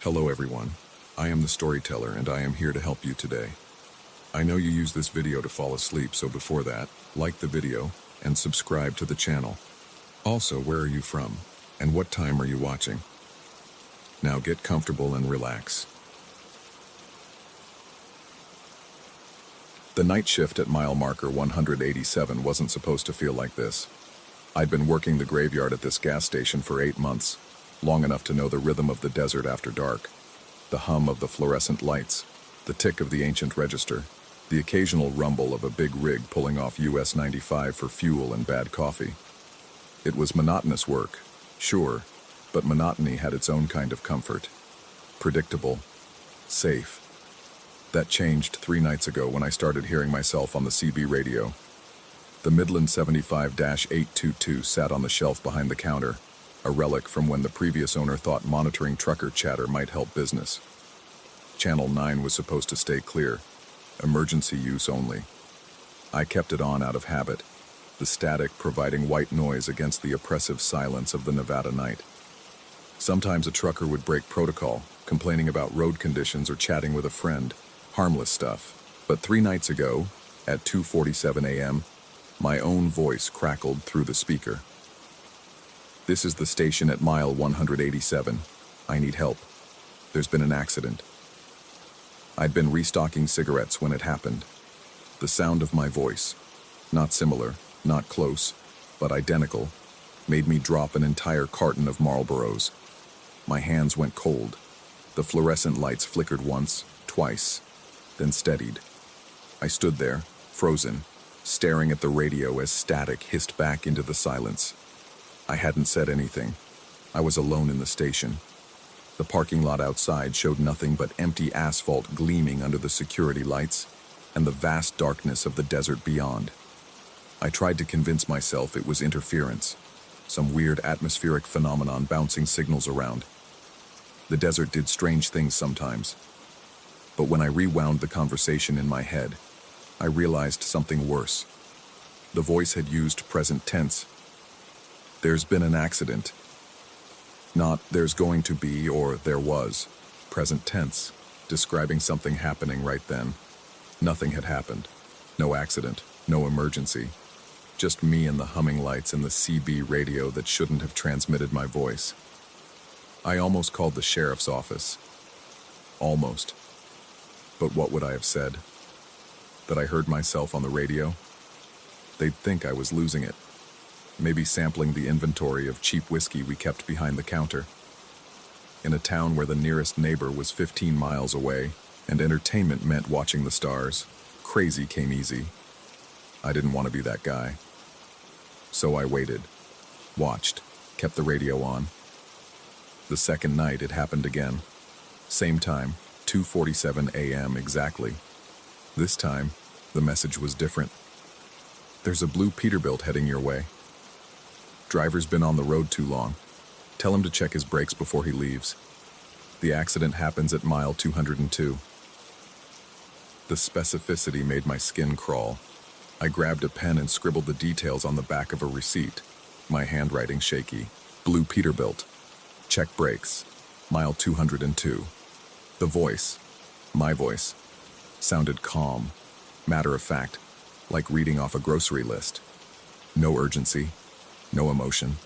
Hello everyone, I am the storyteller and I am here to help you today. I know you use this video to fall asleep, so before that, like the video and subscribe to the channel. Also, where are you from and what time are you watching? Now get comfortable and relax. The night shift at mile marker 187 wasn't supposed to feel like this. I'd been working the graveyard at this gas station for 8 months, long enough to know the rhythm of the desert after dark, the hum of the fluorescent lights, the tick of the ancient register, the occasional rumble of a big rig pulling off US 95 for fuel and bad coffee. It was monotonous work, sure, but monotony had its own kind of comfort. Predictable, safe. That changed 3 nights ago when I started hearing myself on the CB radio. The Midland 75-822 sat on the shelf behind the counter, a relic from when the previous owner thought monitoring trucker chatter might help business. Channel 9 was supposed to stay clear, emergency use only. I kept it on out of habit, the static providing white noise against the oppressive silence of the Nevada night. Sometimes a trucker would break protocol, complaining about road conditions or chatting with a friend, harmless stuff. But 3 nights ago, at 2:47 a.m., my own voice crackled through the speaker. This is the station at mile 187. I need help. There's been an accident. I'd been restocking cigarettes when it happened. The sound of my voice, not similar, not close, but identical, made me drop an entire carton of Marlboros. My hands went cold. The fluorescent lights flickered once, twice, then steadied. I stood there, frozen, staring at the radio as static hissed back into the silence. I hadn't said anything. I was alone in the station. The parking lot outside showed nothing but empty asphalt gleaming under the security lights and the vast darkness of the desert beyond. I tried to convince myself it was interference, some weird atmospheric phenomenon bouncing signals around. The desert did strange things sometimes. But when I rewound the conversation in my head, I realized something worse. The voice had used present tense. There's been an accident. Not there's going to be or there was. Present tense, describing something happening right then. Nothing had happened. No accident, no emergency. Just me and the humming lights and the CB radio that shouldn't have transmitted my voice. I almost called the sheriff's office. Almost. But what would I have said? That I heard myself on the radio? They'd think I was losing it. Maybe sampling the inventory of cheap whiskey we kept behind the counter. In a town where the nearest neighbor was 15 miles away, and entertainment meant watching the stars, crazy came easy. I didn't want to be that guy. So I waited, watched, kept the radio on. The second night it happened again. Same time, 2:47 a.m. exactly. This time, the message was different. There's a blue Peterbilt heading your way. Driver's been on the road too long. Tell him to check his brakes before he leaves. The accident happens at mile 202. The specificity made my skin crawl. I grabbed a pen and scribbled the details on the back of a receipt, my handwriting shaky. Blue Peterbilt. Check brakes. Mile 202. The voice, my voice, sounded calm, matter-of-fact, like reading off a grocery list. No urgency, no emotion,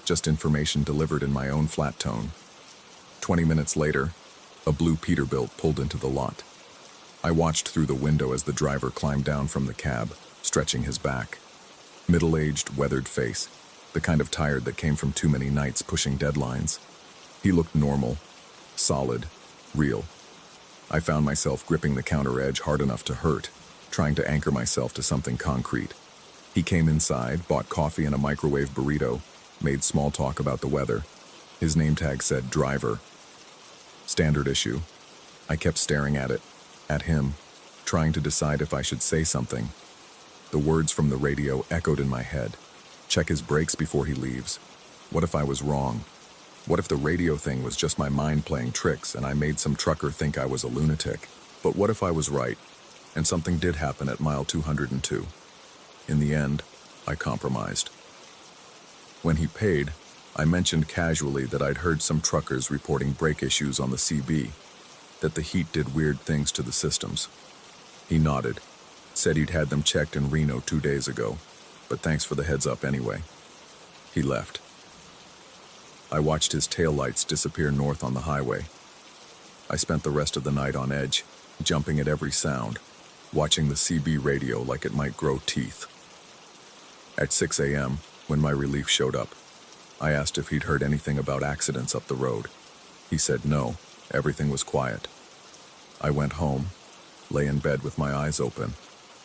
just information delivered in my own flat tone. 20 minutes later, a blue Peterbilt pulled into the lot. I watched through the window as the driver climbed down from the cab, stretching his back. Middle-aged, weathered face, the kind of tired that came from too many nights pushing deadlines. He looked normal, solid, real. I found myself gripping the counter edge hard enough to hurt, trying to anchor myself to something concrete. He came inside, bought coffee and a microwave burrito, made small talk about the weather. His name tag said driver. Standard issue. I kept staring at it, at him, trying to decide if I should say something. The words from the radio echoed in my head. Check his brakes before he leaves. What if I was wrong? What if the radio thing was just my mind playing tricks and I made some trucker think I was a lunatic? But what if I was right, and something did happen at mile 202? In the end, I compromised. When he paid, I mentioned casually that I'd heard some truckers reporting brake issues on the CB, that the heat did weird things to the systems. He nodded, said he'd had them checked in Reno 2 days ago, but thanks for the heads up anyway. He left. I watched his taillights disappear north on the highway. I spent the rest of the night on edge, jumping at every sound, watching the CB radio like it might grow teeth. At 6 a.m., when my relief showed up, I asked if he'd heard anything about accidents up the road. He said no, everything was quiet. I went home, lay in bed with my eyes open,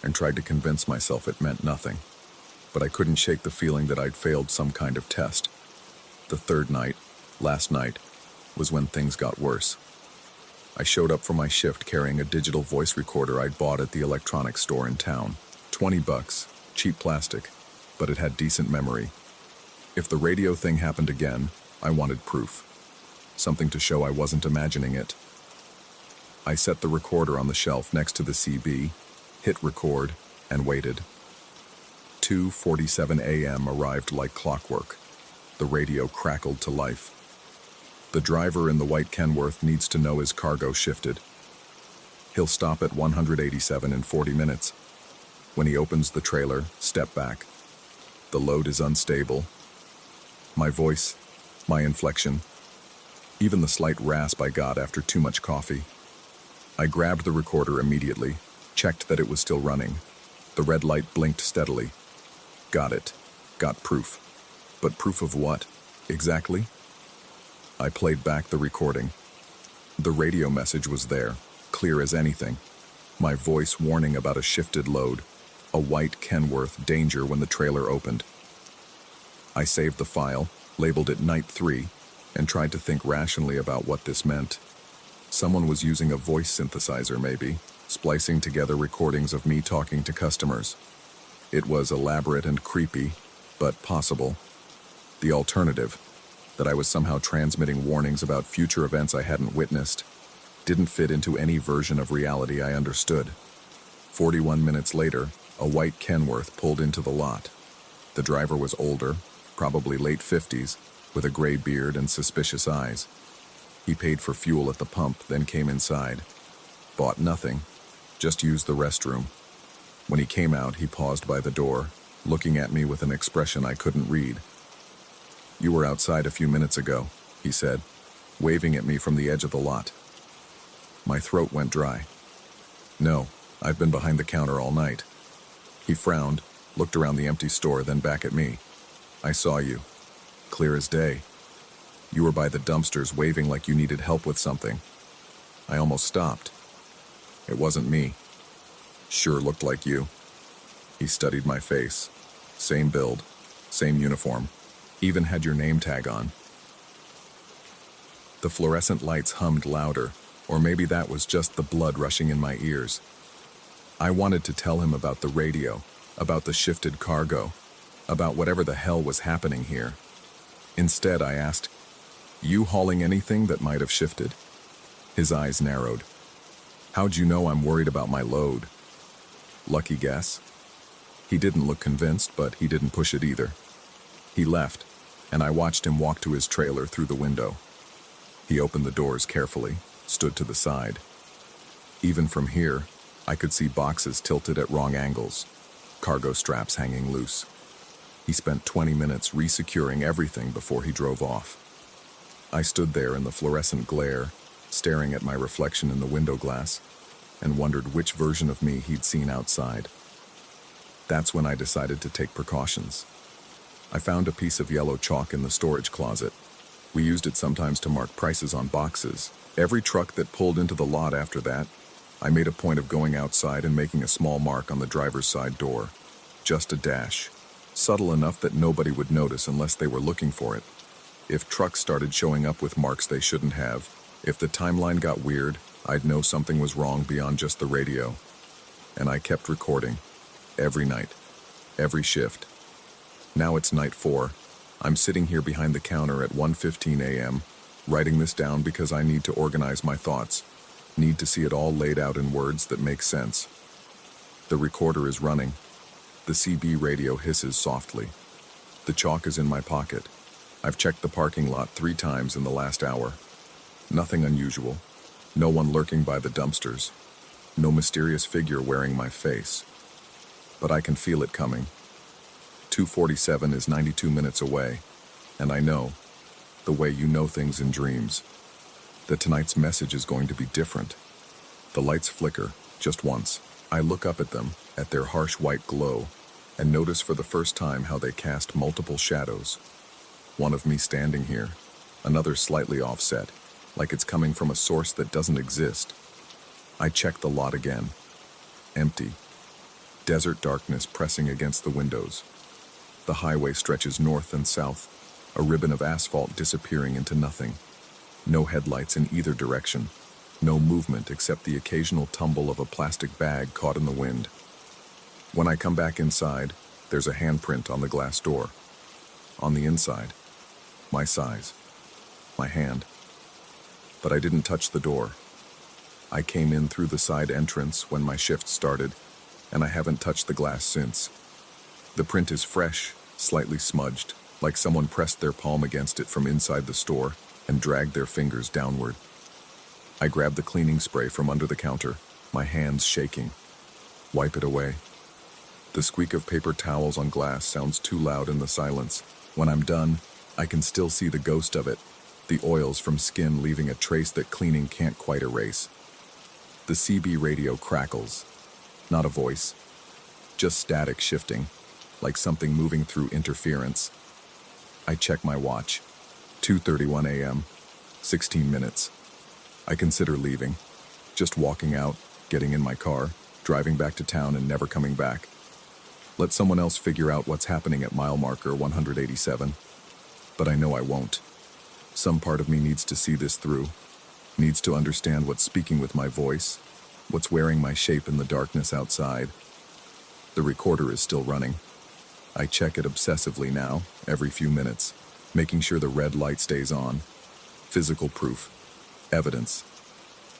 and tried to convince myself it meant nothing. But I couldn't shake the feeling that I'd failed some kind of test. The third night, last night, was when things got worse. I showed up for my shift carrying a digital voice recorder I'd bought at the electronics store in town. $20, cheap plastic, but it had decent memory. If the radio thing happened again, I wanted proof. Something to show I wasn't imagining it. I set the recorder on the shelf next to the CB, hit record, and waited. 2:47 a.m. arrived like clockwork. The radio crackled to life. The driver in the white Kenworth needs to know his cargo shifted. He'll stop at 187 in 40 minutes. When he opens the trailer, step back. The load is unstable. My voice, my inflection, even the slight rasp I got after too much coffee. I grabbed the recorder immediately, checked that it was still running. The red light blinked steadily. Got it. Got proof. But proof of what, exactly? I played back the recording. The radio message was there, clear as anything. My voice warning about a shifted load, a white Kenworth danger when the trailer opened. I saved the file, labeled it Night 3, and tried to think rationally about what this meant. Someone was using a voice synthesizer maybe, splicing together recordings of me talking to customers. It was elaborate and creepy, but possible. The alternative, that I was somehow transmitting warnings about future events I hadn't witnessed, didn't fit into any version of reality I understood. 41 minutes later, a white Kenworth pulled into the lot. The driver was older, probably late 50s, with a gray beard and suspicious eyes. He paid for fuel at the pump, then came inside. Bought nothing, just used the restroom. When he came out, he paused by the door, looking at me with an expression I couldn't read. "You were outside a few minutes ago," he said, waving at me from the edge of the lot. My throat went dry. "No, I've been behind the counter all night." He frowned, looked around the empty store, then back at me. "I saw you. Clear as day. You were by the dumpsters waving like you needed help with something. I almost stopped. It wasn't me. Sure looked like you." He studied my face. Same build, same uniform. Even had your name tag on. The fluorescent lights hummed louder, or maybe that was just the blood rushing in my ears. I wanted to tell him about the radio, about the shifted cargo, about whatever the hell was happening here. Instead, I asked, "You hauling anything that might have shifted?" His eyes narrowed. "How'd you know I'm worried about my load?" Lucky guess. He didn't look convinced, but he didn't push it either. He left, and I watched him walk to his trailer through the window. He opened the doors carefully, stood to the side. Even from here, I could see boxes tilted at wrong angles, cargo straps hanging loose. He spent 20 minutes resecuring everything before he drove off. I stood there in the fluorescent glare, staring at my reflection in the window glass, and wondered which version of me he'd seen outside. That's when I decided to take precautions. I found a piece of yellow chalk in the storage closet. We used it sometimes to mark prices on boxes. Every truck that pulled into the lot after that, I made a point of going outside and making a small mark on the driver's side door. Just a dash. Subtle enough that nobody would notice unless they were looking for it. If trucks started showing up with marks they shouldn't have, if the timeline got weird, I'd know something was wrong beyond just the radio. And I kept recording. Every night. Every shift. Now it's night 4. I'm sitting here behind the counter at 1:15 a.m., writing this down because I need to organize my thoughts, need to see it all laid out in words that make sense. The recorder is running. The CB radio hisses softly. The chalk is in my pocket. I've checked the parking lot 3 times in the last hour. Nothing unusual. No one lurking by the dumpsters. No mysterious figure wearing my face. But I can feel it coming. 247 is 92 minutes away, and I know, the way you know things in dreams, that tonight's message is going to be different. The lights flicker, just once. I look up at them, at their harsh white glow, and notice for the first time how they cast multiple shadows. One of me standing here, another slightly offset, like it's coming from a source that doesn't exist. I check the lot again. Empty. Desert darkness pressing against the windows. The highway stretches north and south, a ribbon of asphalt disappearing into nothing. No headlights in either direction. No movement except the occasional tumble of a plastic bag caught in the wind. When I come back inside, there's a handprint on the glass door. On the inside, my size, my hand. But I didn't touch the door. I came in through the side entrance when my shift started, and I haven't touched the glass since. The print is fresh, slightly smudged, like someone pressed their palm against it from inside the store and dragged their fingers downward. I grab the cleaning spray from under the counter, my hands shaking. Wipe it away. The squeak of paper towels on glass sounds too loud in the silence. When I'm done, I can still see the ghost of it, the oils from skin leaving a trace that cleaning can't quite erase. The CB radio crackles. Not a voice, just static shifting, like something moving through interference. I check my watch. 2:31 a.m., 16 minutes. I consider leaving, just walking out, getting in my car, driving back to town and never coming back. Let someone else figure out what's happening at mile marker 187. But I know I won't. Some part of me needs to see this through, needs to understand what's speaking with my voice, what's wearing my shape in the darkness outside. The recorder is still running. I check it obsessively now, every few minutes, making sure the red light stays on. Physical proof. Evidence.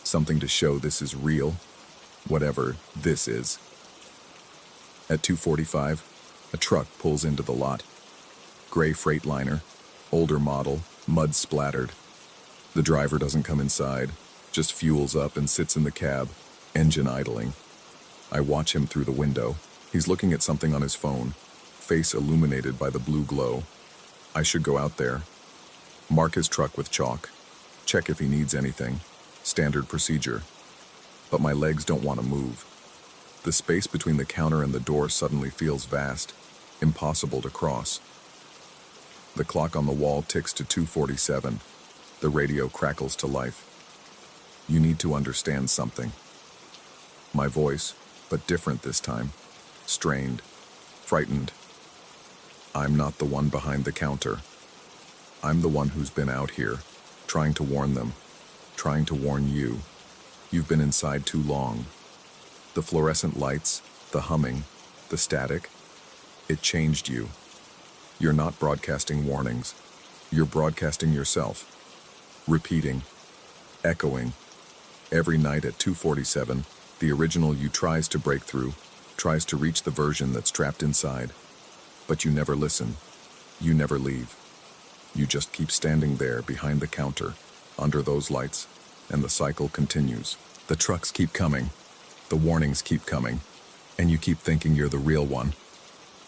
Something to show this is real, whatever this is. At 2:45, a truck pulls into the lot. Gray Freightliner, older model, mud splattered. The driver doesn't come inside, just fuels up and sits in the cab, engine idling. I watch him through the window. He's looking at something on his phone, face illuminated by the blue glow. I should go out there, mark his truck with chalk, check if he needs anything, standard procedure. But my legs don't want to move. The space between the counter and the door suddenly feels vast, impossible to cross. The clock on the wall ticks to 2:47. The radio crackles to life. You need to understand something. My voice, but different this time. Strained, frightened. I'm not the one behind the counter. I'm the one who's been out here, trying to warn them, trying to warn you. You've been inside too long. The fluorescent lights, the humming, the static, it changed you. You're not broadcasting warnings. You're broadcasting yourself. Repeating, echoing. Every night at 2:47, the original you tries to break through, tries to reach the version that's trapped inside. But you never listen. You never leave. You just keep standing there behind the counter, under those lights, and the cycle continues. The trucks keep coming. The warnings keep coming. And you keep thinking you're the real one.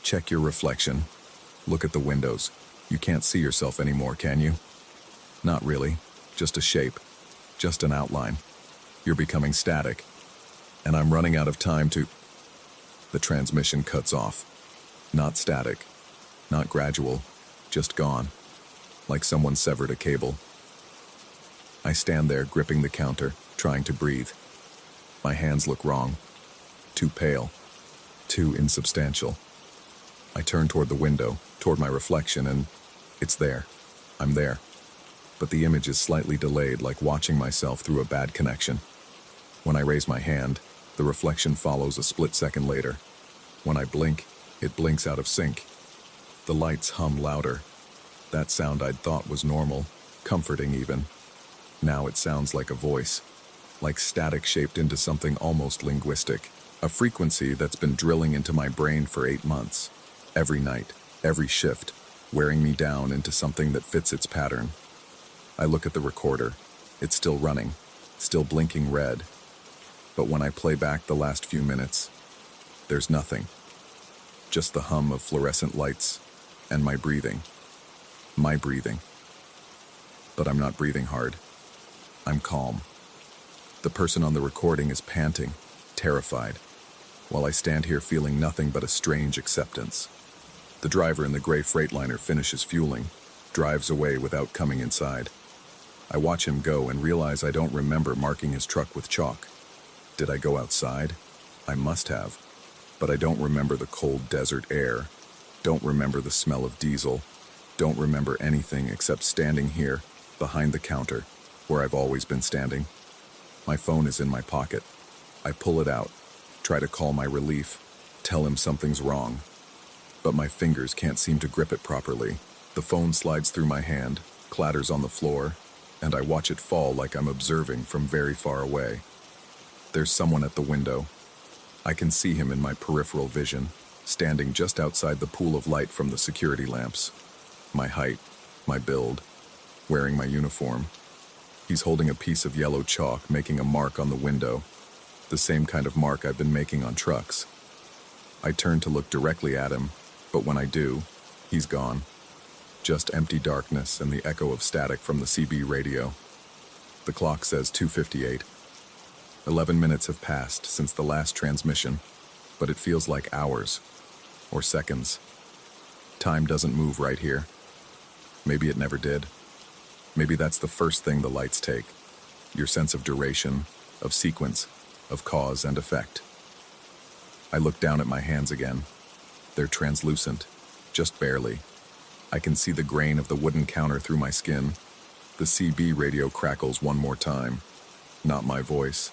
Check your reflection. Look at the windows. You can't see yourself anymore, can you? Not really. Just a shape. Just an outline. You're becoming static. And I'm running out of time to... The transmission cuts off. Not static. Not gradual. Just gone. Like someone severed a cable. I stand there gripping the counter, trying to breathe. My hands look wrong. Too pale. Too insubstantial. I turn toward the window, toward my reflection, and it's there. I'm there. But the image is slightly delayed, like watching myself through a bad connection. When I raise my hand, the reflection follows a split second later. When I blink, it blinks out of sync. The lights hum louder. That sound I'd thought was normal, comforting even. Now it sounds like a voice, like static shaped into something almost linguistic, a frequency that's been drilling into my brain for 8 months. Every night, every shift, wearing me down into something that fits its pattern. I look at the recorder. It's still running, still blinking red. But when I play back the last few minutes, there's nothing. Just the hum of fluorescent lights and my breathing. My breathing. But I'm not breathing hard. I'm calm. The person on the recording is panting, terrified, while I stand here feeling nothing but a strange acceptance. The driver in the gray Freightliner finishes fueling, drives away without coming inside. I watch him go and realize I don't remember marking his truck with chalk. Did I go outside? I must have. But I don't remember the cold desert air, don't remember the smell of diesel, don't remember anything except standing here, behind the counter, where I've always been standing. My phone is in my pocket. I pull it out, try to call my relief, tell him something's wrong. But my fingers can't seem to grip it properly. The phone slides through my hand, clatters on the floor, and I watch it fall like I'm observing from very far away. There's someone at the window. I can see him in my peripheral vision, standing just outside the pool of light from the security lamps. My height, my build, wearing my uniform. He's holding a piece of yellow chalk, making a mark on the window, the same kind of mark I've been making on trucks. I turn to look directly at him, but when I do, he's gone. Just empty darkness and the echo of static from the CB radio. The clock says 2:58. 11 minutes have passed since the last transmission, but it feels like hours, or seconds. Time doesn't move right here. Maybe it never did. Maybe that's the first thing the lights take. Your sense of duration, of sequence, of cause and effect. I look down at my hands again. They're translucent, just barely. I can see the grain of the wooden counter through my skin. The CB radio crackles one more time. Not my voice.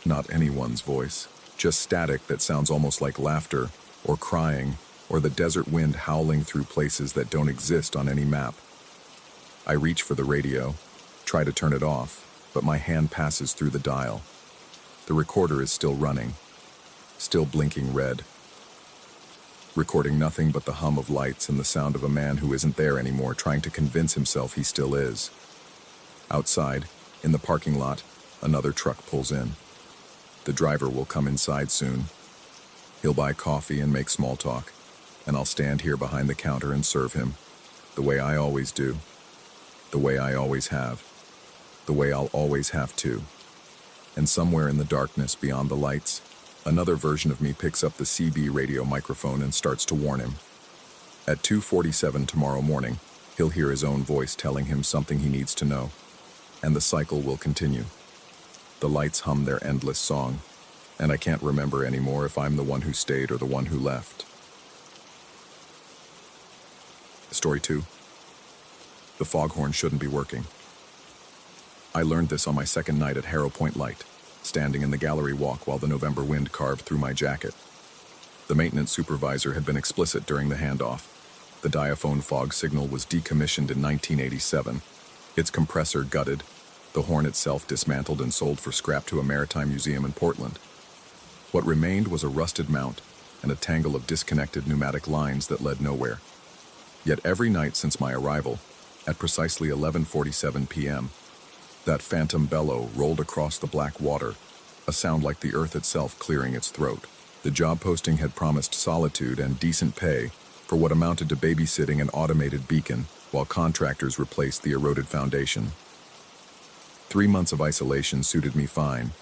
Not anyone's voice. Just static that sounds almost like laughter, or crying, or the desert wind howling through places that don't exist on any map. I reach for the radio, try to turn it off, but my hand passes through the dial. The recorder is still running, still blinking red, recording nothing but the hum of lights and the sound of a man who isn't there anymore trying to convince himself he still is. Outside, in the parking lot, another truck pulls in. The driver will come inside soon. He'll buy coffee and make small talk, and I'll stand here behind the counter and serve him, the way I always do, the way I always have, the way I'll always have to. And somewhere in the darkness beyond the lights, another version of me picks up the CB radio microphone and starts to warn him. At 2:47 tomorrow morning, he'll hear his own voice telling him something he needs to know, and the cycle will continue. The lights hum their endless song, and I can't remember anymore if I'm the one who stayed or the one who left. Story 2. The foghorn shouldn't be working. I learned this on my second night at Harrow Point Light, standing in the gallery walk while the November wind carved through my jacket. The maintenance supervisor had been explicit during the handoff. The diaphone fog signal was decommissioned in 1987, its compressor gutted, the horn itself dismantled and sold for scrap to a maritime museum in Portland. What remained was a rusted mount and a tangle of disconnected pneumatic lines that led nowhere. Yet every night since my arrival, at precisely 11:47 p.m., that phantom bellow rolled across the black water, a sound like the earth itself clearing its throat. The job posting had promised solitude and decent pay for what amounted to babysitting an automated beacon while contractors replaced the eroded foundation. 3 months of isolation suited me fine.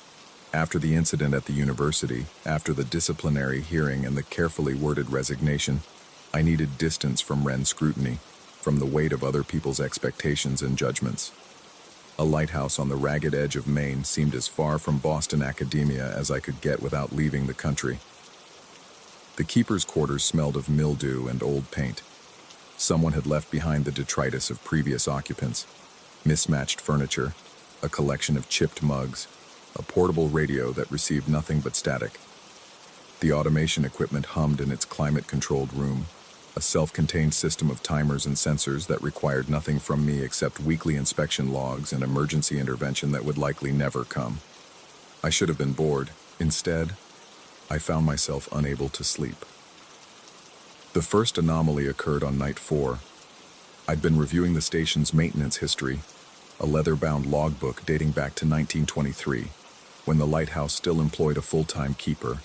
After the incident at the university, after the disciplinary hearing and the carefully worded resignation, I needed distance from Wren's scrutiny, from the weight of other people's expectations and judgments. A lighthouse on the ragged edge of Maine seemed as far from Boston academia as I could get without leaving the country. The keeper's quarters smelled of mildew and old paint. Someone had left behind the detritus of previous occupants, mismatched furniture, a collection of chipped mugs, a portable radio that received nothing but static. The automation equipment hummed in its climate-controlled room, a self-contained system of timers and sensors that required nothing from me except weekly inspection logs and emergency intervention that would likely never come. I should have been bored. Instead, I found myself unable to sleep. The first anomaly occurred on night 4, I'd been reviewing the station's maintenance history, a leather-bound logbook dating back to 1923, when the lighthouse still employed a full-time keeper.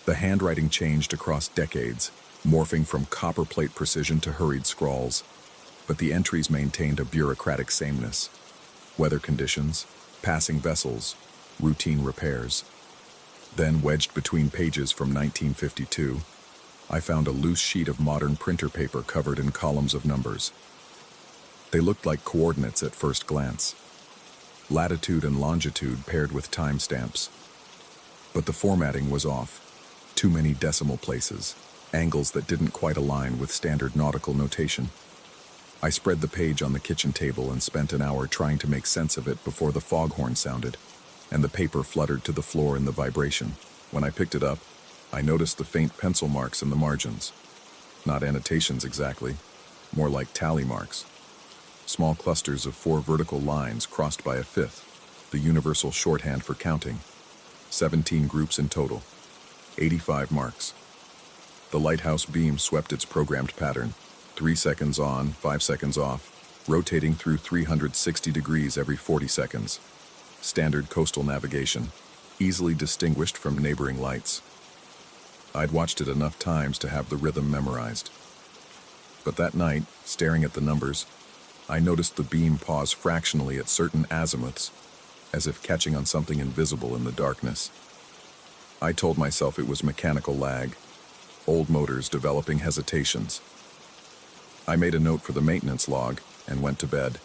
The handwriting changed across decades, morphing from copperplate precision to hurried scrawls, but the entries maintained a bureaucratic sameness. Weather conditions, passing vessels, routine repairs. Then, wedged between pages from 1952, I found a loose sheet of modern printer paper covered in columns of numbers. They looked like coordinates at first glance. Latitude and longitude paired with timestamps. But the formatting was off. Too many decimal places, angles that didn't quite align with standard nautical notation. I spread the page on the kitchen table and spent an hour trying to make sense of it before the foghorn sounded, and the paper fluttered to the floor in the vibration. When I picked it up, I noticed the faint pencil marks in the margins. Not annotations exactly, more like tally marks. Small clusters of 4 vertical lines crossed by a 5th, the universal shorthand for counting. 17 groups in total, 85 marks. The lighthouse beam swept its programmed pattern, 3 seconds on, 5 seconds off, rotating through 360 degrees every 40 seconds. Standard coastal navigation, easily distinguished from neighboring lights. I'd watched it enough times to have the rhythm memorized. But that night, staring at the numbers, I noticed the beam pause fractionally at certain azimuths, as if catching on something invisible in the darkness. I told myself it was mechanical lag, old motors developing hesitations. I made a note for the maintenance log and went to bed,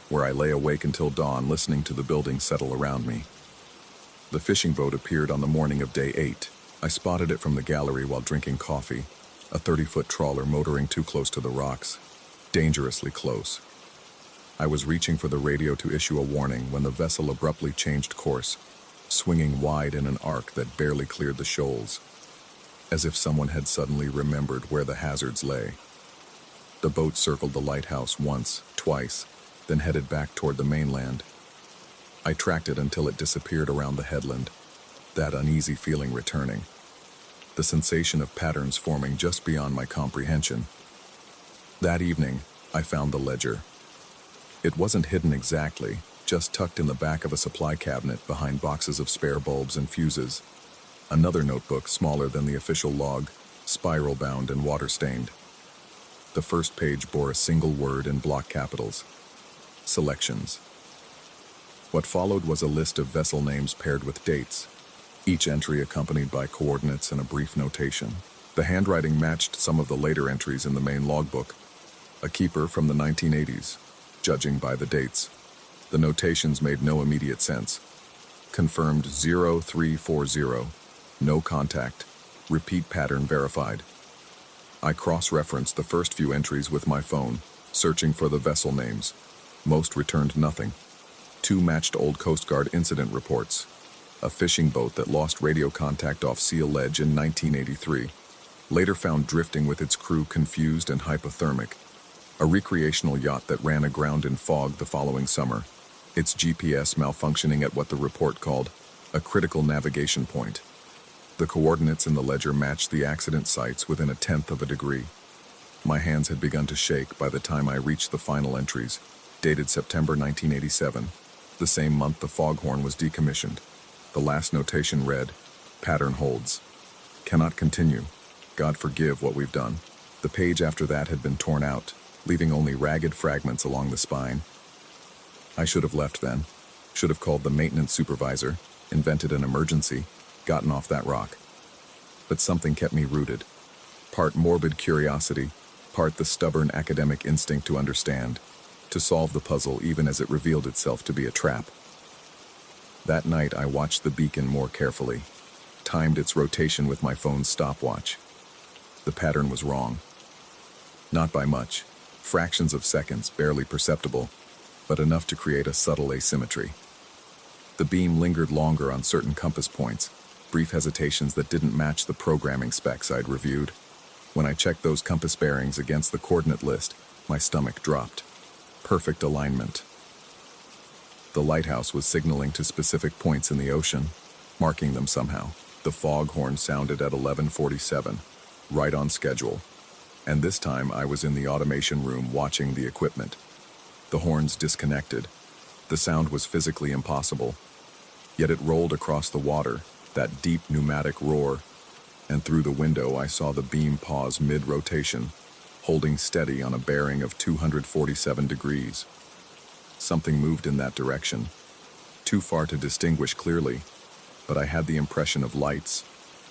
where I lay awake until dawn listening to the building settle around me. The fishing boat appeared on the morning of day 8. I spotted it from the gallery while drinking coffee, a 30-foot trawler motoring too close to the rocks, dangerously close. I was reaching for the radio to issue a warning when the vessel abruptly changed course, swinging wide in an arc that barely cleared the shoals, as if someone had suddenly remembered where the hazards lay. The boat circled the lighthouse once, twice, then headed back toward the mainland. I tracked it until it disappeared around the headland, that uneasy feeling returning, the sensation of patterns forming just beyond my comprehension. That evening, I found the ledger. It wasn't hidden exactly, just tucked in the back of a supply cabinet behind boxes of spare bulbs and fuses. Another notebook, smaller than the official log, spiral-bound and water-stained. The first page bore a single word in block capitals: selections. What followed was a list of vessel names paired with dates, each entry accompanied by coordinates and a brief notation. The handwriting matched some of the later entries in the main logbook, a keeper from the 1980s, judging by the dates. The notations made no immediate sense. Confirmed 0340, no contact, repeat pattern verified. I cross-referenced the first few entries with my phone, searching for the vessel names. Most returned nothing. 2 matched old Coast Guard incident reports. A fishing boat that lost radio contact off Seal Ledge in 1983, later found drifting with its crew confused and hypothermic. A recreational yacht that ran aground in fog the following summer, its GPS malfunctioning at what the report called a critical navigation point. The coordinates in the ledger matched the accident sites within 1/10 of a degree. My hands had begun to shake by the time I reached the final entries, dated September 1987, the same month the foghorn was decommissioned. The last notation read, "Pattern holds. Cannot continue. God forgive what we've done." The page after that had been torn out, leaving only ragged fragments along the spine. I should have left then. Should have called the maintenance supervisor, invented an emergency, gotten off that rock. But something kept me rooted. Part morbid curiosity, part the stubborn academic instinct to understand, to solve the puzzle even as it revealed itself to be a trap. That night I watched the beacon more carefully, timed its rotation with my phone's stopwatch. The pattern was wrong. Not by much, fractions of seconds, barely perceptible, but enough to create a subtle asymmetry. The beam lingered longer on certain compass points, brief hesitations that didn't match the programming specs I'd reviewed. When I checked those compass bearings against the coordinate list, my stomach dropped. Perfect alignment. The lighthouse was signaling to specific points in the ocean, marking them somehow. The foghorn sounded at 11:47, right on schedule. And this time I was in the automation room watching the equipment. The horns disconnected. The sound was physically impossible. Yet it rolled across the water, that deep pneumatic roar, and through the window I saw the beam pause mid-rotation, holding steady on a bearing of 247 degrees. Something moved in that direction, too far to distinguish clearly, but I had the impression of lights,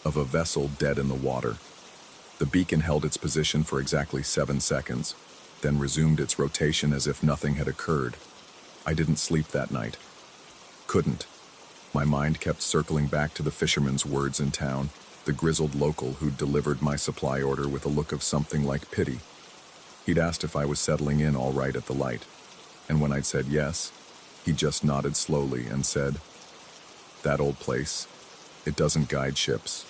of a vessel dead in the water. The beacon held its position for exactly 7 seconds, then resumed its rotation as if nothing had occurred. I didn't sleep that night. Couldn't. My mind kept circling back to the fisherman's words in town, the grizzled local who'd delivered my supply order with a look of something like pity. He'd asked if I was settling in all right at the light, and when I'd said yes, he just nodded slowly and said, "That old place, it doesn't guide ships.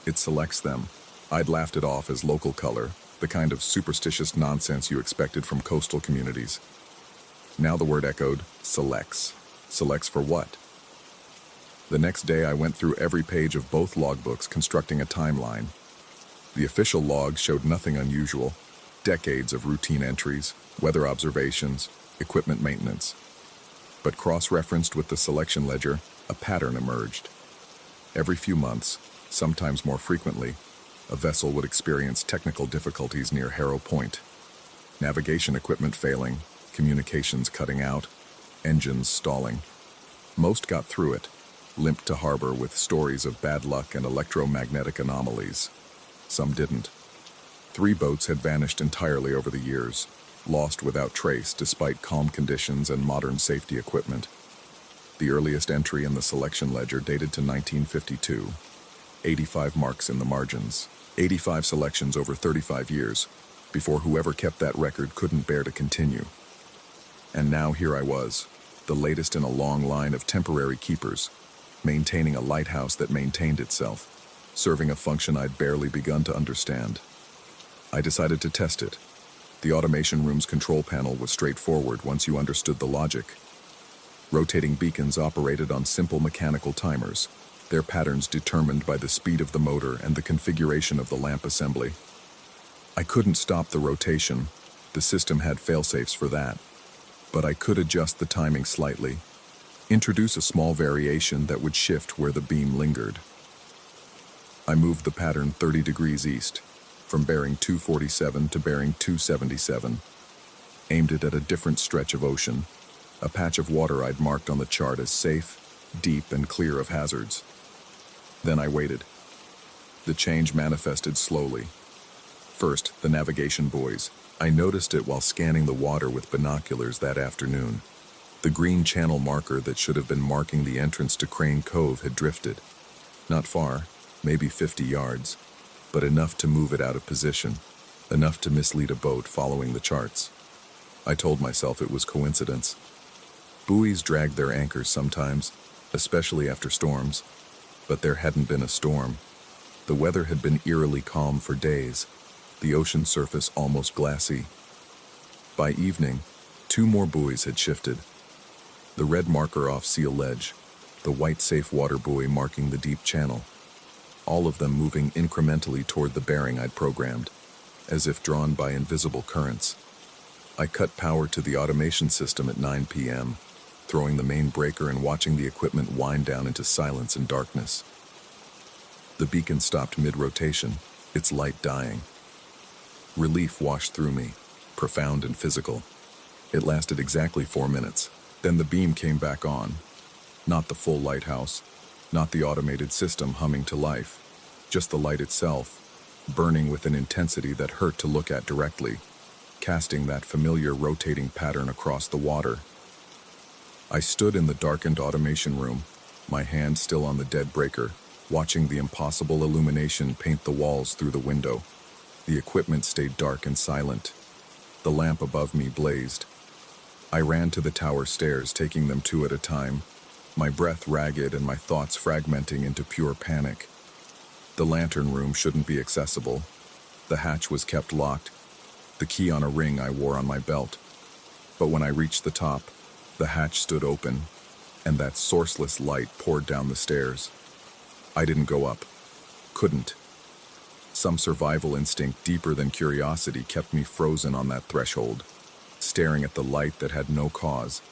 It selects them." I'd laughed it off as local color, the kind of superstitious nonsense you expected from coastal communities. Now the word echoed, selects. Selects for what? The next day I went through every page of both logbooks constructing a timeline. The official log showed nothing unusual, decades of routine entries, weather observations, equipment maintenance. But cross-referenced with the selection ledger, a pattern emerged. Every few months, sometimes more frequently, a vessel would experience technical difficulties near Harrow Point. Navigation equipment failing, communications cutting out, engines stalling. Most got through it, limped to harbor with stories of bad luck and electromagnetic anomalies. Some didn't. 3 boats had vanished entirely over the years, lost without trace despite calm conditions and modern safety equipment. The earliest entry in the selection ledger dated to 1952. 85 marks in the margins. 85 selections over 35 years, before whoever kept that record couldn't bear to continue. And now here I was, the latest in a long line of temporary keepers, maintaining a lighthouse that maintained itself, serving a function I'd barely begun to understand. I decided to test it. The automation room's control panel was straightforward once you understood the logic. Rotating beacons operated on simple mechanical timers, their patterns determined by the speed of the motor and the configuration of the lamp assembly. I couldn't stop the rotation, the system had fail-safes for that, but I could adjust the timing slightly, introduce a small variation that would shift where the beam lingered. I moved the pattern 30 degrees east, from bearing 247 to bearing 277, aimed it at a different stretch of ocean, a patch of water I'd marked on the chart as safe, deep, and clear of hazards. Then I waited. The change manifested slowly. First, the navigation buoys. I noticed it while scanning the water with binoculars that afternoon. The green channel marker that should have been marking the entrance to Crane Cove had drifted. Not far, maybe 50 yards, but enough to move it out of position, enough to mislead a boat following the charts. I told myself it was coincidence. Buoys dragged their anchors sometimes, especially after storms, but there hadn't been a storm. The weather had been eerily calm for days, the ocean surface almost glassy. By evening, 2 more buoys had shifted. The red marker off Seal Ledge, the white safe water buoy marking the deep channel, all of them moving incrementally toward the bearing I'd programmed, as if drawn by invisible currents. I cut power to the automation system at 9 p.m., throwing the main breaker and watching the equipment wind down into silence and darkness. The beacon stopped mid-rotation, its light dying. Relief washed through me, profound and physical. It lasted exactly 4 minutes. Then the beam came back on. Not the full lighthouse, not the automated system humming to life, just the light itself, burning with an intensity that hurt to look at directly, casting that familiar rotating pattern across the water. I stood in the darkened automation room, my hand still on the dead breaker, watching the impossible illumination paint the walls through the window. The equipment stayed dark and silent. The lamp above me blazed. I ran to the tower stairs, taking them 2 at a time, my breath ragged and my thoughts fragmenting into pure panic. The lantern room shouldn't be accessible. The hatch was kept locked, the key on a ring I wore on my belt. But when I reached the top, the hatch stood open, and that sourceless light poured down the stairs. I didn't go up. Couldn't. Some survival instinct deeper than curiosity kept me frozen on that threshold, staring at the light that had no cause,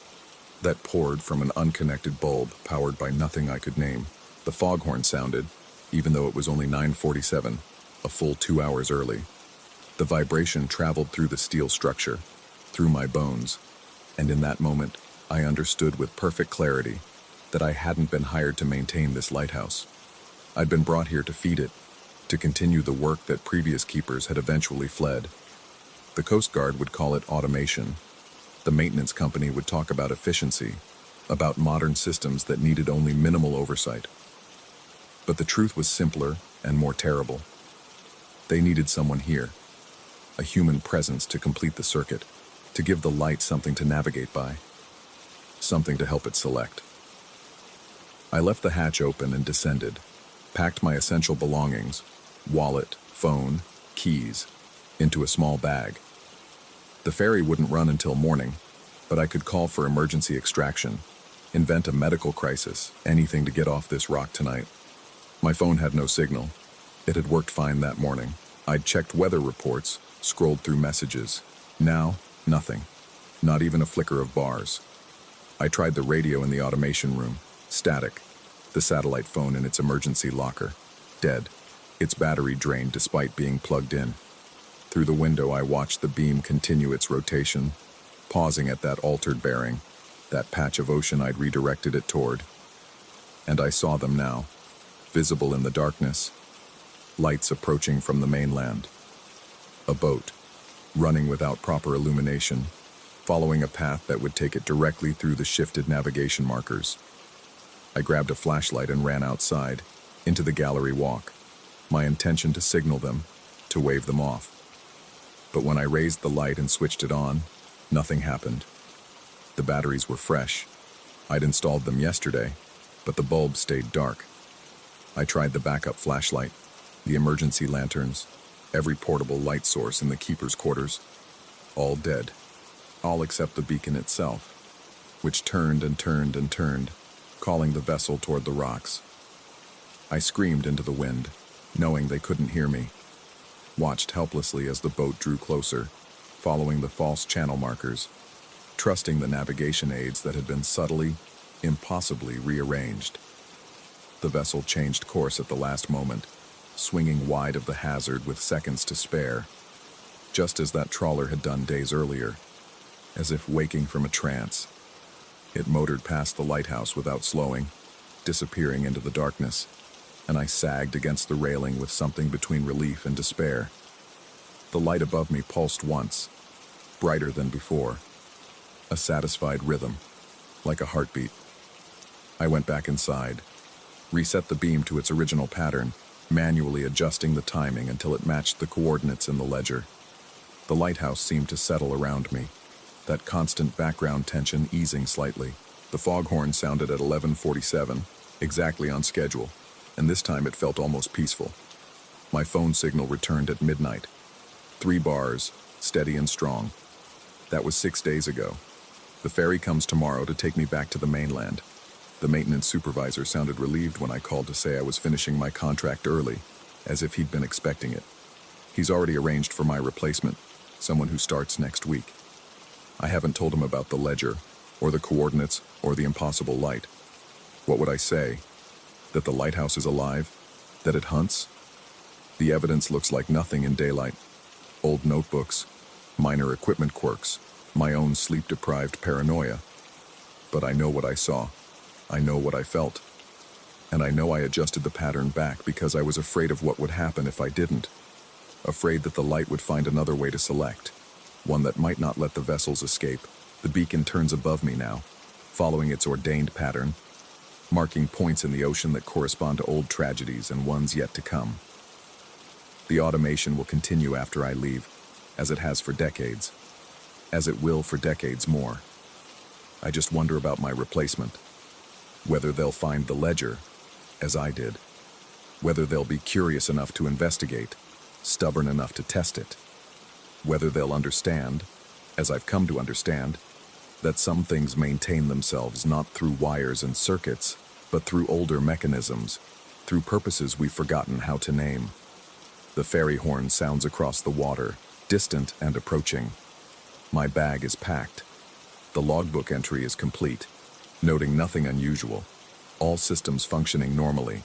that poured from an unconnected bulb powered by nothing I could name. The foghorn sounded, even though it was only 9:47, a full 2 hours early. The vibration traveled through the steel structure, through my bones, and in that moment, I understood with perfect clarity that I hadn't been hired to maintain this lighthouse. I'd been brought here to feed it, to continue the work that previous keepers had eventually fled. The Coast Guard would call it automation. The maintenance company would talk about efficiency, about modern systems that needed only minimal oversight. But the truth was simpler and more terrible. They needed someone here, a human presence to complete the circuit, to give the light something to navigate by, something to help it select. I left the hatch open and descended, packed my essential belongings, wallet, phone, keys, into a small bag. The ferry wouldn't run until morning, but I could call for emergency extraction, invent a medical crisis, anything to get off this rock tonight. My phone had no signal. It had worked fine that morning. I'd checked weather reports, scrolled through messages. Now, nothing. Not even a flicker of bars. I tried the radio in the automation room. Static. The satellite phone in its emergency locker. Dead. Its battery drained despite being plugged in. Through the window, I watched the beam continue its rotation, pausing at that altered bearing, that patch of ocean I'd redirected it toward. And I saw them now, visible in the darkness, lights approaching from the mainland. A boat, running without proper illumination, following a path that would take it directly through the shifted navigation markers. I grabbed a flashlight and ran outside, into the gallery walk, my intention to signal them, to wave them off. But when I raised the light and switched it on, nothing happened. The batteries were fresh. I'd installed them yesterday, but the bulb stayed dark. I tried the backup flashlight, the emergency lanterns, every portable light source in the keeper's quarters. All dead. All except the beacon itself, which turned and turned and turned, calling the vessel toward the rocks. I screamed into the wind, knowing they couldn't hear me. Watched helplessly as the boat drew closer, following the false channel markers, trusting the navigation aids that had been subtly, impossibly rearranged. The vessel changed course at the last moment, swinging wide of the hazard with seconds to spare, just as that trawler had done days earlier, as if waking from a trance. It motored past the lighthouse without slowing, disappearing into the darkness, and I sagged against the railing with something between relief and despair. The light above me pulsed once, brighter than before, a satisfied rhythm, like a heartbeat. I went back inside, reset the beam to its original pattern, manually adjusting the timing until it matched the coordinates in the ledger. The lighthouse seemed to settle around me, that constant background tension easing slightly. The foghorn sounded at 11:47, exactly on schedule, and this time it felt almost peaceful. My phone signal returned at midnight. 3 bars, steady and strong. That was 6 days ago. The ferry comes tomorrow to take me back to the mainland. The maintenance supervisor sounded relieved when I called to say I was finishing my contract early, as if he'd been expecting it. He's already arranged for my replacement, someone who starts next week. I haven't told him about the ledger, or the coordinates, or the impossible light. What would I say? That the lighthouse is alive? That it hunts? The evidence looks like nothing in daylight. Old notebooks, minor equipment quirks, my own sleep-deprived paranoia. But I know what I saw. I know what I felt. And I know I adjusted the pattern back because I was afraid of what would happen if I didn't. Afraid that the light would find another way to select, one that might not let the vessels escape. The beacon turns above me now, following its ordained pattern, marking points in the ocean that correspond to old tragedies and ones yet to come. The automation will continue after I leave, as it has for decades, as it will for decades more. I just wonder about my replacement. Whether they'll find the ledger, as I did. Whether they'll be curious enough to investigate, stubborn enough to test it. Whether they'll understand, as I've come to understand, that some things maintain themselves not through wires and circuits, but through older mechanisms, through purposes we've forgotten how to name. The ferry horn sounds across the water, distant and approaching. My bag is packed. The logbook entry is complete, noting nothing unusual, all systems functioning normally.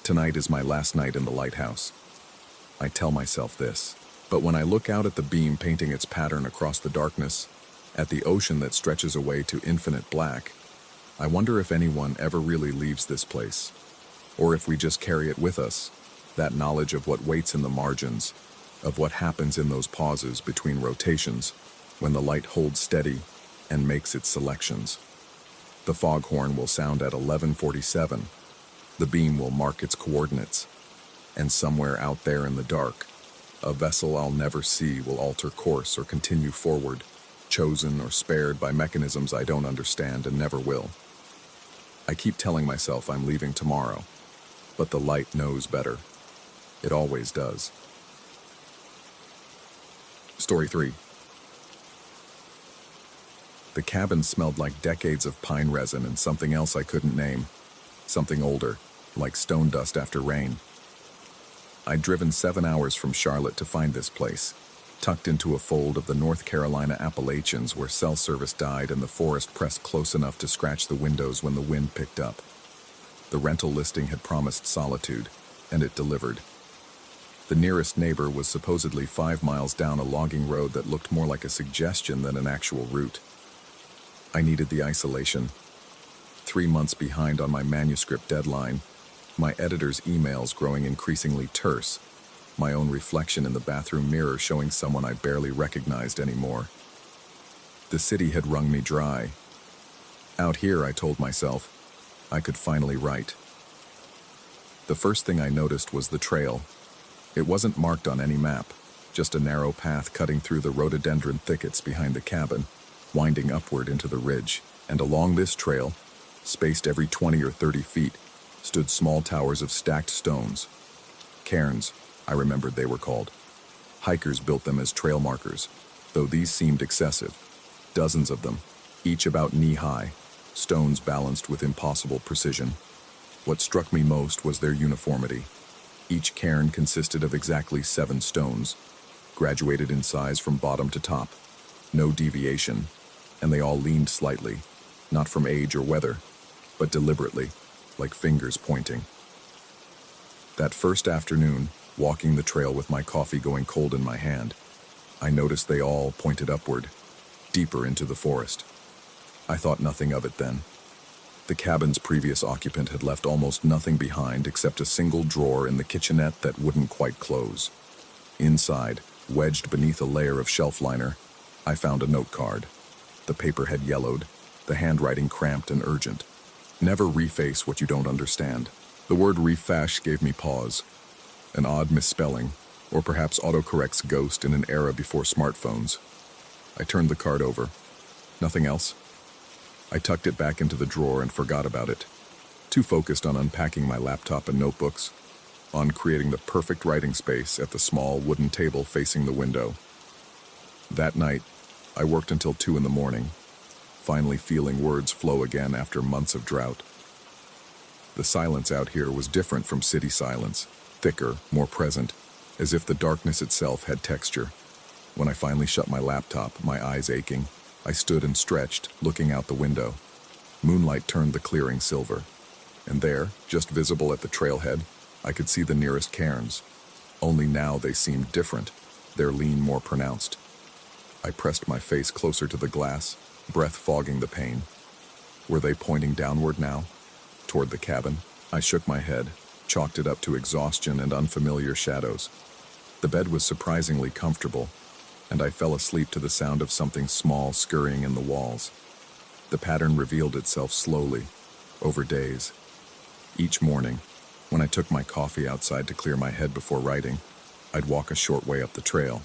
Tonight is my last night in the lighthouse. I tell myself this, but when I look out at the beam painting its pattern across the darkness, at the ocean that stretches away to infinite black, I wonder if anyone ever really leaves this place, or if we just carry it with us, that knowledge of what waits in the margins, of what happens in those pauses between rotations, when the light holds steady and makes its selections. The foghorn will sound at 11:47. The beam will mark its coordinates, and somewhere out there in the dark, a vessel I'll never see will alter course or continue forward, chosen or spared by mechanisms I don't understand and never will. I keep telling myself I'm leaving tomorrow, but the light knows better. It always does. Story 3. The cabin smelled like decades of pine resin and something else I couldn't name. Something older, like stone dust after rain. I'd driven 7 hours from Charlotte to find this place, tucked into a fold of the North Carolina Appalachians where cell service died and the forest pressed close enough to scratch the windows when the wind picked up. The rental listing had promised solitude, and it delivered. The nearest neighbor was supposedly 5 miles down a logging road that looked more like a suggestion than an actual route. I needed the isolation. 3 months behind on my manuscript deadline, my editor's emails growing increasingly terse, my own reflection in the bathroom mirror showing someone I barely recognized anymore. The city had wrung me dry. Out here, I told myself, I could finally write. The first thing I noticed was the trail. It wasn't marked on any map, just a narrow path cutting through the rhododendron thickets behind the cabin, winding upward into the ridge, and along this trail, spaced every 20 or 30 feet, stood small towers of stacked stones. Cairns, I remembered they were called. Hikers built them as trail markers, though these seemed excessive. Dozens of them, each about knee-high, stones balanced with impossible precision. What struck me most was their uniformity. Each cairn consisted of exactly 7 stones, graduated in size from bottom to top. No deviation, and they all leaned slightly, not from age or weather, but deliberately, like fingers pointing. That first afternoon, walking the trail with my coffee going cold in my hand, I noticed they all pointed upward, deeper into the forest. I thought nothing of it then. The cabin's previous occupant had left almost nothing behind except a single drawer in the kitchenette that wouldn't quite close. Inside, wedged beneath a layer of shelf liner, I found a note card. The paper had yellowed, the handwriting cramped and urgent. Never reface what you don't understand. The word refash gave me pause. An odd misspelling, or perhaps autocorrect's ghost in an era before smartphones. I turned the card over. Nothing else. I tucked it back into the drawer and forgot about it, too focused on unpacking my laptop and notebooks, on creating the perfect writing space at the small wooden table facing the window. That night, I worked until 2 in the morning, finally feeling words flow again after months of drought. The silence out here was different from city silence, thicker, more present, as if the darkness itself had texture. When I finally shut my laptop, my eyes aching, I stood and stretched, looking out the window. Moonlight turned the clearing silver, and there, just visible at the trailhead, I could see the nearest cairns. Only now they seemed different, their lean more pronounced. I pressed my face closer to the glass, breath fogging the pain. Were they pointing downward now? Toward the cabin? I shook my head, chalked it up to exhaustion and unfamiliar shadows. The bed was surprisingly comfortable, and I fell asleep to the sound of something small scurrying in the walls. The pattern revealed itself slowly, over days. Each morning, when I took my coffee outside to clear my head before writing, I'd walk a short way up the trail.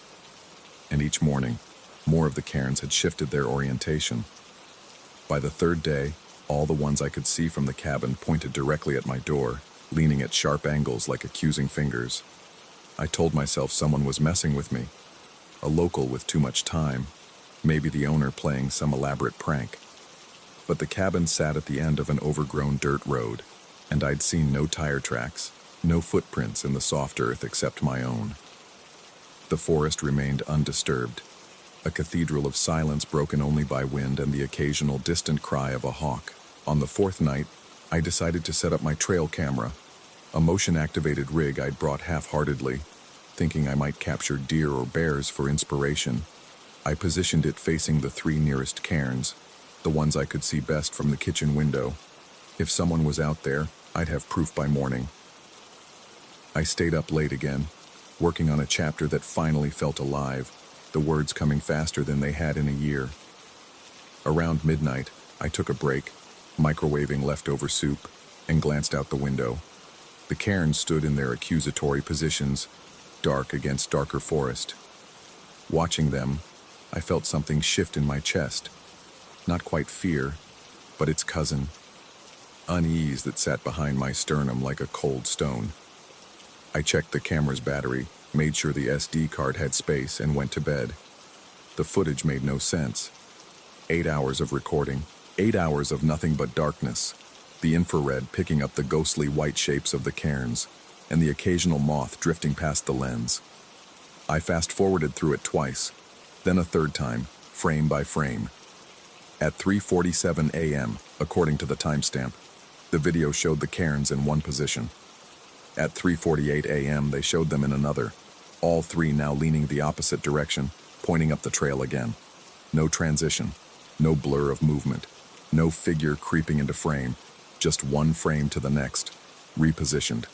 And each morning, more of the cairns had shifted their orientation. By the 3rd day, all the ones I could see from the cabin pointed directly at my door, leaning at sharp angles like accusing fingers. I told myself someone was messing with me. A local with too much time, maybe the owner playing some elaborate prank. But the cabin sat at the end of an overgrown dirt road, and I'd seen no tire tracks, No footprints in the soft earth except my own. The forest remained undisturbed, a cathedral of silence broken only by wind and the occasional distant cry of a hawk. On the fourth night, I decided to set up my trail camera, a motion-activated rig I'd brought half-heartedly, thinking I might capture deer or bears for inspiration. I positioned it facing the 3 nearest cairns, the ones I could see best from the kitchen window. If someone was out there, I'd have proof by morning. I stayed up late again, working on a chapter that finally felt alive, the words coming faster than they had in a year. Around midnight, I took a break, microwaving leftover soup, and glanced out the window. The cairns stood in their accusatory positions, dark against darker forest. Watching them, I felt something shift in my chest. Not quite fear, but its cousin. Unease that sat behind my sternum like a cold stone. I checked the camera's battery, made sure the SD card had space, and went to bed. The footage made no sense. 8 hours of recording, 8 hours of nothing but darkness, the infrared picking up the ghostly white shapes of the cairns, and the occasional moth drifting past the lens. I fast-forwarded through it twice, then a third time, frame by frame. At 3:47 a.m., according to the timestamp, the video showed the cairns in one position. At 3:48 a.m., they showed them in another, all 3 now leaning the opposite direction, pointing up the trail again. No transition, no blur of movement, no figure creeping into frame, just one frame to the next, repositioned.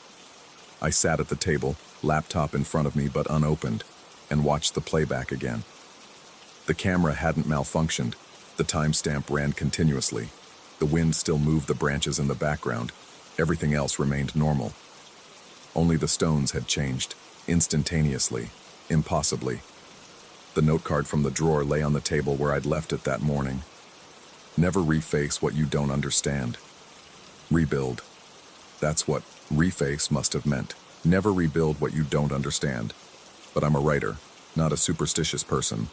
I sat at the table, laptop in front of me but unopened, and watched the playback again. The camera hadn't malfunctioned, the timestamp ran continuously. The wind still moved the branches in the background, everything else remained normal. Only the stones had changed, instantaneously, impossibly. The note card from the drawer lay on the table where I'd left it that morning. Never reface what you don't understand. Rebuild. That's what reface must have meant. Never rebuild what you don't understand. But I'm a writer, not a superstitious person.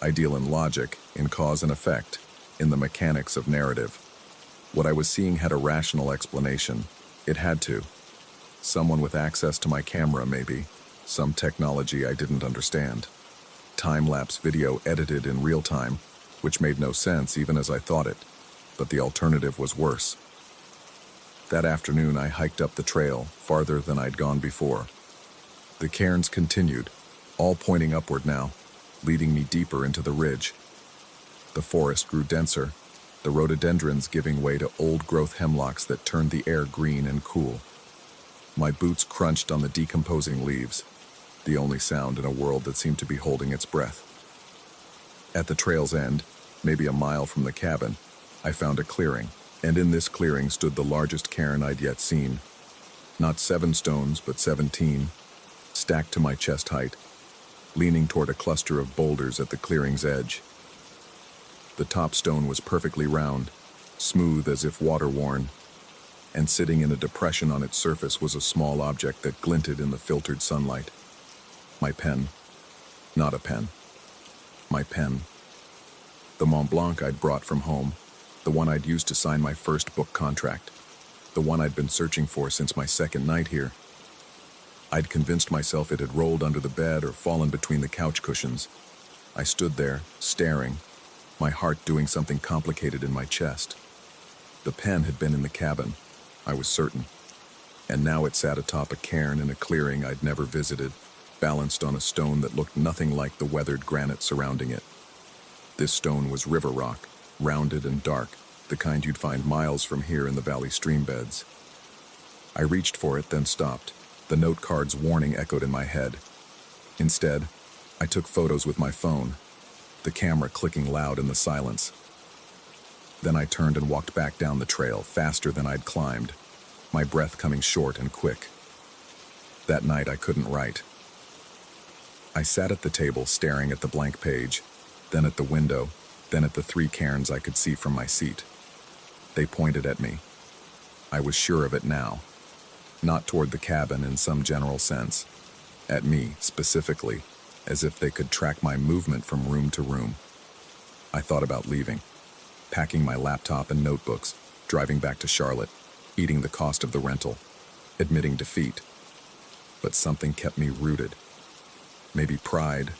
I deal in logic, in cause and effect, in the mechanics of narrative. What I was seeing had a rational explanation. It had to. Someone with access to my camera, maybe. Some technology I didn't understand. Time-lapse video edited in real time, which made no sense even as I thought it. But the alternative was worse. That afternoon I hiked up the trail, farther than I'd gone before. The cairns continued, all pointing upward now, leading me deeper into the ridge. The forest grew denser, the rhododendrons giving way to old-growth hemlocks that turned the air green and cool. My boots crunched on the decomposing leaves, the only sound in a world that seemed to be holding its breath. At the trail's end, maybe a mile from the cabin, I found a clearing, and in this clearing stood the largest cairn I'd yet seen. Not 7 stones, but 17, stacked to my chest height, leaning toward a cluster of boulders at the clearing's edge. The top stone was perfectly round, smooth as if water-worn, and sitting in a depression on its surface was a small object that glinted in the filtered sunlight. My pen. Not a pen. My pen. The Mont Blanc I'd brought from home, the one I'd used to sign my first book contract, the one I'd been searching for since my second night here. I'd convinced myself it had rolled under the bed or fallen between the couch cushions. I stood there, staring, my heart doing something complicated in my chest. The pen had been in the cabin, I was certain, and now it sat atop a cairn in a clearing I'd never visited, balanced on a stone that looked nothing like the weathered granite surrounding it. This stone was river rock, rounded and dark, the kind you'd find miles from here in the valley stream beds. I reached for it, then stopped. The note card's warning echoed in my head. Instead, I took photos with my phone, the camera clicking loud in the silence. Then I turned and walked back down the trail, faster than I'd climbed, my breath coming short and quick. That night I couldn't write. I sat at the table staring at the blank page, then at the window, then at the 3 cairns I could see from my seat. They pointed at me. I was sure of it now. Not toward the cabin in some general sense. At me, specifically, as if they could track my movement from room to room. I thought about leaving, packing my laptop and notebooks, driving back to Charlotte, eating the cost of the rental. admitting defeat. But something kept me rooted. Maybe pride,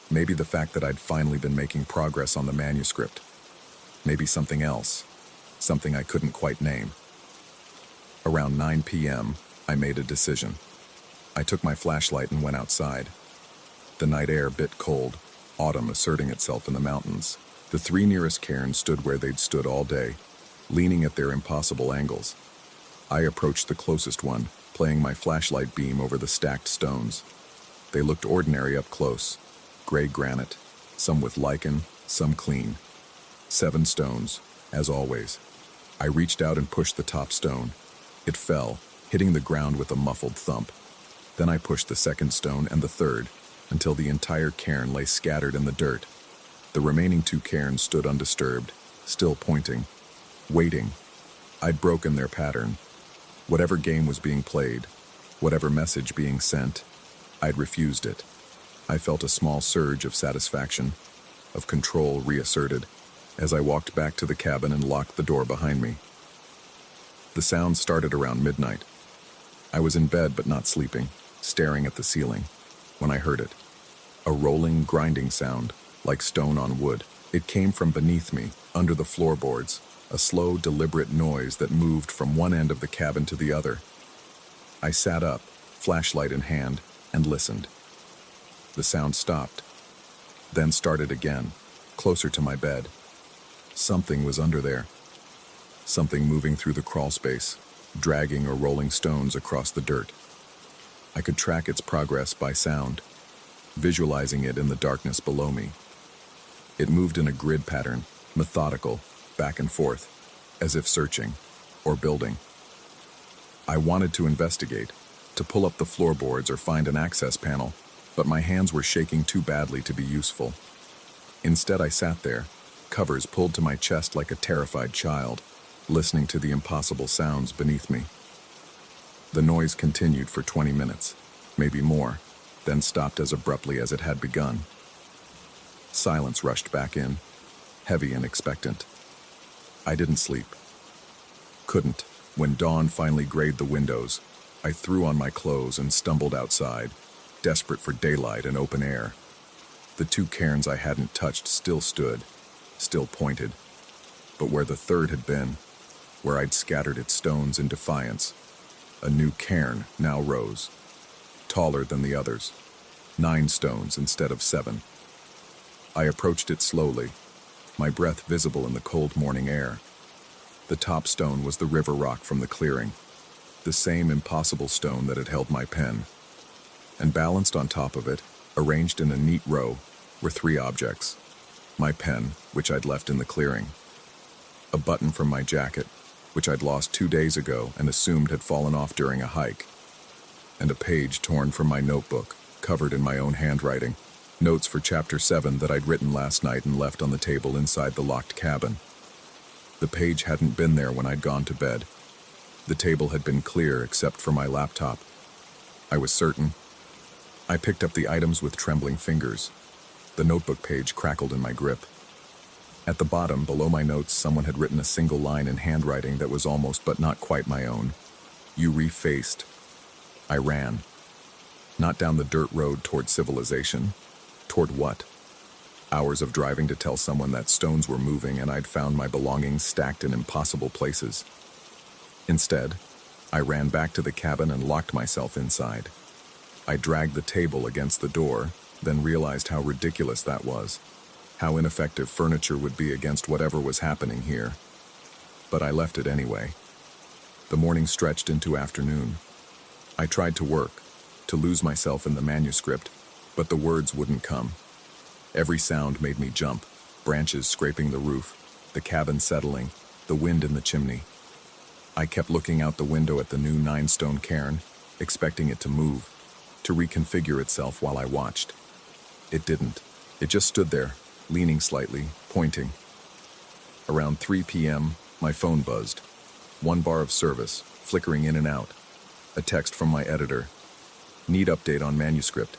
maybe the fact that I'd finally been making progress on the manuscript. Maybe something else, something I couldn't quite name. Around 9 p.m., I made a decision. I took my flashlight and went outside. The night air bit cold, autumn asserting itself in the mountains. The three nearest cairns stood where they'd stood all day, leaning at their impossible angles. I approached the closest one, playing my flashlight beam over the stacked stones. They looked ordinary up close, gray granite, some with lichen, some clean. 7 stones, as always. I reached out and pushed the top stone. It fell, hitting the ground with a muffled thump. Then I pushed the second stone and the third, until the entire cairn lay scattered in the dirt. The remaining 2 cairns stood undisturbed, still pointing, waiting. I'd broken their pattern. Whatever game was being played, whatever message being sent, I'd refused it. I felt a small surge of satisfaction, of control reasserted, as I walked back to the cabin and locked the door behind me. The sound started around midnight. I was in bed but not sleeping, staring at the ceiling, when I heard it. A rolling, grinding sound, like stone on wood. It came from beneath me, under the floorboards, a slow, deliberate noise that moved from one end of the cabin to the other. I sat up, flashlight in hand, and listened. The sound stopped, then started again, closer to my bed. Something was under there. Something moving through the crawl space, dragging or rolling stones across the dirt. I could track its progress by sound, visualizing it in the darkness below me. It moved in a grid pattern, methodical, back and forth, as if searching or building. I wanted to investigate, to pull up the floorboards or find an access panel, but my hands were shaking too badly to be useful. Instead, I sat there, covers pulled to my chest like a terrified child, listening to the impossible sounds beneath me. The noise continued for 20 minutes, maybe more, then stopped as abruptly as it had begun. Silence rushed back in, heavy and expectant. I didn't sleep. Couldn't. When dawn finally grayed the windows, I threw on my clothes and stumbled outside, desperate for daylight and open air. The 2 cairns I hadn't touched still stood, still pointed. But where the third had been, where I'd scattered its stones in defiance, a new cairn now rose, taller than the others, 9 stones instead of 7. I approached it slowly, my breath visible in the cold morning air. The top stone was the river rock from the clearing, the same impossible stone that had held my pen. And balanced on top of it, arranged in a neat row, were 3 objects. My pen, which I'd left in the clearing. A button from my jacket, which I'd lost 2 days ago and assumed had fallen off during a hike. And a page torn from my notebook, covered in my own handwriting. Notes for Chapter 7 that I'd written last night and left on the table inside the locked cabin. The page hadn't been there when I'd gone to bed. The table had been clear except for my laptop. I was certain. I picked up the items with trembling fingers. The notebook page crackled in my grip. At the bottom, below my notes, someone had written a single line in handwriting that was almost but not quite my own. You refaced. I ran. Not down the dirt road toward civilization. Toward what? Hours of driving to tell someone that stones were moving and I'd found my belongings stacked in impossible places. Instead, I ran back to the cabin and locked myself inside. I dragged the table against the door, then realized how ridiculous that was, how ineffective furniture would be against whatever was happening here. But I left it anyway. The morning stretched into afternoon. I tried to work, to lose myself in the manuscript, but the words wouldn't come. Every sound made me jump, branches scraping the roof, the cabin settling, the wind in the chimney. I kept looking out the window at the new 9-stone cairn, expecting it to move, to reconfigure itself while I watched. It didn't. It just stood there, leaning slightly, pointing. Around 3 p.m., my phone buzzed. 1 bar of service, flickering in and out. A text from my editor. Need update on manuscript.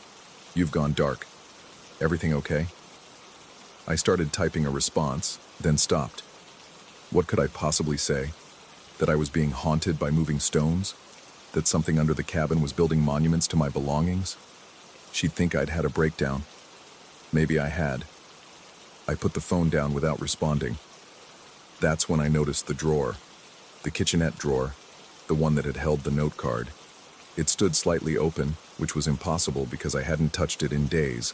You've gone dark. Everything okay? I started typing a response, then stopped. What could I possibly say? That I was being haunted by moving stones? That something under the cabin was building monuments to my belongings? She'd think I'd had a breakdown. Maybe I had. I put the phone down without responding. That's when I noticed the drawer. The kitchenette drawer, the one that had held the note card. It stood slightly open, which was impossible because I hadn't touched it in days.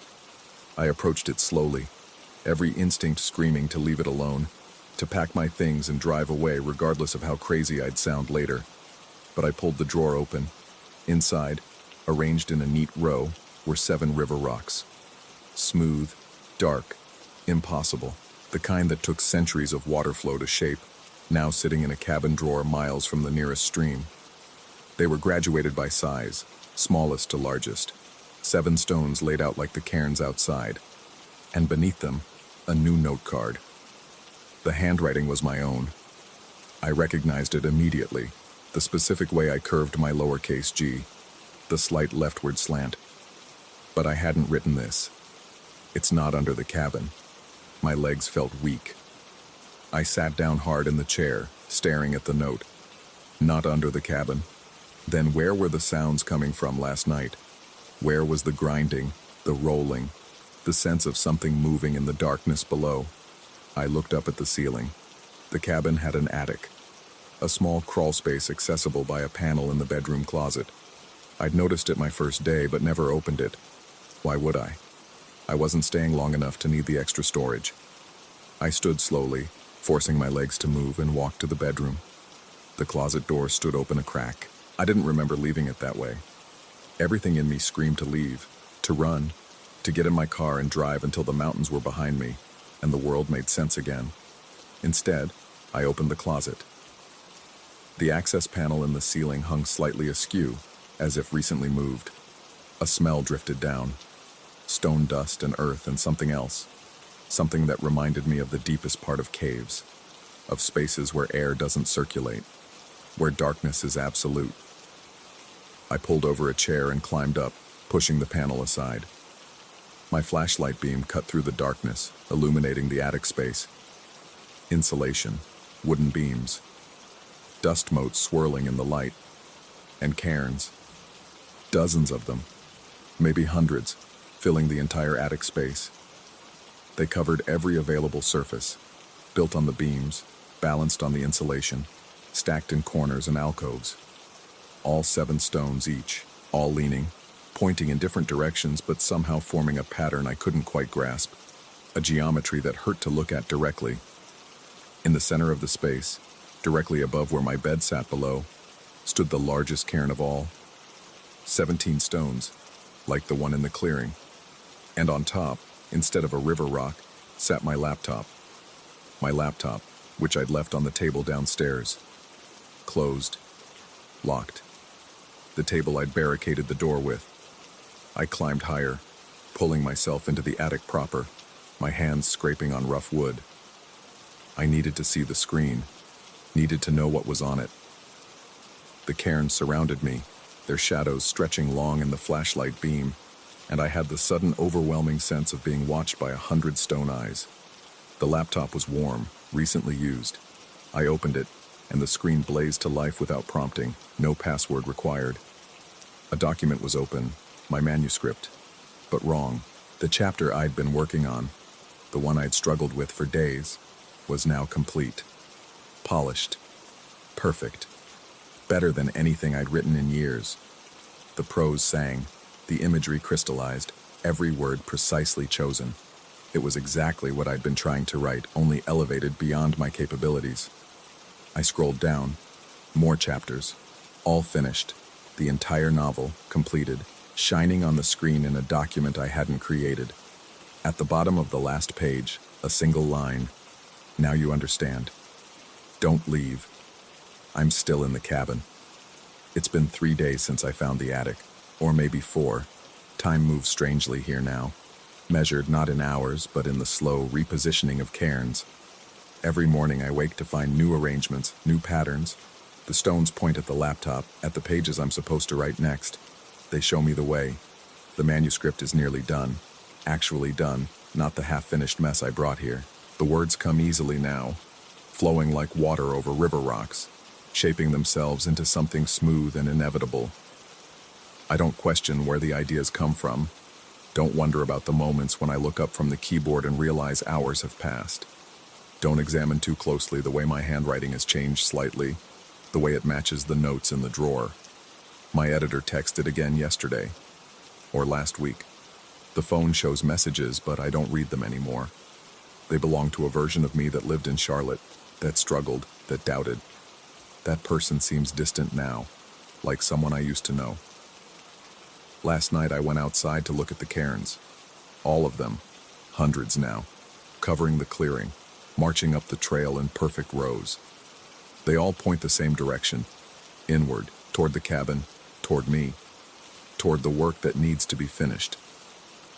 I approached it slowly, every instinct screaming to leave it alone, to pack my things and drive away regardless of how crazy I'd sound later. But I pulled the drawer open. Inside, arranged in a neat row, were 7 river rocks. Smooth, dark, impossible. The kind that took centuries of water flow to shape, now sitting in a cabin drawer miles from the nearest stream. They were graduated by size, smallest to largest. 7 stones laid out like the cairns outside. And beneath them, a new note card. The handwriting was my own. I recognized it immediately, the specific way I curved my lowercase g, the slight leftward slant. But I hadn't written this. It's not under the cabin. My legs felt weak. I sat down hard in the chair, staring at the note. Not under the cabin. Then where were the sounds coming from last night? Where was the grinding, the rolling, the sense of something moving in the darkness below? I looked up at the ceiling. The cabin had an attic, a small crawl space accessible by a panel in the bedroom closet. I'd noticed it my first day, but never opened it. Why would I? I wasn't staying long enough to need the extra storage. I stood slowly, forcing my legs to move, and walked to the bedroom. The closet door stood open a crack. I didn't remember leaving it that way. Everything in me screamed to leave, to run, to get in my car and drive until the mountains were behind me, and the world made sense again. Instead, I opened the closet. The access panel in the ceiling hung slightly askew, as if recently moved. A smell drifted down. Stone dust and earth and something else. Something that reminded me of the deepest part of caves, of spaces where air doesn't circulate, where darkness is absolute. I pulled over a chair and climbed up, pushing the panel aside. My flashlight beam cut through the darkness, illuminating the attic space. Insulation, wooden beams, dust motes swirling in the light, and cairns. Dozens of them, maybe hundreds, filling the entire attic space. They covered every available surface, built on the beams, balanced on the insulation, stacked in corners and alcoves. All 7 stones each, all leaning, pointing in different directions but somehow forming a pattern I couldn't quite grasp, a geometry that hurt to look at directly. In the center of the space, directly above where my bed sat below, stood the largest cairn of all. 17 stones, like the one in the clearing. And on top, instead of a river rock, sat my laptop. My laptop, which I'd left on the table downstairs. Closed. Locked. The table I'd barricaded the door with. I climbed higher, pulling myself into the attic proper, my hands scraping on rough wood. I needed to see the screen, needed to know what was on it. The cairns surrounded me, their shadows stretching long in the flashlight beam, and I had the sudden overwhelming sense of being watched by 100 stone eyes. The laptop was warm, recently used. I opened it, and the screen blazed to life without prompting, no password required. A document was open, my manuscript, but wrong. The chapter I'd been working on, the one I'd struggled with for days, was now complete. Polished. Perfect. Better than anything I'd written in years. The prose sang, the imagery crystallized, every word precisely chosen. It was exactly what I'd been trying to write, only elevated beyond my capabilities. I scrolled down. More chapters. All finished. The entire novel, completed, shining on the screen in a document I hadn't created. At the bottom of the last page, a single line. Now you understand. Don't leave. I'm still in the cabin. It's been 3 days since I found the attic, or maybe 4. Time moves strangely here now, measured not in hours, but in the slow repositioning of cairns. Every morning I wake to find new arrangements, new patterns. The stones point at the laptop, at the pages I'm supposed to write next. They show me the way. The manuscript is nearly done. Actually done, not the half-finished mess I brought here. The words come easily now, flowing like water over river rocks, shaping themselves into something smooth and inevitable. I don't question where the ideas come from. Don't wonder about the moments when I look up from the keyboard and realize hours have passed. Don't examine too closely the way my handwriting has changed slightly, the way it matches the notes in the drawer. My editor texted again yesterday, or last week. The phone shows messages, but I don't read them anymore. They belong to a version of me that lived in Charlotte, that struggled, that doubted. That person seems distant now, like someone I used to know. Last night I went outside to look at the cairns. All of them, hundreds now, covering the clearing, marching up the trail in perfect rows. They all point the same direction, inward, toward the cabin, toward me, toward the work that needs to be finished.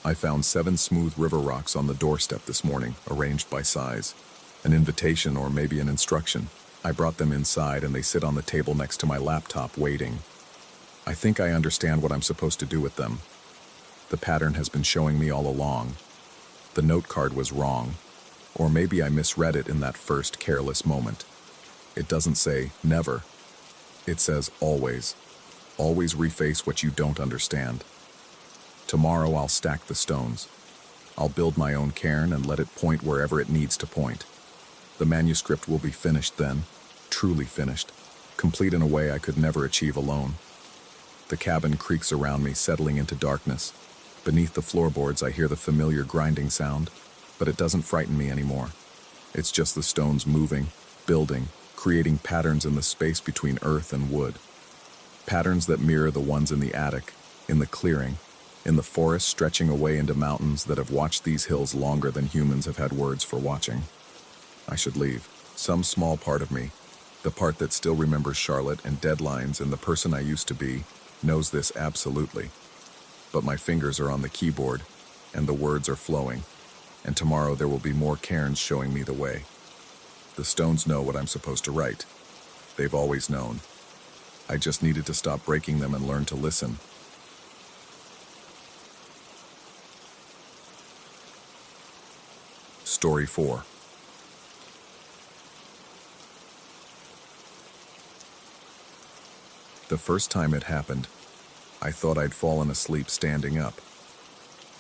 I found 7 smooth river rocks on the doorstep this morning, arranged by size. An invitation or maybe an instruction. I brought them inside and they sit on the table next to my laptop waiting. I think I understand what I'm supposed to do with them. The pattern has been showing me all along. The note card was wrong, or maybe I misread it in that first careless moment. It doesn't say never. It says always. Always reface what you don't understand. Tomorrow I'll stack the stones. I'll build my own cairn and let it point wherever it needs to point. The manuscript will be finished then, truly finished, complete in a way I could never achieve alone. The cabin creaks around me, settling into darkness. Beneath the floorboards I hear the familiar grinding sound, but it doesn't frighten me anymore. It's just the stones moving, building, creating patterns in the space between earth and wood. Patterns that mirror the ones in the attic, in the clearing, in the forest stretching away into mountains that have watched these hills longer than humans have had words for watching. I should leave. Some small part of me, the part that still remembers Charlotte and deadlines and the person I used to be, knows this absolutely. But my fingers are on the keyboard, and the words are flowing, and tomorrow there will be more cairns showing me the way. The stones know what I'm supposed to write. They've always known. I just needed to stop breaking them and learn to listen. Story 4. The first time it happened, I thought I'd fallen asleep standing up.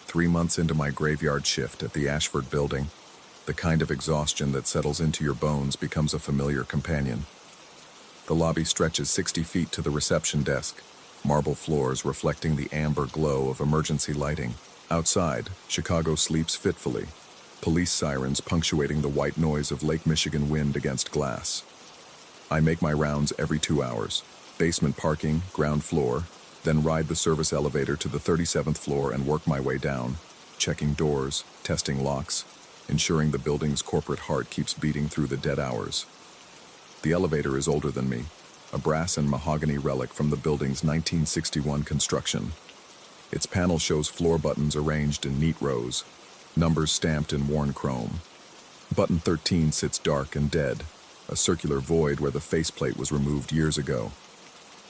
3 months into my graveyard shift at the Ashford building, the kind of exhaustion that settles into your bones becomes a familiar companion. The lobby stretches 60 feet to the reception desk, marble floors reflecting the amber glow of emergency lighting. Outside, Chicago sleeps fitfully, police sirens punctuating the white noise of Lake Michigan wind against glass. I make my rounds every 2 hours, basement parking, ground floor, then ride the service elevator to the 37th floor and work my way down, checking doors, testing locks, ensuring the building's corporate heart keeps beating through the dead hours. The elevator is older than me, a brass and mahogany relic from the building's 1961 construction. Its panel shows floor buttons arranged in neat rows, numbers stamped in worn chrome. Button 13 sits dark and dead, a circular void where the faceplate was removed years ago.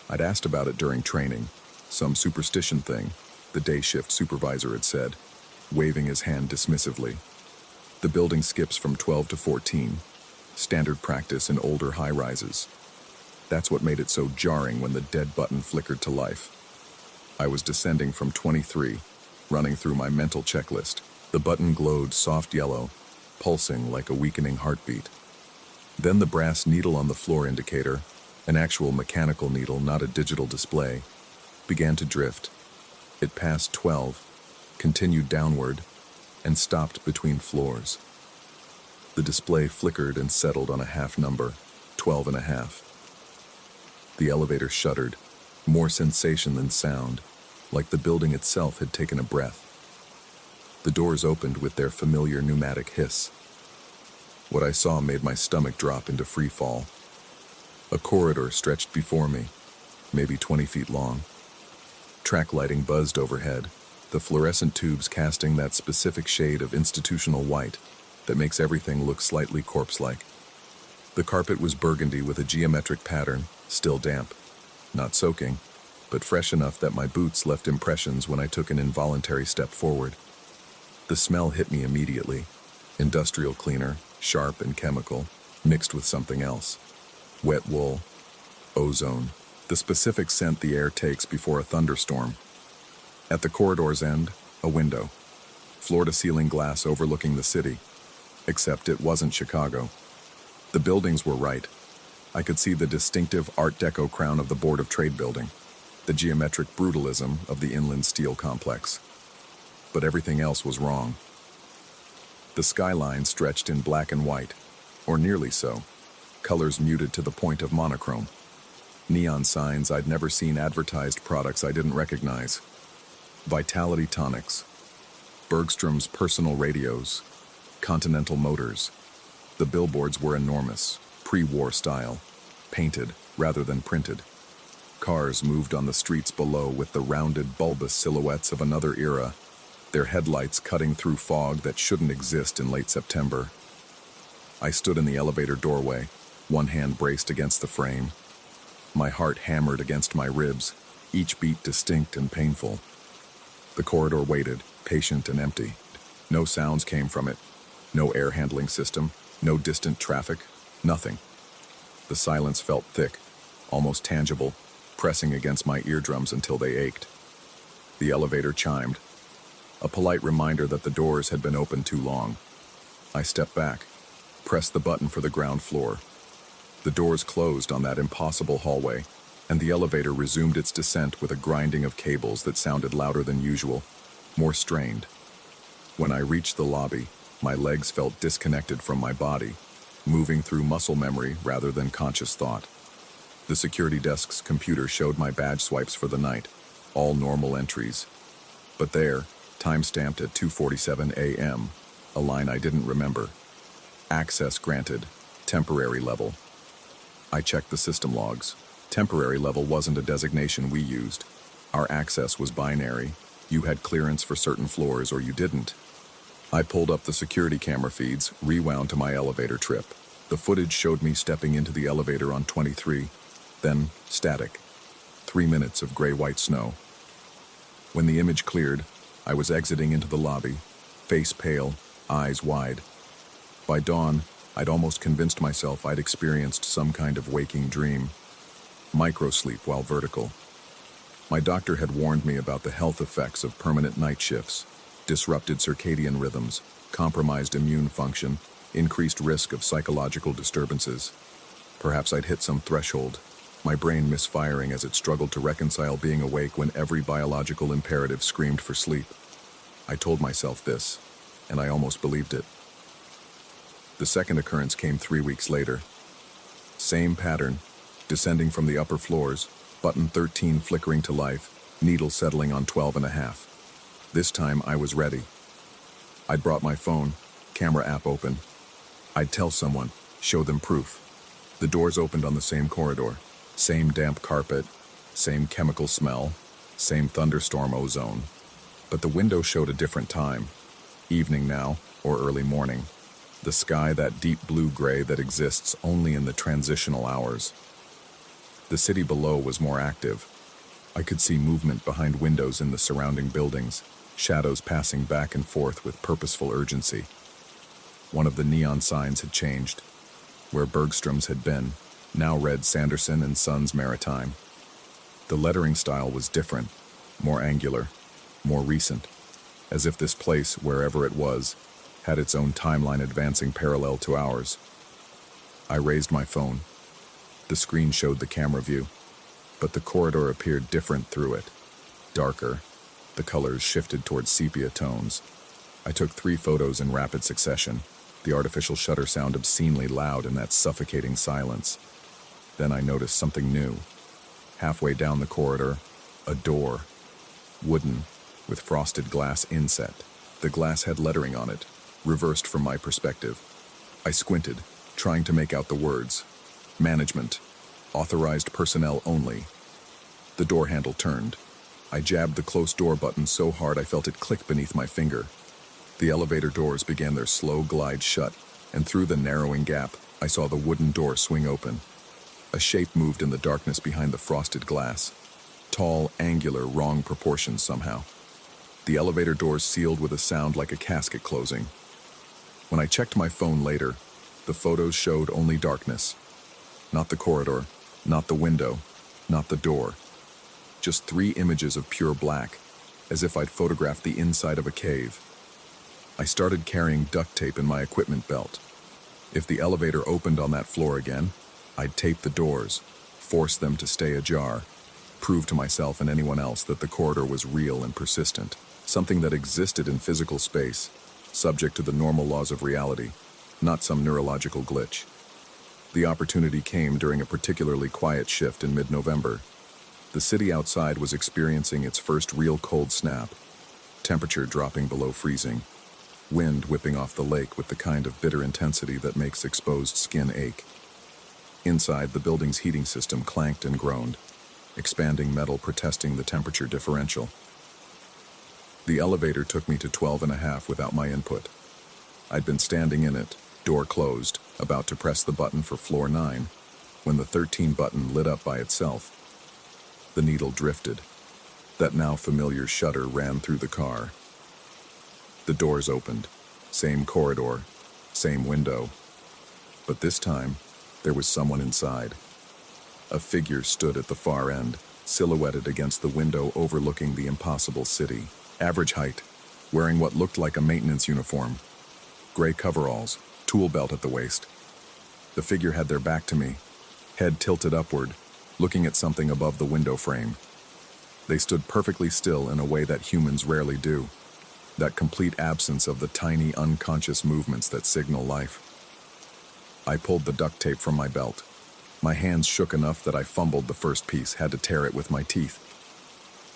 I'd asked about it during training, some superstition thing, the day shift supervisor had said, waving his hand dismissively. The building skips from 12 to 14, standard practice in older high-rises. That's what made it so jarring when the dead button flickered to life. I was descending from 23, running through my mental checklist. The button glowed soft yellow, pulsing like a weakening heartbeat. Then the brass needle on the floor indicator, an actual mechanical needle, not a digital display, began to drift. It passed 12, continued downward, and stopped between floors. The display flickered and settled on a half number, 12 and a half. The elevator shuddered, more sensation than sound, like the building itself had taken a breath. The doors opened with their familiar pneumatic hiss. What I saw made my stomach drop into free fall. A corridor stretched before me, maybe 20 feet long. Track lighting buzzed overhead, the fluorescent tubes casting that specific shade of institutional white that makes everything look slightly corpse-like. The carpet was burgundy with a geometric pattern, still damp. Not soaking, but fresh enough that my boots left impressions when I took an involuntary step forward. The smell hit me immediately. Industrial cleaner, sharp and chemical, mixed with something else. Wet wool, Ozone, the specific scent the air takes before a thunderstorm. At the corridor's end, a window. Floor-to-ceiling glass overlooking the city. Except it wasn't Chicago. The buildings were right. I could see the distinctive Art Deco crown of the Board of Trade building, the geometric brutalism of the Inland Steel complex. But everything else was wrong. The skyline stretched in black and white, or nearly so, colors muted to the point of monochrome. Neon signs I'd never seen, advertised products I didn't recognize. Vitality tonics, Bergstrom's personal radios, Continental Motors. The billboards were enormous, pre-war style, painted rather than printed. Cars moved on the streets below with the rounded, bulbous silhouettes of another era, their headlights cutting through fog that shouldn't exist in late September. I stood in the elevator doorway, one hand braced against the frame. My heart hammered against my ribs, each beat distinct and painful. The corridor waited, patient and empty. No sounds came from it. No air handling system, no distant traffic, nothing. The silence felt thick, almost tangible, pressing against my eardrums until they ached. The elevator chimed, a polite reminder that the doors had been open too long. I stepped back, pressed the button for the ground floor. The doors closed on that impossible hallway, and the elevator resumed its descent with a grinding of cables that sounded louder than usual, more strained. When I reached the lobby, my legs felt disconnected from my body, moving through muscle memory rather than conscious thought. The security desk's computer showed my badge swipes for the night, all normal entries. But there, time-stamped at 2:47 a.m., a line I didn't remember. Access granted, temporary level. I checked the system logs. Temporary level wasn't a designation we used. Our access was binary. You had clearance for certain floors or you didn't. I pulled up the security camera feeds, rewound to my elevator trip. The footage showed me stepping into the elevator on 23, then static. 3 minutes of gray-white snow. When the image cleared, I was exiting into the lobby, face pale, eyes wide. By dawn, I'd almost convinced myself I'd experienced some kind of waking dream. Microsleep while vertical. My doctor had warned me about the health effects of permanent night shifts, disrupted circadian rhythms, compromised immune function, increased risk of psychological disturbances. Perhaps I'd hit some threshold, my brain misfiring as it struggled to reconcile being awake when every biological imperative screamed for sleep. I told myself this, and I almost believed it. The second occurrence came 3 weeks later. Same pattern, descending from the upper floors, button 13 flickering to life, needle settling on 12.5. This time I was ready. I'd brought my phone, camera app open. I'd tell someone, show them proof. The doors opened on the same corridor, same damp carpet, same chemical smell, same thunderstorm ozone. But the window showed a different time, evening now or early morning. The sky that deep blue-gray that exists only in the transitional hours. The city below was more active. I could see movement behind windows in the surrounding buildings, shadows passing back and forth with purposeful urgency. One of the neon signs had changed. Where Bergstrom's had been, now read Sanderson and Sons Maritime. The lettering style was different, more angular, more recent, as if this place, wherever it was, had its own timeline advancing parallel to ours. I raised my phone. The screen showed the camera view, but the corridor appeared different through it. Darker, the colors shifted towards sepia tones. I took 3 photos in rapid succession, the artificial shutter sound obscenely loud in that suffocating silence. Then I noticed something new. Halfway down the corridor, a door. Wooden, with frosted glass inset. The glass had lettering on it, reversed from my perspective. I squinted, trying to make out the words. Management. Authorized personnel only. The door handle turned. I jabbed the close door button so hard I felt it click beneath my finger. The elevator doors began their slow glide shut, and through the narrowing gap, I saw the wooden door swing open. A shape moved in the darkness behind the frosted glass. Tall, angular, wrong proportions somehow. The elevator doors sealed with a sound like a casket closing. When I checked my phone later, the photos showed only darkness. Not the corridor, Not the window, not the door. Just 3 images of pure black, as if I'd photographed the inside of a cave. I started carrying duct tape in my equipment belt. If the elevator opened on that floor again, I'd tape the doors, force them to stay ajar, prove to myself and anyone else that the corridor was real and persistent, something that existed in physical space, subject to the normal laws of reality, not some neurological glitch. The opportunity came during a particularly quiet shift in mid-November. The city outside was experiencing its first real cold snap, temperature dropping below freezing, wind whipping off the lake with the kind of bitter intensity that makes exposed skin ache. Inside, the building's heating system clanked and groaned, expanding metal protesting the temperature differential. The elevator took me to 12.5 without my input. I'd been standing in it, door closed, about to press the button for floor 9, when the 13 button lit up by itself. The needle drifted. That now familiar shudder ran through the car. The doors opened. Same corridor, same window. But this time, there was someone inside. A figure stood at the far end, silhouetted against the window overlooking the impossible city. Average height, wearing what looked like a maintenance uniform. Gray coveralls, tool belt at the waist. The figure had their back to me, head tilted upward, looking at something above the window frame. They stood perfectly still in a way that humans rarely do. That complete absence of the tiny, unconscious movements that signal life. I pulled the duct tape from my belt. My hands shook enough that I fumbled the first piece, had to tear it with my teeth.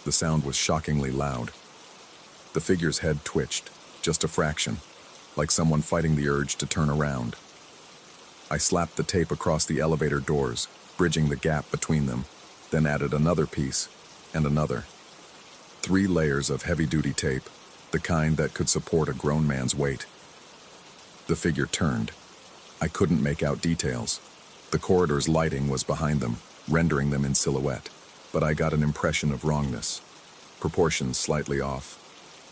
The sound was shockingly loud. The figure's head twitched, just a fraction, like someone fighting the urge to turn around. I slapped the tape across the elevator doors, bridging the gap between them, then added another piece, and another. 3 layers of heavy-duty tape, the kind that could support a grown man's weight. The figure turned. I couldn't make out details. The corridor's lighting was behind them, rendering them in silhouette, but I got an impression of wrongness. Proportions slightly off.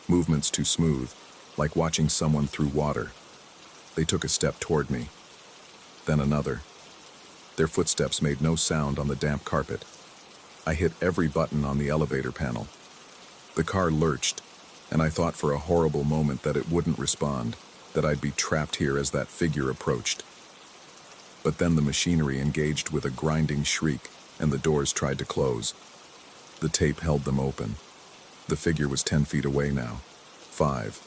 Movements too smooth, like watching someone through water. They took a step toward me. Then another. Their footsteps made no sound on the damp carpet. I hit every button on the elevator panel. The car lurched, and I thought for a horrible moment that it wouldn't respond, that I'd be trapped here as that figure approached. But then the machinery engaged with a grinding shriek, and the doors tried to close. The tape held them open. The figure was 10 feet away now. 5.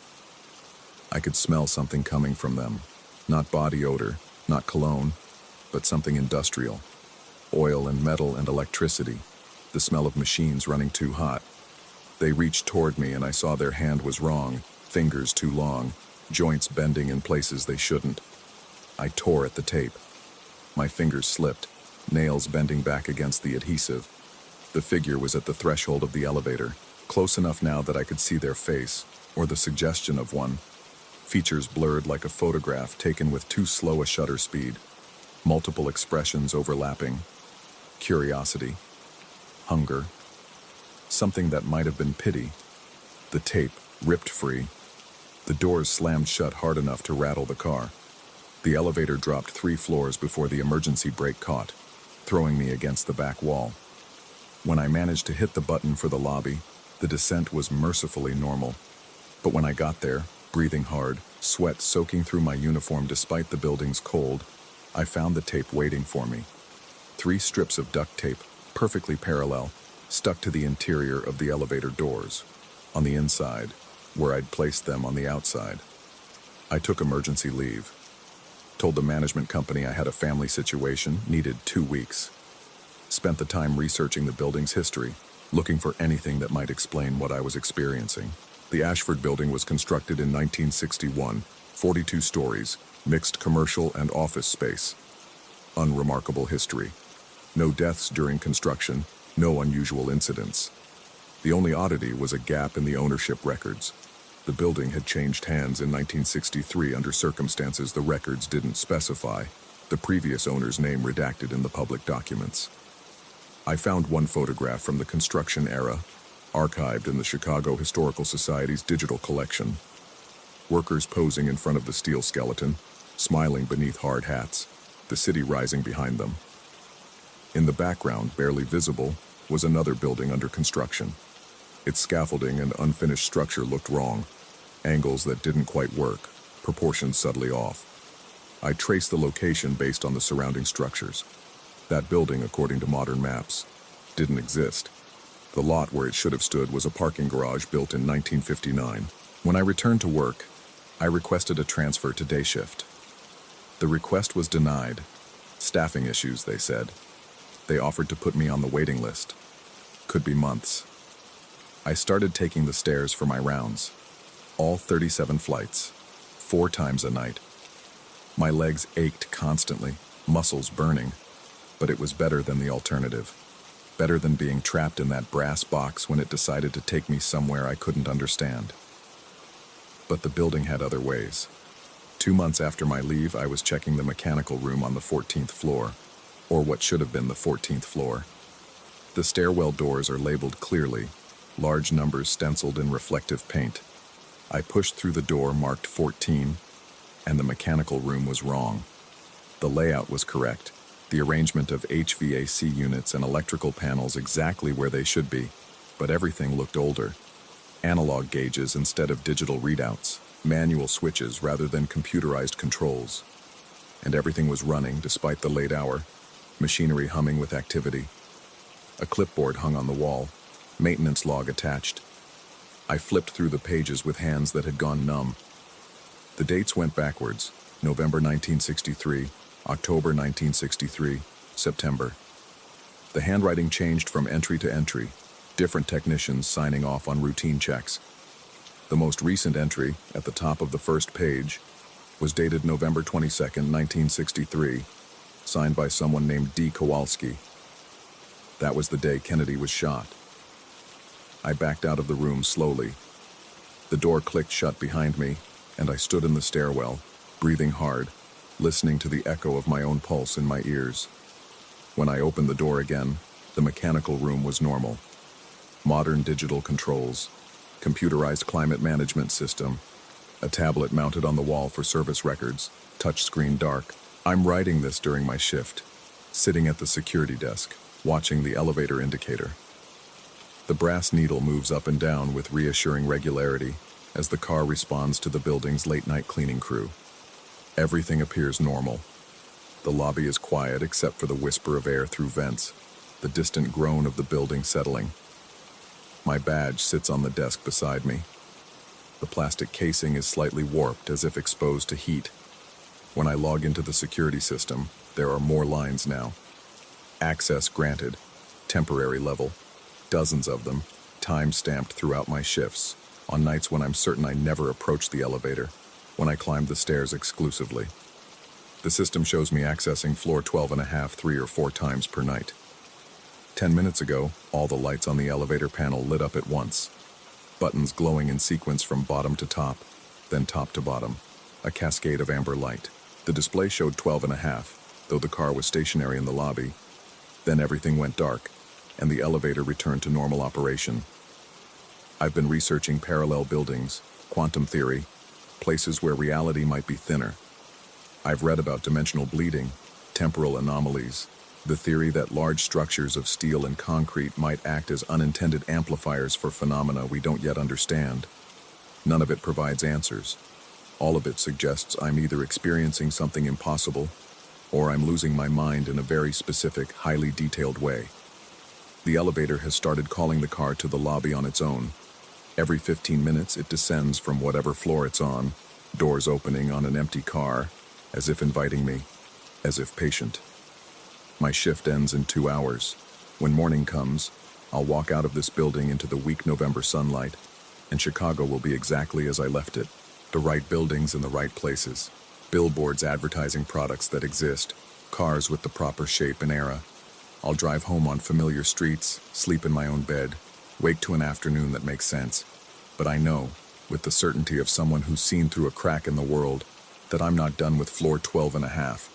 I could smell something coming from them. Not body odor, not cologne, but something industrial. Oil and metal and electricity. The smell of machines running too hot. They reached toward me and I saw their hand was wrong, fingers too long, joints bending in places they shouldn't. I tore at the tape. My fingers slipped, nails bending back against the adhesive. The figure was at the threshold of the elevator, close enough now that I could see their face, or the suggestion of one. Features blurred like a photograph taken with too slow a shutter speed. Multiple expressions overlapping. Curiosity. Hunger. Something that might have been pity. The tape ripped free. The doors slammed shut hard enough to rattle the car. The elevator dropped 3 floors before the emergency brake caught, throwing me against the back wall. When I managed to hit the button for the lobby, the descent was mercifully normal. But when I got there, breathing hard, sweat soaking through my uniform despite the building's cold, I found the tape waiting for me. 3 strips of duct tape, perfectly parallel, stuck to the interior of the elevator doors, on the inside, where I'd placed them on the outside. I took emergency leave. Told the management company I had a family situation, needed 2 weeks. Spent the time researching the building's history, looking for anything that might explain what I was experiencing. The Ashford building was constructed in 1961, 42 stories, mixed commercial and office space. Unremarkable history. No deaths during construction, no unusual incidents. The only oddity was a gap in the ownership records. The building had changed hands in 1963 under circumstances the records didn't specify, the previous owner's name redacted in the public documents. I found one photograph from the construction era, archived in the Chicago Historical Society's digital collection. Workers posing in front of the steel skeleton, smiling beneath hard hats, the city rising behind them. In the background, barely visible, was another building under construction. Its scaffolding and unfinished structure looked wrong. Angles that didn't quite work, proportions subtly off. I traced the location based on the surrounding structures. That building, according to modern maps, didn't exist. The lot where it should have stood was a parking garage built in 1959. When I returned to work, I requested a transfer to day shift. The request was denied. Staffing issues, they said. They offered to put me on the waiting list. Could be months. I started taking the stairs for my rounds. All 37 flights, 4 times a night. My legs ached constantly, muscles burning, but it was better than the alternative. Better than being trapped in that brass box when it decided to take me somewhere I couldn't understand. But the building had other ways. 2 months after my leave, I was checking the mechanical room on the 14th floor, or what should have been the 14th floor. The stairwell doors are labeled clearly, large numbers stenciled in reflective paint. I pushed through the door marked 14, and the mechanical room was wrong. The layout was correct, the arrangement of HVAC units and electrical panels exactly where they should be, but everything looked older. Analog gauges instead of digital readouts, manual switches rather than computerized controls. And everything was running despite the late hour, machinery humming with activity. A clipboard hung on the wall, maintenance log attached. I flipped through the pages with hands that had gone numb. The dates went backwards: November 1963, October 1963, September. The handwriting changed from entry to entry, different technicians signing off on routine checks. The most recent entry, at the top of the first page, was dated November 22, 1963, signed by someone named D. Kowalski. That was the day Kennedy was shot. I backed out of the room slowly. The door clicked shut behind me, and I stood in the stairwell, breathing hard, listening to the echo of my own pulse in my ears. When I opened the door again, the mechanical room was normal. Modern digital controls, computerized climate management system, a tablet mounted on the wall for service records, touchscreen dark. I'm writing this during my shift, sitting at the security desk, watching the elevator indicator. The brass needle moves up and down with reassuring regularity as the car responds to the building's late-night cleaning crew. Everything appears normal. The lobby is quiet except for the whisper of air through vents, the distant groan of the building settling. My badge sits on the desk beside me. The plastic casing is slightly warped as if exposed to heat. When I log into the security system, there are more lines now. Access granted, temporary level, dozens of them, time-stamped throughout my shifts, on nights when I'm certain I never approached the elevator, when I climbed the stairs exclusively. The system shows me accessing floor 12.5 3 or 4 times per night. 10 minutes ago, all the lights on the elevator panel lit up at once. Buttons glowing in sequence from bottom to top, then top to bottom, a cascade of amber light. The display showed 12.5, though the car was stationary in the lobby. Then everything went dark, and the elevator returned to normal operation. I've been researching parallel buildings, quantum theory, places where reality might be thinner. I've read about dimensional bleeding, temporal anomalies, the theory that large structures of steel and concrete might act as unintended amplifiers for phenomena we don't yet understand. None of it provides answers. All of it suggests I'm either experiencing something impossible, or I'm losing my mind in a very specific, highly detailed way. The elevator has started calling the car to the lobby on its own. Every 15 minutes it descends from whatever floor it's on, doors opening on an empty car, as if inviting me, as if patient. My shift ends in 2 hours. When morning comes, I'll walk out of this building into the weak November sunlight, and Chicago will be exactly as I left it. The right buildings in the right places. Billboards advertising products that exist. Cars with the proper shape and era. I'll drive home on familiar streets, sleep in my own bed, wake to an afternoon that makes sense. But I know, with the certainty of someone who's seen through a crack in the world, that I'm not done with floor 12.5.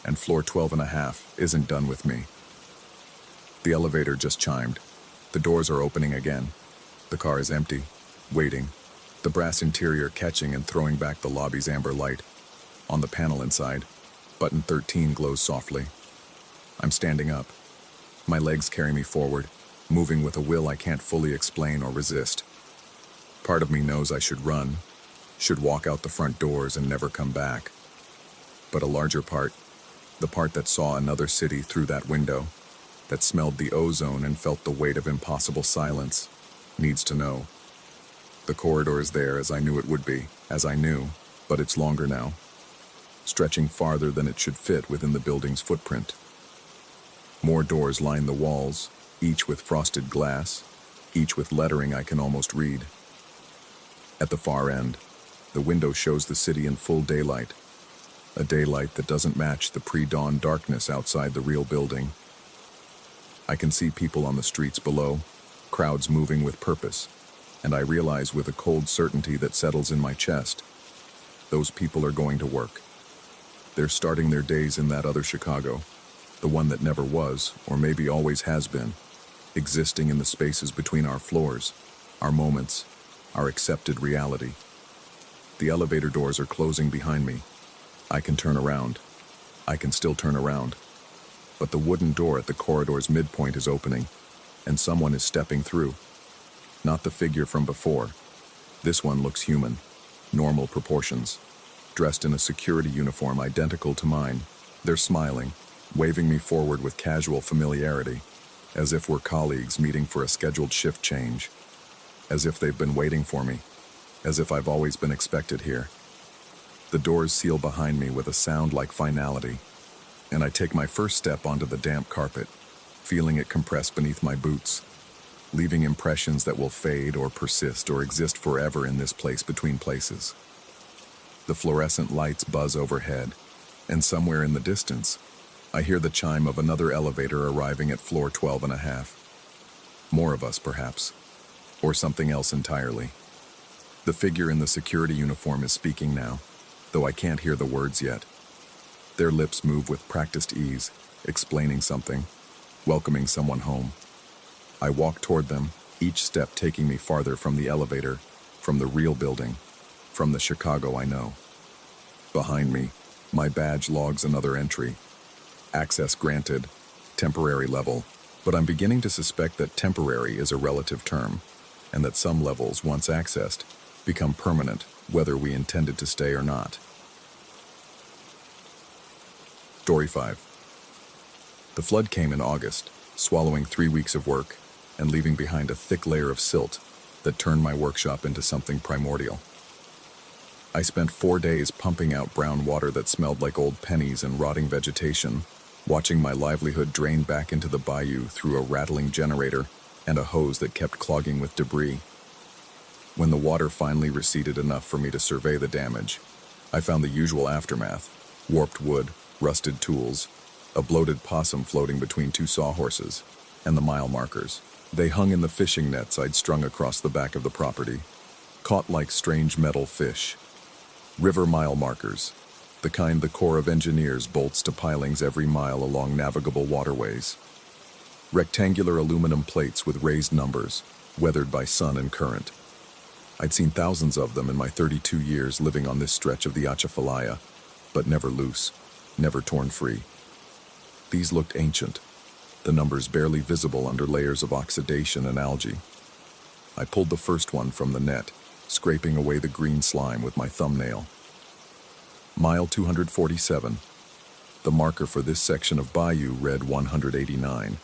And floor 12.5 isn't done with me. The elevator just chimed. The doors are opening again. The car is empty, waiting. The brass interior catching and throwing back the lobby's amber light. On the panel inside, button 13 glows softly. I'm standing up, My legs carry me forward, moving with a will I can't fully explain or resist. Part of me knows I should run, should walk out the front doors and never come back. But a larger part, the part that saw another city through that window, that smelled the ozone and felt the weight of impossible silence, needs to know. The corridor is there as I knew it would be, as I knew, but it's longer now, stretching farther than it should fit within the building's footprint. More doors line the walls, each with frosted glass, each with lettering I can almost read. At the far end, the window shows the city in full daylight, a daylight that doesn't match the pre-dawn darkness outside the real building. I can see people on the streets below, crowds moving with purpose, and I realize with a cold certainty that settles in my chest, those people are going to work. They're starting their days in that other Chicago, the one that never was, or maybe always has been, existing in the spaces between our floors, our moments, our accepted reality. The elevator doors are closing behind me. I can turn around. I can still turn around. But the wooden door at the corridor's midpoint is opening, and someone is stepping through. Not the figure from before. This one looks human, normal proportions, dressed in a security uniform identical to mine. They're smiling, waving me forward with casual familiarity, as if we're colleagues meeting for a scheduled shift change, as if they've been waiting for me, as if I've always been expected here. The doors seal behind me with a sound like finality, and I take my first step onto the damp carpet, feeling it compress beneath my boots, leaving impressions that will fade or persist or exist forever in this place between places. The fluorescent lights buzz overhead, and somewhere in the distance, I hear the chime of another elevator arriving at floor 12 and a half. More of us, perhaps, or something else entirely. The figure in the security uniform is speaking now, though I can't hear the words yet. Their lips move with practiced ease, explaining something, welcoming someone home. I walk toward them, each step taking me farther from the elevator, from the real building, from the Chicago I know. Behind me, my badge logs another entry. Access granted, temporary level, but I'm beginning to suspect that temporary is a relative term, and that some levels, once accessed, become permanent, whether we intended to stay or not. Story 5. The flood came in August, swallowing 3 weeks of work and leaving behind a thick layer of silt that turned my workshop into something primordial. I spent 4 days pumping out brown water that smelled like old pennies and rotting vegetation, watching my livelihood drain back into the bayou through a rattling generator and a hose that kept clogging with debris. When the water finally receded enough for me to survey the damage, I found the usual aftermath: warped wood, rusted tools, a bloated possum floating between 2 sawhorses, and the mile markers. They hung in the fishing nets I'd strung across the back of the property, caught like strange metal fish. River mile markers, the kind the Corps of Engineers bolts to pilings every mile along navigable waterways. Rectangular aluminum plates with raised numbers, weathered by sun and current. I'd seen thousands of them in my 32 years living on this stretch of the Atchafalaya, but never loose, never torn free. These looked ancient, the numbers barely visible under layers of oxidation and algae. I pulled the first one from the net, scraping away the green slime with my thumbnail. Mile 247. The marker for this section of bayou read 189.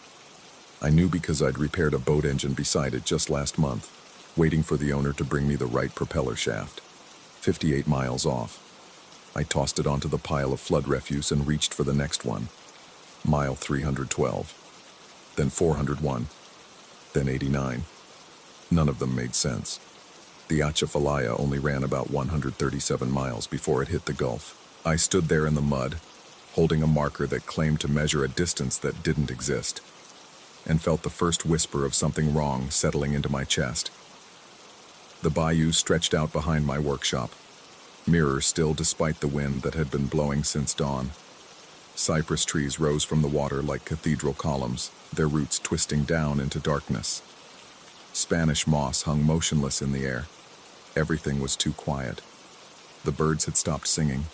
I knew because I'd repaired a boat engine beside it just last month, waiting for the owner to bring me the right propeller shaft. 58 miles off. I tossed it onto the pile of flood refuse and reached for the next one. Mile 312. Then 401. Then 89. None of them made sense. The Atchafalaya only ran about 137 miles before it hit the Gulf. I stood there in the mud, holding a marker that claimed to measure a distance that didn't exist, and felt the first whisper of something wrong settling into my chest. The bayou stretched out behind my workshop, mirror still despite the wind that had been blowing since dawn. Cypress trees rose from the water like cathedral columns, their roots twisting down into darkness. Spanish moss hung motionless in the air. Everything was too quiet. The birds had stopped singing.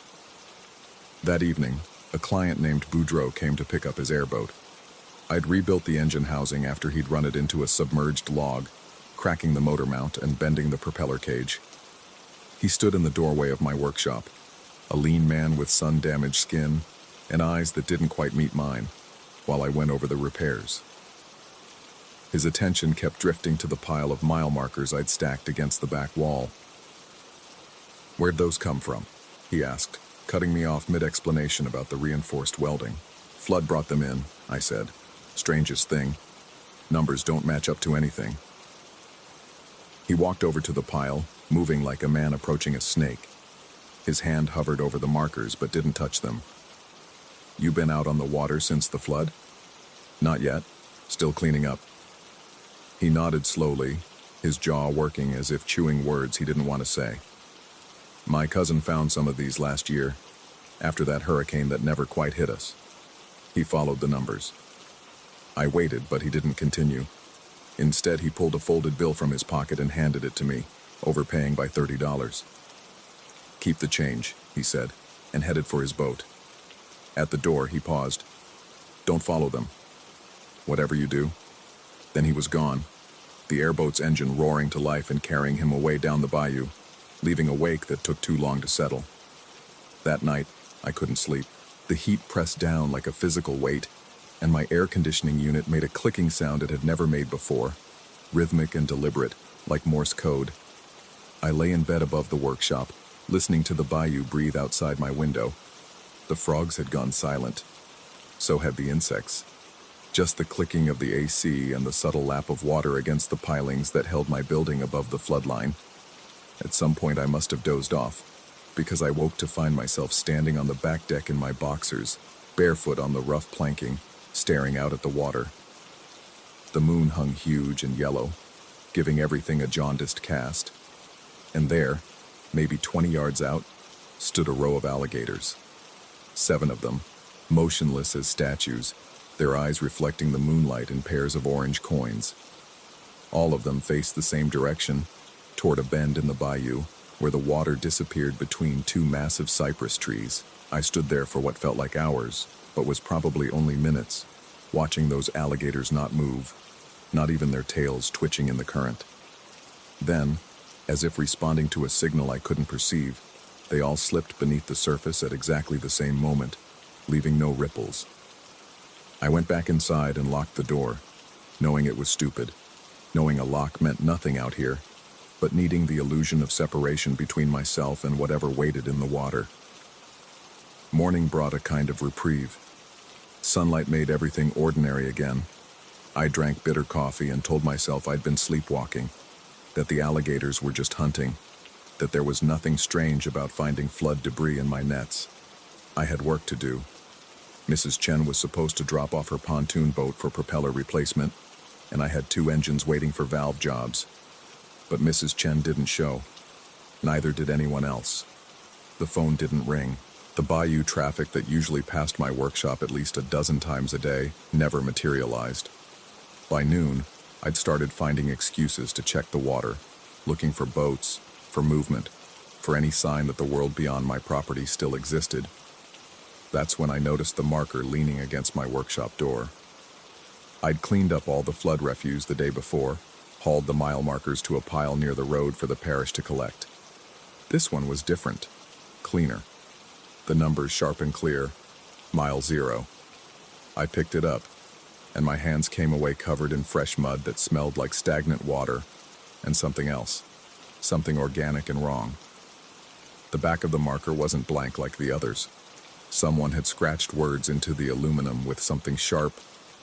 That evening, a client named Boudreau came to pick up his airboat. I'd rebuilt the engine housing after he'd run it into a submerged log, cracking the motor mount and bending the propeller cage. He stood in the doorway of my workshop, a lean man with sun-damaged skin and eyes that didn't quite meet mine, while I went over the repairs. His attention kept drifting to the pile of mile markers I'd stacked against the back wall. "Where'd those come from?" he asked, cutting me off mid-explanation about the reinforced welding. "Flood brought them in," I said. "Strangest thing. Numbers don't match up to anything." He walked over to the pile, moving like a man approaching a snake. His hand hovered over the markers but didn't touch them. "You been out on the water since the flood?" "Not yet. Still cleaning up." He nodded slowly, his jaw working as if chewing words he didn't want to say. "My cousin found some of these last year, after that hurricane that never quite hit us." He followed the numbers. I waited, but he didn't continue. Instead, he pulled a folded bill from his pocket and handed it to me, overpaying by $30. "Keep the change," he said, and headed for his boat. At the door, he paused. "Don't follow them. Whatever you do." Then he was gone, the airboat's engine roaring to life and carrying him away down the bayou, leaving a wake that took too long to settle. That night, I couldn't sleep. The heat pressed down like a physical weight, and my air conditioning unit made a clicking sound it had never made before, rhythmic and deliberate, like Morse code. I lay in bed above the workshop, listening to the bayou breathe outside my window. The frogs had gone silent. So had the insects. Just the clicking of the AC and the subtle lap of water against the pilings that held my building above the floodline. At some point I must have dozed off, because I woke to find myself standing on the back deck in my boxers, barefoot on the rough planking, staring out at the water. The moon hung huge and yellow, giving everything a jaundiced cast. And there, maybe 20 yards out, stood a row of alligators. 7 of them, motionless as statues, their eyes reflecting the moonlight in pairs of orange coins. All of them faced the same direction, toward a bend in the bayou, where the water disappeared between 2 massive cypress trees. I stood there for what felt like hours, but was probably only minutes, watching those alligators not move, not even their tails twitching in the current. Then, as if responding to a signal I couldn't perceive, they all slipped beneath the surface at exactly the same moment, leaving no ripples. I went back inside and locked the door, knowing it was stupid, knowing a lock meant nothing out here, but needing the illusion of separation between myself and whatever waited in the water. Morning brought a kind of reprieve. Sunlight made everything ordinary again. I drank bitter coffee and told myself I'd been sleepwalking, that the alligators were just hunting, that there was nothing strange about finding flood debris in my nets. I had work to do. Mrs. Chen was supposed to drop off her pontoon boat for propeller replacement, and I had 2 engines waiting for valve jobs. But Mrs. Chen didn't show. Neither did anyone else. The phone didn't ring. The bayou traffic that usually passed my workshop at least a dozen times a day never materialized. By noon, I'd started finding excuses to check the water, looking for boats, for movement, for any sign that the world beyond my property still existed. That's when I noticed the marker leaning against my workshop door. I'd cleaned up all the flood refuse the day before, hauled the mile markers to a pile near the road for the parish to collect. This one was different, cleaner. The numbers sharp and clear, mile 0. I picked it up, and my hands came away covered in fresh mud that smelled like stagnant water, and something else, something organic and wrong. The back of the marker wasn't blank like the others. Someone had scratched words into the aluminum with something sharp,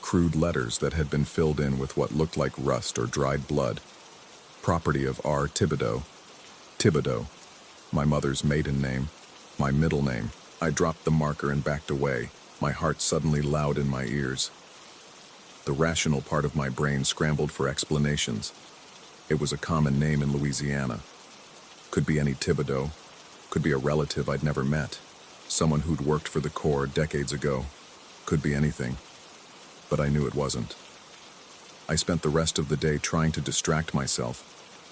crude letters that had been filled in with what looked like rust or dried blood. Property of R. Thibodeau. Thibodeau, my mother's maiden name, my middle name. I dropped the marker and backed away, my heart suddenly loud in my ears. The rational part of my brain scrambled for explanations. It was a common name in Louisiana. Could be any Thibodeau, could be a relative I'd never met, someone who'd worked for the Corps decades ago. Could be anything, but I knew it wasn't. I spent the rest of the day trying to distract myself,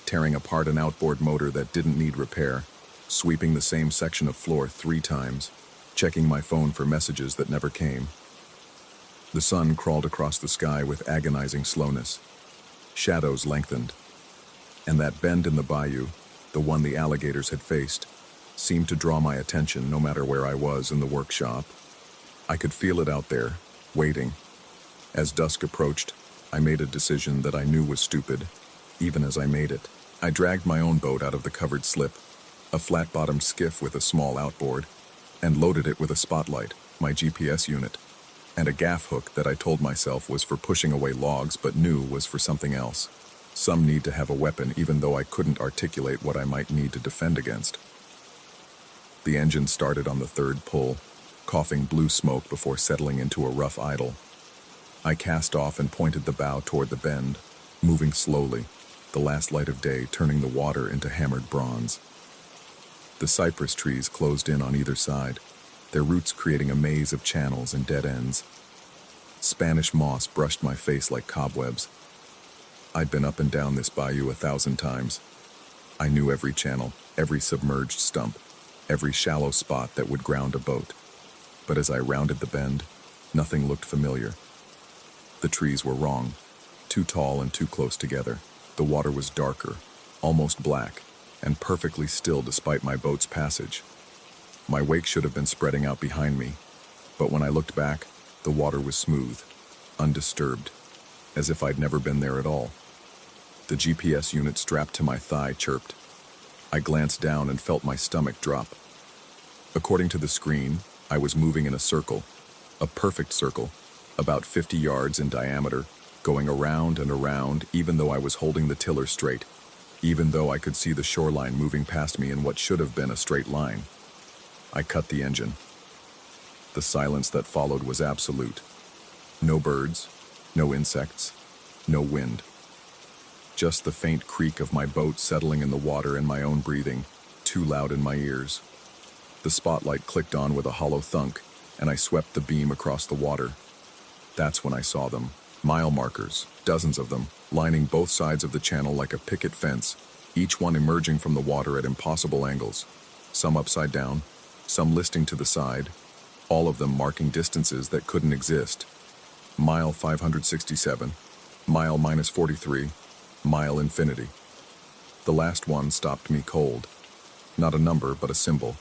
tearing apart an outboard motor that didn't need repair, sweeping the same section of floor 3 times, checking my phone for messages that never came. The sun crawled across the sky with agonizing slowness. Shadows lengthened, and that bend in the bayou, the one the alligators had faced, seemed to draw my attention no matter where I was in the workshop. I could feel it out there, waiting. As dusk approached, I made a decision that I knew was stupid, even as I made it. I dragged my own boat out of the covered slip, a flat-bottomed skiff with a small outboard, and loaded it with a spotlight, my GPS unit, and a gaff hook that I told myself was for pushing away logs but knew was for something else. Some need to have a weapon even though I couldn't articulate what I might need to defend against. The engine started on the third pull, coughing blue smoke before settling into a rough idle. I cast off and pointed the bow toward the bend, moving slowly, the last light of day turning the water into hammered bronze. The cypress trees closed in on either side, their roots creating a maze of channels and dead ends. Spanish moss brushed my face like cobwebs. I'd been up and down this bayou 1,000 times. I knew every channel, every submerged stump, every shallow spot that would ground a boat. But as I rounded the bend, nothing looked familiar. The trees were wrong, too tall and too close together. The water was darker, almost black, and perfectly still despite my boat's passage. My wake should have been spreading out behind me, but when I looked back, the water was smooth, undisturbed, as if I'd never been there at all. The GPS unit strapped to my thigh chirped. I glanced down and felt my stomach drop. According to the screen, I was moving in a circle, a perfect circle, about 50 yards in diameter, going around and around even though I was holding the tiller straight, even though I could see the shoreline moving past me in what should have been a straight line. I cut the engine. The silence that followed was absolute. No birds, no insects, no wind. Just the faint creak of my boat settling in the water and my own breathing, too loud in my ears. The spotlight clicked on with a hollow thunk, and I swept the beam across the water. That's when I saw them. Mile markers, dozens of them, lining both sides of the channel like a picket fence, each one emerging from the water at impossible angles, some upside down, some listing to the side, all of them marking distances that couldn't exist. Mile 567, mile minus 43, mile infinity. The last one stopped me cold. Not a number, but a symbol.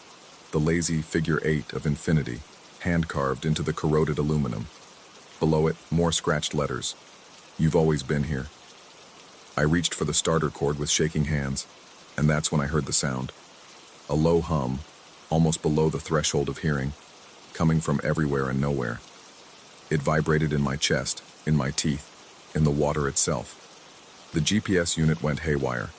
The lazy figure 8 of infinity, hand-carved into the corroded aluminum. Below it, more scratched letters. You've always been here. I reached for the starter cord with shaking hands, and that's when I heard the sound. A low hum, almost below the threshold of hearing, coming from everywhere and nowhere. It vibrated in my chest, in my teeth, in the water itself. The GPS unit went haywire,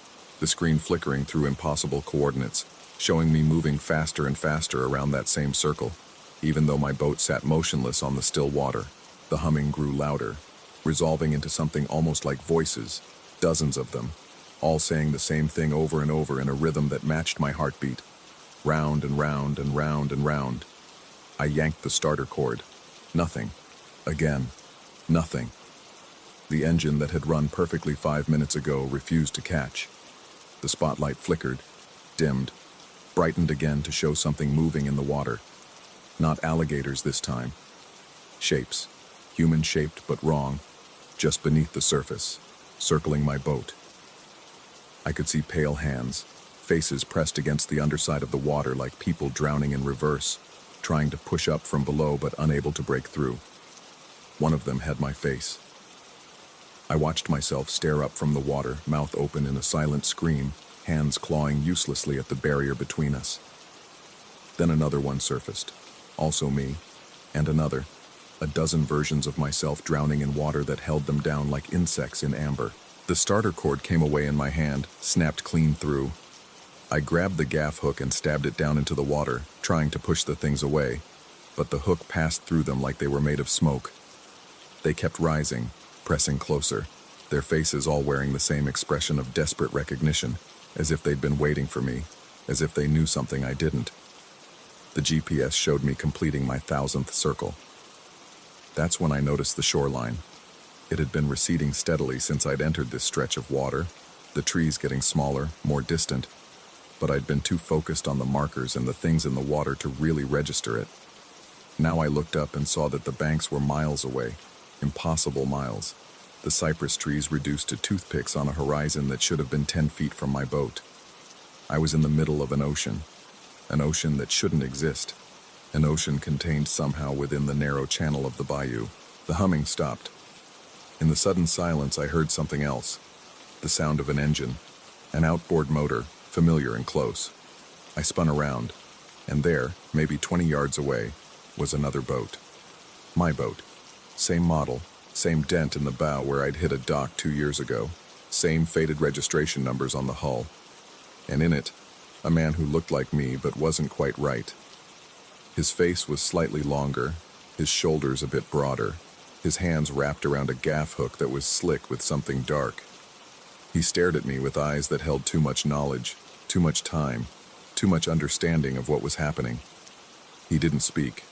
the screen flickering through impossible coordinates, showing me moving faster and faster around that same circle, even though my boat sat motionless on the still water. The humming grew louder, resolving into something almost like voices, dozens of them, all saying the same thing over and over in a rhythm that matched my heartbeat. Round and round and round and round. I yanked the starter cord. Nothing. Again. Nothing. The engine that had run perfectly 5 minutes ago refused to catch. The spotlight flickered, dimmed, brightened again to show something moving in the water. Not alligators this time. Shapes. Human-shaped but wrong, just beneath the surface, circling my boat. I could see pale hands, faces pressed against the underside of the water like people drowning in reverse, trying to push up from below but unable to break through. One of them had my face. I watched myself stare up from the water, mouth open in a silent scream, hands clawing uselessly at the barrier between us. Then another one surfaced, also me, and another. A dozen versions of myself drowning in water that held them down like insects in amber. The starter cord came away in my hand, snapped clean through. I grabbed the gaff hook and stabbed it down into the water, trying to push the things away, but the hook passed through them like they were made of smoke. They kept rising, pressing closer, their faces all wearing the same expression of desperate recognition, as if they'd been waiting for me, as if they knew something I didn't. The GPS showed me completing my 1,000th circle. That's when I noticed the shoreline. It had been receding steadily since I'd entered this stretch of water, the trees getting smaller, more distant, but I'd been too focused on the markers and the things in the water to really register it. Now I looked up and saw that the banks were miles away, impossible miles. The cypress trees reduced to toothpicks on a horizon that should have been 10 feet from my boat. I was in the middle of an ocean that shouldn't exist, an ocean contained somehow within the narrow channel of the bayou. The humming stopped. In the sudden silence, I heard something else, the sound of an engine, an outboard motor, familiar and close. I spun around, and there, maybe 20 yards away, was another boat. My boat. Same model, same dent in the bow where I'd hit a dock 2 years ago, same faded registration numbers on the hull. And in it, a man who looked like me but wasn't quite right. His face was slightly longer, his shoulders a bit broader, his hands wrapped around a gaff hook that was slick with something dark. He stared at me with eyes that held too much knowledge, too much time, too much understanding of what was happening. He didn't speak.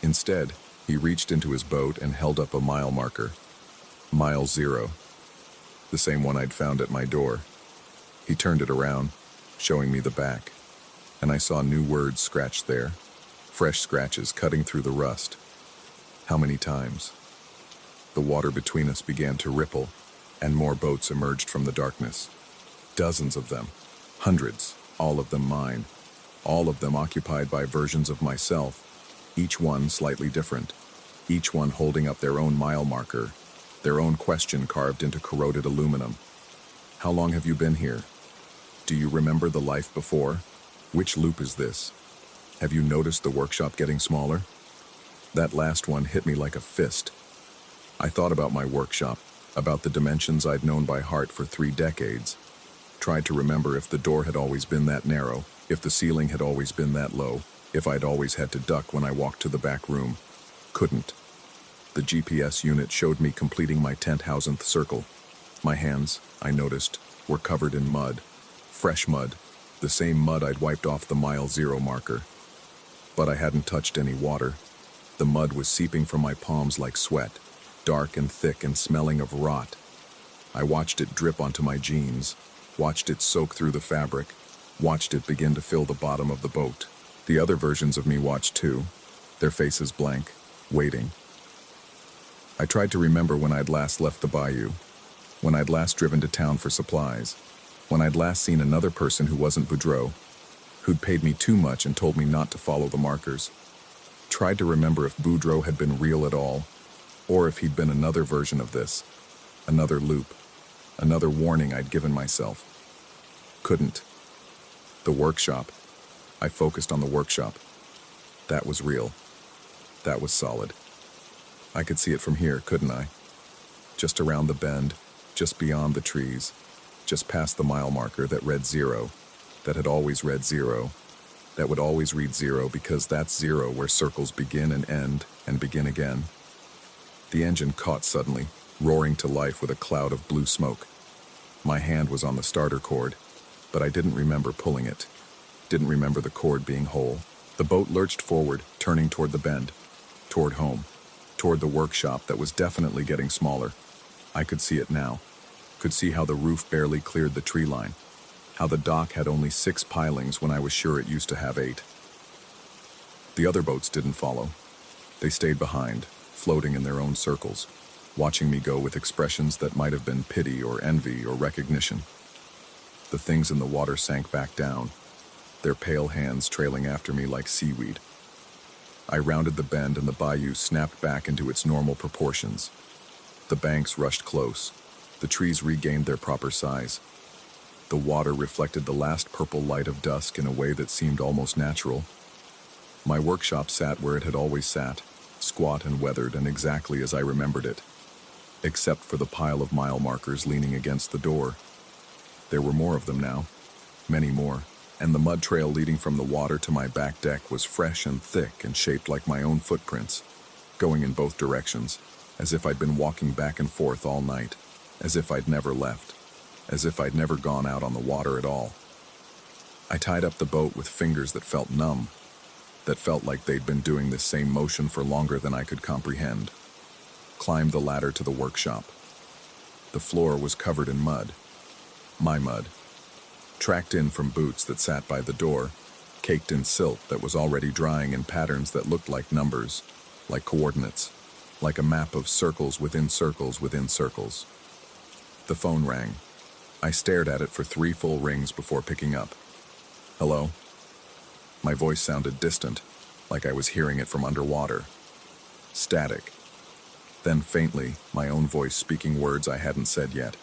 Instead, he reached into his boat and held up a mile marker. Mile 0. The same one I'd found at my door. He turned it around, showing me the back, and I saw new words scratched there, fresh scratches cutting through the rust. How many times? The water between us began to ripple, and more boats emerged from the darkness. Dozens of them, hundreds, all of them mine, all of them occupied by versions of myself, each one slightly different, each one holding up their own mile marker, their own question carved into corroded aluminum. How long have you been here? Do you remember the life before? Which loop is this? Have you noticed the workshop getting smaller? That last one hit me like a fist. I thought about my workshop, about the dimensions I'd known by heart for 3 decades. Tried to remember if the door had always been that narrow, if the ceiling had always been that low, if I'd always had to duck when I walked to the back room. Couldn't. The GPS unit showed me completing my 10,000th circle. My hands, I noticed, were covered in mud. Fresh mud, the same mud I'd wiped off the mile 0 marker. But I hadn't touched any water. The mud was seeping from my palms like sweat, dark and thick and smelling of rot. I watched it drip onto my jeans, watched it soak through the fabric, watched it begin to fill the bottom of the boat. The other versions of me watched too, their faces blank, waiting. I tried to remember when I'd last left the bayou, when I'd last driven to town for supplies, when I'd last seen another person who wasn't Boudreaux, who'd paid me too much and told me not to follow the markers. Tried to remember if Boudreaux had been real at all, or if he'd been another version of this, another loop, another warning I'd given myself. Couldn't. The workshop. I focused on the workshop. That was real. That was solid. I could see it from here, couldn't I? Just around the bend, just beyond the trees, just past the mile marker that read 0, that had always read 0, that would always read 0 because that's 0 where circles begin and begin again. The engine caught suddenly, roaring to life with a cloud of blue smoke. My hand was on the starter cord, but I didn't remember pulling it. Didn't remember the cord being whole. The boat lurched forward, turning toward the bend, toward home, toward the workshop that was definitely getting smaller. I could see it now. Could see how the roof barely cleared the tree line, how the dock had only 6 pilings when I was sure it used to have 8. The other boats didn't follow. They stayed behind, floating in their own circles, watching me go with expressions that might have been pity or envy or recognition. The things in the water sank back down, their pale hands trailing after me like seaweed. I rounded the bend and the bayou snapped back into its normal proportions. The banks rushed close. The trees regained their proper size. The water reflected the last purple light of dusk in a way that seemed almost natural. My workshop sat where it had always sat, squat and weathered and exactly as I remembered it, except for the pile of mile markers leaning against the door. There were more of them now, many more, and the mud trail leading from the water to my back deck was fresh and thick and shaped like my own footprints, going in both directions, as if I'd been walking back and forth all night, as if I'd never left, as if I'd never gone out on the water at all. I tied up the boat with fingers that felt numb, that felt like they'd been doing this same motion for longer than I could comprehend. Climbed the ladder to the workshop. The floor was covered in mud. My mud. Tracked in from boots that sat by the door, caked in silt that was already drying in patterns that looked like numbers, like coordinates, like a map of circles within circles within circles. The phone rang. I stared at it for 3 full rings before picking up. Hello? My voice sounded distant, like I was hearing it from underwater. Static. Then faintly, my own voice speaking words I hadn't said yet.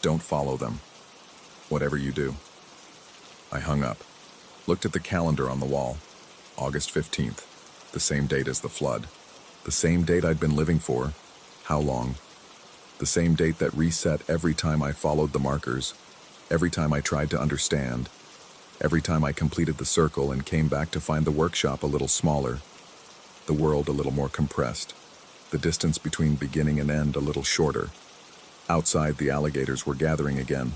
Don't follow them. Whatever you do. I hung up, looked at the calendar on the wall. August 15th, the same date as the flood. The same date I'd been living for. How long? The same date that reset every time I followed the markers, every time I tried to understand, every time I completed the circle and came back to find the workshop a little smaller, the world a little more compressed, the distance between beginning and end a little shorter. Outside, the alligators were gathering again,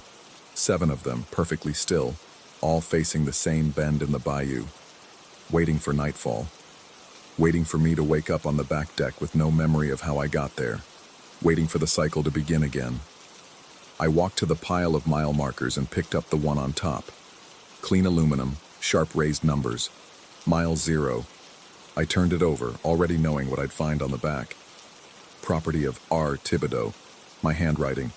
7 of them, perfectly still, all facing the same bend in the bayou, waiting for nightfall, waiting for me to wake up on the back deck with no memory of how I got there, waiting for the cycle to begin again. I walked to the pile of mile markers and picked up the one on top. Clean aluminum, sharp raised numbers. Mile 0. I turned it over, already knowing what I'd find on the back. Property of R. Thibodeau. My handwriting.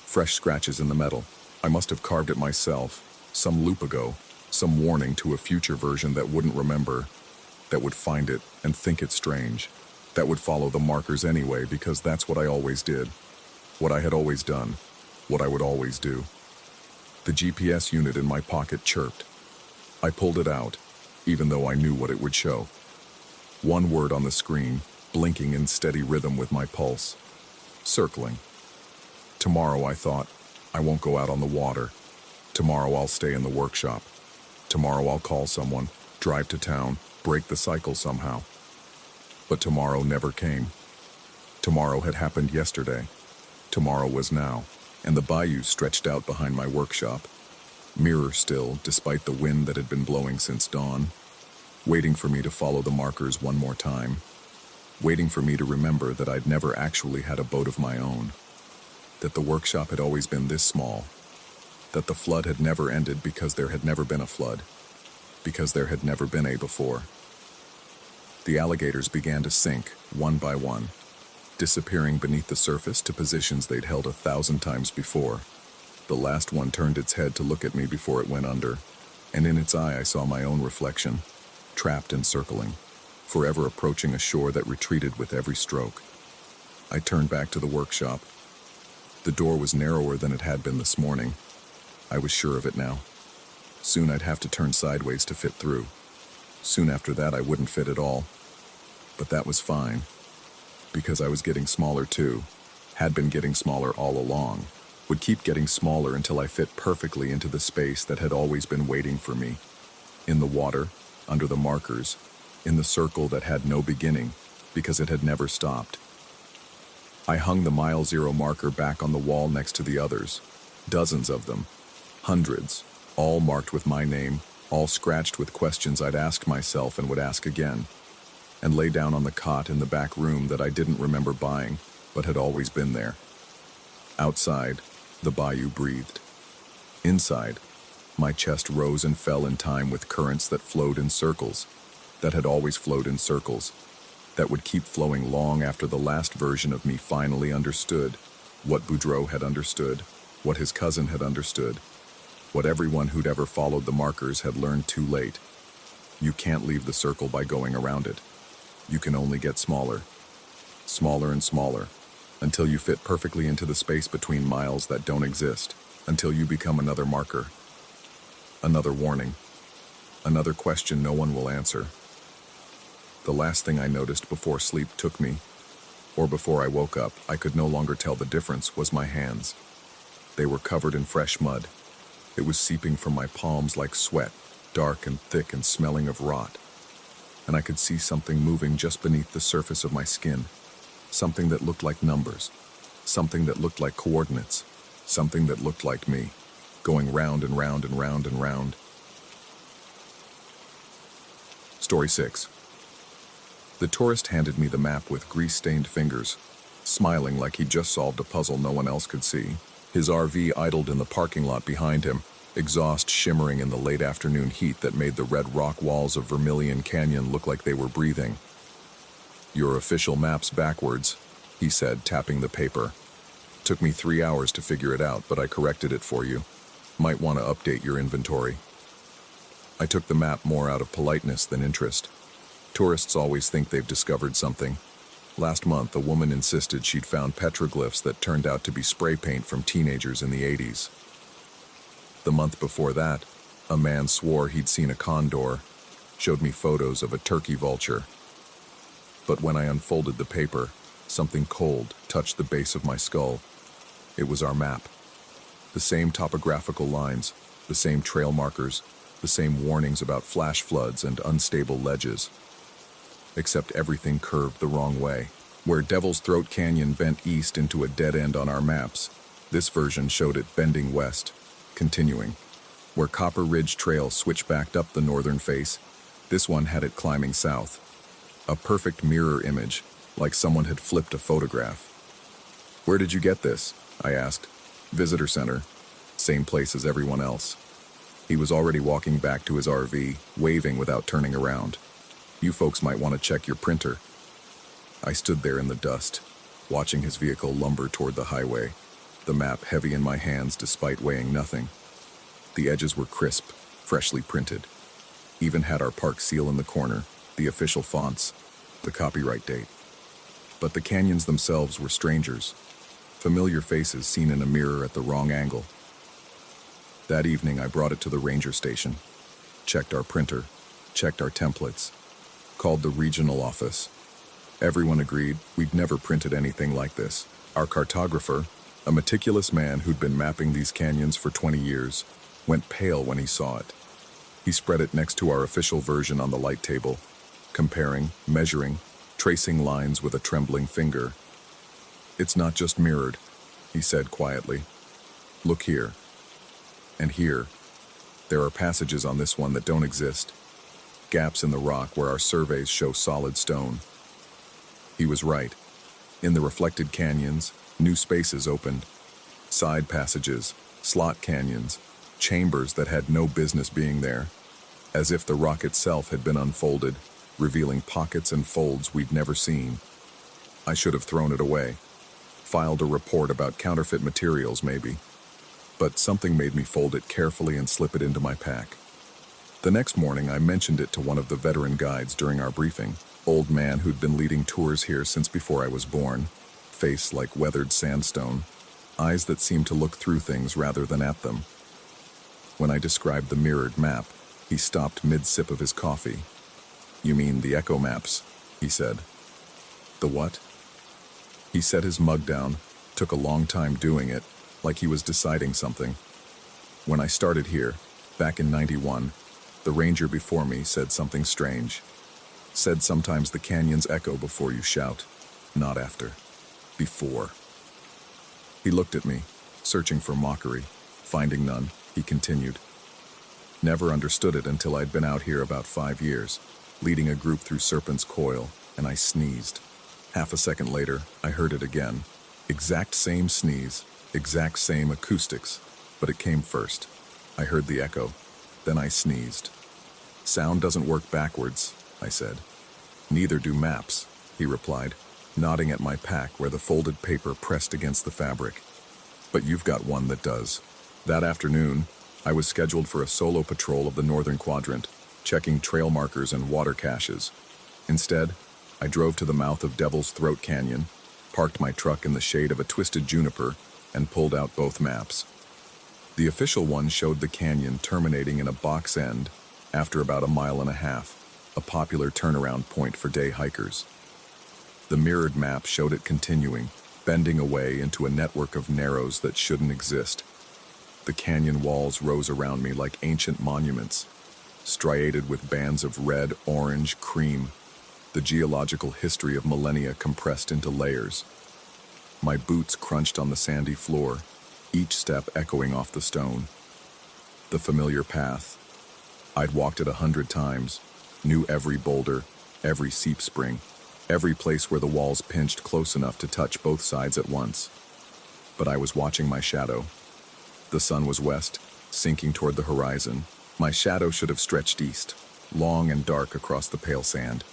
Fresh scratches in the metal. I must have carved it myself, some loop ago, some warning to a future version that wouldn't remember, that would find it and think it strange, that would follow the markers anyway because that's what I always did, what I had always done, what I would always do. The GPS unit in my pocket chirped. I pulled it out, even though I knew what it would show. One word on the screen, blinking in steady rhythm with my pulse. Circling. Tomorrow, I thought, I won't go out on the water. Tomorrow I'll stay in the workshop. Tomorrow I'll call someone, drive to town, break the cycle somehow. But tomorrow never came. Tomorrow had happened yesterday. Tomorrow was now, and the bayou stretched out behind my workshop. Mirror still, despite the wind that had been blowing since dawn. Waiting for me to follow the markers one more time. Waiting for me to remember that I'd never actually had a boat of my own. That the workshop had always been this small. That the flood had never ended because there had never been a flood. Because there had never been a before. The alligators began to sink, one by one, disappearing beneath the surface to positions they'd held 1,000 times before. The last one turned its head to look at me before it went under, and in its eye I saw my own reflection, trapped and circling, forever approaching a shore that retreated with every stroke. I turned back to the workshop. The door was narrower than it had been this morning. I was sure of it now. Soon I'd have to turn sideways to fit through. Soon after that I wouldn't fit at all. But that was fine, because I was getting smaller too, had been getting smaller all along, would keep getting smaller until I fit perfectly into the space that had always been waiting for me. In the water, under the markers, in the circle that had no beginning, because it had never stopped. I hung the mile 0 marker back on the wall next to the others, dozens of them, hundreds, all marked with my name, all scratched with questions I'd ask myself and would ask again, and lay down on the cot in the back room that I didn't remember buying, but had always been there. Outside, the bayou breathed. Inside, my chest rose and fell in time with currents that flowed in circles, that had always flowed in circles, that would keep flowing long after the last version of me finally understood what Boudreaux had understood, what his cousin had understood, what everyone who'd ever followed the markers had learned too late. You can't leave the circle by going around it. You can only get smaller, smaller and smaller, until you fit perfectly into the space between miles that don't exist, until you become another marker, another warning, another question no one will answer. The last thing I noticed before sleep took me, or before I woke up, I could no longer tell the difference, was my hands. They were covered in fresh mud. It was seeping from my palms like sweat, dark and thick and smelling of rot. And I could see something moving just beneath the surface of my skin. Something that looked like numbers. Something that looked like coordinates. Something that looked like me, going round and round and round and round. Story 6. The tourist handed me the map with grease-stained fingers, smiling like he'd just solved a puzzle no one else could see. His RV idled in the parking lot behind him, exhaust shimmering in the late afternoon heat that made the red rock walls of Vermilion Canyon look like they were breathing. "Your official map's backwards," he said, tapping the paper. "Took me 3 hours to figure it out, but I corrected it for you. Might want to update your inventory." I took the map more out of politeness than interest. Tourists always think they've discovered something. Last month, a woman insisted she'd found petroglyphs that turned out to be spray paint from teenagers in the 80s. The month before that, a man swore he'd seen a condor, showed me photos of a turkey vulture. But when I unfolded the paper, something cold touched the base of my skull. It was our map. The same topographical lines, the same trail markers, the same warnings about flash floods and unstable ledges. Except everything curved the wrong way. Where Devil's Throat Canyon bent east into a dead end on our maps, this version showed it bending west, continuing. Where Copper Ridge Trail switchbacked up the northern face, this one had it climbing south. A perfect mirror image, like someone had flipped a photograph. "Where did you get this?" I asked. "Visitor center. Same place as everyone else." He was already walking back to his RV, waving without turning around. "You folks might want to check your printer." I stood there in the dust, watching his vehicle lumber toward the highway, the map heavy in my hands despite weighing nothing. The edges were crisp, freshly printed. Even had our park seal in the corner, the official fonts, the copyright date. But the canyons themselves were strangers, familiar faces seen in a mirror at the wrong angle. That evening I brought it to the ranger station, checked our printer, checked our templates, called the regional office. Everyone agreed we'd never printed anything like this. Our cartographer, a meticulous man who'd been mapping these canyons for 20 years, went pale when he saw it. He spread it next to our official version on the light table, comparing, measuring, tracing lines with a trembling finger. "It's not just mirrored," he said quietly. "Look here. And here. There are passages on this one that don't exist. Gaps in the rock where our surveys show solid stone." He was right. In the reflected canyons, new spaces opened. Side passages, slot canyons, chambers that had no business being there. As if the rock itself had been unfolded, revealing pockets and folds we'd never seen. I should have thrown it away. Filed a report about counterfeit materials, maybe. But something made me fold it carefully and slip it into my pack. The next morning, I mentioned it to one of the veteran guides during our briefing. Old man who'd been leading tours here since before I was born. Face like weathered sandstone. Eyes that seemed to look through things rather than at them. When I described the mirrored map, he stopped mid-sip of his coffee. "You mean the echo maps?" he said. "The what?" He set his mug down, took a long time doing it, like he was deciding something. "When I started here, back in '91, the ranger before me said something strange. Said sometimes the canyons echo before you shout, not after. Before." He looked at me, searching for mockery. Finding none, he continued. "Never understood it until I'd been out here about 5 years, leading a group through Serpent's Coil, and I sneezed. Half a second later, I heard it again. Exact same sneeze, exact same acoustics, but it came first. I heard the echo, then I sneezed. Sound doesn't work backwards," I said. "Neither do maps," he replied, nodding at my pack where the folded paper pressed against the fabric. "But you've got one that does." That afternoon, I was scheduled for a solo patrol of the northern quadrant, checking trail markers and water caches. Instead, I drove to the mouth of Devil's Throat Canyon, parked my truck in the shade of a twisted juniper, and pulled out both maps. The official one showed the canyon terminating in a box end after about 1.5 miles, a popular turnaround point for day hikers. The mirrored map showed it continuing, bending away into a network of narrows that shouldn't exist. The canyon walls rose around me like ancient monuments, striated with bands of red, orange, cream, the geological history of millennia compressed into layers. My boots crunched on the sandy floor, each step echoing off the stone. The familiar path. I'd walked it 100 times, knew every boulder, every seep spring, every place where the walls pinched close enough to touch both sides at once. But I was watching my shadow. The sun was west, sinking toward the horizon. My shadow should have stretched east, long and dark across the pale sand.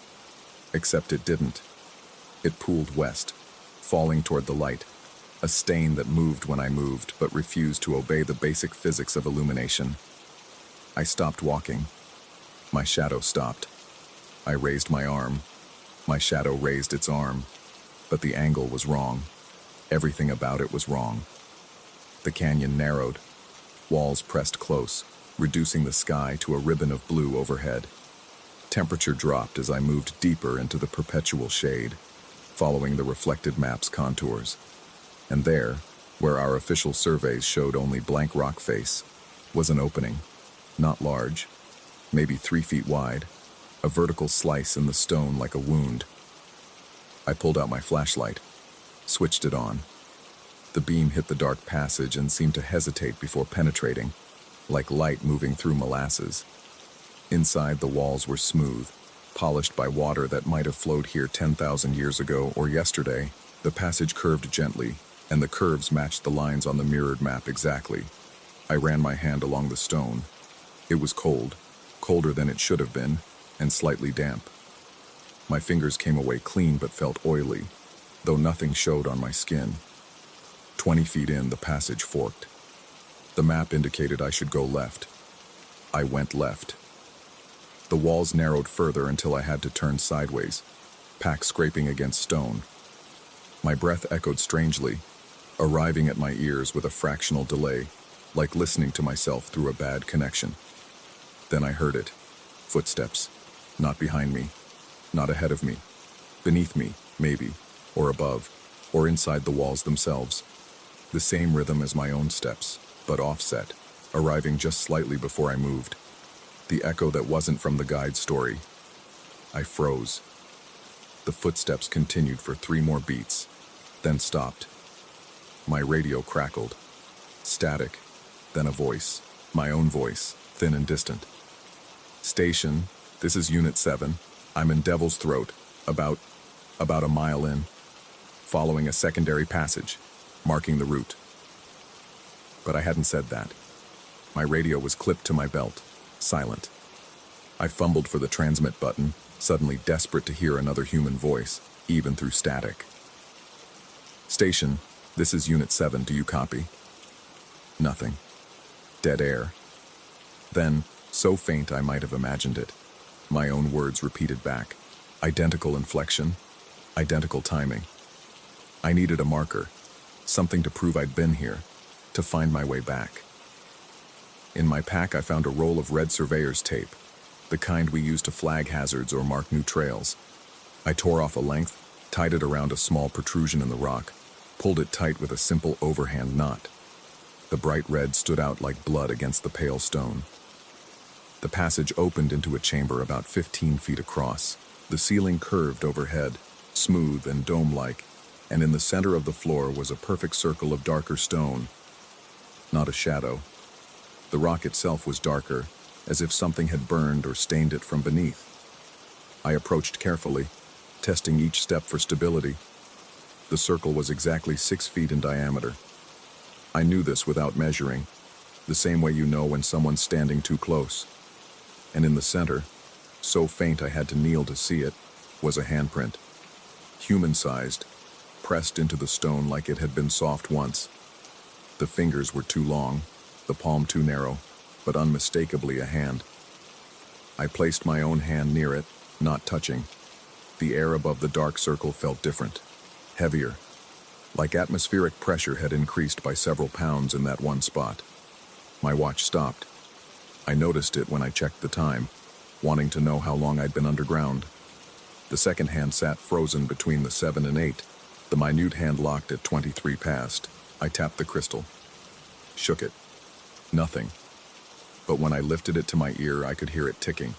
Except it didn't. It pooled west, falling toward the light, a stain that moved when I moved but refused to obey the basic physics of illumination. I stopped walking. My shadow stopped. I raised my arm. My shadow raised its arm. But the angle was wrong. Everything about it was wrong. The canyon narrowed. Walls pressed close, reducing the sky to a ribbon of blue overhead. Temperature dropped as I moved deeper into the perpetual shade, following the reflected map's contours. And there, where our official surveys showed only blank rock face, was an opening, not large, maybe 3 feet wide, a vertical slice in the stone like a wound. I pulled out my flashlight, switched it on. The beam hit the dark passage and seemed to hesitate before penetrating, like light moving through molasses. Inside, the walls were smooth, polished by water that might have flowed here 10,000 years ago or yesterday. The passage curved gently, and the curves matched the lines on the mirrored map exactly. I ran my hand along the stone. It was cold, colder than it should have been, and slightly damp. My fingers came away clean but felt oily, though nothing showed on my skin. 20 feet in, the passage forked. The map indicated I should go left. I went left. The walls narrowed further until I had to turn sideways, pack scraping against stone. My breath echoed strangely, arriving at my ears with a fractional delay, like listening to myself through a bad connection. Then I heard it. Footsteps. Not behind me. Not ahead of me. Beneath me, maybe, or above, or inside the walls themselves. The same rhythm as my own steps, but offset, arriving just slightly before I moved. The echo that wasn't from the guide's story. I froze. The footsteps continued for 3 more beats, then stopped. My radio crackled. Static, then a voice. My own voice, thin and distant. Station, this is Unit 7. I'm in Devil's Throat, about a mile in, following a secondary passage, marking the route. But I hadn't said that. My radio was clipped to my belt, silent. I fumbled for the transmit button, suddenly desperate to hear another human voice, even through static. Station, this is Unit 7, do you copy? Nothing. Dead air. Then, so faint I might have imagined it, my own words repeated back. Identical inflection, identical timing. I needed a marker, something to prove I'd been here, to find my way back. In my pack I found a roll of red surveyor's tape, the kind we use to flag hazards or mark new trails. I tore off a length, tied it around a small protrusion in the rock, pulled it tight with a simple overhand knot. The bright red stood out like blood against the pale stone. The passage opened into a chamber about 15 feet across. The ceiling curved overhead, smooth and dome-like, and in the center of the floor was a perfect circle of darker stone. Not a shadow. The rock itself was darker, as if something had burned or stained it from beneath. I approached carefully, testing each step for stability. The circle was exactly 6 feet in diameter. I knew this without measuring, the same way you know when someone's standing too close. And in the center, so faint I had to kneel to see it, was a handprint. Human-sized, pressed into the stone like it had been soft once. The fingers were too long, the palm too narrow, but unmistakably a hand. I placed my own hand near it, not touching. The air above the dark circle felt different, heavier, like atmospheric pressure had increased by several pounds in that one spot. My watch stopped. I noticed it when I checked the time, wanting to know how long I'd been underground. The second hand sat frozen between the 7 and 8, the minute hand locked at 23 past. I tapped the crystal. Shook it. Nothing. But when I lifted it to my ear, I could hear it ticking.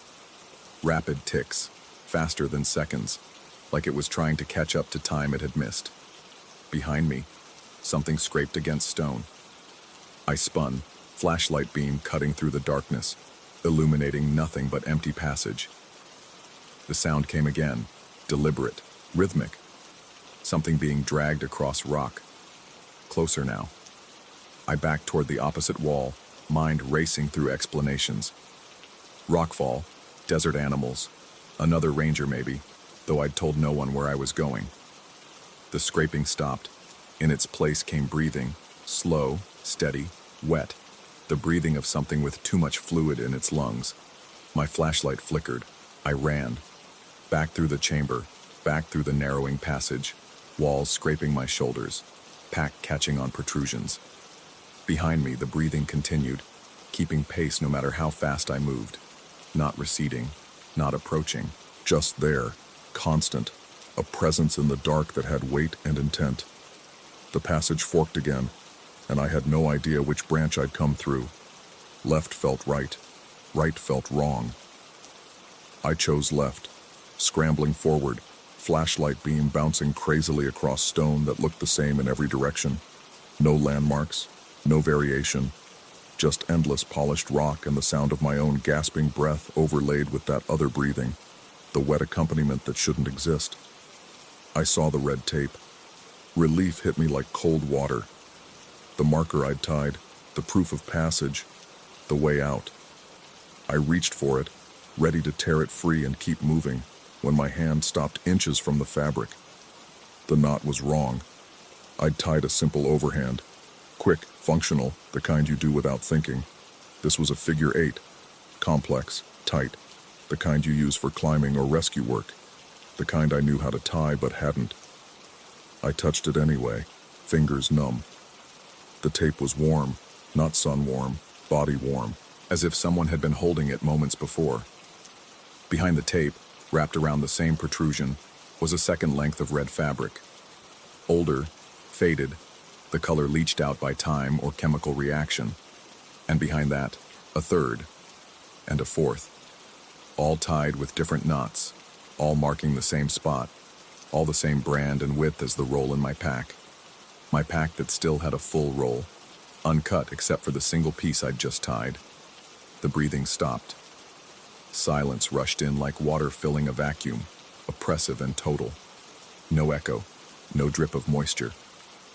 Rapid ticks, faster than seconds, like it was trying to catch up to time it had missed. Behind me, something scraped against stone. I spun, flashlight beam cutting through the darkness, illuminating nothing but empty passage. The sound came again, deliberate, rhythmic. Something being dragged across rock. Closer now. I backed toward the opposite wall, mind racing through explanations. Rockfall, desert animals, another ranger maybe, though I'd told no one where I was going. The scraping stopped. In its place came breathing, slow, steady, wet, the breathing of something with too much fluid in its lungs. My flashlight flickered. I ran. Back through the chamber, back through the narrowing passage, walls scraping my shoulders, pack catching on protrusions. Behind me, the breathing continued, keeping pace no matter how fast I moved. Not receding, not approaching, just there, constant, a presence in the dark that had weight and intent. The passage forked again, and I had no idea which branch I'd come through. Left felt right felt wrong. I chose left, scrambling forward, flashlight beam bouncing crazily across stone that looked the same in every direction. No landmarks, no variation, just endless polished rock and the sound of my own gasping breath overlaid with that other breathing, the wet accompaniment that shouldn't exist. I saw the red tape. Relief hit me like cold water. The marker I'd tied, the proof of passage, the way out. I reached for it, ready to tear it free and keep moving, when my hand stopped inches from the fabric. The knot was wrong. I'd tied a simple overhand. Quick, functional, the kind you do without thinking. This was a figure 8, complex, tight, the kind you use for climbing or rescue work, the kind I knew how to tie but hadn't. I touched it anyway, fingers numb. The tape was warm, not sun warm, body warm, as if someone had been holding it moments before. Behind the tape, wrapped around the same protrusion, was a second length of red fabric. Older, faded, the color leached out by time or chemical reaction. And behind that, a third, and a fourth. All tied with different knots, all marking the same spot, all the same brand and width as the roll in my pack. My pack that still had a full roll, uncut except for the single piece I'd just tied. The breathing stopped. Silence rushed in like water filling a vacuum, oppressive and total. No echo, no drip of moisture,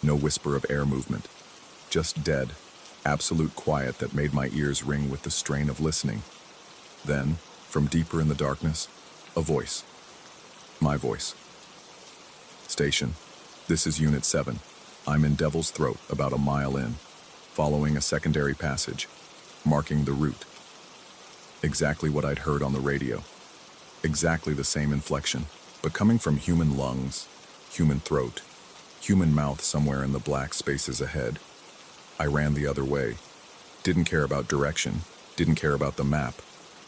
no whisper of air movement. Just dead, absolute quiet that made my ears ring with the strain of listening. Then, from deeper in the darkness, a voice. My voice. Station, this is Unit 7. I'm in Devil's Throat, about a mile in, following a secondary passage, marking the route. Exactly what I'd heard on the radio. Exactly the same inflection, but coming from human lungs, human throat, human mouth somewhere in the black spaces ahead. I ran the other way. Didn't care about direction, didn't care about the map,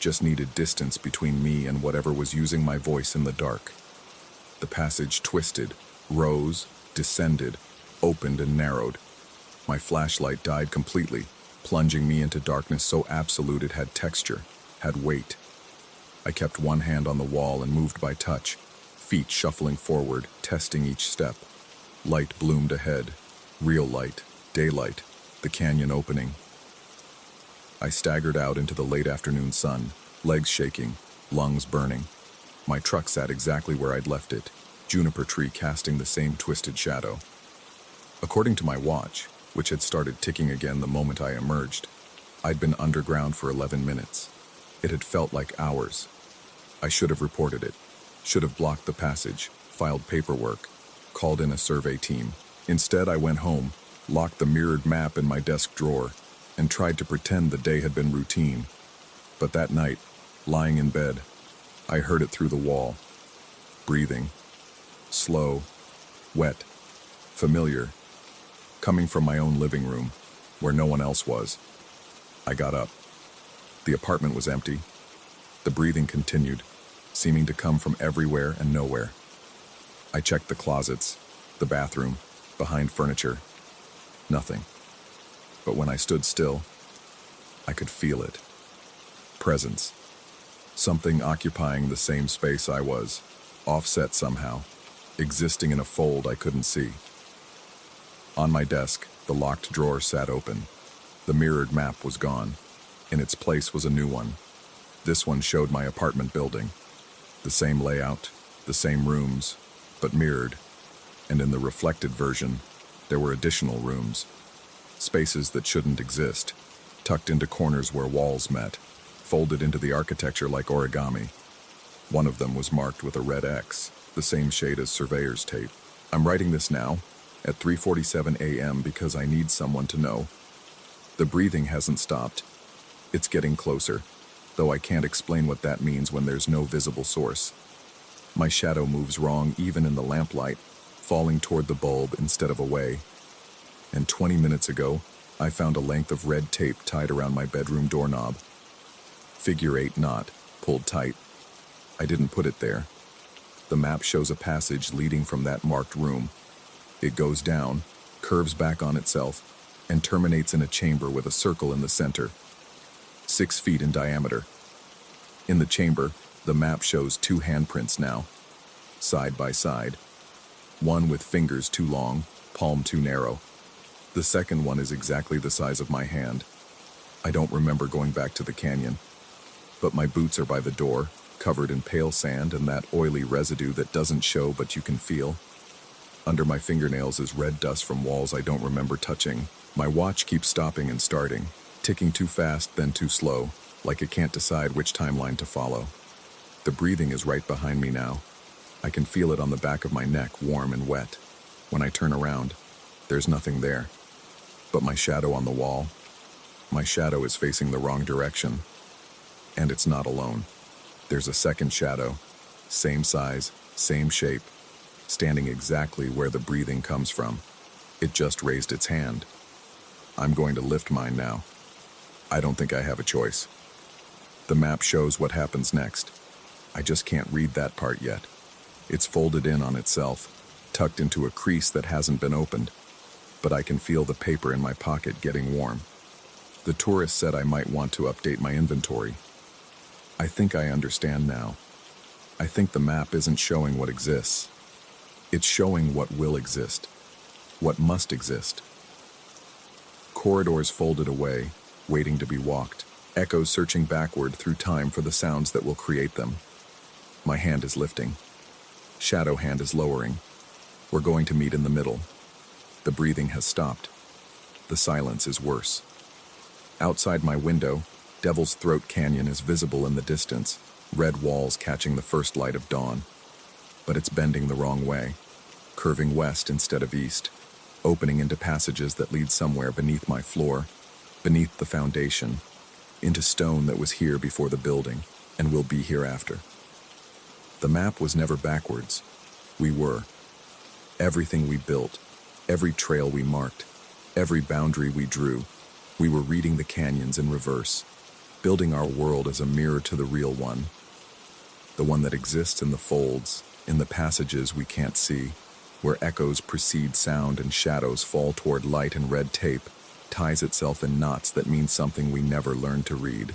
just needed distance between me and whatever was using my voice in the dark. The passage twisted, rose, descended, opened and narrowed. My flashlight died completely, plunging me into darkness so absolute it had texture, had weight. I kept one hand on the wall and moved by touch, feet shuffling forward, testing each step. Light bloomed ahead, real light, daylight, the canyon opening. I staggered out into the late afternoon sun, legs shaking, lungs burning. My truck sat exactly where I'd left it, juniper tree casting the same twisted shadow. According to my watch, which had started ticking again the moment I emerged, I'd been underground for 11 minutes. It had felt like hours. I should have reported it, should have blocked the passage, filed paperwork, called in a survey team. Instead, I went home, locked the mirrored map in my desk drawer, and tried to pretend the day had been routine. But that night, lying in bed, I heard it through the wall. Breathing. Slow. Wet. Familiar. Coming from my own living room, where no one else was. I got up. The apartment was empty. The breathing continued, seeming to come from everywhere and nowhere. I checked the closets, the bathroom, behind furniture. Nothing. But when I stood still, I could feel it. Presence. Something occupying the same space I was, offset somehow, existing in a fold I couldn't see. On my desk, the locked drawer sat open. The mirrored map was gone. In its place was a new one. This one showed my apartment building. The same layout, the same rooms, but mirrored. And in the reflected version, there were additional rooms. Spaces that shouldn't exist. tucked into corners where walls met, folded into the architecture like origami. One of them was marked with a red X, the same shade as surveyor's tape. I'm writing this now, at 3:47 a.m. because I need someone to know. The breathing hasn't stopped. It's getting closer, though I can't explain what that means when there's no visible source. My shadow moves wrong even in the lamplight, falling toward the bulb instead of away. And 20 minutes ago, I found a length of red tape tied around my bedroom doorknob. Figure 8 knot, pulled tight. I didn't put it there. The map shows a passage leading from that marked room. It goes down, curves back on itself, and terminates in a chamber with a circle in the center, 6 feet in diameter. In the chamber, the map shows 2 handprints now, side by side. One with fingers too long, palm too narrow. The second one is exactly the size of my hand. I don't remember going back to the canyon, but my boots are by the door, covered in pale sand and that oily residue that doesn't show but you can feel. Under my fingernails is red dust from walls I don't remember touching. My watch keeps stopping and starting, ticking too fast then too slow, like it can't decide which timeline to follow. The breathing is right behind me now. I can feel it on the back of my neck, warm and wet. When I turn around, there's nothing there. But my shadow on the wall. My shadow is facing the wrong direction. And it's not alone. There's a second shadow, same size, same shape, standing exactly where the breathing comes from. It just raised its hand. I'm going to lift mine now. I don't think I have a choice. The map shows what happens next. I just can't read that part yet. It's folded in on itself, tucked into a crease that hasn't been opened, but I can feel the paper in my pocket getting warm. The tourist said I might want to update my inventory. I think I understand now. I think the map isn't showing what exists. It's showing what will exist, what must exist. Corridors folded away, waiting to be walked, echoes searching backward through time for the sounds that will create them. My hand is lifting. Shadow hand is lowering. We're going to meet in the middle. The breathing has stopped. The silence is worse. Outside my window, Devil's Throat Canyon is visible in the distance, red walls catching the first light of dawn. But it's bending the wrong way, curving west instead of east, opening into passages that lead somewhere beneath my floor, beneath the foundation, into stone that was here before the building and will be hereafter. The map was never backwards. We were. Everything we built, every trail we marked, every boundary we drew, we were reading the canyons in reverse, building our world as a mirror to the real one, the one that exists in the folds, in the passages we can't see, where echoes precede sound and shadows fall toward light and red tape, ties itself in knots that mean something we never learned to read.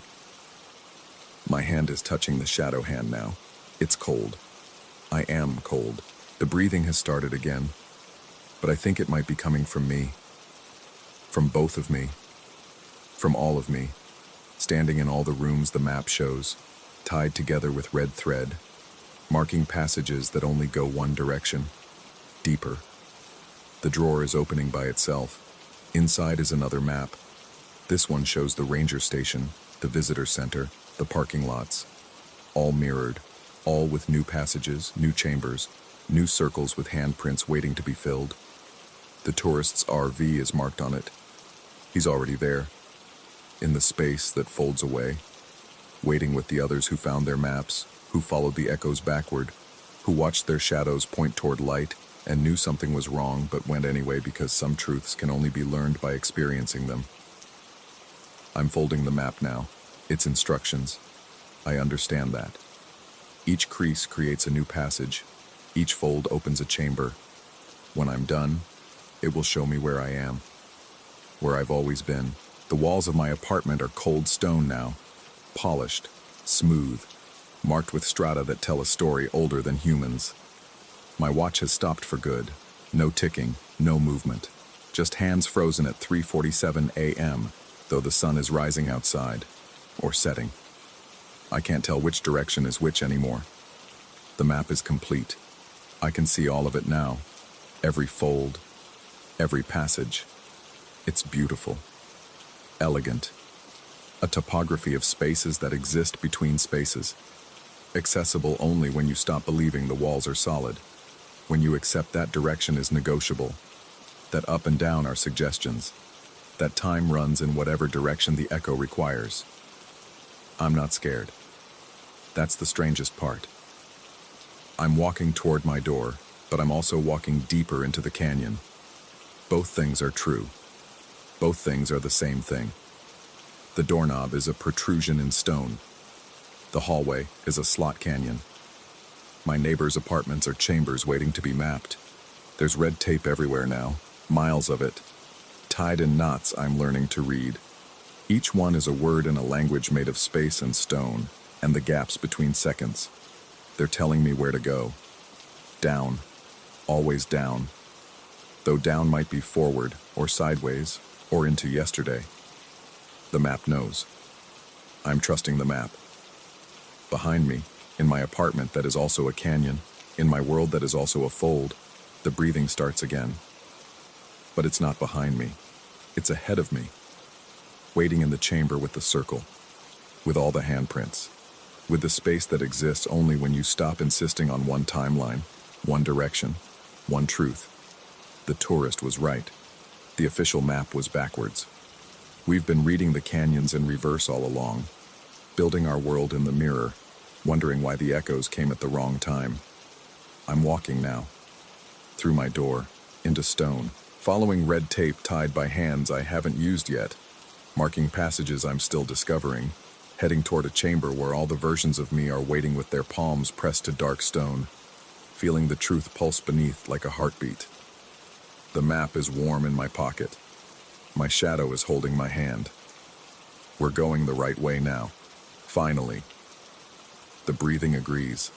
My hand is touching the shadow hand now. It's cold. I am cold. The breathing has started again, but I think it might be coming from me. From both of me. From all of me. Standing in all the rooms the map shows, tied together with red thread, marking passages that only go one direction, deeper. The drawer is opening by itself. Inside is another map. This one shows the ranger station, the visitor center, the parking lots, all mirrored, all with new passages, new chambers, new circles with handprints waiting to be filled. The tourist's RV is marked on it. He's already there, in the space that folds away, waiting with the others who found their maps, who followed the echoes backward, who watched their shadows point toward light and knew something was wrong but went anyway because some truths can only be learned by experiencing them. I'm folding the map now. It's instructions. I understand that. Each crease creates a new passage. Each fold opens a chamber. When I'm done, it will show me where I am, where I've always been. The walls of my apartment are cold stone now, polished, smooth, marked with strata that tell a story older than humans. My watch has stopped for good. No ticking, no movement. Just hands frozen at 3:47 a.m., though the sun is rising outside, or setting. I can't tell which direction is which anymore. The map is complete. I can see all of it now. Every fold, every passage. It's beautiful, elegant, A topography of spaces that exist between spaces. Accessible only when you stop believing the walls are solid. When you accept that direction is negotiable. That up and down are suggestions. That time runs in whatever direction the echo requires. I'm not scared. That's the strangest part. I'm walking toward my door, but I'm also walking deeper into the canyon. Both things are true. Both things are the same thing. The doorknob is a protrusion in stone. The hallway is a slot canyon. My neighbors' apartments are chambers waiting to be mapped. There's red tape everywhere now, miles of it. Tied in knots I'm learning to read. Each one is a word in a language made of space and stone, and the gaps between seconds. They're telling me where to go. Down. Always down. Though down might be forward, or sideways, or into yesterday. The map knows. I'm trusting the map. Behind me, in my apartment that is also a canyon, in my world that is also a fold, the breathing starts again. But it's not behind me. It's ahead of me. Waiting in the chamber with the circle, with all the handprints, with the space that exists only when you stop insisting on one timeline, one direction, one truth. The tourist was right. The official map was backwards. We've been reading the canyons in reverse all along, building our world in the mirror, wondering why the echoes came at the wrong time. I'm walking now, through my door, into stone, following red tape tied by hands I haven't used yet, marking passages I'm still discovering, heading toward a chamber where all the versions of me are waiting with their palms pressed to dark stone, feeling the truth pulse beneath like a heartbeat. The map is warm in my pocket. My shadow is holding my hand. We're going the right way now. Finally. The breathing agrees.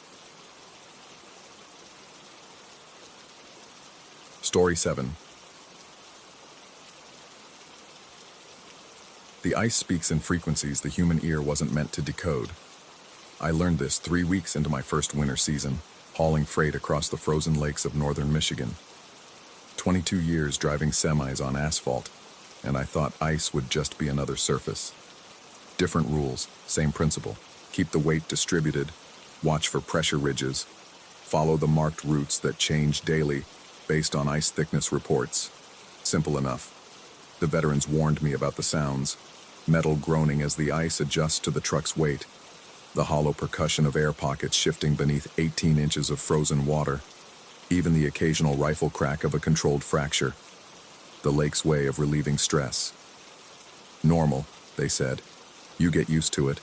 Story 7. The ice speaks in frequencies the human ear wasn't meant to decode. I learned this 3 weeks into my first winter season, hauling freight across the frozen lakes of northern Michigan. 22 years driving semis on asphalt, and I thought ice would just be another surface. Different rules, same principle. Keep the weight distributed, watch for pressure ridges, follow the marked routes that change daily based on ice thickness reports. Simple enough. The veterans warned me about the sounds, metal groaning as the ice adjusts to the truck's weight, the hollow percussion of air pockets shifting beneath 18 inches of frozen water, even the occasional rifle crack of a controlled fracture. The lake's way of relieving stress. Normal, they said. You get used to it.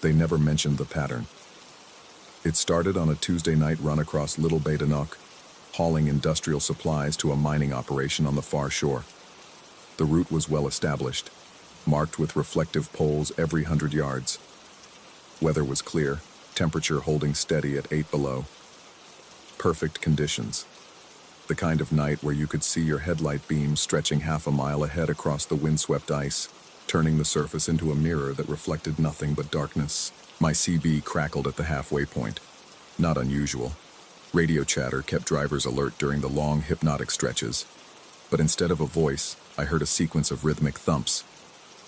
They never mentioned the pattern. It started on a Tuesday night run across Little Badenoch, hauling industrial supplies to a mining operation on the far shore. The route was well established, marked with reflective poles every 100 yards. Weather was clear, temperature holding steady at 8 below. Perfect conditions. The kind of night where you could see your headlight beams stretching half a mile ahead across the windswept ice, turning the surface into a mirror that reflected nothing but darkness. My CB crackled at the halfway point. Not unusual. Radio chatter kept drivers alert during the long, hypnotic stretches. But instead of a voice, I heard a sequence of rhythmic thumps.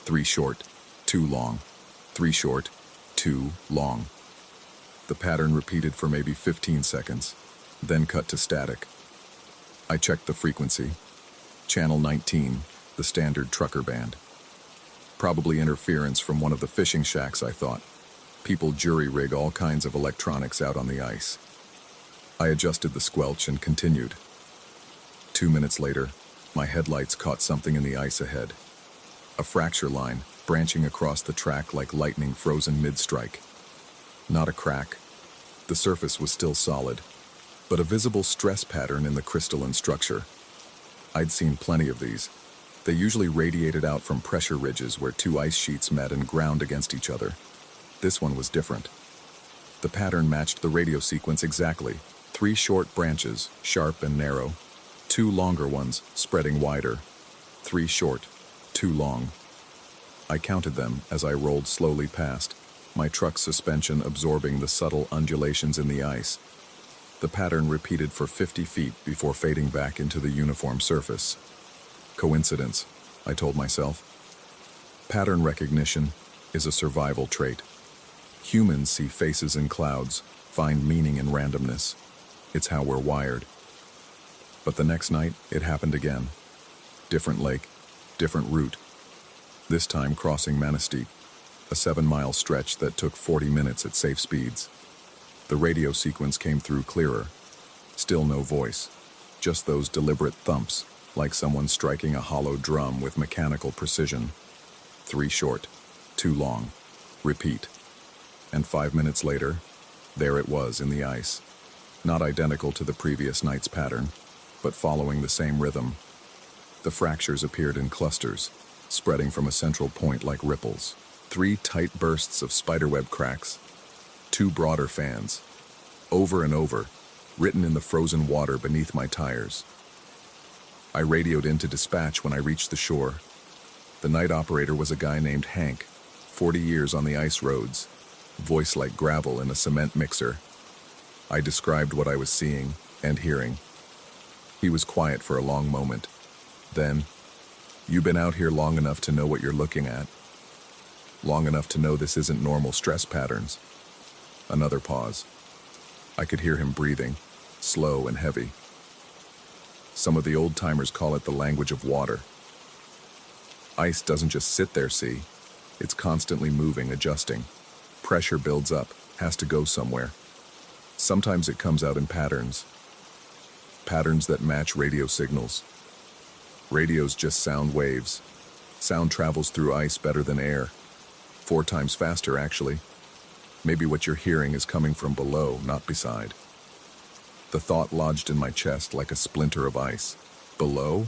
3 short, 2 long. 3 short, 2 long. The pattern repeated for maybe 15 seconds, then cut to static. I checked the frequency. Channel 19, the standard trucker band. Probably interference from one of the fishing shacks, I thought. People jury-rig all kinds of electronics out on the ice. I adjusted the squelch and continued. 2 minutes later, my headlights caught something in the ice ahead. A fracture line branching across the track like lightning frozen mid-strike. Not a crack. The surface was still solid, but a visible stress pattern in the crystalline structure. I'd seen plenty of these. They usually radiated out from pressure ridges where 2 ice sheets met and ground against each other. This one was different. The pattern matched the radio sequence exactly. 3 short branches, sharp and narrow. 2 longer ones, spreading wider. 3 short, 2 long. I counted them as I rolled slowly past, my truck's suspension absorbing the subtle undulations in the ice. The pattern repeated for 50 feet before fading back into the uniform surface. Coincidence, I told myself. Pattern recognition, is a survival trait. Humans see faces in clouds, find meaning in randomness. It's how we're wired. But the next night, it happened again. Different lake, different route. This time crossing Manistee, a 7-mile stretch that took 40 minutes at safe speeds. The radio sequence came through clearer. Still no voice, just those deliberate thumps, like someone striking a hollow drum with mechanical precision. 3 short, 2 long. Repeat. And 5 minutes later, there it was in the ice. Not identical to the previous night's pattern, but following the same rhythm. The fractures appeared in clusters, spreading from a central point like ripples. 3 tight bursts of spiderweb cracks. 2 broader fans. Over and over, written in the frozen water beneath my tires. I radioed in to dispatch when I reached the shore. The night operator was a guy named Hank, 40 years on the ice roads, voice like gravel in a cement mixer. I described what I was seeing and hearing. He was quiet for a long moment. Then, "You've been out here long enough to know what you're looking at. Long enough to know this isn't normal stress patterns." Another pause. I could hear him breathing, slow and heavy. Some of the old-timers call it the language of water. Ice doesn't just sit there, see? It's constantly moving, adjusting. Pressure builds up, has to go somewhere. Sometimes it comes out in patterns. Patterns that match radio signals. Radio's just sound waves. Sound travels through ice better than air. 4 times faster, actually. Maybe what you're hearing is coming from below, not beside. The thought lodged in my chest like a splinter of ice. Below?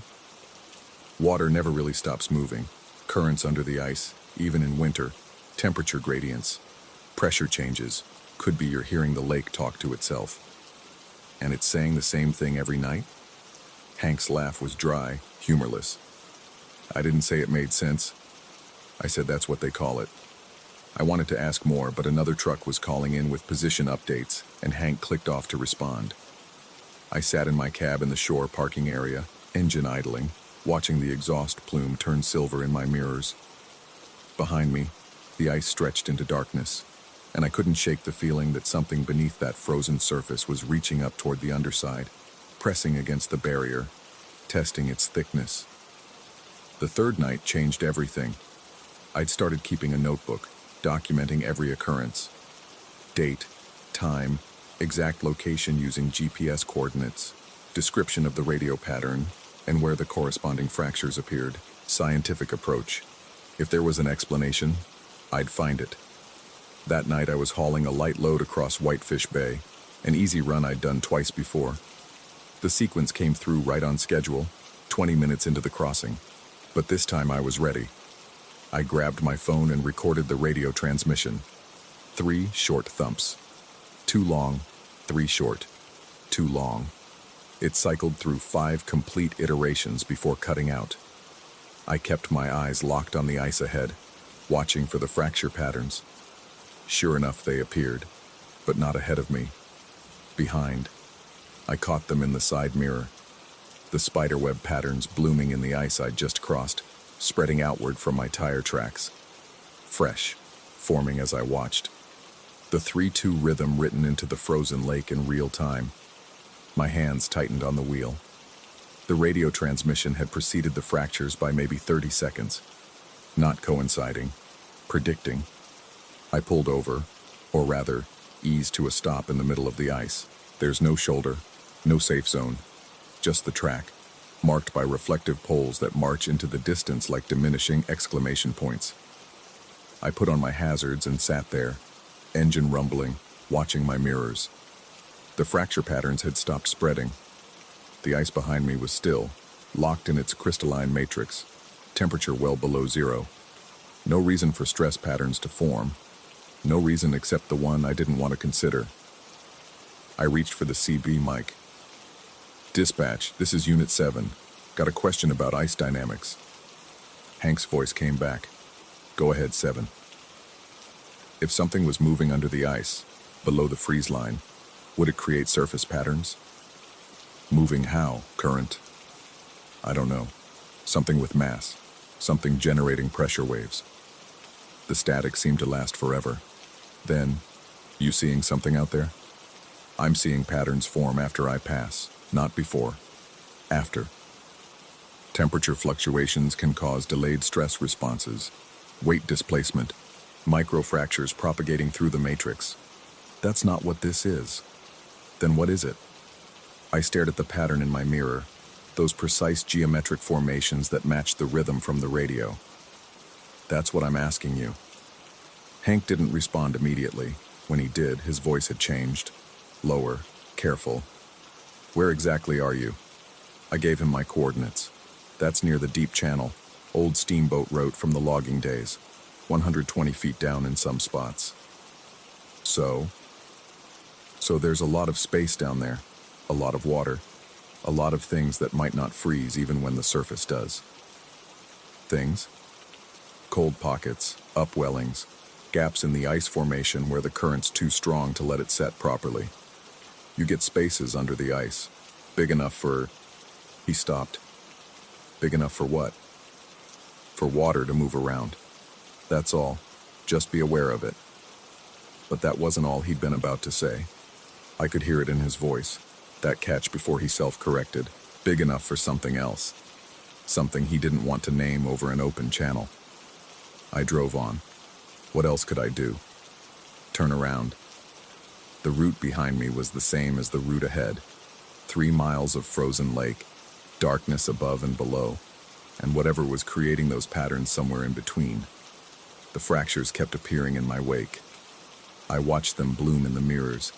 Water never really stops moving. Currents under the ice, even in winter. Temperature gradients. Pressure changes. Could be you're hearing the lake talk to itself. And it's saying the same thing every night? Hank's laugh was dry, humorless. I didn't say it made sense. I said that's what they call it. I wanted to ask more, but another truck was calling in with position updates, and Hank clicked off to respond. I sat in my cab in the shore parking area, engine idling, watching the exhaust plume turn silver in my mirrors. Behind me, the ice stretched into darkness, and I couldn't shake the feeling that something beneath that frozen surface was reaching up toward the underside, pressing against the barrier, testing its thickness. The third night changed everything. I'd started keeping a notebook, documenting every occurrence. Date, time, exact location using GPS coordinates, description of the radio pattern, and where the corresponding fractures appeared. Scientific approach. If there was an explanation, I'd find it. That night I was hauling a light load across Whitefish Bay, an easy run I'd done twice before. The sequence came through right on schedule, 20 minutes into the crossing. But this time I was ready. I grabbed my phone and recorded the radio transmission. 3 short thumps. 2 long, 3 short. 2 long. It cycled through 5 complete iterations before cutting out. I kept my eyes locked on the ice ahead, watching for the fracture patterns. Sure enough, they appeared, but not ahead of me. Behind. I caught them in the side mirror. The spiderweb patterns blooming in the ice I'd just crossed, spreading outward from my tire tracks. Fresh, forming as I watched. The 3-2 rhythm written into the frozen lake in real time. My hands tightened on the wheel. The radio transmission had preceded the fractures by maybe 30 seconds. Not coinciding, predicting. I pulled over, or rather, eased to a stop in the middle of the ice. There's no shoulder, no safe zone, just the track, marked by reflective poles that march into the distance like diminishing exclamation points. I put on my hazards and sat there, engine rumbling, watching my mirrors. The fracture patterns had stopped spreading. The ice behind me was still, locked in its crystalline matrix, temperature well below 0. No reason for stress patterns to form. No reason except the one I didn't want to consider. I reached for the CB mic. "Dispatch, this is Unit 7. Got a question about ice dynamics." Hank's voice came back. "Go ahead, 7. If something was moving under the ice, below the freeze line, would it create surface patterns? Moving how? Current? I don't know. Something with mass. Something generating pressure waves." The static seemed to last forever. Then, you seeing something out there? I'm seeing patterns form after I pass, not before. After. Temperature fluctuations can cause delayed stress responses, weight displacement, microfractures propagating through the matrix. That's not what this is. Then what is it? I stared at the pattern in my mirror, those precise geometric formations that matched the rhythm from the radio. That's what I'm asking you. Hank didn't respond immediately. When he did, his voice had changed. Lower, careful. Where exactly are you? I gave him my coordinates. That's near the deep channel, old steamboat route from the logging days, 120 feet down in some spots. So there's a lot of space down there, a lot of water, a lot of things that might not freeze even when the surface does. Things? Cold pockets, upwellings, gaps in the ice formation where the current's too strong to let it set properly. You get spaces under the ice, big enough for... He stopped. Big enough for what? For water to move around. That's all. Just be aware of it. But that wasn't all he'd been about to say. I could hear it in his voice, that catch before he self-corrected. Big enough for something else. Something he didn't want to name over an open channel. I drove on. What else could I do? Turn around. The route behind me was the same as the route ahead. 3 miles of frozen lake, darkness above and below, and whatever was creating those patterns somewhere in between. The fractures kept appearing in my wake. I watched them bloom in the mirrors,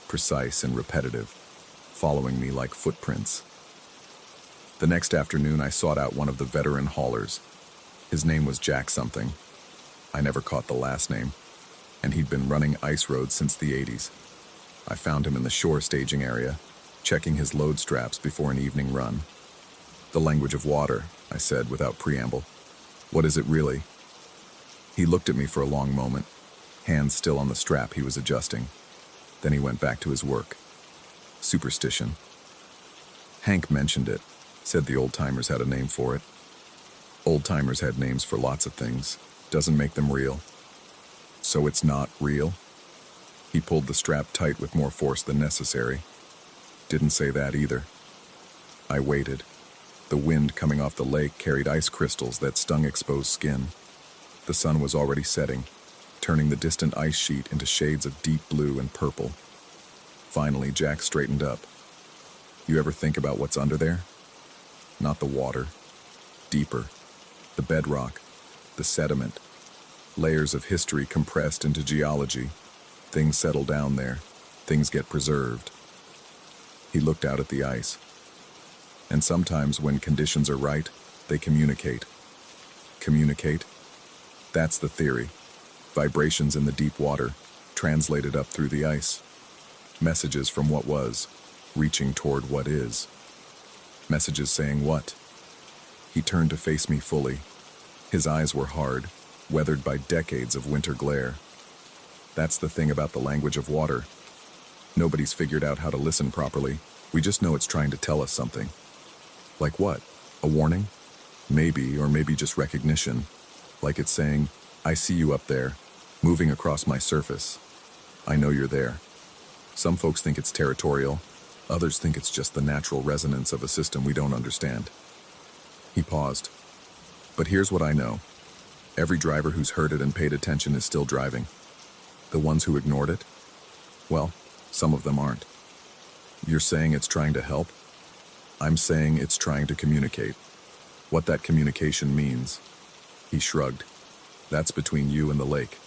precise and repetitive, following me like footprints. The next afternoon, I sought out one of the veteran haulers. His name was Jack something. I never caught the last name, and he'd been running ice roads since the 80s. I found him in the shore staging area, checking his load straps before an evening run. The language of water, I said without preamble. What is it really? He looked at me for a long moment, hands still on the strap he was adjusting. Then he went back to his work. Superstition. Hank mentioned it, said the old-timers had a name for it. Old-timers had names for lots of things. Doesn't make them real. So it's not real? He pulled the strap tight with more force than necessary. Didn't say that either. I waited. The wind coming off the lake carried ice crystals that stung exposed skin. The sun was already setting, turning the distant ice sheet into shades of deep blue and purple. Finally, Jack straightened up. You ever think about what's under there? Not the water. Deeper. The bedrock. The sediment. Layers of history compressed into geology. Things settle down there. Things get preserved. He looked out at the ice. And sometimes when conditions are right, they communicate. Communicate? That's the theory. Vibrations in the deep water, translated up through the ice. Messages from what was, reaching toward what is. Messages saying what? He turned to face me fully. His eyes were hard, weathered by decades of winter glare. That's the thing about the language of water. Nobody's figured out how to listen properly. We just know it's trying to tell us something. Like what? A warning? Maybe, or maybe just recognition. Like it's saying, I see you up there, moving across my surface. I know you're there. Some folks think it's territorial. Others think it's just the natural resonance of a system we don't understand. He paused. But here's what I know. Every driver who's heard it and paid attention is still driving. The ones who ignored it? Well, some of them aren't. You're saying it's trying to help? I'm saying it's trying to communicate. What that communication means. He shrugged. That's between you and the lake.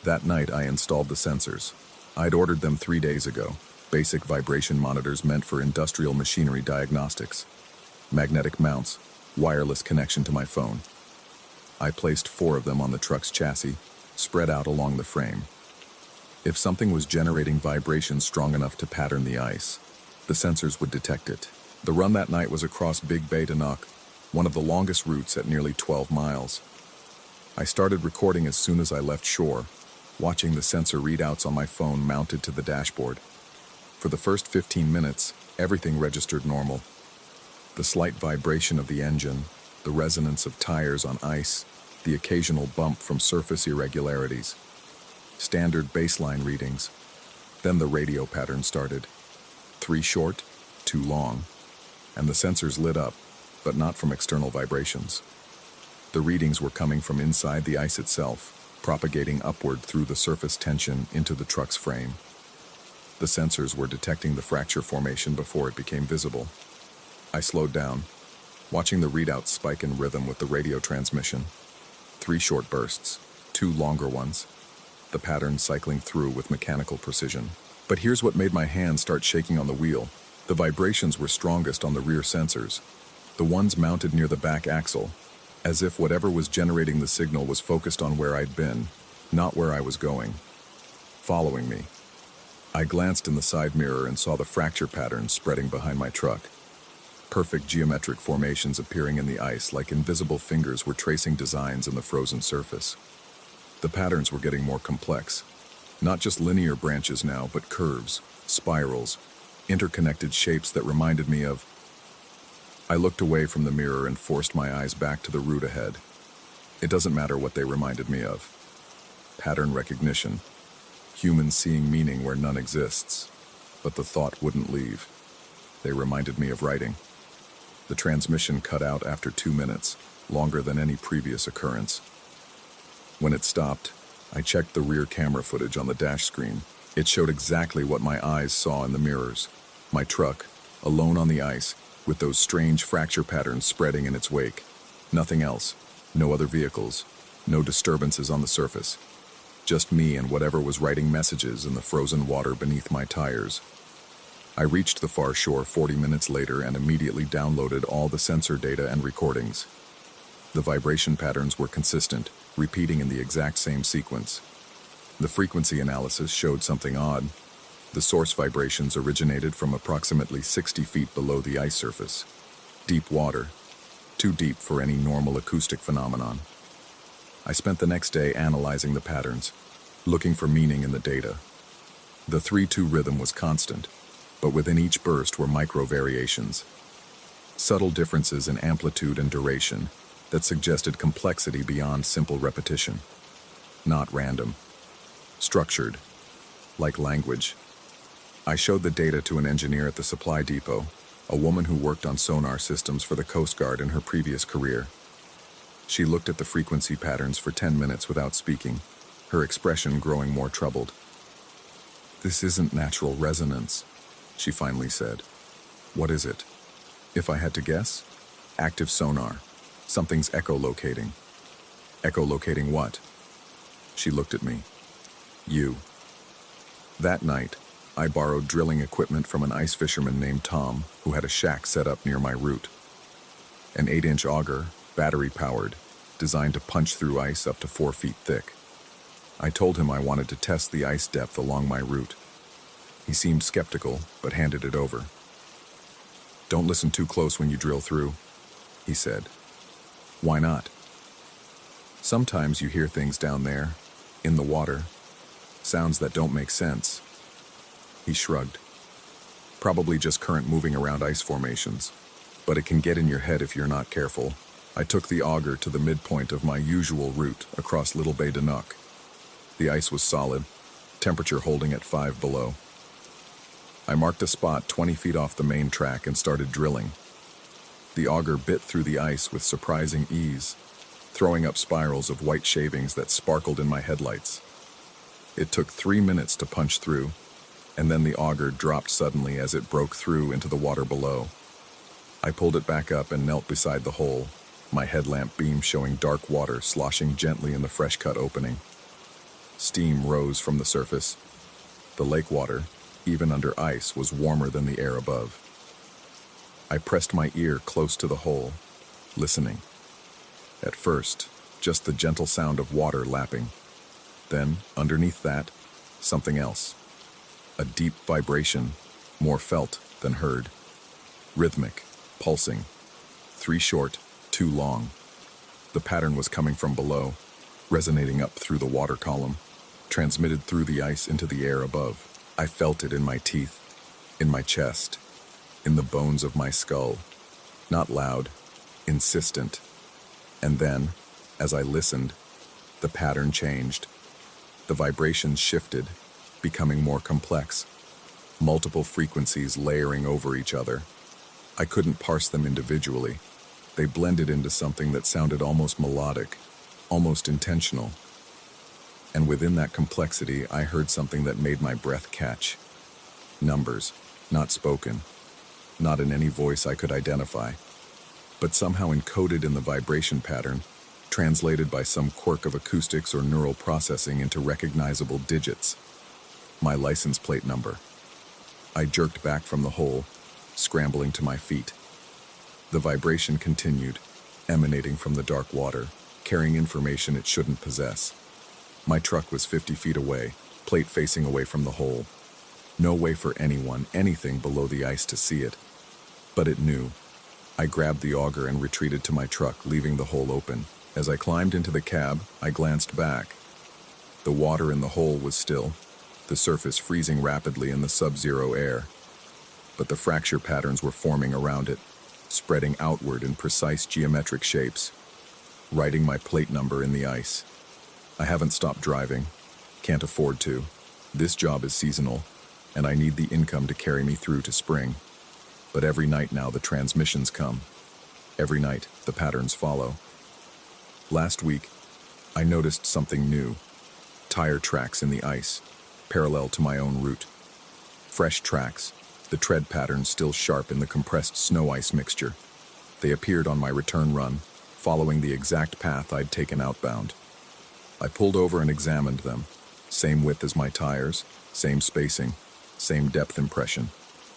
That night I installed the sensors. I'd ordered them 3 days ago. Basic vibration monitors meant for industrial machinery diagnostics. Magnetic mounts, wireless connection to my phone. I placed 4 of them on the truck's chassis, spread out along the frame. If something was generating vibrations strong enough to pattern the ice, the sensors would detect it. The run that night was across Big Bay to Nook, one of the longest routes at nearly 12 miles. I started recording as soon as I left shore, watching the sensor readouts on my phone mounted to the dashboard. For the first 15 minutes, everything registered normal. The slight vibration of the engine, the resonance of tires on ice, the occasional bump from surface irregularities, standard baseline readings. Then the radio pattern started. 3 short, 2 long, and the sensors lit up, but not from external vibrations. The readings were coming from inside the ice itself, propagating upward through the surface tension into the truck's frame. The sensors were detecting the fracture formation before it became visible. I slowed down, watching the readouts spike in rhythm with the radio transmission. 3 short bursts, 2 longer ones, the pattern cycling through with mechanical precision. But here's what made my hands start shaking on the wheel. The vibrations were strongest on the rear sensors, the ones mounted near the back axle, as if whatever was generating the signal was focused on where I'd been, not where I was going. Following me. I glanced in the side mirror and saw the fracture patterns spreading behind my truck. Perfect geometric formations appearing in the ice like invisible fingers were tracing designs in the frozen surface. The patterns were getting more complex. Not just linear branches now, but curves, spirals, interconnected shapes that reminded me of... I looked away from the mirror and forced my eyes back to the route ahead. It doesn't matter what they reminded me of. Pattern recognition. Humans seeing meaning where none exists. But the thought wouldn't leave. They reminded me of writing. The transmission cut out after 2 minutes, longer than any previous occurrence. When it stopped, I checked the rear camera footage on the dash screen. It showed exactly what my eyes saw in the mirrors. My truck, alone on the ice, with those strange fracture patterns spreading in its wake. Nothing else. No other vehicles. No disturbances on the surface. Just me and whatever was writing messages in the frozen water beneath my tires. I reached the far shore 40 minutes later and immediately downloaded all the sensor data and recordings. The vibration patterns were consistent, repeating in the exact same sequence. The frequency analysis showed something odd. The source vibrations originated from approximately 60 feet below the ice surface. Deep water. Too deep for any normal acoustic phenomenon. I spent the next day analyzing the patterns, looking for meaning in the data. The 3-2 rhythm was constant, but within each burst were micro-variations. Subtle differences in amplitude and duration that suggested complexity beyond simple repetition. Not random. Structured. Like language. I showed the data to an engineer at the supply depot, a woman who worked on sonar systems for the Coast Guard in her previous career. She looked at the frequency patterns for 10 minutes without speaking, her expression growing more troubled. "This isn't natural resonance," she finally said. "What is it?" If I had to guess, active sonar. Something's echolocating. Echolocating what? She looked at me. You. That night, I borrowed drilling equipment from an ice fisherman named Tom, who had a shack set up near my route. An 8-inch auger, battery-powered, designed to punch through ice up to 4 feet thick. I told him I wanted to test the ice depth along my route. He seemed skeptical, but handed it over. "Don't listen too close when you drill through," he said. "Why not?" "Sometimes you hear things down there, in the water, sounds that don't make sense." He shrugged. "Probably just current moving around ice formations, but it can get in your head if you're not careful." I took the auger to the midpoint of my usual route across Little Bay de Noc. The ice was solid, temperature holding at 5 below. I marked a spot 20 feet off the main track and started drilling. The auger bit through the ice with surprising ease, throwing up spirals of white shavings that sparkled in my headlights. It took 3 minutes to punch through, and then the auger dropped suddenly as it broke through into the water below. I pulled it back up and knelt beside the hole, my headlamp beam showing dark water sloshing gently in the fresh-cut opening. Steam rose from the surface. The lake water, even under ice, was warmer than the air above. I pressed my ear close to the hole, listening. At first, just the gentle sound of water lapping. Then, underneath that, something else. A deep vibration, more felt than heard. Rhythmic, pulsing. 3 short, 2 long. The pattern was coming from below, resonating up through the water column, transmitted through the ice into the air above. I felt it in my teeth, in my chest, in the bones of my skull. Not loud, insistent. And then, As I listened, the pattern changed. The vibrations shifted, becoming more complex, multiple frequencies layering over each other. I couldn't parse them individually. They blended into something that sounded almost melodic, almost intentional. And within that complexity, I heard something that made my breath catch. Numbers, not spoken, not in any voice I could identify, but somehow encoded in the vibration pattern, translated by some quirk of acoustics or neural processing into recognizable digits. My license plate number. I jerked back from the hole, scrambling to my feet. The vibration continued, emanating from the dark water, carrying information it shouldn't possess. My truck was 50 feet away, plate facing away from the hole. No way for anyone, anything below the ice to see it. But it knew. I grabbed the auger and retreated to my truck, leaving the hole open. As I climbed into the cab, I glanced back. The water in the hole was still, the surface freezing rapidly in the sub-zero air. But the fracture patterns were forming around it, spreading outward in precise geometric shapes, writing my plate number in the ice. I haven't stopped driving, can't afford to. This job is seasonal, and I need the income to carry me through to spring. But every night now the transmissions come. Every night the patterns follow. Last week, I noticed something new. Tire tracks in the ice, parallel to my own route. Fresh tracks, the tread pattern still sharp in the compressed snow-ice mixture. They appeared on my return run, following the exact path I'd taken outbound. I pulled over and examined them. Same width as my tires, same spacing, same depth impression,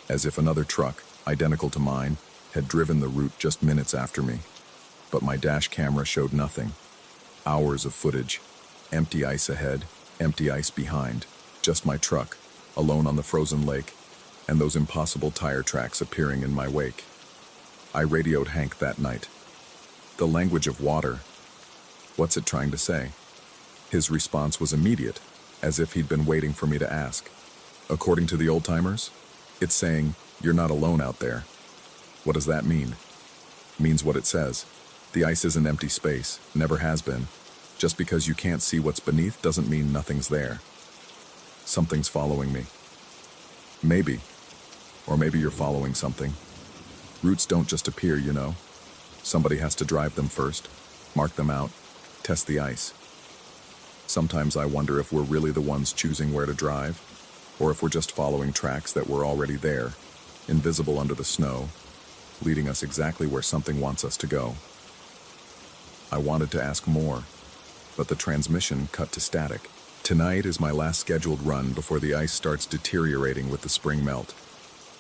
as if another truck, identical to mine, had driven the route just minutes after me. But my dash camera showed nothing. Hours of footage. Empty ice ahead, empty ice behind. Just my truck, alone on the frozen lake, and those impossible tire tracks appearing in my wake. I radioed Hank that night. The language of water. What's it trying to say? His response was immediate, as if he'd been waiting for me to ask. According to the old-timers, it's saying, "You're not alone out there." What does that mean? Means what it says. The ice isn't empty space, never has been. Just because you can't see what's beneath doesn't mean nothing's there. Something's following me. Maybe. Or maybe you're following something. Routes don't just appear, you know. Somebody has to drive them first, mark them out, test the ice. Sometimes I wonder if we're really the ones choosing where to drive, or if we're just following tracks that were already there, invisible under the snow, leading us exactly where something wants us to go. I wanted to ask more, but the transmission cut to static. Tonight is my last scheduled run before the ice starts deteriorating with the spring melt.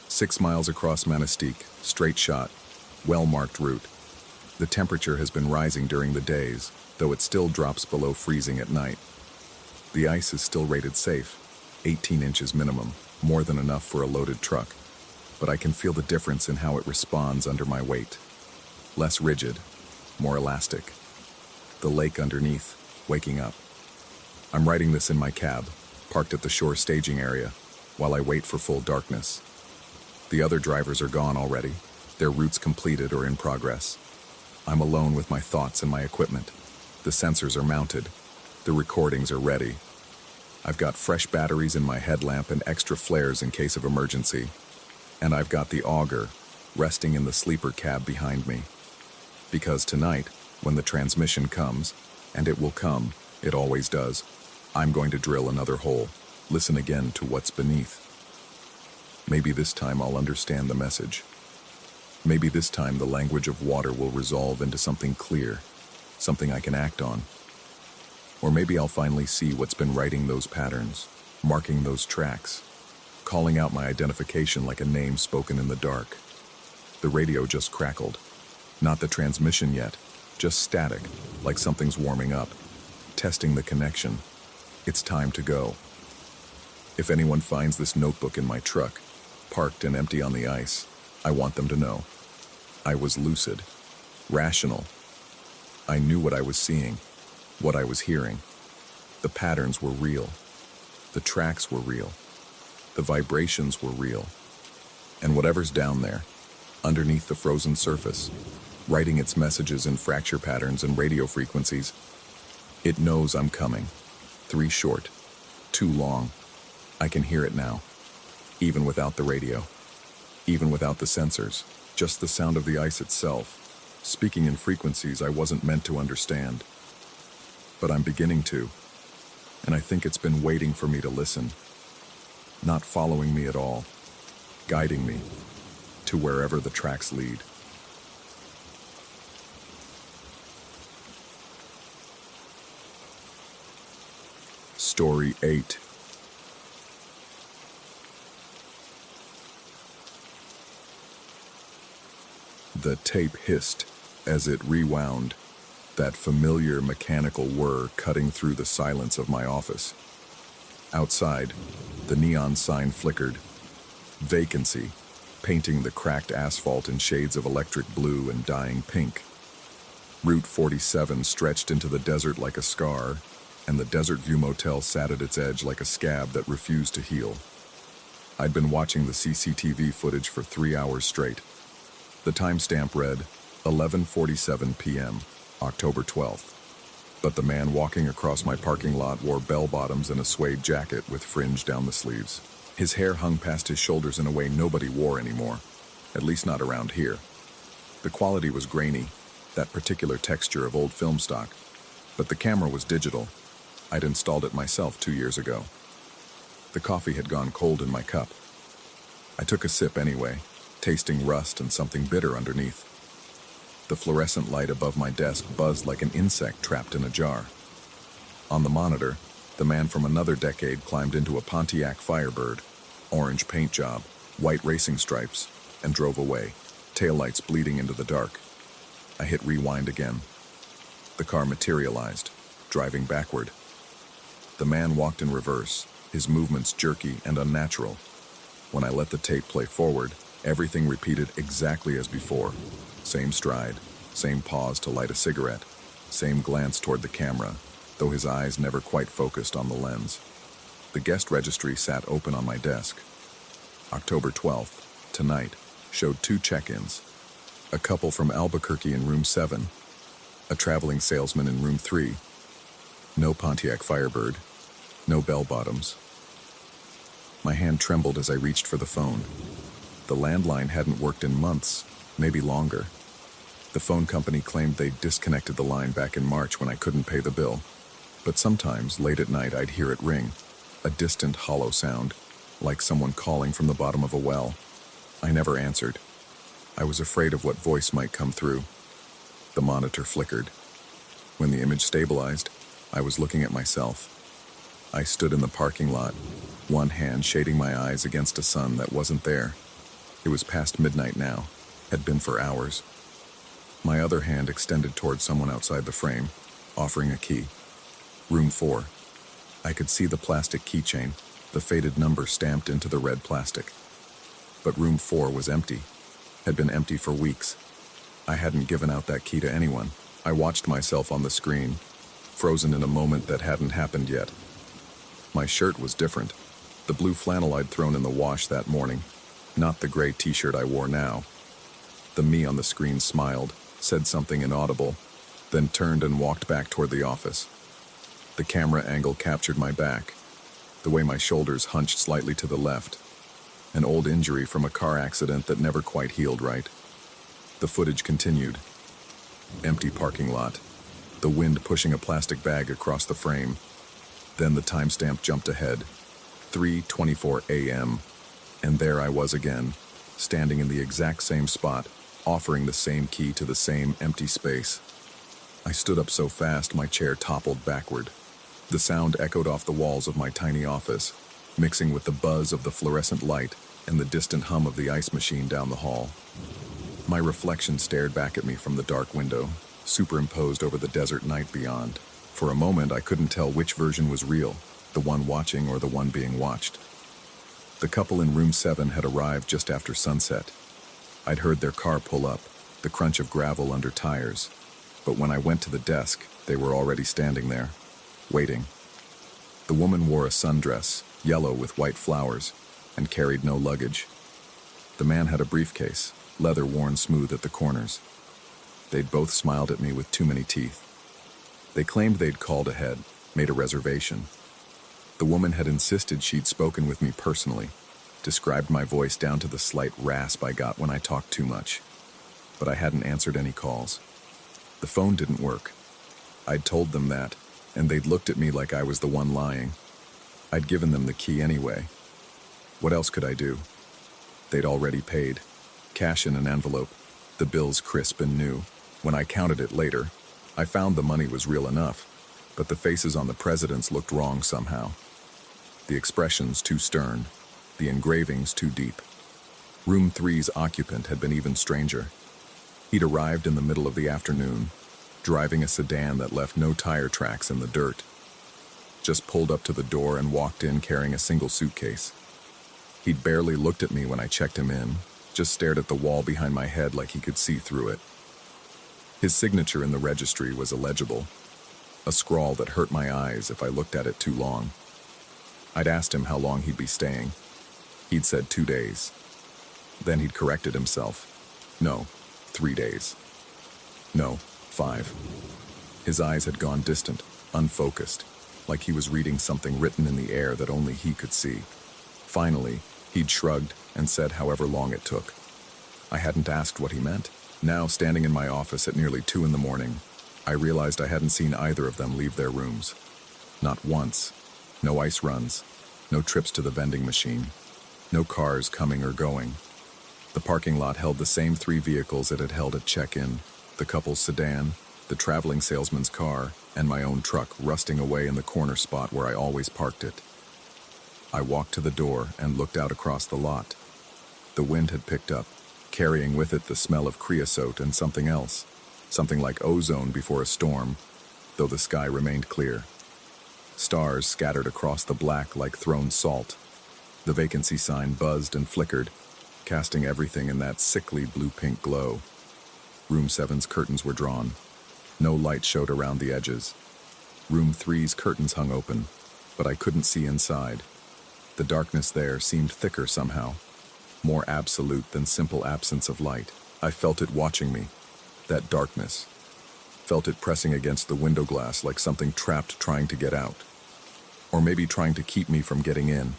6 miles across Manistique, straight shot, well-marked route. The temperature has been rising during the days, though it still drops below freezing at night. The ice is still rated safe, 18 inches minimum, more than enough for a loaded truck, but I can feel the difference in how it responds under my weight. Less rigid, more elastic. The lake underneath, waking up. I'm writing this in my cab, parked at the shore staging area, while I wait for full darkness. The other drivers are gone already, their routes completed or in progress. I'm alone with my thoughts and my equipment. The sensors are mounted, the recordings are ready. I've got fresh batteries in my headlamp and extra flares in case of emergency. And I've got the auger resting in the sleeper cab behind me. Because tonight, when the transmission comes, and it will come, it always does, I'm going to drill another hole, listen again to what's beneath. Maybe this time I'll understand the message. Maybe this time the language of water will resolve into something clear, something I can act on. Or maybe I'll finally see what's been writing those patterns, marking those tracks, calling out my identification like a name spoken in the dark. The radio just crackled. Not the transmission yet, just static, like something's warming up, testing the connection. It's time to go. If anyone finds this notebook in my truck, parked and empty on the ice, I want them to know. I was lucid, rational. I knew what I was seeing, what I was hearing. The patterns were real. The tracks were real. The vibrations were real. And whatever's down there, underneath the frozen surface, writing its messages in fracture patterns and radio frequencies. It knows I'm coming. 3 short, 2 long. I can hear it now, even without the radio, even without the sensors, just the sound of the ice itself, speaking in frequencies I wasn't meant to understand. But I'm beginning to, and I think it's been waiting for me to listen, not following me at all, guiding me to wherever the tracks lead. Story 8. The tape hissed as it rewound, that familiar mechanical whir cutting through the silence of my office. Outside, the neon sign flickered. Vacancy, painting the cracked asphalt in shades of electric blue and dying pink. Route 47 stretched into the desert like a scar, and the Desert View Motel sat at its edge like a scab that refused to heal. I'd been watching the CCTV footage for 3 hours straight. The timestamp read 11:47 p.m., October 12th. But the man walking across my parking lot wore bell-bottoms and a suede jacket with fringe down the sleeves. His hair hung past his shoulders in a way nobody wore anymore, at least not around here. The quality was grainy, that particular texture of old film stock, but the camera was digital. I'd installed it myself 2 years ago. The coffee had gone cold in my cup. I took a sip anyway, tasting rust and something bitter underneath. The fluorescent light above my desk buzzed like an insect trapped in a jar. On the monitor, the man from another decade climbed into a Pontiac Firebird, orange paint job, white racing stripes, and drove away, taillights bleeding into the dark. I hit rewind again. The car materialized, driving backward. The man walked in reverse, his movements jerky and unnatural. When I let the tape play forward, everything repeated exactly as before. Same stride, same pause to light a cigarette, same glance toward the camera, though his eyes never quite focused on the lens. The guest registry sat open on my desk. October 12th, tonight, showed 2 check-ins. A couple from Albuquerque in room 7, a traveling salesman in room 3. No Pontiac Firebird, no bell-bottoms. My hand trembled as I reached for the phone. The landline hadn't worked in months, maybe longer. The phone company claimed they'd disconnected the line back in March when I couldn't pay the bill. But sometimes, late at night, I'd hear it ring, a distant, hollow sound, like someone calling from the bottom of a well. I never answered. I was afraid of what voice might come through. The monitor flickered. When the image stabilized, I was looking at myself. I stood in the parking lot, one hand shading my eyes against a sun that wasn't there. It was past midnight now, had been for hours. My other hand extended toward someone outside the frame, offering a key. Room 4. I could see the plastic keychain, the faded number stamped into the red plastic. But room 4 was empty, had been empty for weeks. I hadn't given out that key to anyone. I watched myself on the screen, frozen in a moment that hadn't happened yet. My shirt was different, the blue flannel I'd thrown in the wash that morning, not the gray t-shirt I wore now. The me on the screen smiled, said something inaudible, then turned and walked back toward the office. The camera angle captured my back, the way my shoulders hunched slightly to the left, an old injury from a car accident that never quite healed right. The footage continued. Empty parking lot, the wind pushing a plastic bag across the frame. Then the timestamp jumped ahead, 3:24 a.m., and there I was again, standing in the exact same spot, offering the same key to the same empty space. I stood up so fast my chair toppled backward. The sound echoed off the walls of my tiny office, mixing with the buzz of the fluorescent light and the distant hum of the ice machine down the hall. My reflection stared back at me from the dark window, superimposed over the desert night beyond. For a moment I couldn't tell which version was real, the one watching or the one being watched. The couple in room 7 had arrived just after sunset. I'd heard their car pull up, the crunch of gravel under tires. But when I went to the desk, they were already standing there, waiting. The woman wore a sundress, yellow with white flowers, and carried no luggage. The man had a briefcase, leather worn smooth at the corners. They'd both smiled at me with too many teeth. They claimed they'd called ahead, made a reservation. The woman had insisted she'd spoken with me personally, described my voice down to the slight rasp I got when I talked too much. But I hadn't answered any calls. The phone didn't work. I'd told them that, and they'd looked at me like I was the one lying. I'd given them the key anyway. What else could I do? They'd already paid. Cash in an envelope, the bills crisp and new. When I counted it later, I found the money was real enough, but the faces on the presidents looked wrong somehow. The expressions too stern, the engravings too deep. Room 3's occupant had been even stranger. He'd arrived in the middle of the afternoon, driving a sedan that left no tire tracks in the dirt. Just pulled up to the door and walked in carrying a single suitcase. He'd barely looked at me when I checked him in, just stared at the wall behind my head like he could see through it. His signature in the registry was illegible, a scrawl that hurt my eyes if I looked at it too long. I'd asked him how long he'd be staying. He'd said 2 days. Then he'd corrected himself. No, 3 days. No, 5. His eyes had gone distant, unfocused, like he was reading something written in the air that only he could see. Finally, he'd shrugged and said however long it took. I hadn't asked what he meant. Now, standing in my office at nearly 2 in the morning, I realized I hadn't seen either of them leave their rooms. Not once. No ice runs, no trips to the vending machine, no cars coming or going. The parking lot held the same 3 vehicles it had held at check-in, the couple's sedan, the traveling salesman's car, and my own truck rusting away in the corner spot where I always parked it. I walked to the door and looked out across the lot. The wind had picked up, carrying with it the smell of creosote and something else, something like ozone before a storm, though the sky remained clear. Stars scattered across the black like thrown salt. The vacancy sign buzzed and flickered, casting everything in that sickly blue-pink glow. Room 7's curtains were drawn. No light showed around the edges. Room 3's curtains hung open, but I couldn't see inside. The darkness there seemed thicker somehow, more absolute than simple absence of light. I felt it watching me, that darkness. Felt it pressing against the window glass like something trapped trying to get out. Or maybe trying to keep me from getting in.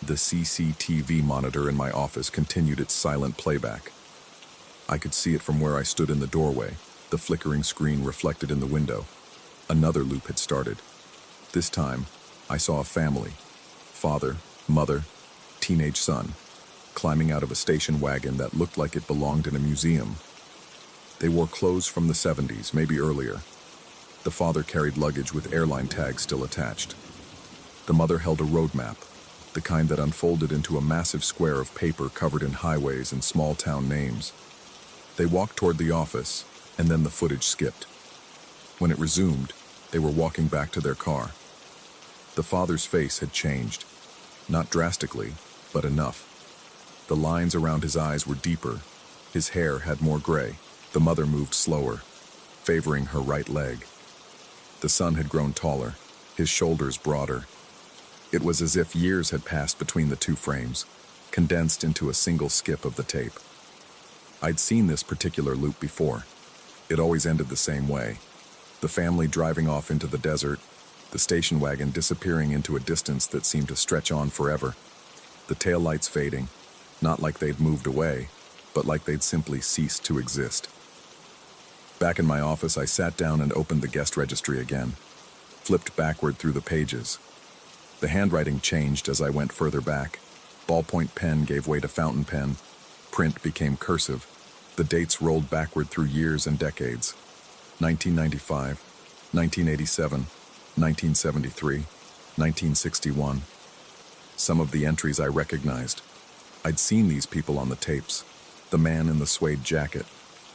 The CCTV monitor in my office continued its silent playback. I could see it from where I stood in the doorway, the flickering screen reflected in the window. Another loop had started. This time, I saw a family. Father, mother, teenage son, climbing out of a station wagon that looked like it belonged in a museum. They wore clothes from the 70s, maybe earlier. The father carried luggage with airline tags still attached. The mother held a road map, the kind that unfolded into a massive square of paper covered in highways and small town names. They walked toward the office, and then the footage skipped. When it resumed, they were walking back to their car. The father's face had changed. Not drastically, but enough. The lines around his eyes were deeper. His hair had more gray. The mother moved slower, favoring her right leg. The son had grown taller, his shoulders broader. It was as if years had passed between the 2 frames, condensed into a single skip of the tape. I'd seen this particular loop before. It always ended the same way. The family driving off into the desert, the station wagon disappearing into a distance that seemed to stretch on forever. The taillights fading, not like they'd moved away, but like they'd simply ceased to exist. Back in my office, I sat down and opened the guest registry again, flipped backward through the pages. The handwriting changed as I went further back. Ballpoint pen gave way to fountain pen. Print became cursive. The dates rolled backward through years and decades. 1995, 1987, 1973, 1961. Some of the entries I recognized. I'd seen these people on the tapes. The man in the suede jacket,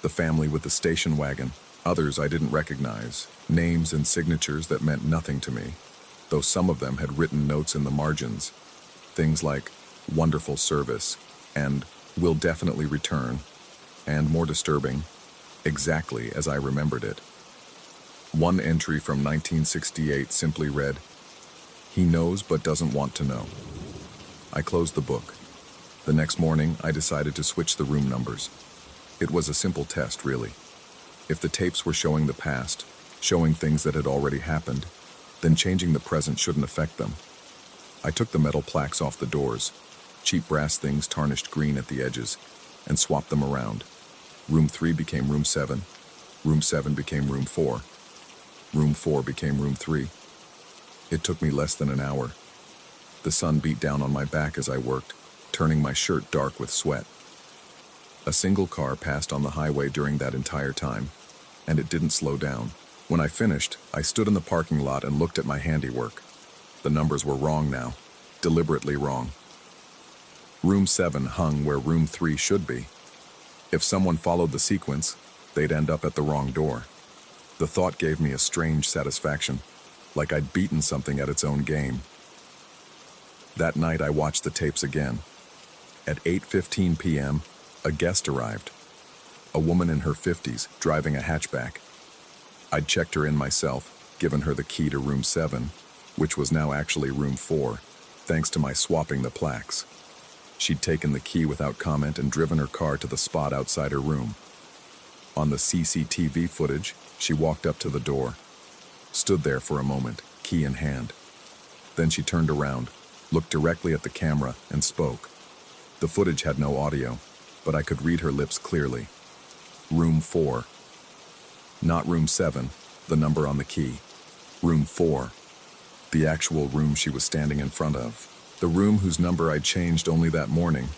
the family with the station wagon. Others I didn't recognize, names and signatures that meant nothing to me, though some of them had written notes in the margins. Things like, "Wonderful service," and "Will definitely return," and more disturbing, exactly as I remembered it. One entry from 1968 simply read, "He knows but doesn't want to know." I closed the book. The next morning, I decided to switch the room numbers. It was a simple test, really. If the tapes were showing the past, showing things that had already happened, then changing the present shouldn't affect them. I took the metal plaques off the doors, cheap brass things tarnished green at the edges, and swapped them around. Room 3 became Room 7. Room 7 became Room 4. Room 4 became Room 3. It took me less than an hour. The sun beat down on my back as I worked, turning my shirt dark with sweat. A single car passed on the highway during that entire time, and it didn't slow down. When I finished, I stood in the parking lot and looked at my handiwork. The numbers were wrong now, deliberately wrong. Room 7 hung where Room 3 should be. If someone followed the sequence, they'd end up at the wrong door. The thought gave me a strange satisfaction, like I'd beaten something at its own game. That night I watched the tapes again. At 8:15 p.m., a guest arrived. A woman in her 50s, driving a hatchback. I'd checked her in myself, given her the key to Room 7, which was now actually Room 4, thanks to my swapping the plaques. She'd taken the key without comment and driven her car to the spot outside her room. On the CCTV footage, she walked up to the door, stood there for a moment, key in hand. Then she turned around, looked directly at the camera, and spoke. The footage had no audio, but I could read her lips clearly. Room 4. Not Room 7, the number on the key. Room 4. The actual room she was standing in front of. The room whose number I'd changed only that morning.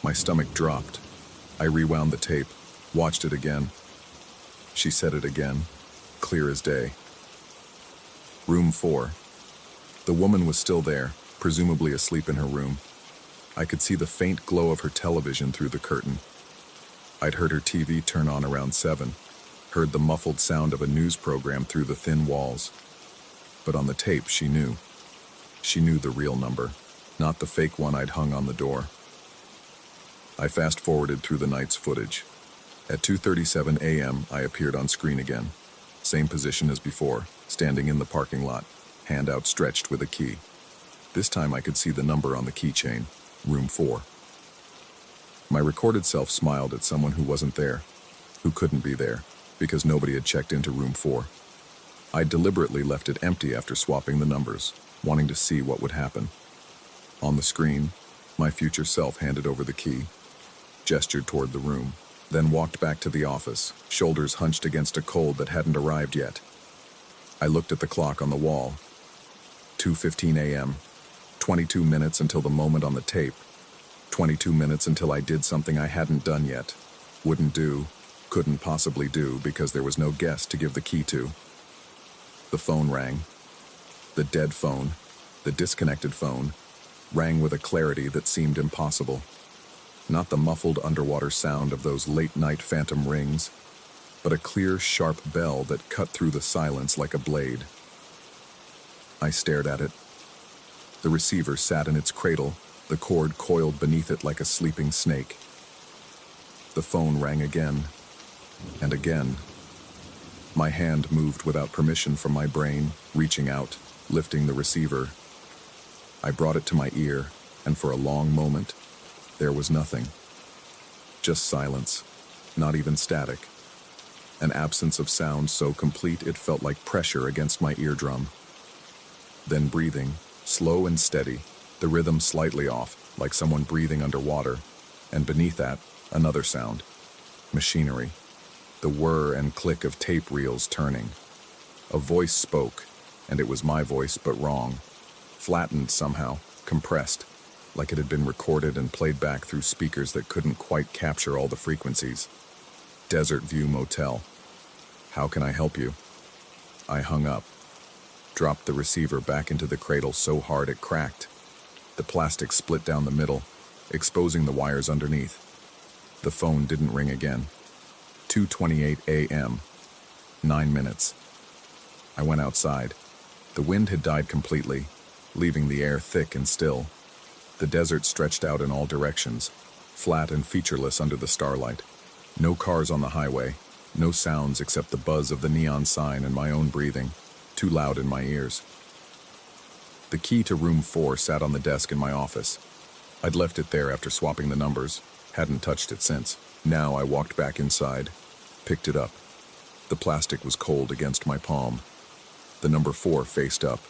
My stomach dropped. I rewound the tape, watched it again. She said it again, clear as day. Room 4. The woman was still there, presumably asleep in her room. I could see the faint glow of her television through the curtain. I'd heard her TV turn on around 7, heard the muffled sound of a news program through the thin walls. But on the tape, she knew. She knew the real number, not the fake one I'd hung on the door. I fast-forwarded through the night's footage. At 2:37 a.m., I appeared on screen again. Same position as before, standing in the parking lot, hand outstretched with a key. This time I could see the number on the keychain, Room 4. My recorded self smiled at someone who wasn't there, who couldn't be there, because nobody had checked into Room 4. I deliberately left it empty after swapping the numbers, wanting to see what would happen. On the screen, my future self handed over the key, gestured toward the room, then walked back to the office, shoulders hunched against a cold that hadn't arrived yet. I looked at the clock on the wall. 2:15 a.m., 22 minutes until the moment on the tape, 22 minutes until I did something I hadn't done yet, wouldn't do, couldn't possibly do because there was no guest to give the key to. The phone rang. The dead phone, the disconnected phone, rang with a clarity that seemed impossible. Not the muffled underwater sound of those late-night phantom rings, but a clear, sharp bell that cut through the silence like a blade. I stared at it. The receiver sat in its cradle, the cord coiled beneath it like a sleeping snake. The phone rang again, and again. My hand moved without permission from my brain, reaching out, lifting the receiver. I brought it to my ear, and for a long moment, there was nothing. Just silence, not even static. An absence of sound so complete it felt like pressure against my eardrum. Then breathing, slow and steady, the rhythm slightly off, like someone breathing underwater, and beneath that, another sound. Machinery. The whir and click of tape reels turning. A voice spoke, and it was my voice but wrong. Flattened somehow, compressed, like it had been recorded and played back through speakers that couldn't quite capture all the frequencies. Desert View Motel. How can I help you? I hung up. Dropped the receiver back into the cradle so hard it cracked. The plastic split down the middle, exposing the wires underneath. The phone didn't ring again. 2:28 a.m. 9 minutes. I went outside. The wind had died completely, leaving the air thick and still. The desert stretched out in all directions, flat and featureless under the starlight. No cars on the highway, no sounds except the buzz of the neon sign and my own breathing, too loud in my ears. The key to Room 4 sat on the desk in my office. I'd left it there after swapping the numbers, Hadn't touched it since. Now I walked back inside, picked it up. The plastic was cold against my palm. The number 4 faced up.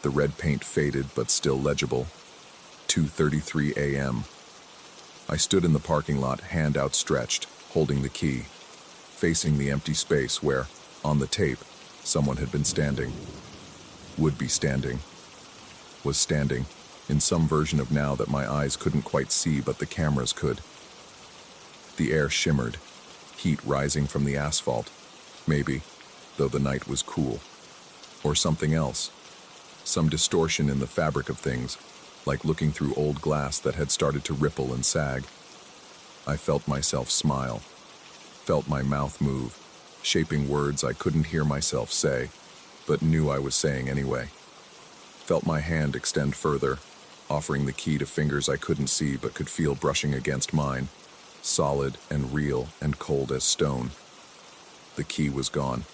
The red paint faded but still legible. 2:33 a.m. I stood in the parking lot, hand outstretched, holding the key, facing the empty space where, on the tape, someone had been standing. Would be standing. Was standing, in some version of now that my eyes couldn't quite see but the cameras could. The air shimmered, heat rising from the asphalt. Maybe, though the night was cool. Or something else. Some distortion in the fabric of things, like looking through old glass that had started to ripple and sag. I felt myself smile, felt my mouth move, shaping words I couldn't hear myself say, but knew I was saying anyway. Felt my hand extend further, offering the key to fingers I couldn't see but could feel brushing against mine, solid and real and cold as stone. The key was gone.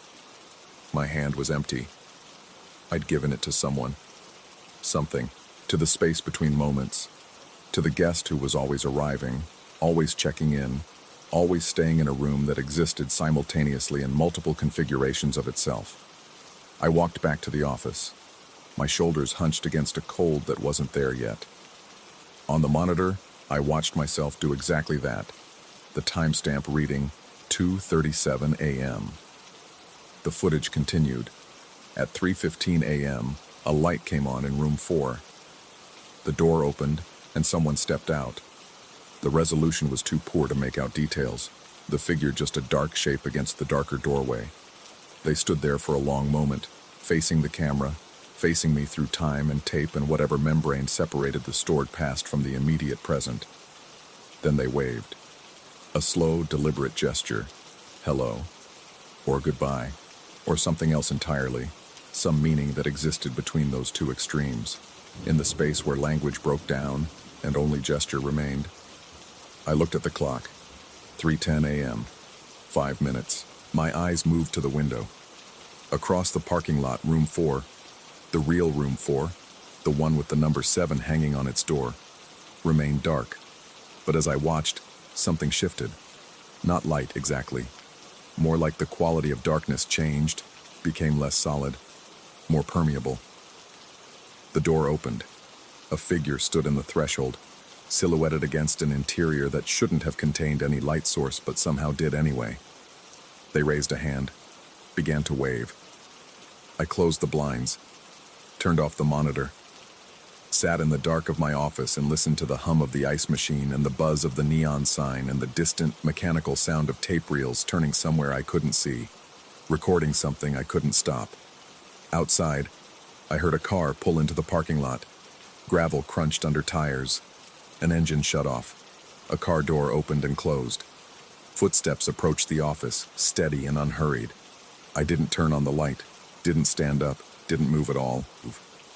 My hand was empty. I'd given it to someone. Something. To the space between moments. To the guest who was always arriving, always checking in, always staying in a room that existed simultaneously in multiple configurations of itself. I walked back to the office, my shoulders hunched against a cold that wasn't there yet. On the monitor, I watched myself do exactly that, the timestamp reading 2:37 a.m. The footage continued. At 3:15 a.m., a light came on in room 4. The door opened, and someone stepped out. The resolution was too poor to make out details, the figure just a dark shape against the darker doorway. They stood there for a long moment, facing the camera, facing me through time and tape and whatever membrane separated the stored past from the immediate present. Then they waved. A slow, deliberate gesture. Hello. Or goodbye. Or something else entirely. Some meaning that existed between those two extremes. In the space where language broke down and only gesture remained. I looked at the clock. 3:10 a.m. 5 minutes. My eyes moved to the window. Across the parking lot, room 4, the real room 4, the one with the number 7 hanging on its door, remained dark. But as I watched, something shifted. Not light exactly. More like the quality of darkness changed, became less solid, more permeable. The door opened. A figure stood in the threshold, silhouetted against an interior that shouldn't have contained any light source but somehow did anyway. They raised a hand, began to wave. I closed the blinds, turned off the monitor, sat in the dark of my office and listened to the hum of the ice machine and the buzz of the neon sign and the distant, mechanical sound of tape reels turning somewhere I couldn't see, recording something I couldn't stop. Outside, I heard a car pull into the parking lot. Gravel crunched under tires. An engine shut off. A car door opened and closed. Footsteps approached the office, steady and unhurried. I didn't turn on the light, didn't stand up, didn't move at all.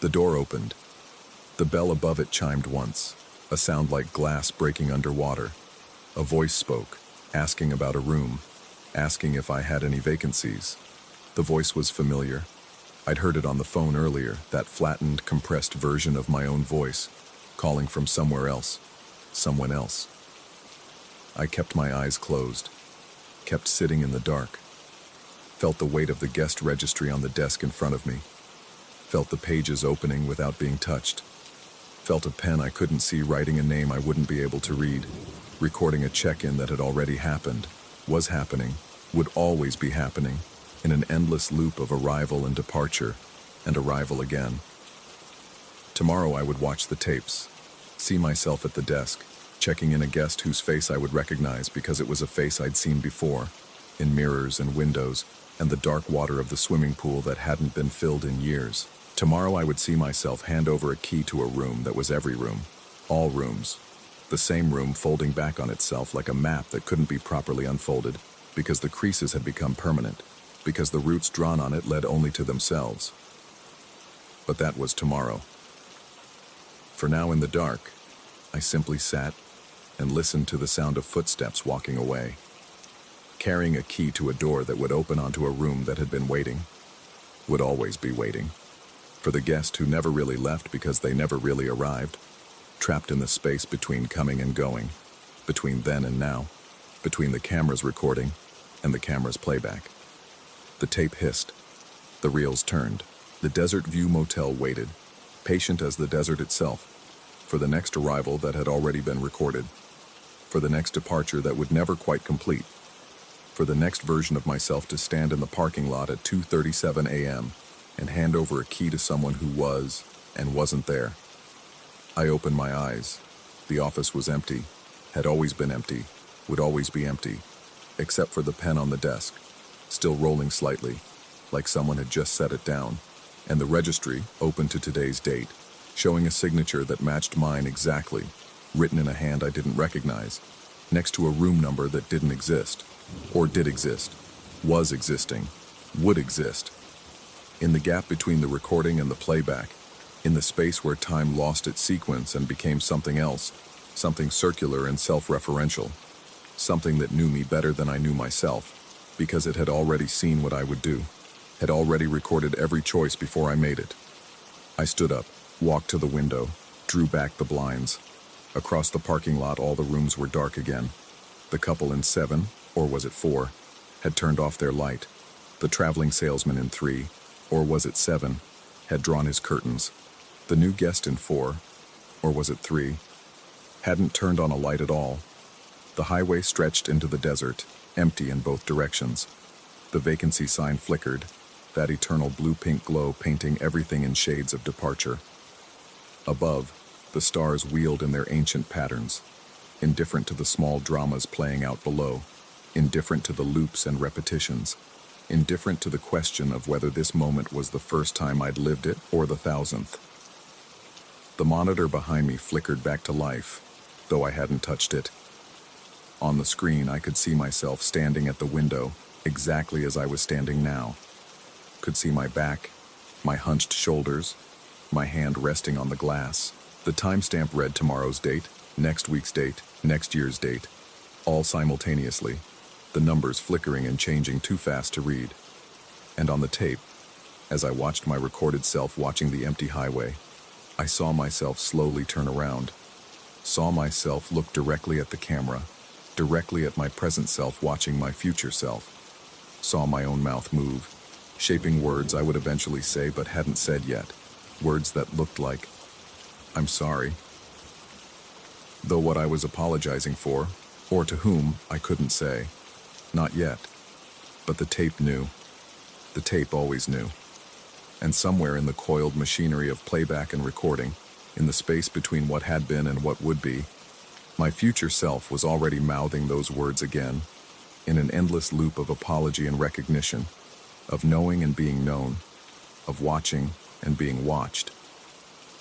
The door opened. The bell above it chimed once, a sound like glass breaking underwater. A voice spoke, asking about a room, asking if I had any vacancies. The voice was familiar. I'd heard it on the phone earlier, that flattened, compressed version of my own voice, calling from somewhere else, someone else. I kept my eyes closed, kept sitting in the dark, felt the weight of the guest registry on the desk in front of me, felt the pages opening without being touched, felt a pen I couldn't see writing a name I wouldn't be able to read, recording a check-in that had already happened, was happening, would always be happening, in an endless loop of arrival and departure, and arrival again. Tomorrow I would watch the tapes, see myself at the desk, checking in a guest whose face I would recognize because it was a face I'd seen before, in mirrors and windows, and the dark water of the swimming pool that hadn't been filled in years. Tomorrow I would see myself hand over a key to a room that was every room, all rooms, the same room folding back on itself like a map that couldn't be properly unfolded because the creases had become permanent, because the routes drawn on it led only to themselves. But that was tomorrow. For now, in the dark, I simply sat and listened to the sound of footsteps walking away, carrying a key to a door that would open onto a room that had been waiting, would always be waiting, for the guest who never really left because they never really arrived, trapped in the space between coming and going. between then and now, between the camera's recording and the camera's playback. The tape hissed. The reels turned. The Desert View Motel waited, patient as the desert itself, for the next arrival that had already been recorded, for the next departure that would never quite complete, for the next version of myself to stand in the parking lot at 2:37 a.m. and hand over a key to someone who was and wasn't there. I opened my eyes. The office was empty, had always been empty, would always be empty, except for the pen on the desk, still rolling slightly, like someone had just set it down, and the registry, open to today's date, showing a signature that matched mine exactly, written in a hand I didn't recognize, next to a room number that didn't exist, or did exist, was existing, would exist. In the gap between the recording and the playback, in the space where time lost its sequence and became something else, something circular and self-referential, something that knew me better than I knew myself, because it had already seen what I would do, had already recorded every choice before I made it. I stood up, walked to the window, drew back the blinds. Across the parking lot, all the rooms were dark again. The couple in 7, or was it 4, had turned off their light. The traveling salesman in 3, or was it 7, had drawn his curtains. The new guest in 4, or was it 3, hadn't turned on a light at all. The highway stretched into the desert, empty in both directions. The vacancy sign flickered, that eternal blue-pink glow painting everything in shades of departure. Above, the stars wheeled in their ancient patterns, indifferent to the small dramas playing out below, indifferent to the loops and repetitions, indifferent to the question of whether this moment was the first time I'd lived it or the 1000th. The monitor behind me flickered back to life, though I hadn't touched it. On the screen, I could see myself standing at the window, exactly as I was standing now. Could see my back, my hunched shoulders, my hand resting on the glass. The timestamp read tomorrow's date, next week's date, next year's date, all simultaneously, the numbers flickering and changing too fast to read. And on the tape, as I watched my recorded self watching the empty highway, I saw myself slowly turn around, saw myself look directly at the camera, directly at my present self watching my future self, saw my own mouth move, shaping words I would eventually say but hadn't said yet, words that looked like, "I'm sorry." Though what I was apologizing for, or to whom, I couldn't say. Not yet. But the tape knew. The tape always knew. And somewhere in the coiled machinery of playback and recording, in the space between what had been and what would be, my future self was already mouthing those words again, in an endless loop of apology and recognition, of knowing and being known, of watching and being watched.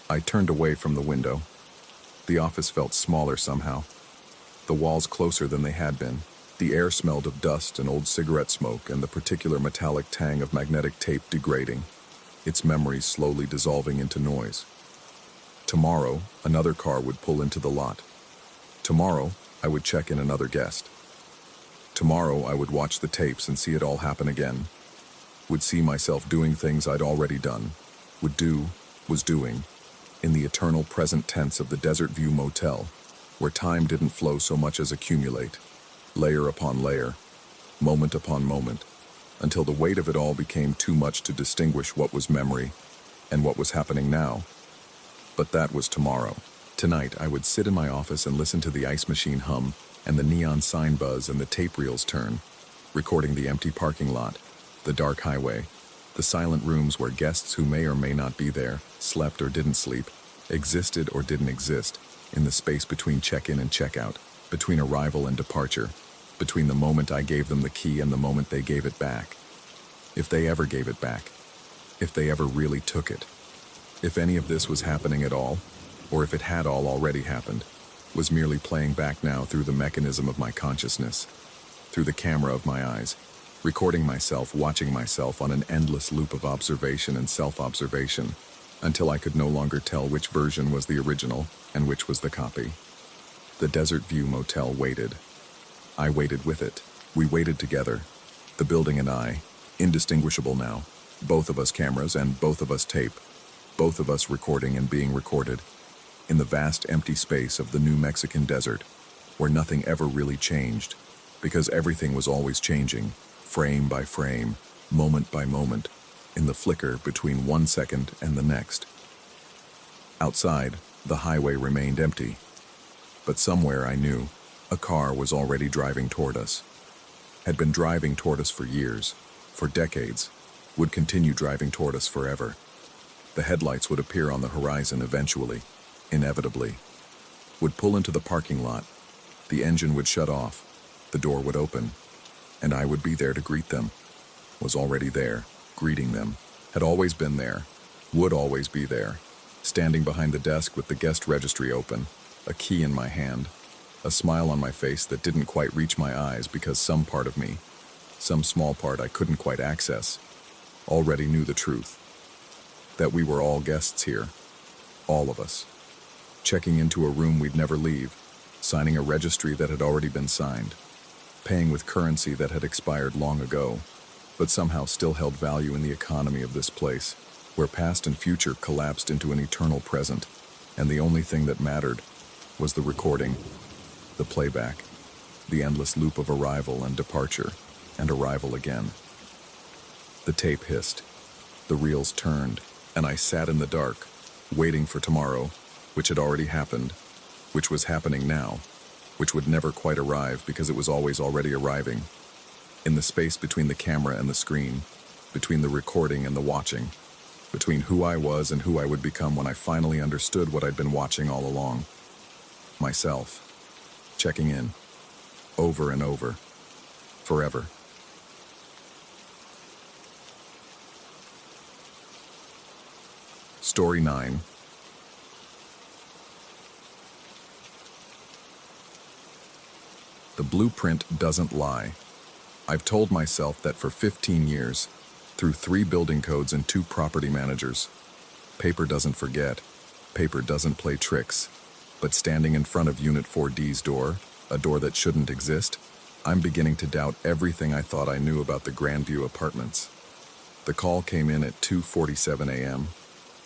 I turned away from the window. The office felt smaller somehow. The walls closer than they had been. The air smelled of dust and old cigarette smoke and the particular metallic tang of magnetic tape degrading, its memories slowly dissolving into noise. Tomorrow, another car would pull into the lot. Tomorrow, I would check in another guest. Tomorrow, I would watch the tapes and see it all happen again. Would see myself doing things I'd already done, would do, was doing, in the eternal present tense of the Desert View Motel, where time didn't flow so much as accumulate, layer upon layer, moment upon moment, until the weight of it all became too much to distinguish what was memory and what was happening now. But that was tomorrow. Tonight, I would sit in my office and listen to the ice machine hum and the neon sign buzz and the tape reels turn, recording the empty parking lot, the dark highway, the silent rooms where guests who may or may not be there, slept or didn't sleep, existed or didn't exist, in the space between check-in and check-out, between arrival and departure, between the moment I gave them the key and the moment they gave it back. If they ever gave it back. If they ever really took it. If any of this was happening at all, or if it had all already happened, was merely playing back now through the mechanism of my consciousness, through the camera of my eyes, recording myself, watching myself on an endless loop of observation and self-observation, until I could no longer tell which version was the original and which was the copy. The Desert View Motel waited. I waited with it. We waited together, the building and I, indistinguishable now, both of us cameras and both of us tape, both of us recording and being recorded, in the vast empty space of the New Mexican desert, where nothing ever really changed, because everything was always changing, frame by frame, moment by moment, in the flicker between 1 second and the next. Outside, the highway remained empty, but somewhere I knew a car was already driving toward us. Had been driving toward us for years, for decades, would continue driving toward us forever. The headlights would appear on the horizon eventually, inevitably. Would pull into the parking lot, the engine would shut off, the door would open, and I would be there to greet them. Was already there, greeting them, had always been there, would always be there, standing behind the desk with the guest registry open, a key in my hand, a smile on my face that didn't quite reach my eyes because some part of me, some small part I couldn't quite access, already knew the truth. That we were all guests here, all of us, checking into a room we'd never leave, signing a registry that had already been signed, paying with currency that had expired long ago, but somehow still held value in the economy of this place, where past and future collapsed into an eternal present, and the only thing that mattered was the recording, the playback, the endless loop of arrival and departure, and arrival again. The tape hissed, the reels turned, and I sat in the dark, waiting for tomorrow, which had already happened, which was happening now, which would never quite arrive because it was always already arriving. In the space between the camera and the screen, between the recording and the watching, between who I was and who I would become when I finally understood what I'd been watching all along. Myself, checking in, over and over, forever. Story 9. The blueprint doesn't lie. I've told myself that for 15 years, through 3 building codes and 2 property managers. Paper doesn't forget, paper doesn't play tricks, but standing in front of Unit 4D's door, a door that shouldn't exist, I'm beginning to doubt everything I thought I knew about the Grandview apartments. The call came in at 2:47 a.m.,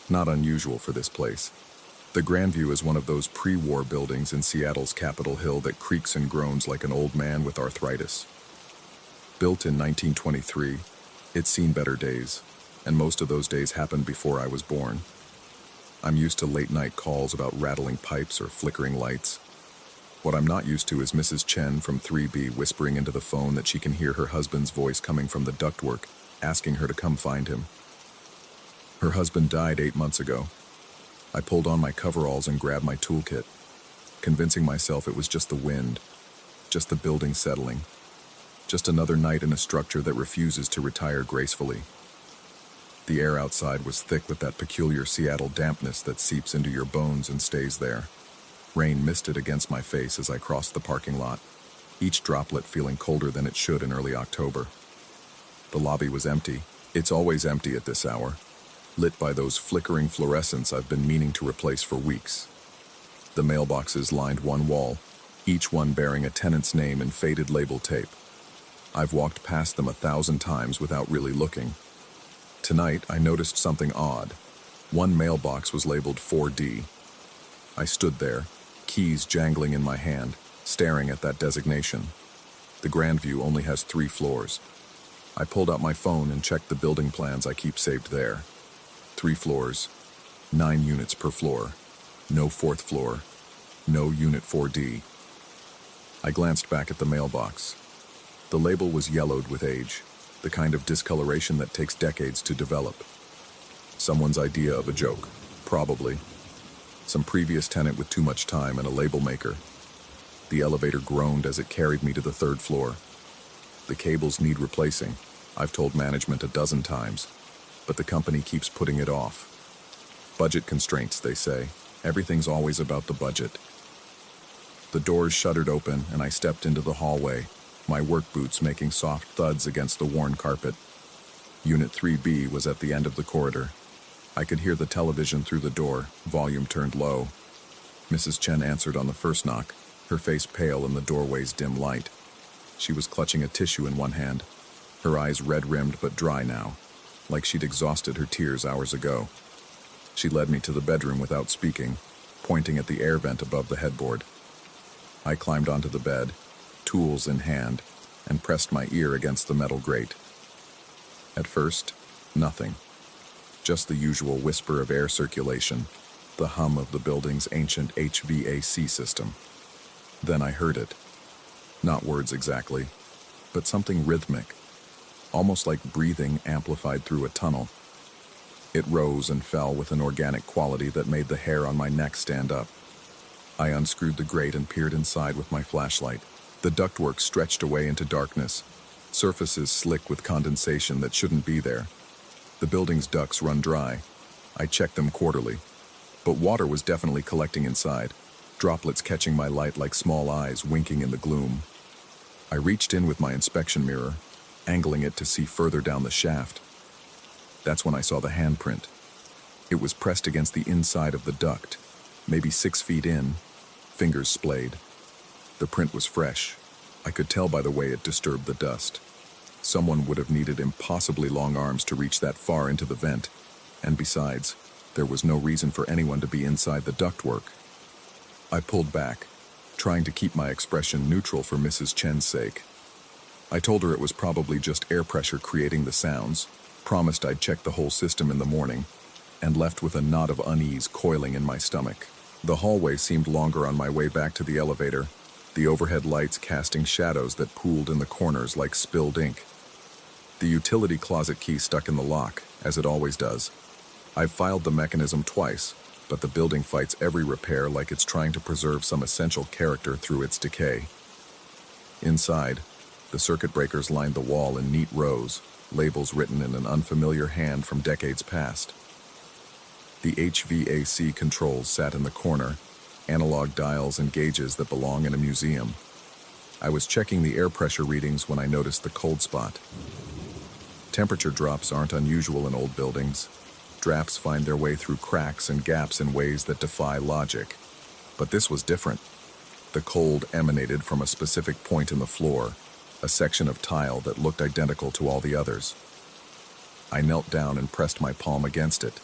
not unusual for this place. The Grandview is one of those pre-war buildings in Seattle's Capitol Hill that creaks and groans like an old man with arthritis. Built in 1923, it's seen better days, and most of those days happened before I was born. I'm used to late-night calls about rattling pipes or flickering lights. What I'm not used to is Mrs. Chen from 3B whispering into the phone that she can hear her husband's voice coming from the ductwork, asking her to come find him. Her husband died 8 months ago. I pulled on my coveralls and grabbed my toolkit, convincing myself it was just the wind, just the building settling, just another night in a structure that refuses to retire gracefully. The air outside was thick with that peculiar Seattle dampness that seeps into your bones and stays there. Rain misted against my face as I crossed the parking lot, each droplet feeling colder than it should in early October. The lobby was empty. It's always empty at this hour, lit by those flickering fluorescents I've been meaning to replace for weeks. The mailboxes lined one wall, each one bearing a tenant's name in faded label tape. I've walked past them 1,000 times without really looking. Tonight, I noticed something odd. One mailbox was labeled 4D. I stood there, keys jangling in my hand, staring at that designation. The Grandview only has 3 floors. I pulled out my phone and checked the building plans I keep saved there. 3 floors, 9 units per floor, no 4th floor, no Unit 4D. I glanced back at the mailbox. The label was yellowed with age, the kind of discoloration that takes decades to develop. Someone's idea of a joke, probably. Some previous tenant with too much time and a label maker. The elevator groaned as it carried me to the 3rd floor. The cables need replacing, I've told management 12 times, but the company keeps putting it off. Budget constraints, they say. Everything's always about the budget. The doors shuttered open and I stepped into the hallway, my work boots making soft thuds against the worn carpet. Unit 3B was at the end of the corridor. I could hear the television through the door, volume turned low. Mrs. Chen answered on the first knock, her face pale in the doorway's dim light. She was clutching a tissue in one hand, her eyes red-rimmed but dry now, like she'd exhausted her tears hours ago. She led me to the bedroom without speaking, pointing at the air vent above the headboard. I climbed onto the bed, tools in hand, and pressed my ear against the metal grate. At first, nothing. Just the usual whisper of air circulation, the hum of the building's ancient HVAC system. Then I heard it. Not words exactly, but something rhythmic, almost like breathing amplified through a tunnel. It rose and fell with an organic quality that made the hair on my neck stand up. I unscrewed the grate and peered inside with my flashlight. The ductwork stretched away into darkness, surfaces slick with condensation that shouldn't be there. The building's ducts run dry. I checked them quarterly, but water was definitely collecting inside, droplets catching my light like small eyes winking in the gloom. I reached in with my inspection mirror, angling it to see further down the shaft. That's when I saw the handprint. It was pressed against the inside of the duct, maybe 6 feet in, fingers splayed. The print was fresh. I could tell by the way it disturbed the dust. Someone would have needed impossibly long arms to reach that far into the vent, and besides, there was no reason for anyone to be inside the ductwork. I pulled back, trying to keep my expression neutral for Mrs. Chen's sake. I told her it was probably just air pressure creating the sounds, promised I'd check the whole system in the morning, and left with a knot of unease coiling in my stomach. The hallway seemed longer on my way back to the elevator, the overhead lights casting shadows that pooled in the corners like spilled ink. The utility closet key stuck in the lock, as it always does. I've filed the mechanism twice, but the building fights every repair like it's trying to preserve some essential character through its decay. Inside, the circuit breakers lined the wall in neat rows, labels written in an unfamiliar hand from decades past. The HVAC controls sat in the corner, analog dials and gauges that belong in a museum. I was checking the air pressure readings when I noticed the cold spot. Temperature drops aren't unusual in old buildings. Drafts find their way through cracks and gaps in ways that defy logic. But this was different. The cold emanated from a specific point in the floor, a section of tile that looked identical to all the others. I knelt down and pressed my palm against it.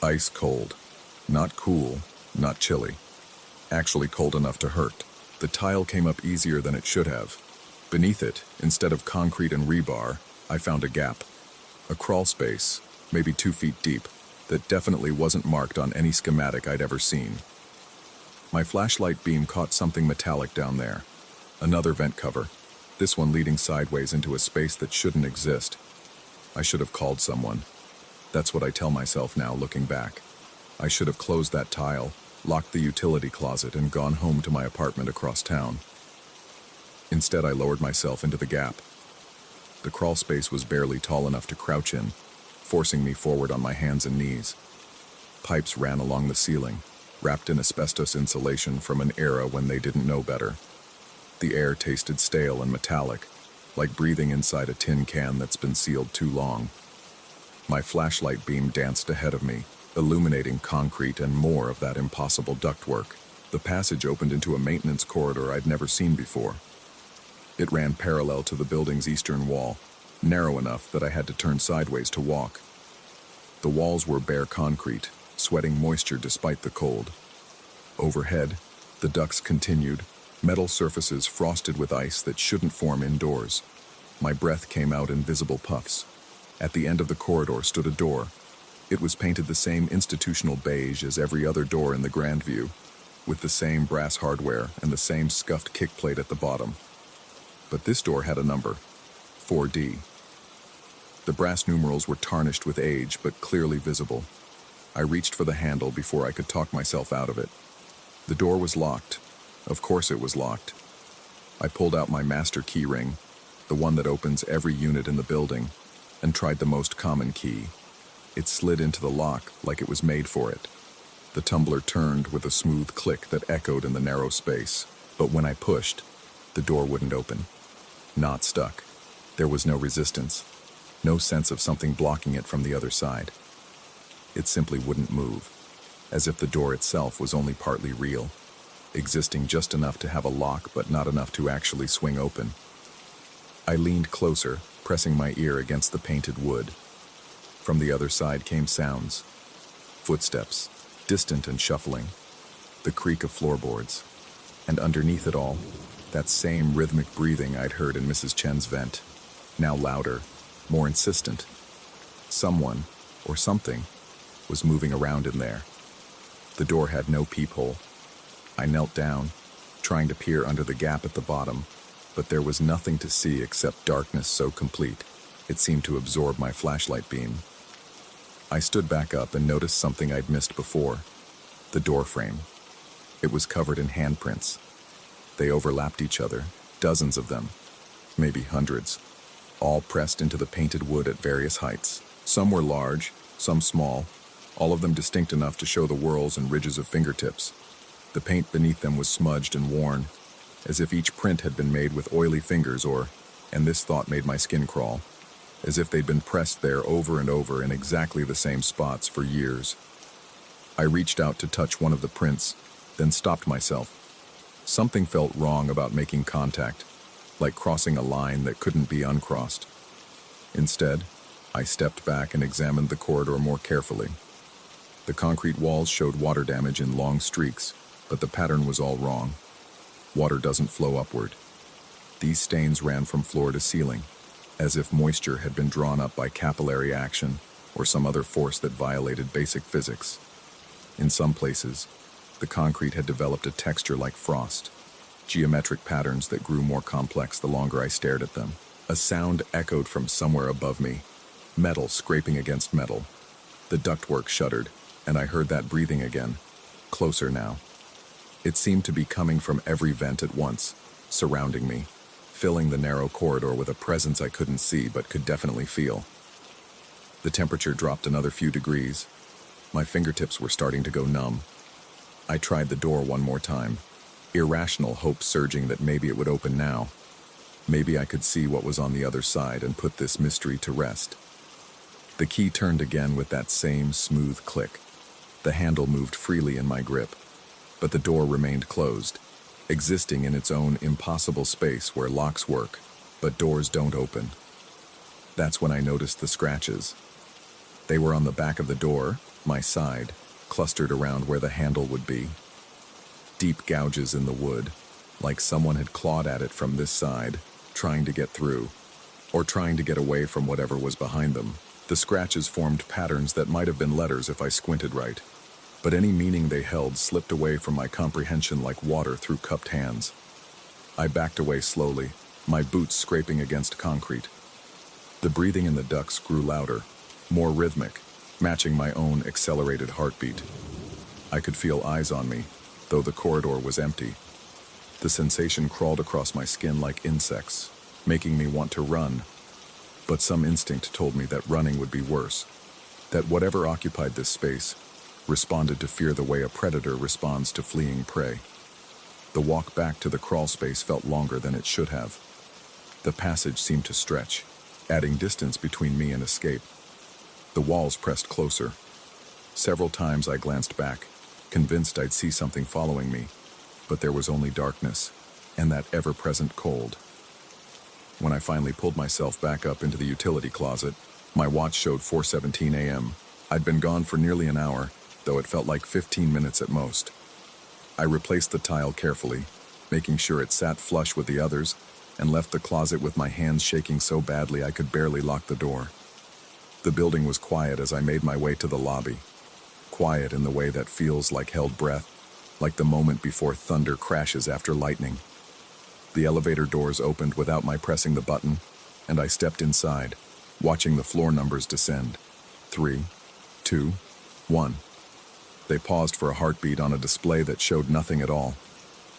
Ice cold. Not cool, not chilly. Actually cold enough to hurt. The tile came up easier than it should have. Beneath it, instead of concrete and rebar, I found a gap. A crawl space, maybe 2 feet deep, that definitely wasn't marked on any schematic I'd ever seen. My flashlight beam caught something metallic down there. Another vent cover, this one leading sideways into a space that shouldn't exist. I should have called someone. That's what I tell myself now, looking back. I should have closed that tile, locked the utility closet, and gone home to my apartment across town. Instead, I lowered myself into the gap. The crawl space was barely tall enough to crouch in, forcing me forward on my hands and knees. Pipes ran along the ceiling, wrapped in asbestos insulation from an era when they didn't know better. The air tasted stale and metallic, like breathing inside a tin can that's been sealed too long. My flashlight beam danced ahead of me, illuminating concrete and more of that impossible ductwork. The passage opened into a maintenance corridor I'd never seen before. It ran parallel to the building's eastern wall, narrow enough that I had to turn sideways to walk. The walls were bare concrete, sweating moisture despite the cold. Overhead, the ducts continued, metal surfaces frosted with ice that shouldn't form indoors. My breath came out in visible puffs. At the end of the corridor stood a door. It was painted the same institutional beige as every other door in the Grand View, with the same brass hardware and the same scuffed kickplate at the bottom. But this door had a number, 4D. The brass numerals were tarnished with age, but clearly visible. I reached for the handle before I could talk myself out of it. The door was locked. Of course it was locked. I pulled out my master key ring, the one that opens every unit in the building, and tried the most common key. It slid into the lock like it was made for it. The tumbler turned with a smooth click that echoed in the narrow space, but when I pushed, the door wouldn't open. Not stuck. There was no resistance, no sense of something blocking it from the other side. It simply wouldn't move, as if the door itself was only partly real, existing just enough to have a lock but not enough to actually swing open. I leaned closer, pressing my ear against the painted wood. From the other side came sounds. Footsteps, distant and shuffling. The creak of floorboards. And underneath it all, that same rhythmic breathing I'd heard in Mrs. Chen's vent, now louder, more insistent. Someone, or something, was moving around in there. The door had no peephole. I knelt down, trying to peer under the gap at the bottom, but there was nothing to see except darkness so complete it seemed to absorb my flashlight beam. I stood back up and noticed something I'd missed before: the door frame. It was covered in handprints. They overlapped each other, dozens of them, maybe hundreds, all pressed into the painted wood at various heights. Some were large, some small, all of them distinct enough to show the whorls and ridges of fingertips. The paint beneath them was smudged and worn, as if each print had been made with oily fingers or, and this thought made my skin crawl, as if they'd been pressed there over and over in exactly the same spots for years. I reached out to touch one of the prints, then stopped myself. Something felt wrong about making contact, like crossing a line that couldn't be uncrossed. Instead, I stepped back and examined the corridor more carefully. The concrete walls showed water damage in long streaks, but the pattern was all wrong. Water doesn't flow upward. These stains ran from floor to ceiling, as if moisture had been drawn up by capillary action or some other force that violated basic physics. In some places, the concrete had developed a texture like frost, geometric patterns that grew more complex the longer I stared at them. A sound echoed from somewhere above me, metal scraping against metal. The ductwork shuddered, and I heard that breathing again, closer now. It seemed to be coming from every vent at once, surrounding me, filling the narrow corridor with a presence I couldn't see but could definitely feel. The temperature dropped another few degrees. My fingertips were starting to go numb. I tried the door one more time, irrational hope surging that maybe it would open now. Maybe I could see what was on the other side and put this mystery to rest. The key turned again with that same smooth click. The handle moved freely in my grip, but the door remained closed, existing in its own impossible space where locks work, but doors don't open. That's when I noticed the scratches. They were on the back of the door, my side, clustered around where the handle would be. Deep gouges in the wood, like someone had clawed at it from this side, trying to get through, or trying to get away from whatever was behind them. The scratches formed patterns that might have been letters if I squinted right, but any meaning they held slipped away from my comprehension like water through cupped hands. I backed away slowly, my boots scraping against concrete. The breathing in the ducts grew louder, more rhythmic, matching my own accelerated heartbeat. I could feel eyes on me, though the corridor was empty. The sensation crawled across my skin like insects, making me want to run. But some instinct told me that running would be worse, that whatever occupied this space responded to fear the way a predator responds to fleeing prey. The walk back to the crawl space felt longer than it should have. The passage seemed to stretch, adding distance between me and escape. The walls pressed closer. Several times I glanced back, convinced I'd see something following me, but there was only darkness, and that ever-present cold. When I finally pulled myself back up into the utility closet, my watch showed 4:17 a.m. I'd been gone for nearly an hour, though it felt like 15 minutes at most. I replaced the tile carefully, making sure it sat flush with the others, and left the closet with my hands shaking so badly I could barely lock the door. The building was quiet as I made my way to the lobby. Quiet in the way that feels like held breath, like the moment before thunder crashes after lightning. The elevator doors opened without my pressing the button, and I stepped inside, watching the floor numbers descend. 3, 2, 1. They paused for a heartbeat on a display that showed nothing at all,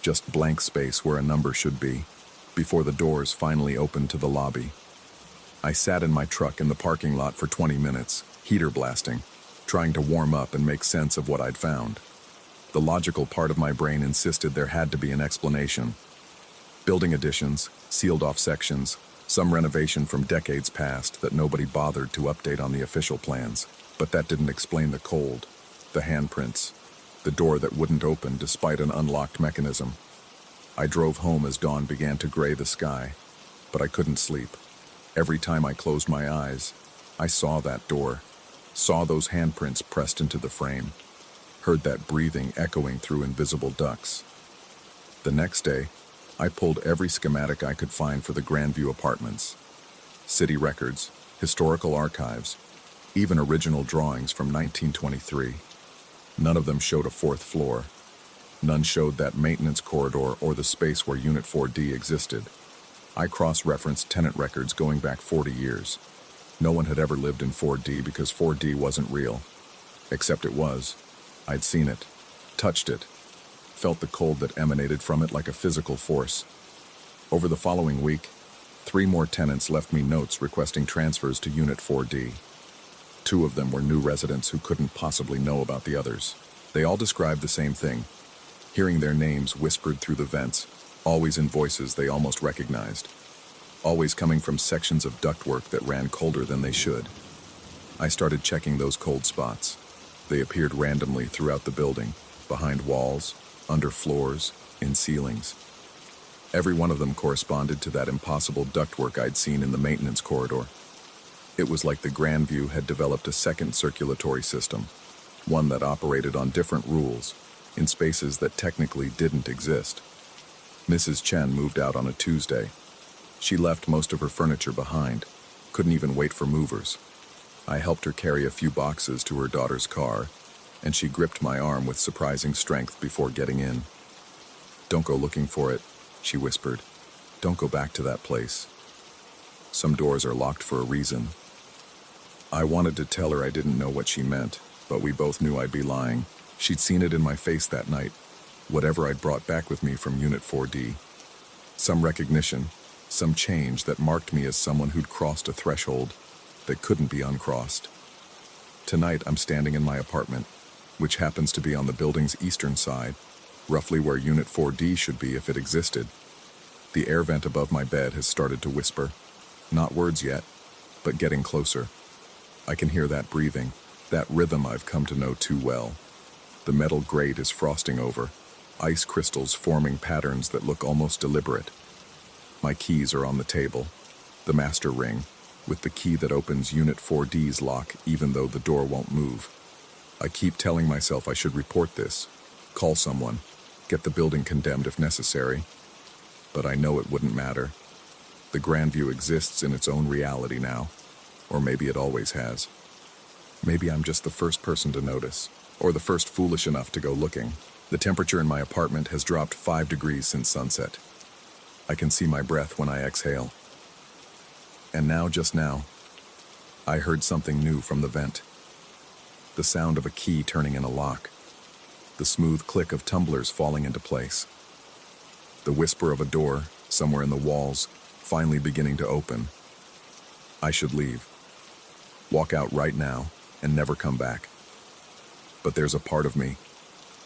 just blank space where a number should be, before the doors finally opened to the lobby. I sat in my truck in the parking lot for 20 minutes, heater blasting, trying to warm up and make sense of what I'd found. The logical part of my brain insisted there had to be an explanation. Building additions, sealed-off sections, some renovation from decades past that nobody bothered to update on the official plans. But that didn't explain the cold, the handprints, the door that wouldn't open despite an unlocked mechanism. I drove home as dawn began to gray the sky, but I couldn't sleep. Every time I closed my eyes, I saw that door, saw those handprints pressed into the frame, heard that breathing echoing through invisible ducts. The next day, I pulled every schematic I could find for the Grandview apartments. City records, historical archives, even original drawings from 1923. None of them showed a fourth floor. None showed that maintenance corridor or the space where Unit 4D existed. I cross-referenced tenant records going back 40 years. No one had ever lived in 4D because 4D wasn't real. Except it was. I'd seen it, touched it, felt the cold that emanated from it like a physical force. Over the following week, 3 more tenants left me notes requesting transfers to Unit 4D. 2 of them were new residents who couldn't possibly know about the others. They all described the same thing, hearing their names whispered through the vents, always in voices they almost recognized, always coming from sections of ductwork that ran colder than they should. I started checking those cold spots. They appeared randomly throughout the building, behind walls, under floors, in ceilings. Every one of them corresponded to that impossible ductwork I'd seen in the maintenance corridor. It was like the Grandview had developed a second circulatory system, one that operated on different rules, in spaces that technically didn't exist. Mrs. Chen moved out on a Tuesday. She left most of her furniture behind, couldn't even wait for movers. I helped her carry a few boxes to her daughter's car, and she gripped my arm with surprising strength before getting in. "Don't go looking for it," she whispered. "Don't go back to that place. Some doors are locked for a reason." I wanted to tell her I didn't know what she meant, but we both knew I'd be lying. She'd seen it in my face that night, whatever I'd brought back with me from Unit 4D. Some recognition, some change that marked me as someone who'd crossed a threshold that couldn't be uncrossed. Tonight I'm standing in my apartment, which happens to be on the building's eastern side, roughly where Unit 4D should be if it existed. The air vent above my bed has started to whisper. Not words yet, but getting closer. I can hear that breathing, that rhythm I've come to know too well. The metal grate is frosting over, ice crystals forming patterns that look almost deliberate. My keys are on the table, the master ring, with the key that opens Unit 4D's lock even though the door won't move. I keep telling myself I should report this, call someone, get the building condemned if necessary. But I know it wouldn't matter. The Grandview exists in its own reality now, or maybe it always has. Maybe I'm just the first person to notice, or the first foolish enough to go looking. The temperature in my apartment has dropped 5 degrees since sunset. I can see my breath when I exhale. And now, just now, I heard something new from the vent. The sound of a key turning in a lock. The smooth click of tumblers falling into place. The whisper of a door, somewhere in the walls, finally beginning to open. I should leave. Walk out right now and never come back. But there's a part of me,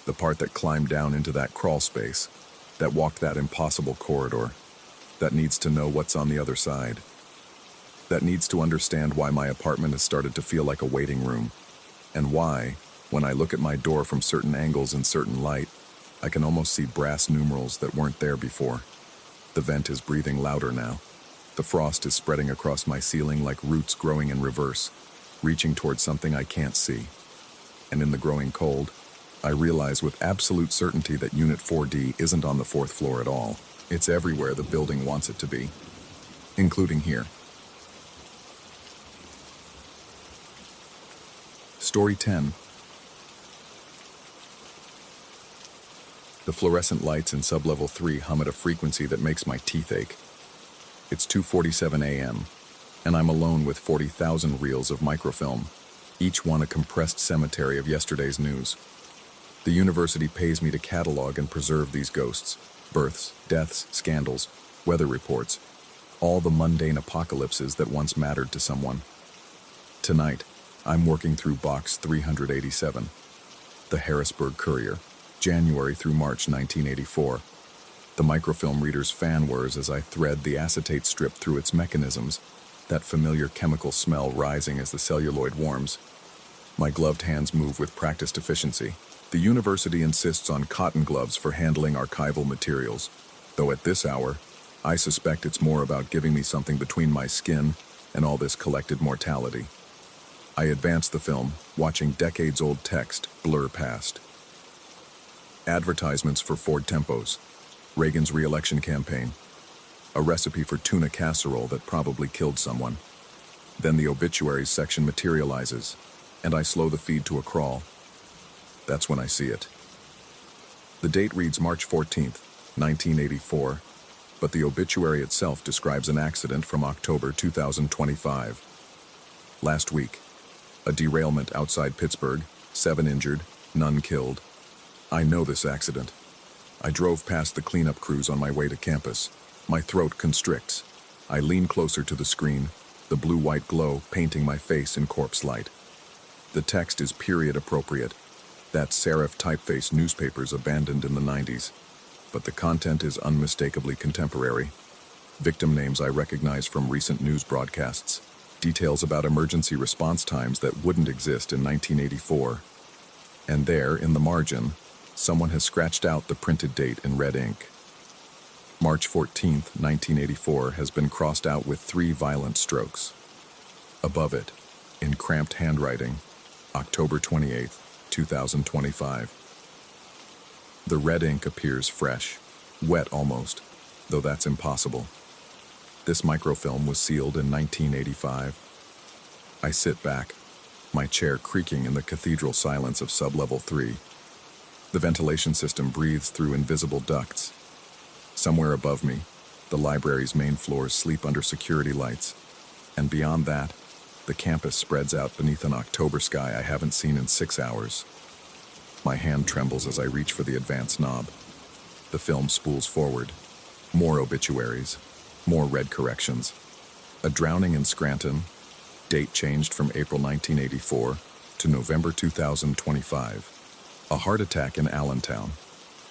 the part that climbed down into that crawl space, that walked that impossible corridor, that needs to know what's on the other side. That needs to understand why my apartment has started to feel like a waiting room, and why, when I look at my door from certain angles in certain light, I can almost see brass numerals that weren't there before. The vent is breathing louder now. The frost is spreading across my ceiling like roots growing in reverse, reaching towards something I can't see. And in the growing cold, I realize with absolute certainty that Unit 4D isn't on the 4th floor at all. It's everywhere the building wants it to be, including here. Story 10. The fluorescent lights in sublevel 3 hum at a frequency that makes my teeth ache. It's 2:47 a.m., and I'm alone with 40,000 reels of microfilm, each one a compressed cemetery of yesterday's news. The university pays me to catalog and preserve these ghosts, births, deaths, scandals, weather reports, all the mundane apocalypses that once mattered to someone. Tonight, I'm working through box 387, the Harrisburg Courier, January through March 1984. The microfilm reader's fan whirs as I thread the acetate strip through its mechanisms, that familiar chemical smell rising as the celluloid warms. My gloved hands move with practiced efficiency. The university insists on cotton gloves for handling archival materials, though at this hour, I suspect it's more about giving me something between my skin and all this collected mortality. I advance the film, watching decades-old text blur past. Advertisements for Ford Tempos. Reagan's re-election campaign. A recipe for tuna casserole that probably killed someone. Then the obituaries section materializes, and I slow the feed to a crawl. That's when I see it. The date reads March 14th, 1984, but the obituary itself describes an accident from October 2025. Last week, a derailment outside Pittsburgh, 7 injured, none killed. I know this accident. I drove past the cleanup crews on my way to campus. My throat constricts. I lean closer to the screen, the blue-white glow painting my face in corpse light. The text is period appropriate, that serif typeface newspapers abandoned in the 90s. But the content is unmistakably contemporary. Victim names I recognize from recent news broadcasts. Details about emergency response times that wouldn't exist in 1984. And there, in the margin, someone has scratched out the printed date in red ink. March 14th, 1984 has been crossed out with 3 violent strokes. Above it, in cramped handwriting, October 28th, 2025. The red ink appears fresh, wet almost, though that's impossible. This microfilm was sealed in 1985. I sit back, my chair creaking in the cathedral silence of sublevel 3. The ventilation system breathes through invisible ducts. Somewhere above me, the library's main floors sleep under security lights, and beyond that, the campus spreads out beneath an October sky I haven't seen in 6 hours. My hand trembles as I reach for the advance knob. The film spools forward. More obituaries, more red corrections. A drowning in Scranton, date changed from April 1984 to November 2025. A heart attack in Allentown,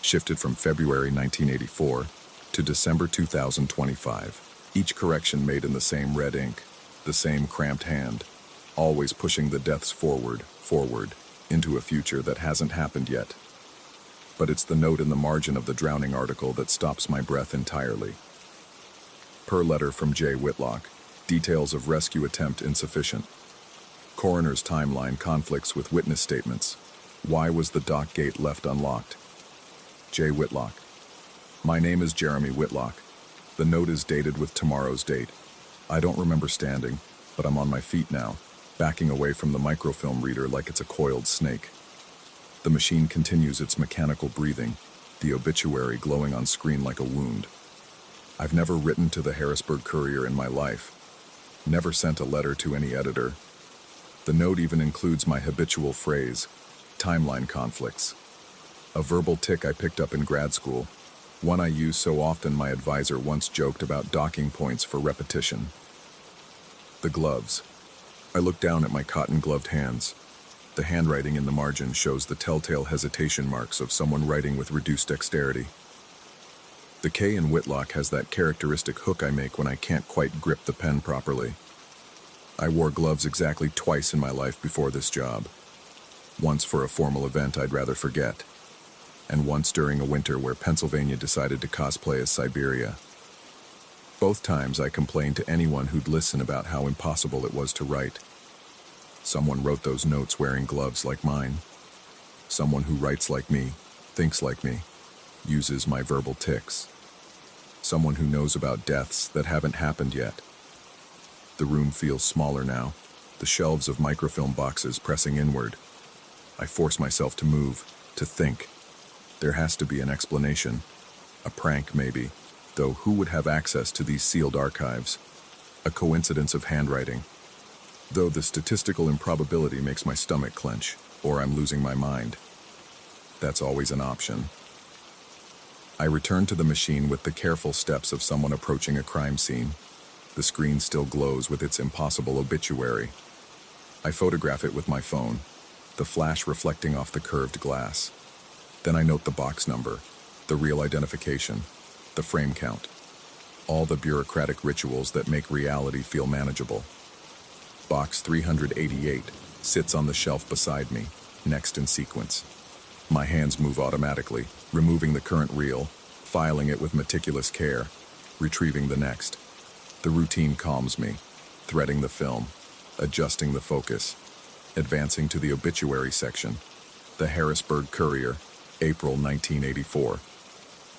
shifted from February 1984 to December 2025. Each correction made in the same red ink, the same cramped hand, always pushing the deaths forward, into a future that hasn't happened yet. But it's the note in the margin of the drowning article that stops my breath entirely. Per letter from J. Whitlock, details of rescue attempt insufficient. Coroner's timeline conflicts with witness statements. Why was the dock gate left unlocked? J. Whitlock. My name is Jeremy Whitlock. The note is dated with tomorrow's date. I don't remember standing, but I'm on my feet now, backing away from the microfilm reader like it's a coiled snake. The machine continues its mechanical breathing, the obituary glowing on screen like a wound. I've never written to the Harrisburg Courier in my life, never sent a letter to any editor. The note even includes my habitual phrase, timeline conflicts. A verbal tic I picked up in grad school, one I use so often my advisor once joked about docking points for repetition. The gloves. I look down at my cotton-gloved hands. The handwriting in the margin shows the telltale hesitation marks of someone writing with reduced dexterity. The K in Whitlock has that characteristic hook I make when I can't quite grip the pen properly. I wore gloves exactly twice in my life before this job. Once for a formal event I'd rather forget, and once during a winter where Pennsylvania decided to cosplay as Siberia. Both times I complained to anyone who'd listen about how impossible it was to write. Someone wrote those notes wearing gloves like mine. Someone who writes like me, thinks like me, uses my verbal tics. Someone who knows about deaths that haven't happened yet. The room feels smaller now, the shelves of microfilm boxes pressing inward. I force myself to move, to think. There has to be an explanation. A prank, maybe, though who would have access to these sealed archives? A coincidence of handwriting. Though the statistical improbability makes my stomach clench, or I'm losing my mind. That's always an option. I return to the machine with the careful steps of someone approaching a crime scene. The screen still glows with its impossible obituary. I photograph it with my phone, the flash reflecting off the curved glass. Then I note the box number, the real identification, the frame count, all the bureaucratic rituals that make reality feel manageable. Box 388 sits on the shelf beside me, next in sequence. My hands move automatically, removing the current reel, filing it with meticulous care, retrieving the next. The routine calms me, threading the film, adjusting the focus, advancing to the obituary section. The Harrisburg Courier, April 1984.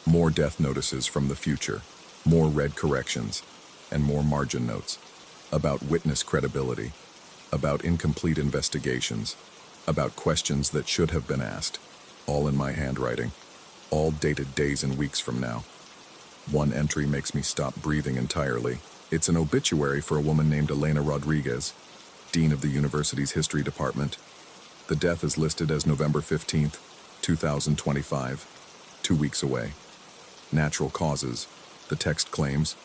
More death notices from the future, more red corrections, and more margin notes. About witness credibility, about incomplete investigations, about questions that should have been asked, all in my handwriting, all dated days and weeks from now. One entry makes me stop breathing entirely. It's an obituary for a woman named Elena Rodriguez, dean of the university's history department. The death is listed as November 15th, 2025, 2 weeks away. Natural causes, the text claims,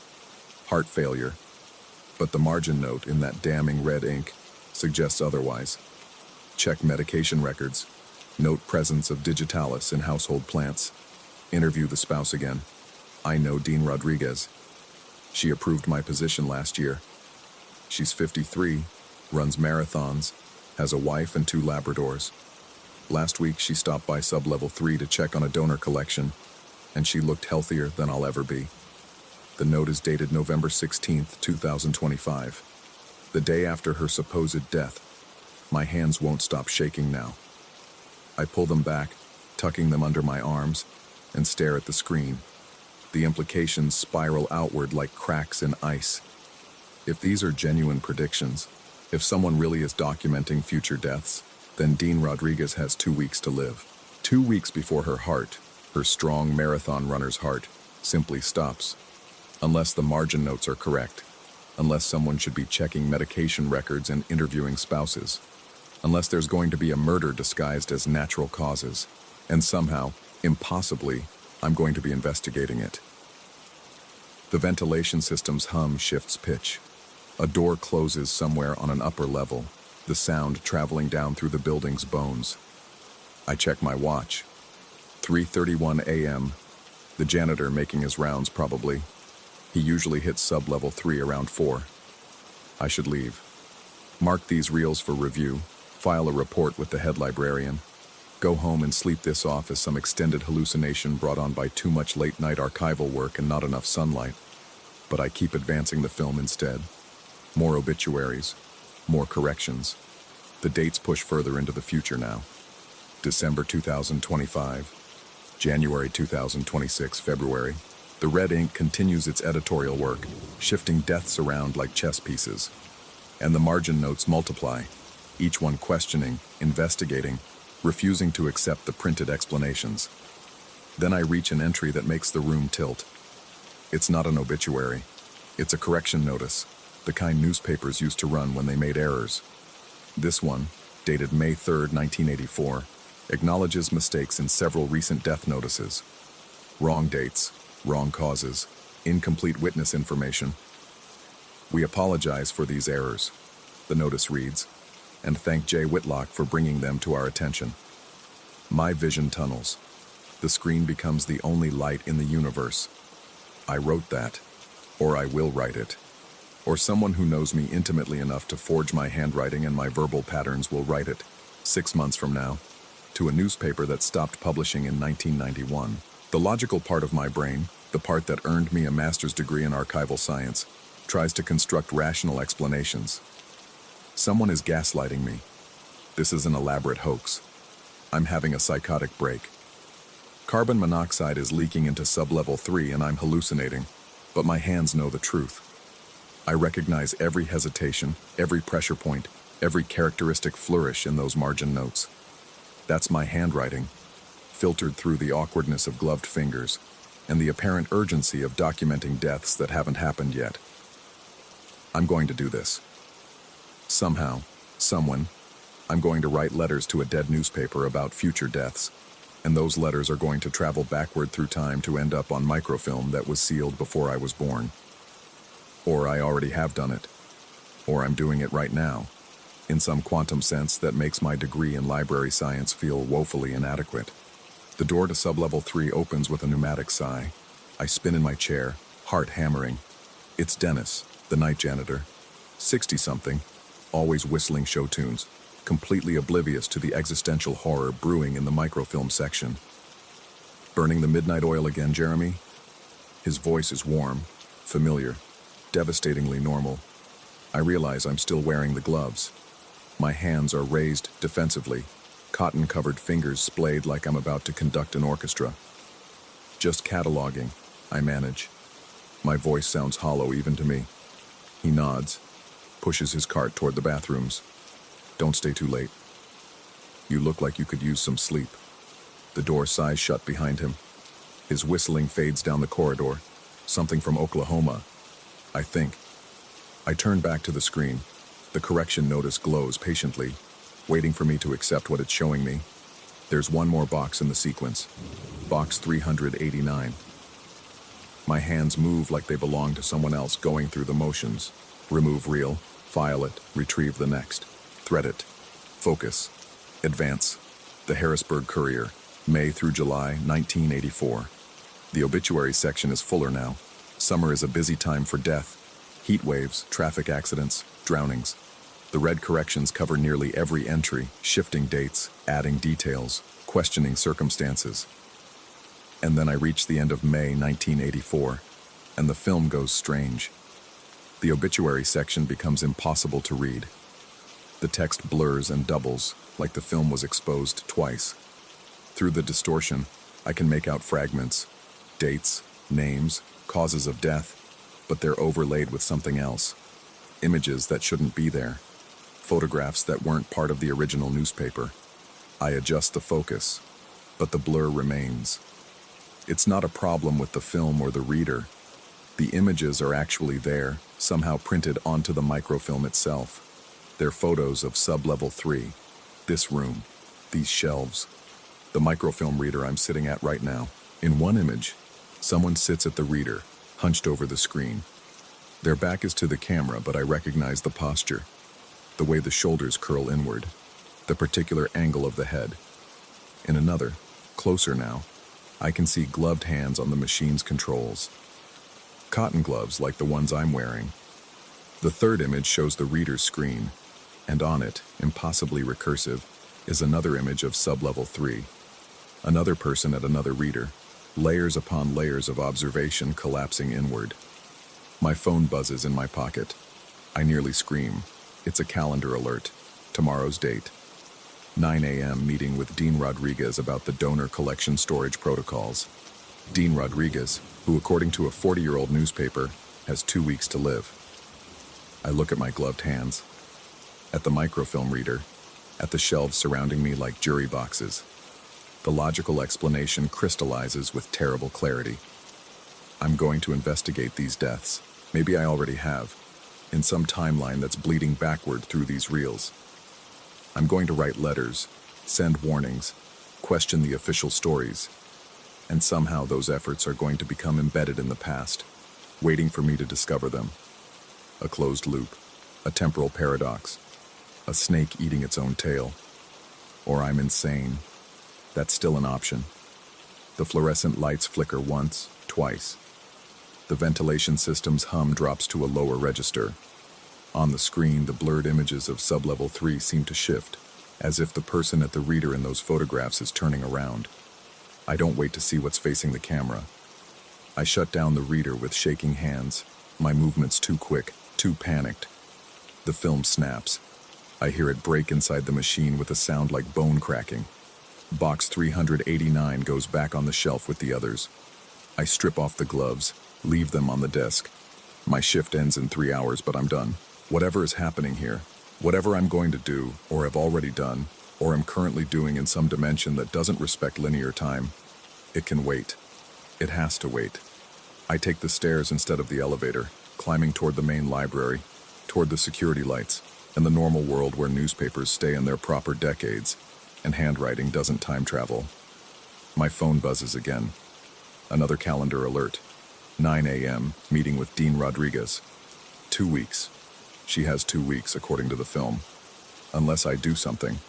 heart failure, but the margin note in that damning red ink suggests otherwise. Check medication records, note presence of digitalis in household plants, interview the spouse again. I know Dean Rodriguez. She approved my position last year. She's 53, runs marathons, has a wife and 2 Labradors. Last week she stopped by sub-level 3 to check on a donor collection, and she looked healthier than I'll ever be. The note is dated November 16th, 2025, the day after her supposed death. My hands won't stop shaking now. I pull them back, tucking them under my arms, and stare at the screen. The implications spiral outward like cracks in ice. If these are genuine predictions, if someone really is documenting future deaths, then Dean Rodriguez has 2 weeks to live. 2 weeks before her heart, her strong marathon runner's heart, simply stops. Unless the margin notes are correct. Unless someone should be checking medication records and interviewing spouses. Unless there's going to be a murder disguised as natural causes. And somehow, impossibly, I'm going to be investigating it. The ventilation system's hum shifts pitch. A door closes somewhere on an upper level, the sound traveling down through the building's bones. I check my watch. 3:31 a.m. The janitor making his rounds probably. He usually hits sub-level 3 around 4. I should leave. Mark these reels for review, file a report with the head librarian, go home and sleep this off as some extended hallucination brought on by too much late-night archival work and not enough sunlight. But I keep advancing the film instead. More obituaries, more corrections. The dates push further into the future now. December 2025, January 2026, February. The red ink continues its editorial work, shifting deaths around like chess pieces. And the margin notes multiply, each one questioning, investigating, refusing to accept the printed explanations. Then I reach an entry that makes the room tilt. It's not an obituary. It's a correction notice, the kind newspapers used to run when they made errors. This one, dated May 3rd, 1984, acknowledges mistakes in several recent death notices. Wrong dates, wrong causes, incomplete witness information. We apologize for these errors, the notice reads, and thank Jay Whitlock for bringing them to our attention. My vision tunnels. The screen becomes the only light in the universe. I wrote that, or I will write it, or someone who knows me intimately enough to forge my handwriting and my verbal patterns will write it, 6 months from now, to a newspaper that stopped publishing in 1991. The logical part of my brain, the part that earned me a master's degree in archival science, tries to construct rational explanations. Someone is gaslighting me. This is an elaborate hoax. I'm having a psychotic break. Carbon monoxide is leaking into sub-level 3 and I'm hallucinating, but my hands know the truth. I recognize every hesitation, every pressure point, every characteristic flourish in those margin notes. That's my handwriting, filtered through the awkwardness of gloved fingers and the apparent urgency of documenting deaths that haven't happened yet. I'm going to do this. Somehow, I'm going to write letters to a dead newspaper about future deaths, and those letters are going to travel backward through time to end up on microfilm that was sealed before I was born. Or I already have done it. Or I'm doing it right now, in some quantum sense that makes my degree in library science feel woefully inadequate. The door to sub-level 3 opens with a pneumatic sigh. I spin in my chair, heart hammering. It's Dennis, the night janitor, 60-something, always whistling show tunes, completely oblivious to the existential horror brewing in the microfilm section. Burning the midnight oil again, Jeremy? His voice is warm, familiar, devastatingly normal. I realize I'm still wearing the gloves. My hands are raised defensively, cotton-covered fingers splayed like I'm about to conduct an orchestra. Just cataloging, I manage. My voice sounds hollow even to me. He nods, pushes his cart toward the bathrooms. Don't stay too late. You look like you could use some sleep. The door sighs shut behind him. His whistling fades down the corridor. Something from Oklahoma, I think. I turn back to the screen. The correction notice glows patiently, waiting for me to accept what it's showing me. There's one more box in the sequence. Box 389. My hands move like they belong to someone else going through the motions. Remove reel, file it, retrieve the next. Thread it. Focus. Advance. The Harrisburg Courier, May through July 1984. The obituary section is fuller now. Summer is a busy time for death. Heat waves, traffic accidents, drownings. The red corrections cover nearly every entry, shifting dates, adding details, questioning circumstances. And then I reach the end of May 1984, and the film goes strange. The obituary section becomes impossible to read. The text blurs and doubles, like the film was exposed twice. Through the distortion, I can make out fragments, dates, names, causes of death, but they're overlaid with something else. Images that shouldn't be there. Photographs that weren't part of the original newspaper. I adjust the focus, but the blur remains. It's not a problem with the film or the reader. The images are actually there, somehow printed onto the microfilm itself. They're photos of sub-level 3, this room, these shelves, the microfilm reader I'm sitting at right now. In one image, someone sits at the reader, hunched over the screen. Their back is to the camera, but I recognize the posture, the way the shoulders curl inward, the particular angle of the head. In another, closer now, I can see gloved hands on the machine's controls. Cotton gloves like the ones I'm wearing. The third image shows the reader's screen, and on it, impossibly recursive, is another image of sub-level 3. Another person at another reader, layers upon layers of observation collapsing inward. My phone buzzes in my pocket. I nearly scream. It's a calendar alert. Tomorrow's date. 9 a.m. meeting with Dean Rodriguez about the donor collection storage protocols. Dean Rodriguez, who according to a 40-year-old newspaper, has 2 weeks to live. I look at my gloved hands, at the microfilm reader, at the shelves surrounding me like jury boxes. The logical explanation crystallizes with terrible clarity. I'm going to investigate these deaths. Maybe I already have, in some timeline that's bleeding backward through these reels. I'm going to write letters, send warnings, question the official stories, and somehow those efforts are going to become embedded in the past, waiting for me to discover them. A closed loop, a temporal paradox, a snake eating its own tail. Or I'm insane. That's still an option. The fluorescent lights flicker once, twice. The ventilation system's hum drops to a lower register. On the screen, the blurred images of sub-level 3 seem to shift, as if the person at the reader in those photographs is turning around. I don't wait to see what's facing the camera. I shut down the reader with shaking hands, my movements too quick, too panicked. The film snaps. I hear it break inside the machine with a sound like bone cracking. Box 389 goes back on the shelf with the others. I strip off the gloves, leave them on the desk. My shift ends in 3 hours, but I'm done. Whatever is happening here, whatever I'm going to do, or have already done, or am currently doing in some dimension that doesn't respect linear time, it can wait. It has to wait. I take the stairs instead of the elevator, climbing toward the main library, toward the security lights, and the normal world where newspapers stay in their proper decades, and handwriting doesn't time travel. My phone buzzes again. Another calendar alert. 9 a.m., meeting with Dean Rodriguez. 2 weeks. She has 2 weeks, according to the film. Unless I do something.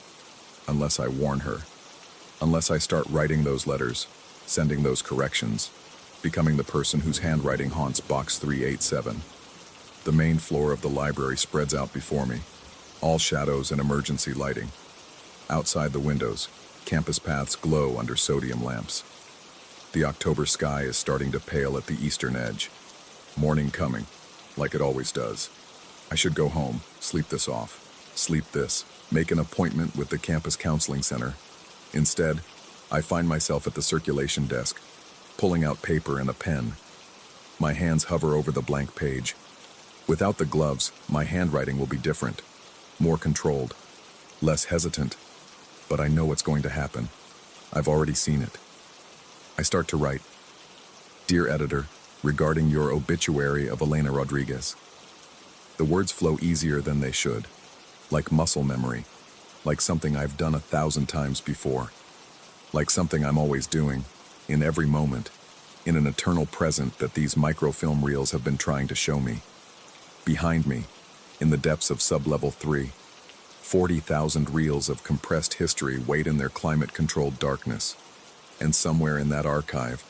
Unless I warn her. Unless I start writing those letters, sending those corrections, becoming the person whose handwriting haunts box 387. The main floor of the library spreads out before me. All shadows and emergency lighting. Outside the windows, campus paths glow under sodium lamps. The October sky is starting to pale at the eastern edge. Morning coming, like it always does. I should go home, sleep this off. Sleep this, make an appointment with the campus counseling center. Instead, I find myself at the circulation desk, pulling out paper and a pen. My hands hover over the blank page. Without the gloves, my handwriting will be different, more controlled, less hesitant, but I know what's going to happen. I've already seen it. I start to write. Dear editor, regarding your obituary of Elena Rodriguez. The words flow easier than they should, like muscle memory, like something I've done 1,000 times before, like something I'm always doing, in every moment, in an eternal present that these microfilm reels have been trying to show me. Behind me, in the depths of sub-level 3, 40,000 reels of compressed history wait in their climate-controlled darkness. And somewhere in that archive,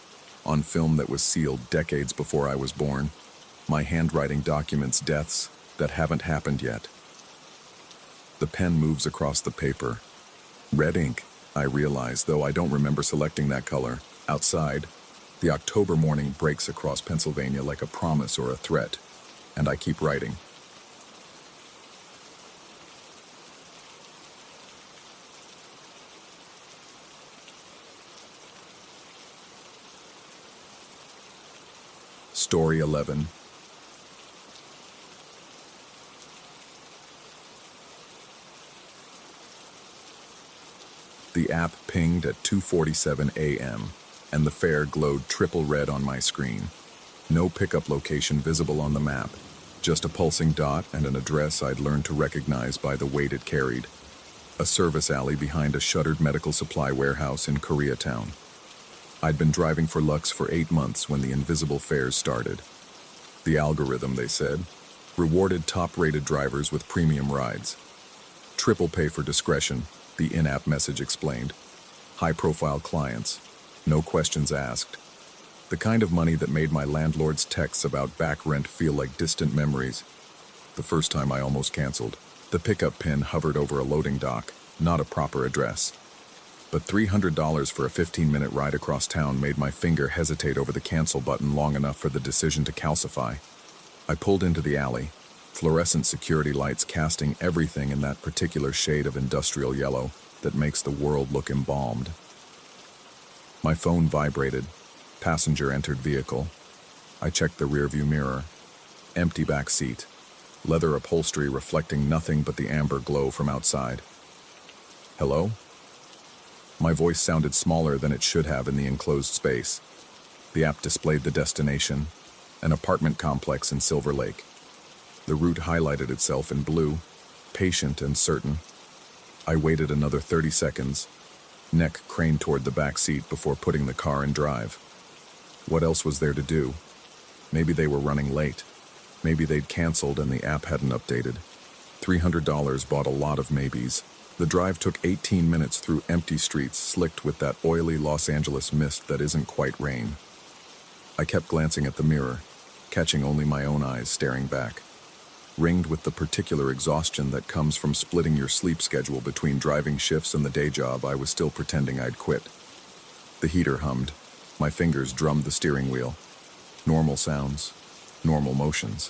on film that was sealed decades before I was born, my handwriting documents deaths that haven't happened yet. The pen moves across the paper. Red ink, I realize, though I don't remember selecting that color. Outside, the October morning breaks across Pennsylvania like a promise or a threat, and I keep writing. Story 11. The app pinged at 2:47 a.m., and the fare glowed triple red on my screen. No pickup location visible on the map, just a pulsing dot and an address I'd learned to recognize by the weight it carried. A service alley behind a shuttered medical supply warehouse in Koreatown. I'd been driving for Lux for 8 months when the invisible fares started. The algorithm, they said, rewarded top-rated drivers with premium rides. Triple pay for discretion, the in-app message explained. High-profile clients, no questions asked. The kind of money that made my landlord's texts about back rent feel like distant memories. The first time I almost canceled. The pickup pin hovered over a loading dock, not a proper address. But $300 for a 15-minute ride across town made my finger hesitate over the cancel button long enough for the decision to calcify. I pulled into the alley, fluorescent security lights casting everything in that particular shade of industrial yellow that makes the world look embalmed. My phone vibrated. Passenger entered vehicle. I checked the rearview mirror. Empty back seat. Leather upholstery reflecting nothing but the amber glow from outside. Hello? My voice sounded smaller than it should have in the enclosed space. The app displayed the destination, an apartment complex in Silver Lake. The route highlighted itself in blue, patient and certain. I waited another 30 seconds, neck craned toward the back seat before putting the car in drive. What else was there to do? Maybe they were running late. Maybe they'd canceled and the app hadn't updated. $300 bought a lot of maybes. The drive took 18 minutes through empty streets slicked with that oily Los Angeles mist that isn't quite rain. I kept glancing at the mirror, catching only my own eyes staring back. Ringed with the particular exhaustion that comes from splitting your sleep schedule between driving shifts and the day job, I was still pretending I'd quit. The heater hummed. My fingers drummed the steering wheel. Normal sounds, normal motions.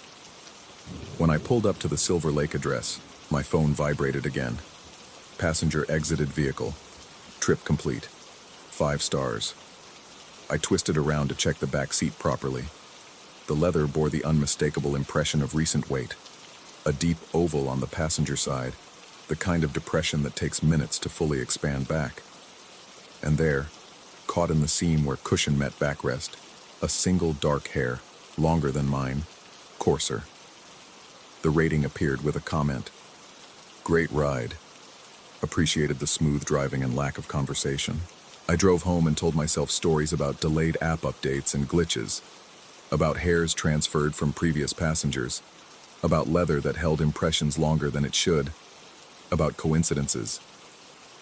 When I pulled up to the Silver Lake address, my phone vibrated again. Passenger exited vehicle. Trip complete. 5 stars. I twisted around to check the back seat properly. The leather bore the unmistakable impression of recent weight. A deep oval on the passenger side, the kind of depression that takes minutes to fully expand back. And there, caught in the seam where cushion met backrest, a single dark hair, longer than mine, coarser. The rating appeared with a comment. Great ride. Appreciated the smooth driving and lack of conversation. I drove home and told myself stories about delayed app updates and glitches, about hairs transferred from previous passengers, about leather that held impressions longer than it should, about coincidences.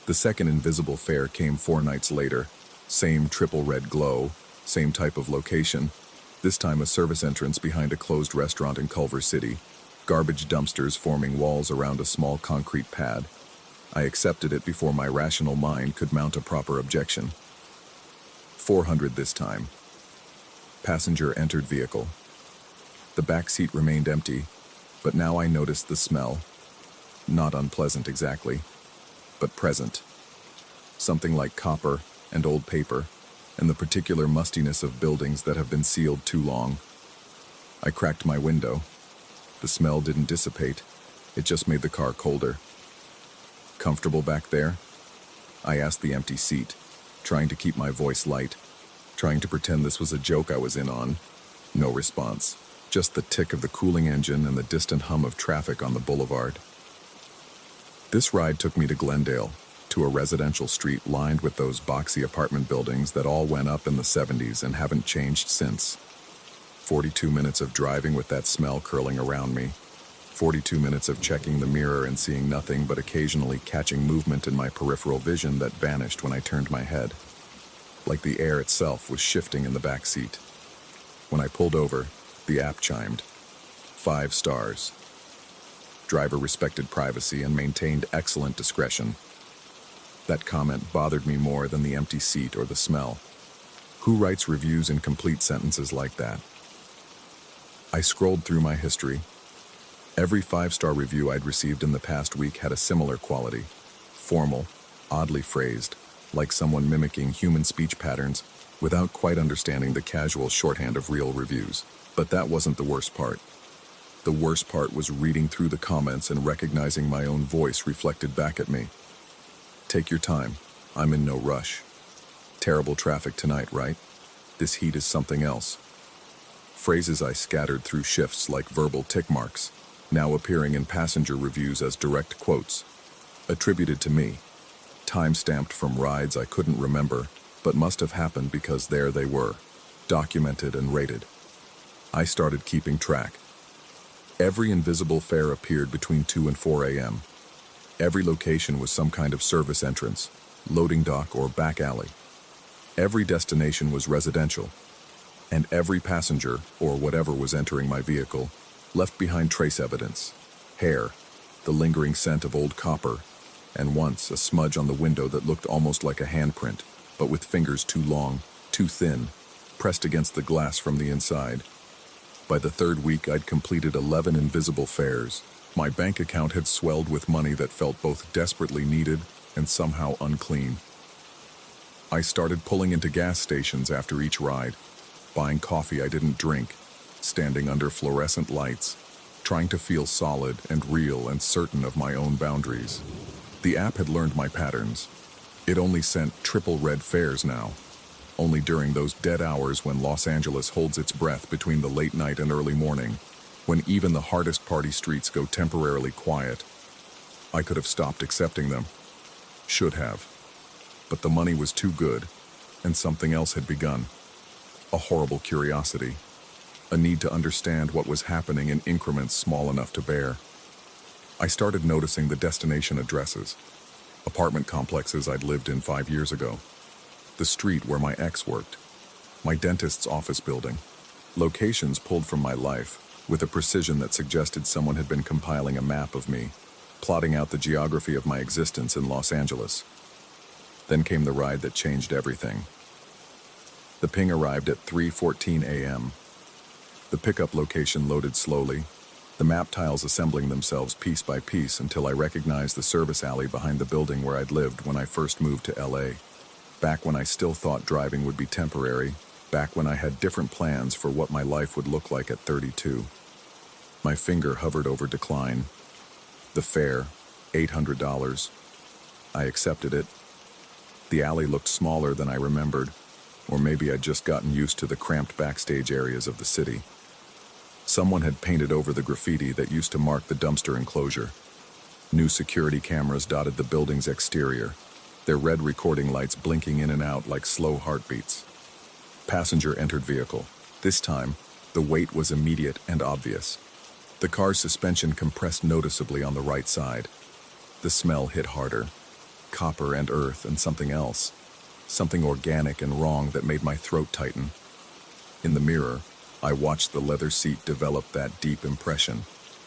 The second invisible fare came 4 nights later. Same triple red glow, same type of location, this time a service entrance behind a closed restaurant in Culver City, garbage dumpsters forming walls around a small concrete pad. I accepted it before my rational mind could mount a proper objection. 400 this time. Passenger entered vehicle. The back seat remained empty, but now I noticed the smell. Not unpleasant exactly, but present. Something like copper and old paper, and the particular mustiness of buildings that have been sealed too long. I cracked my window. The smell didn't dissipate. It just made the car colder. "Comfortable back there?" I asked the empty seat, trying to keep my voice light, trying to pretend this was a joke I was in on. No response, just the tick of the cooling engine and the distant hum of traffic on the boulevard. This ride took me to Glendale, to a residential street lined with those boxy apartment buildings that all went up in the 70s and haven't changed since. 42 minutes of driving with that smell curling around me. 42 minutes of checking the mirror and seeing nothing but occasionally catching movement in my peripheral vision that vanished when I turned my head. Like the air itself was shifting in the back seat. When I pulled over, the app chimed. 5 stars. Driver respected privacy and maintained excellent discretion. That comment bothered me more than the empty seat or the smell. Who writes reviews in complete sentences like that? I scrolled through my history. Every 5-star review I'd received in the past week had a similar quality. Formal, oddly phrased, like someone mimicking human speech patterns without quite understanding the casual shorthand of real reviews. But that wasn't the worst part. The worst part was reading through the comments and recognizing my own voice reflected back at me. "Take your time. I'm in no rush. Terrible traffic tonight, right? This heat is something else." Phrases I scattered through shifts like verbal tick marks, now appearing in passenger reviews as direct quotes. Attributed to me. Time-stamped from rides I couldn't remember, but must have happened because there they were, documented and rated. I started keeping track. Every invisible fare appeared between 2 and 4 a.m. Every location was some kind of service entrance, loading dock or back alley. Every destination was residential, and every passenger, or whatever was entering my vehicle, left behind trace evidence. Hair, the lingering scent of old copper, and once a smudge on the window that looked almost like a handprint, but with fingers too long, too thin, pressed against the glass from the inside. By the 3rd week, I'd completed 11 invisible fares. My bank account had swelled with money that felt both desperately needed and somehow unclean. I started pulling into gas stations after each ride, buying coffee I didn't drink, standing under fluorescent lights, trying to feel solid and real and certain of my own boundaries. The app had learned my patterns. It only sent triple red fares now, only during those dead hours when Los Angeles holds its breath between the late night and early morning, when even the hardest party streets go temporarily quiet. I could have stopped accepting them. Should have. But the money was too good, and something else had begun. A horrible curiosity. A need to understand what was happening in increments small enough to bear. I started noticing the destination addresses. Apartment complexes I'd lived in 5 years ago. The street where my ex worked. My dentist's office building. Locations pulled from my life, with a precision that suggested someone had been compiling a map of me, plotting out the geography of my existence in Los Angeles. Then came the ride that changed everything. The ping arrived at 3:14 a.m. The pickup location loaded slowly, the map tiles assembling themselves piece by piece until I recognized the service alley behind the building where I'd lived when I first moved to LA. Back when I still thought driving would be temporary, back when I had different plans for what my life would look like at 32. My finger hovered over decline. The fare, $800. I accepted it. The alley looked smaller than I remembered, or maybe I'd just gotten used to the cramped backstage areas of the city. Someone had painted over the graffiti that used to mark the dumpster enclosure. New security cameras dotted the building's exterior, their red recording lights blinking in and out like slow heartbeats. Passenger entered vehicle. This time, the weight was immediate and obvious. The car's suspension compressed noticeably on the right side. The smell hit harder. Copper and earth and something else. Something organic and wrong that made my throat tighten. In the mirror, I watched the leather seat develop that deep impression.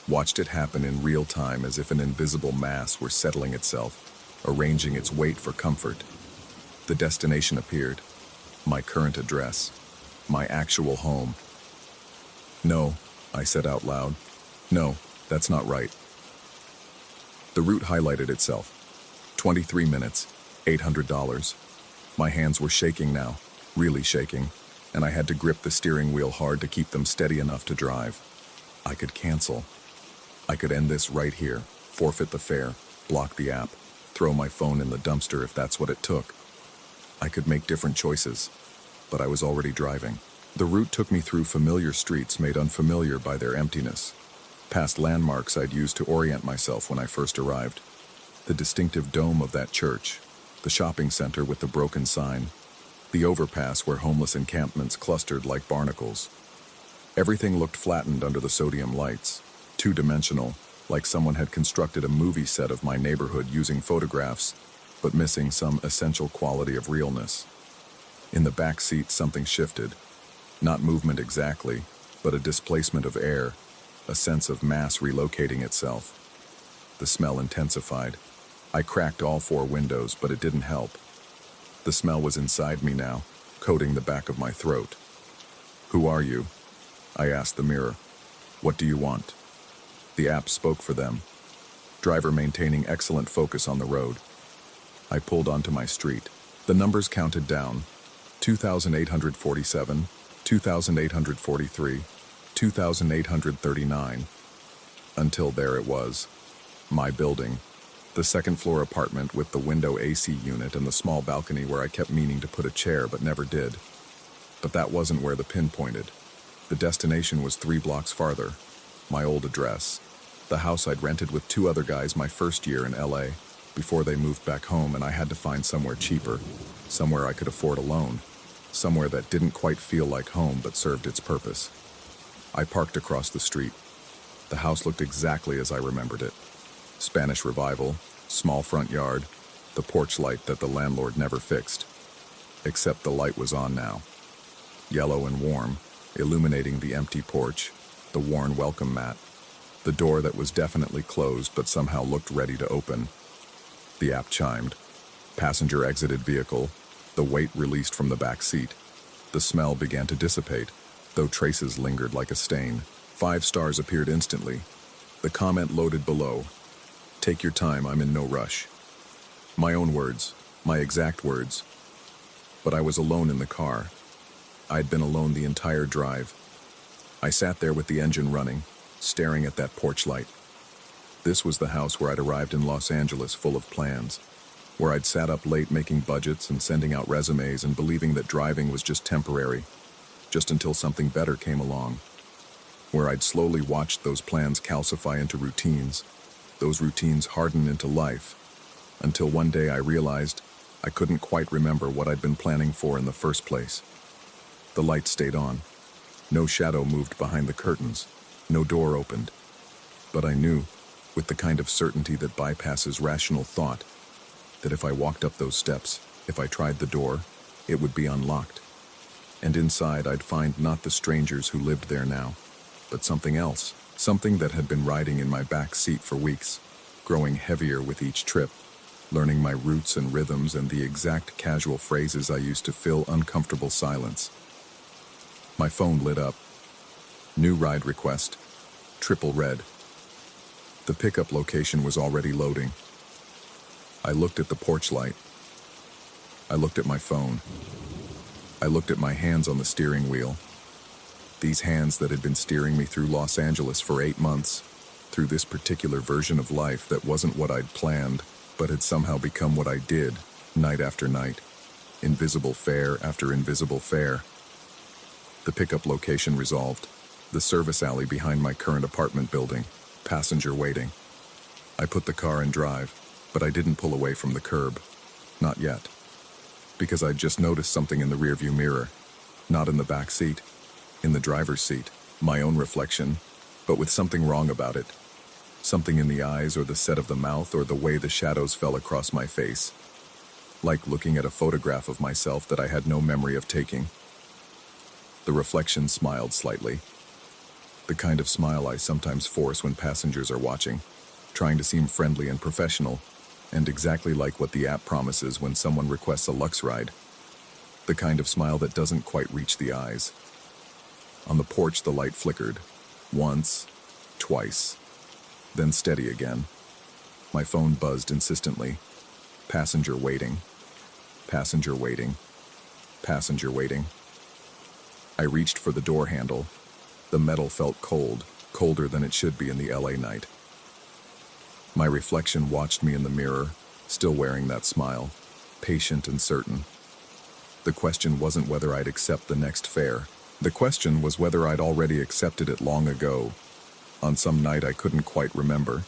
Watched it happen in real time as if an invisible mass were settling itself, arranging its weight for comfort. The destination appeared. My current address. My actual home. "No," I said out loud. "No, that's not right." The route highlighted itself. 23 minutes, $800. My hands were shaking now. really shaking, and I had to grip the steering wheel hard to keep them steady enough to drive. I could cancel. I could end this right here, forfeit the fare, block the app, throw my phone in the dumpster if that's what it took. I could make different choices, but I was already driving. The route took me through familiar streets made unfamiliar by their emptiness, past landmarks I'd used to orient myself when I first arrived. The distinctive dome of that church, the shopping center with the broken sign, the overpass where homeless encampments clustered like barnacles. Everything looked flattened under the sodium lights, two-dimensional, like someone had constructed a movie set of my neighborhood using photographs, but missing some essential quality of realness. In the back seat, something shifted. Not movement exactly, but a displacement of air, a sense of mass relocating itself. The smell intensified. I cracked all 4 windows, but it didn't help. The smell was inside me now, coating the back of my throat. "Who are you?" I asked the mirror. "What do you want?" The app spoke for them. Driver maintaining excellent focus on the road. I pulled onto my street. The numbers counted down. 2,847, 2,843, 2,839. Until there it was. My building. The second-floor apartment with the window AC unit and the small balcony where I kept meaning to put a chair but never did. But that wasn't where the pin pointed. The destination was 3 blocks farther. My old address. The house I'd rented with 2 other guys my first year in LA, before they moved back home and I had to find somewhere cheaper, somewhere I could afford alone, somewhere that didn't quite feel like home but served its purpose. I parked across the street. The house looked exactly as I remembered it. Spanish Revival, small front yard, the porch light that the landlord never fixed. Except the light was on now. Yellow and warm, illuminating the empty porch, the worn welcome mat, the door that was definitely closed but somehow looked ready to open. The app chimed. Passenger exited vehicle, the weight released from the back seat. The smell began to dissipate, though traces lingered like a stain. 5 stars appeared instantly. The comment loaded below. "Take your time, I'm in no rush." My own words, my exact words. But I was alone in the car. I'd been alone the entire drive. I sat there with the engine running, staring at that porch light. This was the house where I'd arrived in Los Angeles full of plans, where I'd sat up late making budgets and sending out resumes and believing that driving was just temporary, just until something better came along, where I'd slowly watched those plans calcify into routines, those routines harden into life, until one day I realized I couldn't quite remember what I'd been planning for in the first place. The light stayed on. No shadow moved behind the curtains. No door opened. But I knew, with the kind of certainty that bypasses rational thought, that if I walked up those steps, if I tried the door, it would be unlocked. And inside I'd find not the strangers who lived there now, but something else, something that had been riding in my back seat for weeks, growing heavier with each trip, learning my roots and rhythms and the exact casual phrases I used to fill uncomfortable silence. My phone lit up. New ride request. Triple red. The pickup location was already loading. I looked at the porch light. I looked at my phone. I looked at my hands on the steering wheel. These hands that had been steering me through Los Angeles for 8 months, through this particular version of life that wasn't what I'd planned, but had somehow become what I did, night after night, invisible fare after invisible fare. The pickup location resolved. The service alley behind my current apartment building. Passenger waiting. I put the car in drive, but I didn't pull away from the curb. Not yet. Because I'd just noticed something in the rearview mirror. Not in the back seat. In the driver's seat. My own reflection, but with something wrong about it. Something in the eyes or the set of the mouth or the way the shadows fell across my face. Like looking at a photograph of myself that I had no memory of taking. The reflection smiled slightly. The kind of smile I sometimes force when passengers are watching, trying to seem friendly and professional, and exactly like what the app promises when someone requests a luxe ride. The kind of smile that doesn't quite reach the eyes. On the porch, the light flickered. Once, twice, then steady again. My phone buzzed insistently. Passenger waiting. Passenger waiting. Passenger waiting. I reached for the door handle. The metal felt cold, colder than it should be in the LA night. My reflection watched me in the mirror, still wearing that smile, patient and certain. The question wasn't whether I'd accept the next fare. The question was whether I'd already accepted it long ago. On some night I couldn't quite remember.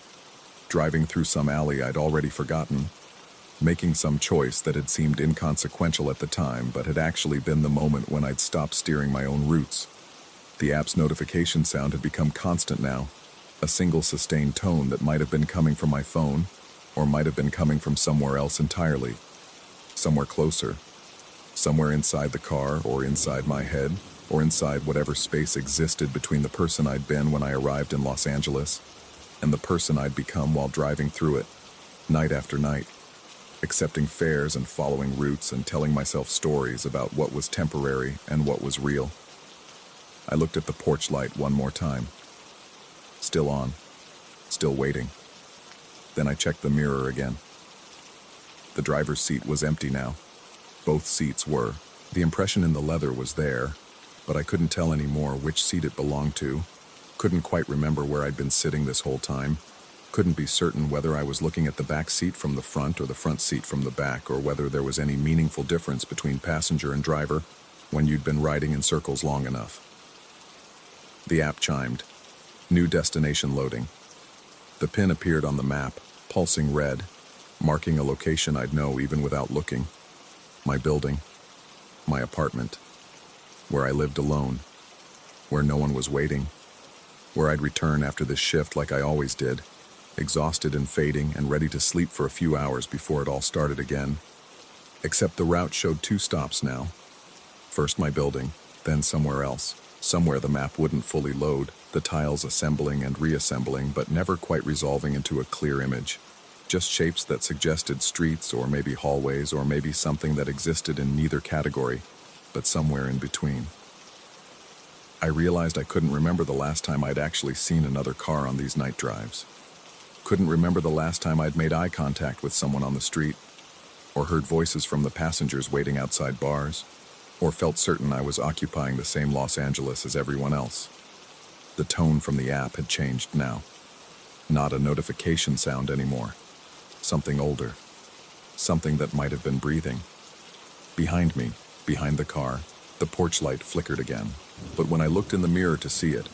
Driving through some alley I'd already forgotten. Making some choice that had seemed inconsequential at the time, but had actually been the moment when I'd stopped steering my own routes. The app's notification sound had become constant now, a single sustained tone that might have been coming from my phone, or might have been coming from somewhere else entirely. Somewhere closer. Somewhere inside the car, or inside my head, or inside whatever space existed between the person I'd been when I arrived in Los Angeles, and the person I'd become while driving through it, night after night. Accepting fares and following routes and telling myself stories about what was temporary and what was real. I looked at the porch light one more time. Still on. Still waiting. Then I checked the mirror again. The driver's seat was empty now. Both seats were. The impression in the leather was there, but I couldn't tell anymore which seat it belonged to. Couldn't quite remember where I'd been sitting this whole time. Couldn't be certain whether I was looking at the back seat from the front or the front seat from the back, or whether there was any meaningful difference between passenger and driver when you'd been riding in circles long enough. The app chimed. New destination loading. The pin appeared on the map, pulsing red, marking a location I'd know even without looking. My building. My apartment. Where I lived alone. Where no one was waiting. Where I'd return after this shift like I always did. Exhausted and fading and ready to sleep for a few hours before it all started again. Except the route showed 2 stops now. First my building, then somewhere else. Somewhere the map wouldn't fully load, the tiles assembling and reassembling, but never quite resolving into a clear image. Just shapes that suggested streets, or maybe hallways, or maybe something that existed in neither category, but somewhere in between. I realized I couldn't remember the last time I'd actually seen another car on these night drives. Couldn't remember the last time I'd made eye contact with someone on the street, or heard voices from the passengers waiting outside bars, or felt certain I was occupying the same Los Angeles as everyone else. The tone from the app had changed now. Not a notification sound anymore. Something older. Something that might have been breathing. Behind me, behind the car, the porch light flickered again. But when I looked in the mirror to see it,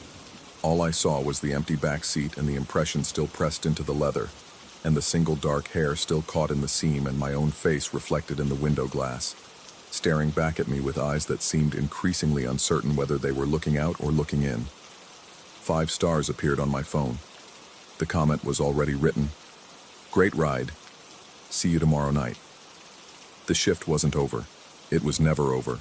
all I saw was the empty back seat and the impression still pressed into the leather, and the single dark hair still caught in the seam and my own face reflected in the window glass, staring back at me with eyes that seemed increasingly uncertain whether they were looking out or looking in. 5 stars appeared on my phone. The comment was already written. Great ride. See you tomorrow night. The shift wasn't over. It was never over.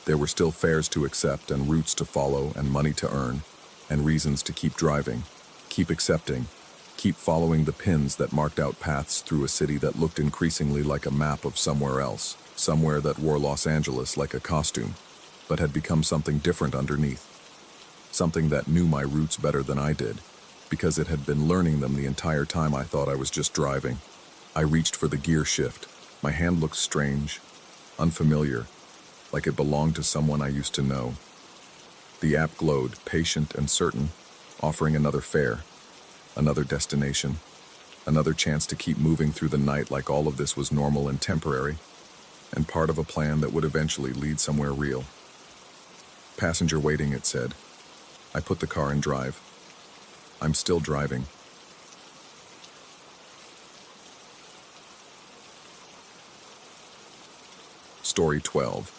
There were still fares to accept and routes to follow and money to earn, and reasons to keep driving, keep accepting, keep following the pins that marked out paths through a city that looked increasingly like a map of somewhere else, somewhere that wore Los Angeles like a costume, but had become something different underneath. Something that knew my roots better than I did, because it had been learning them the entire time I thought I was just driving. I reached for the gear shift. My hand looked strange, unfamiliar, like it belonged to someone I used to know. The app glowed, patient and certain, offering another fare, another destination, another chance to keep moving through the night like all of this was normal and temporary, and part of a plan that would eventually lead somewhere real. Passenger waiting, it said. I put the car in drive. I'm still driving. Story 12.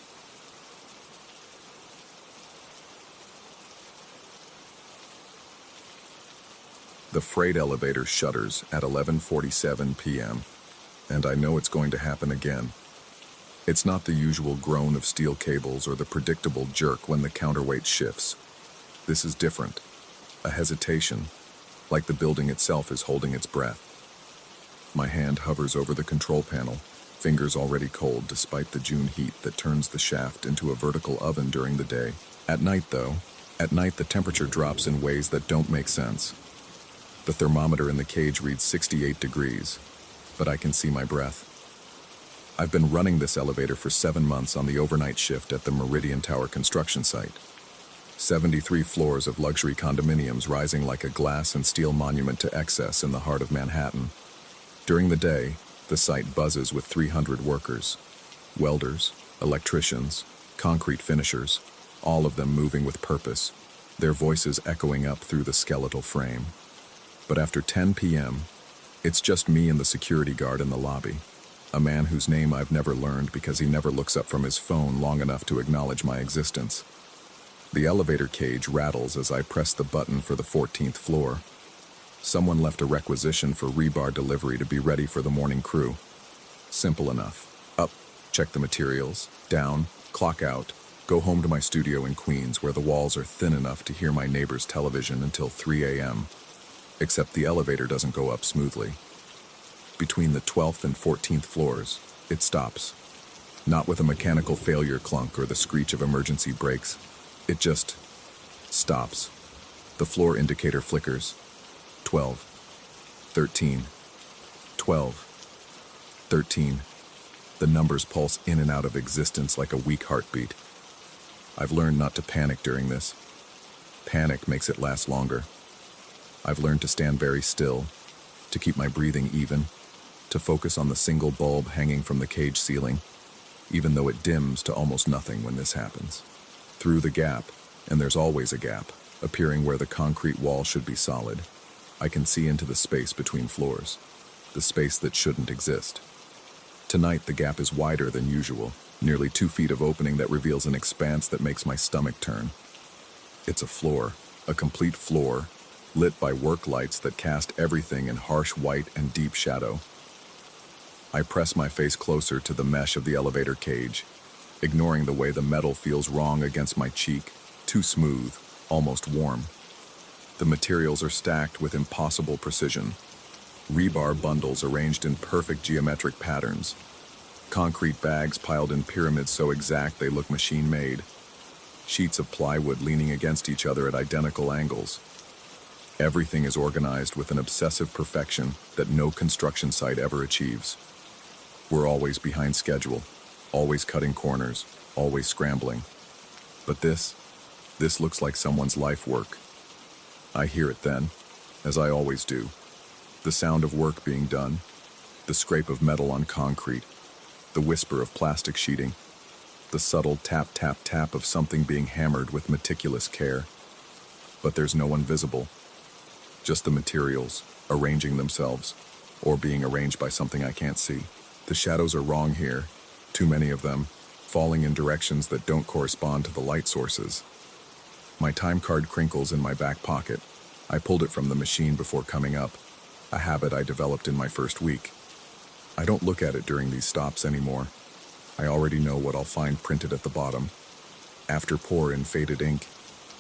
The freight elevator shutters at 11:47 p.m., and I know it's going to happen again. It's not the usual groan of steel cables or the predictable jerk when the counterweight shifts. This is different. A hesitation, like the building itself is holding its breath. My hand hovers over the control panel, fingers already cold despite the June heat that turns the shaft into a vertical oven during the day. At night, though, the temperature drops in ways that don't make sense. The thermometer in the cage reads 68 degrees, but I can see my breath. I've been running this elevator for 7 months on the overnight shift at the Meridian Tower construction site. 73 floors of luxury condominiums rising like a glass and steel monument to excess in the heart of Manhattan. During the day, the site buzzes with 300 workers. Welders, electricians, concrete finishers, all of them moving with purpose, their voices echoing up through the skeletal frame. But after 10 p.m., it's just me and the security guard in the lobby, a man whose name I've never learned because he never looks up from his phone long enough to acknowledge my existence. The elevator cage rattles as I press the button for the 14th floor. Someone left a requisition for rebar delivery to be ready for the morning crew. Simple enough. Up, check the materials, down, clock out, go home to my studio in Queens where the walls are thin enough to hear my neighbor's television until 3 a.m. Except the elevator doesn't go up smoothly. Between the 12th and 14th floors, it stops. Not with a mechanical failure clunk or the screech of emergency brakes. It just stops. The floor indicator flickers. 12, 13, 12, 13. The numbers pulse in and out of existence like a weak heartbeat. I've learned not to panic during this. Panic makes it last longer. I've learned to stand very still, to keep my breathing even, to focus on the single bulb hanging from the cage ceiling, even though it dims to almost nothing when this happens. Through the gap, and there's always a gap, appearing where the concrete wall should be solid, I can see into the space between floors, the space that shouldn't exist. Tonight, the gap is wider than usual, nearly 2 feet of opening that reveals an expanse that makes my stomach turn. It's a floor, a complete floor, lit by work lights that cast everything in harsh white and deep shadow. I press my face closer to the mesh of the elevator cage, ignoring the way the metal feels wrong against my cheek, too smooth, almost warm. The materials are stacked with impossible precision. Rebar bundles arranged in perfect geometric patterns. Concrete bags piled in pyramids so exact they look machine-made. Sheets of plywood leaning against each other at identical angles. Everything is organized with an obsessive perfection that no construction site ever achieves. We're always behind schedule, always cutting corners, always scrambling. But this looks like someone's life work. I hear it then, as I always do. The sound of work being done, the scrape of metal on concrete, the whisper of plastic sheeting, the subtle tap, tap, tap of something being hammered with meticulous care. But there's no one visible. Just the materials, arranging themselves, or being arranged by something I can't see. The shadows are wrong here, too many of them, falling in directions that don't correspond to the light sources. My time card crinkles in my back pocket. I pulled it from the machine before coming up, a habit I developed in my first week. I don't look at it during these stops anymore. I already know what I'll find printed at the bottom. After pour in faded ink,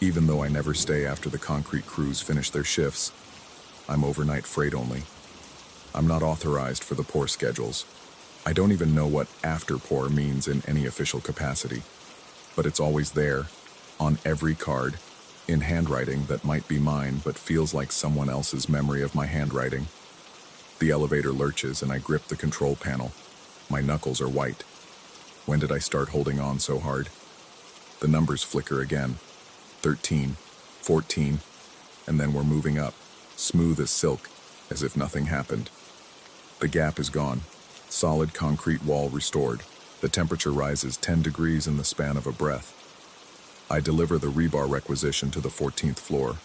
even though I never stay after the concrete crews finish their shifts. I'm overnight freight only. I'm not authorized for the pour schedules. I don't even know what after pour means in any official capacity. But it's always there, on every card, in handwriting that might be mine but feels like someone else's memory of my handwriting. The elevator lurches and I grip the control panel. My knuckles are white. When did I start holding on so hard? The numbers flicker again. 13, 14, and then we're moving up, smooth as silk, as if nothing happened. The gap is gone. Solid concrete wall restored. The temperature rises 10 degrees in the span of a breath. I deliver the rebar requisition to the 14th floor,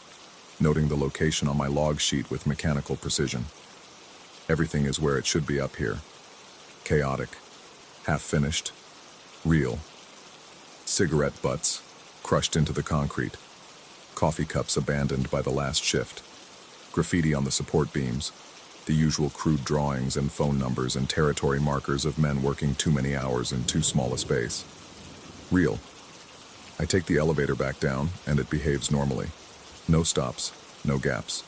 noting the location on my log sheet with mechanical precision. Everything is where it should be up here. Chaotic, half-finished, real. Cigarette butts, crushed into the concrete. Coffee cups abandoned by the last shift. Graffiti on the support beams. The usual crude drawings and phone numbers and territory markers of men working too many hours in too small a space. Real. I take the elevator back down, and it behaves normally. No stops, no gaps.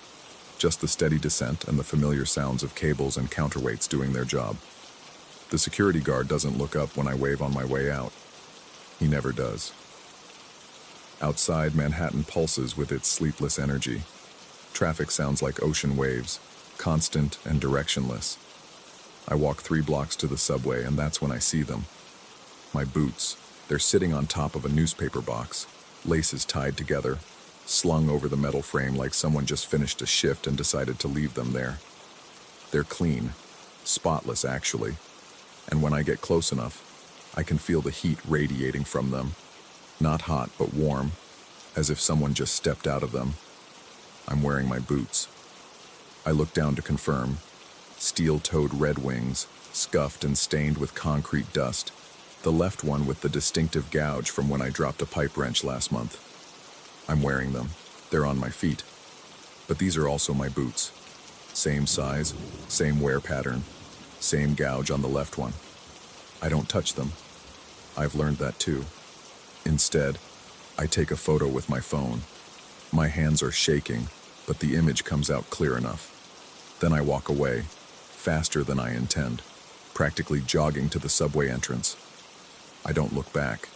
Just the steady descent and the familiar sounds of cables and counterweights doing their job. The security guard doesn't look up when I wave on my way out. He never does. Outside, Manhattan pulses with its sleepless energy. Traffic sounds like ocean waves, constant and directionless. I walk 3 blocks to the subway, and that's when I see them. My boots. They're sitting on top of a newspaper box, laces tied together, slung over the metal frame like someone just finished a shift and decided to leave them there. They're clean, spotless actually, and when I get close enough, I can feel the heat radiating from them. Not hot, but warm, as if someone just stepped out of them. I'm wearing my boots. I look down to confirm. Steel-toed Red Wings, scuffed and stained with concrete dust. The left one with the distinctive gouge from when I dropped a pipe wrench last month. I'm wearing them. They're on my feet. But these are also my boots. Same size, same wear pattern, same gouge on the left one. I don't touch them. I've learned that too. Instead, I take a photo with my phone. My hands are shaking, but the image comes out clear enough. Then I walk away, faster than I intend, practically jogging to the subway entrance. I don't look back.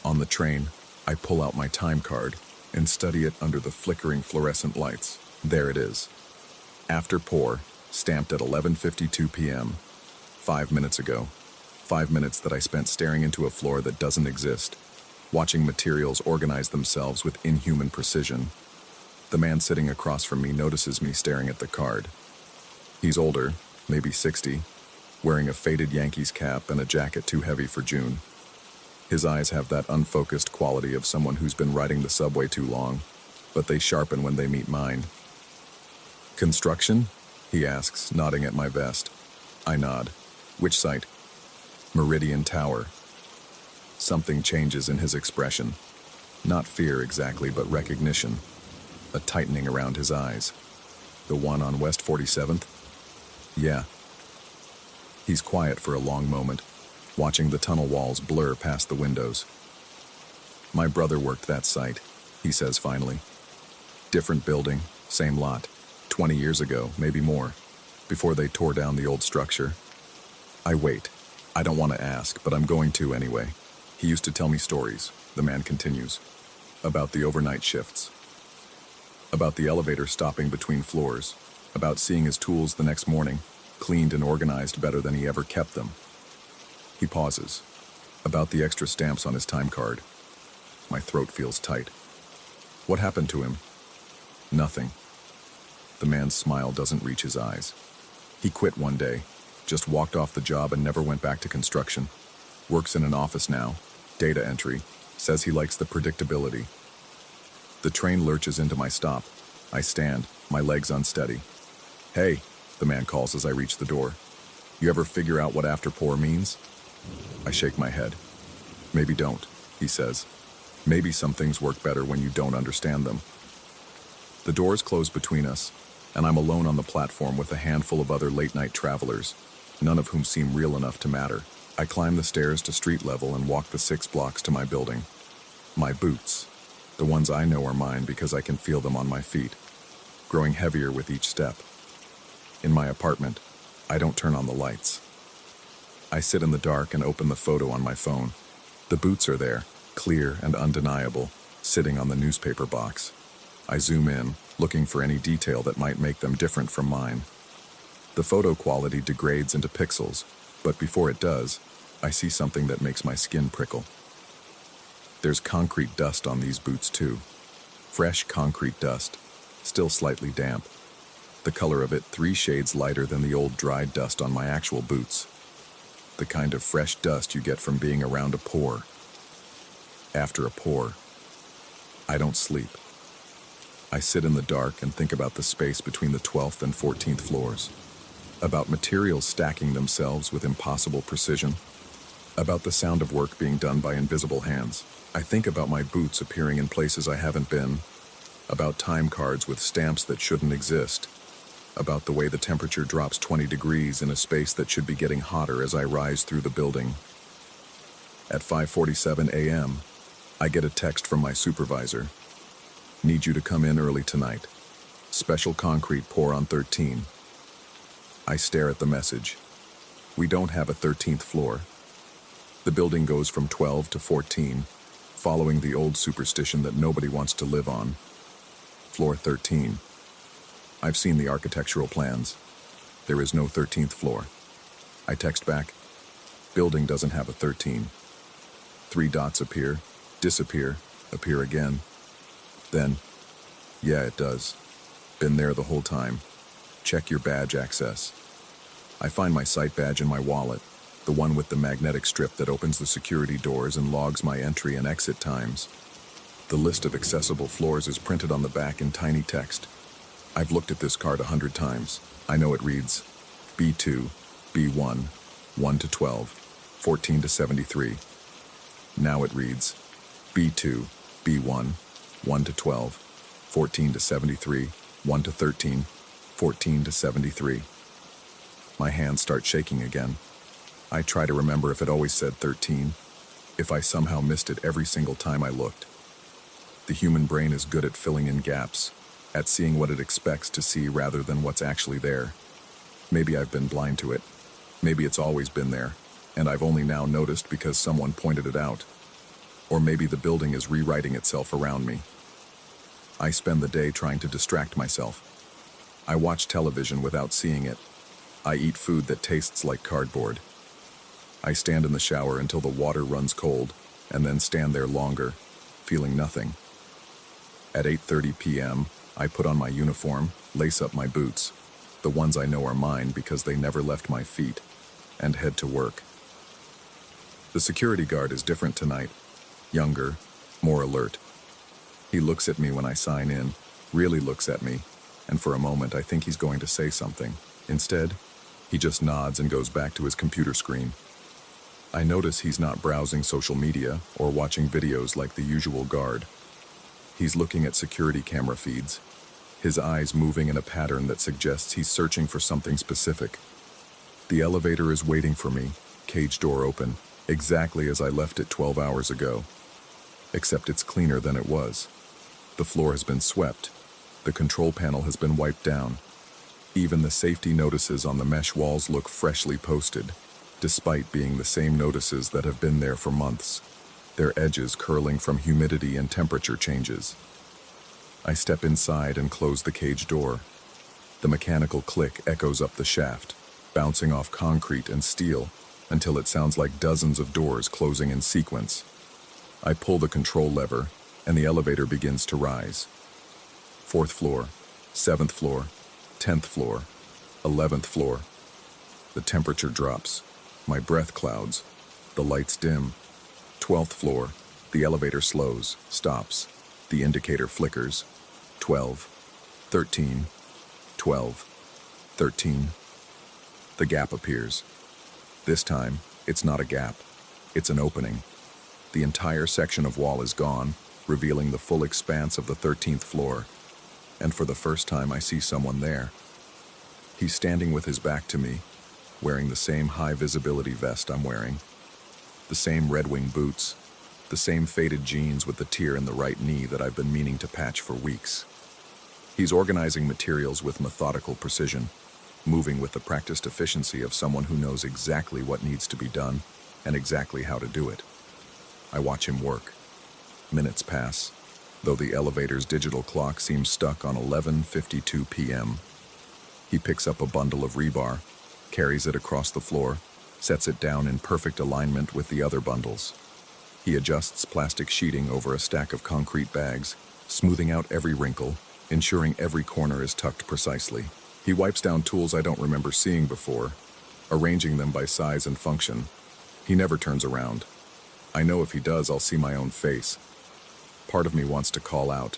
On the train, I pull out my time card and study it under the flickering fluorescent lights. There it is. After pour, stamped at 11:52 p.m. 5 minutes ago. 5 minutes that I spent staring into a floor that doesn't exist, watching materials organize themselves with inhuman precision. The man sitting across from me notices me staring at the card. He's older, maybe 60, wearing a faded Yankees cap and a jacket too heavy for June. His eyes have that unfocused quality of someone who's been riding the subway too long, but they sharpen when they meet mine. "Construction?" he asks, nodding at my vest. I nod. "Which site?" "Meridian Tower." Something changes in his expression. Not fear exactly, but recognition. A tightening around his eyes. "The one on West 47th? "Yeah." He's quiet for a long moment, watching the tunnel walls blur past the windows. "My brother worked that site," he says finally. "Different building, same lot. 20 years ago, maybe more, before they tore down the old structure." I wait. I don't want to ask, but I'm going to anyway. "He used to tell me stories," the man continues, "about the overnight shifts, about the elevator stopping between floors, about seeing his tools the next morning, cleaned and organized better than he ever kept them." He pauses. "About the extra stamps on his time card." My throat feels tight. "What happened to him?" "Nothing." The man's smile doesn't reach his eyes. He quit one day, just walked off the job and never went back to construction. Works in an office now, data entry, says he likes the predictability. The train lurches into my stop. I stand, my legs unsteady. "Hey," the man calls as I reach the door. "You ever figure out what after pour means?" I shake my head. "Maybe don't," he says. "Maybe some things work better when you don't understand them." The doors close between us, and I'm alone on the platform with a handful of other late-night travelers, none of whom seem real enough to matter. I climb the stairs to street level and walk the 6 blocks to my building. My boots, the ones I know are mine because I can feel them on my feet, growing heavier with each step. In my apartment, I don't turn on the lights. I sit in the dark and open the photo on my phone. The boots are there, clear and undeniable, sitting on the newspaper box. I zoom in, looking for any detail that might make them different from mine. The photo quality degrades into pixels, but before it does, I see something that makes my skin prickle. There's concrete dust on these boots too. Fresh concrete dust, still slightly damp. The color of it 3 shades lighter than the old dried dust on my actual boots. The kind of fresh dust you get from being around a pour. After a pour, I don't sleep. I sit in the dark and think about the space between the 12th and 14th floors. About materials stacking themselves with impossible precision. About the sound of work being done by invisible hands. I think about my boots appearing in places I haven't been. About time cards with stamps that shouldn't exist. About the way the temperature drops 20 degrees in a space that should be getting hotter as I rise through the building. At 5:47 a.m., I get a text from my supervisor. "Need you to come in early tonight. Special concrete pour on 13. I stare at the message. We don't have a 13th floor. The building goes from 12 to 14, following the old superstition that nobody wants to live on. Floor 13. I've seen the architectural plans. There is no 13th floor. I text back, building doesn't have a 13. 3 dots appear, disappear, appear again. Then, yeah, it does. Been there the whole time. Check your badge access. I find my site badge in my wallet, the one with the magnetic strip that opens the security doors and logs my entry and exit times. The list of accessible floors is printed on the back in tiny text. I've looked at this card 100 times. I know it reads B2, B1, 1 to 12, 14 to 73. Now it reads B2, B1, 1 to 12, 14 to 73, 1 to 13, 14 to 73. My hands start shaking again. I try to remember if it always said 13, if I somehow missed it every single time I looked. The human brain is good at filling in gaps, at seeing what it expects to see rather than what's actually there. Maybe I've been blind to it. Maybe it's always been there, and I've only now noticed because someone pointed it out. Or maybe the building is rewriting itself around me. I spend the day trying to distract myself. I watch television without seeing it. I eat food that tastes like cardboard. I stand in the shower until the water runs cold, and then stand there longer, feeling nothing. At 8:30 p.m., I put on my uniform, lace up my boots, the ones I know are mine because they never left my feet, and head to work. The security guard is different tonight, younger, more alert. He looks at me when I sign in, really looks at me, and for a moment I think he's going to say something. Instead, he just nods and goes back to his computer screen. I notice he's not browsing social media or watching videos like the usual guard. He's looking at security camera feeds, his eyes moving in a pattern that suggests he's searching for something specific. The elevator is waiting for me, cage door open, exactly as I left it 12 hours ago. Except it's cleaner than it was. The floor has been swept. The control panel has been wiped down. Even the safety notices on the mesh walls look freshly posted, despite being the same notices that have been there for months, their edges curling from humidity and temperature changes. I step inside and close the cage door. The mechanical click echoes up the shaft, bouncing off concrete and steel until it sounds like dozens of doors closing in sequence. I pull the control lever, and the elevator begins to rise. 4th floor, 7th floor, 10th floor, 11th floor. The temperature drops. My breath clouds. The lights dim. 12th floor. The elevator slows, stops. The indicator flickers. 12, 13, 12, 13. The gap appears. This time, it's not a gap. It's an opening. The entire section of wall is gone, revealing the full expanse of the 13th floor. And for the first time, I see someone there. He's standing with his back to me, wearing the same high-visibility vest I'm wearing, the same Red Wing boots, the same faded jeans with the tear in the right knee that I've been meaning to patch for weeks. He's organizing materials with methodical precision, moving with the practiced efficiency of someone who knows exactly what needs to be done and exactly how to do it. I watch him work. Minutes pass, though the elevator's digital clock seems stuck on 11:52 p.m. He picks up a bundle of rebar, carries it across the floor, sets it down in perfect alignment with the other bundles. He adjusts plastic sheeting over a stack of concrete bags, smoothing out every wrinkle, ensuring every corner is tucked precisely. He wipes down tools I don't remember seeing before, arranging them by size and function. He never turns around. I know if he does, I'll see my own face. Part of me wants to call out,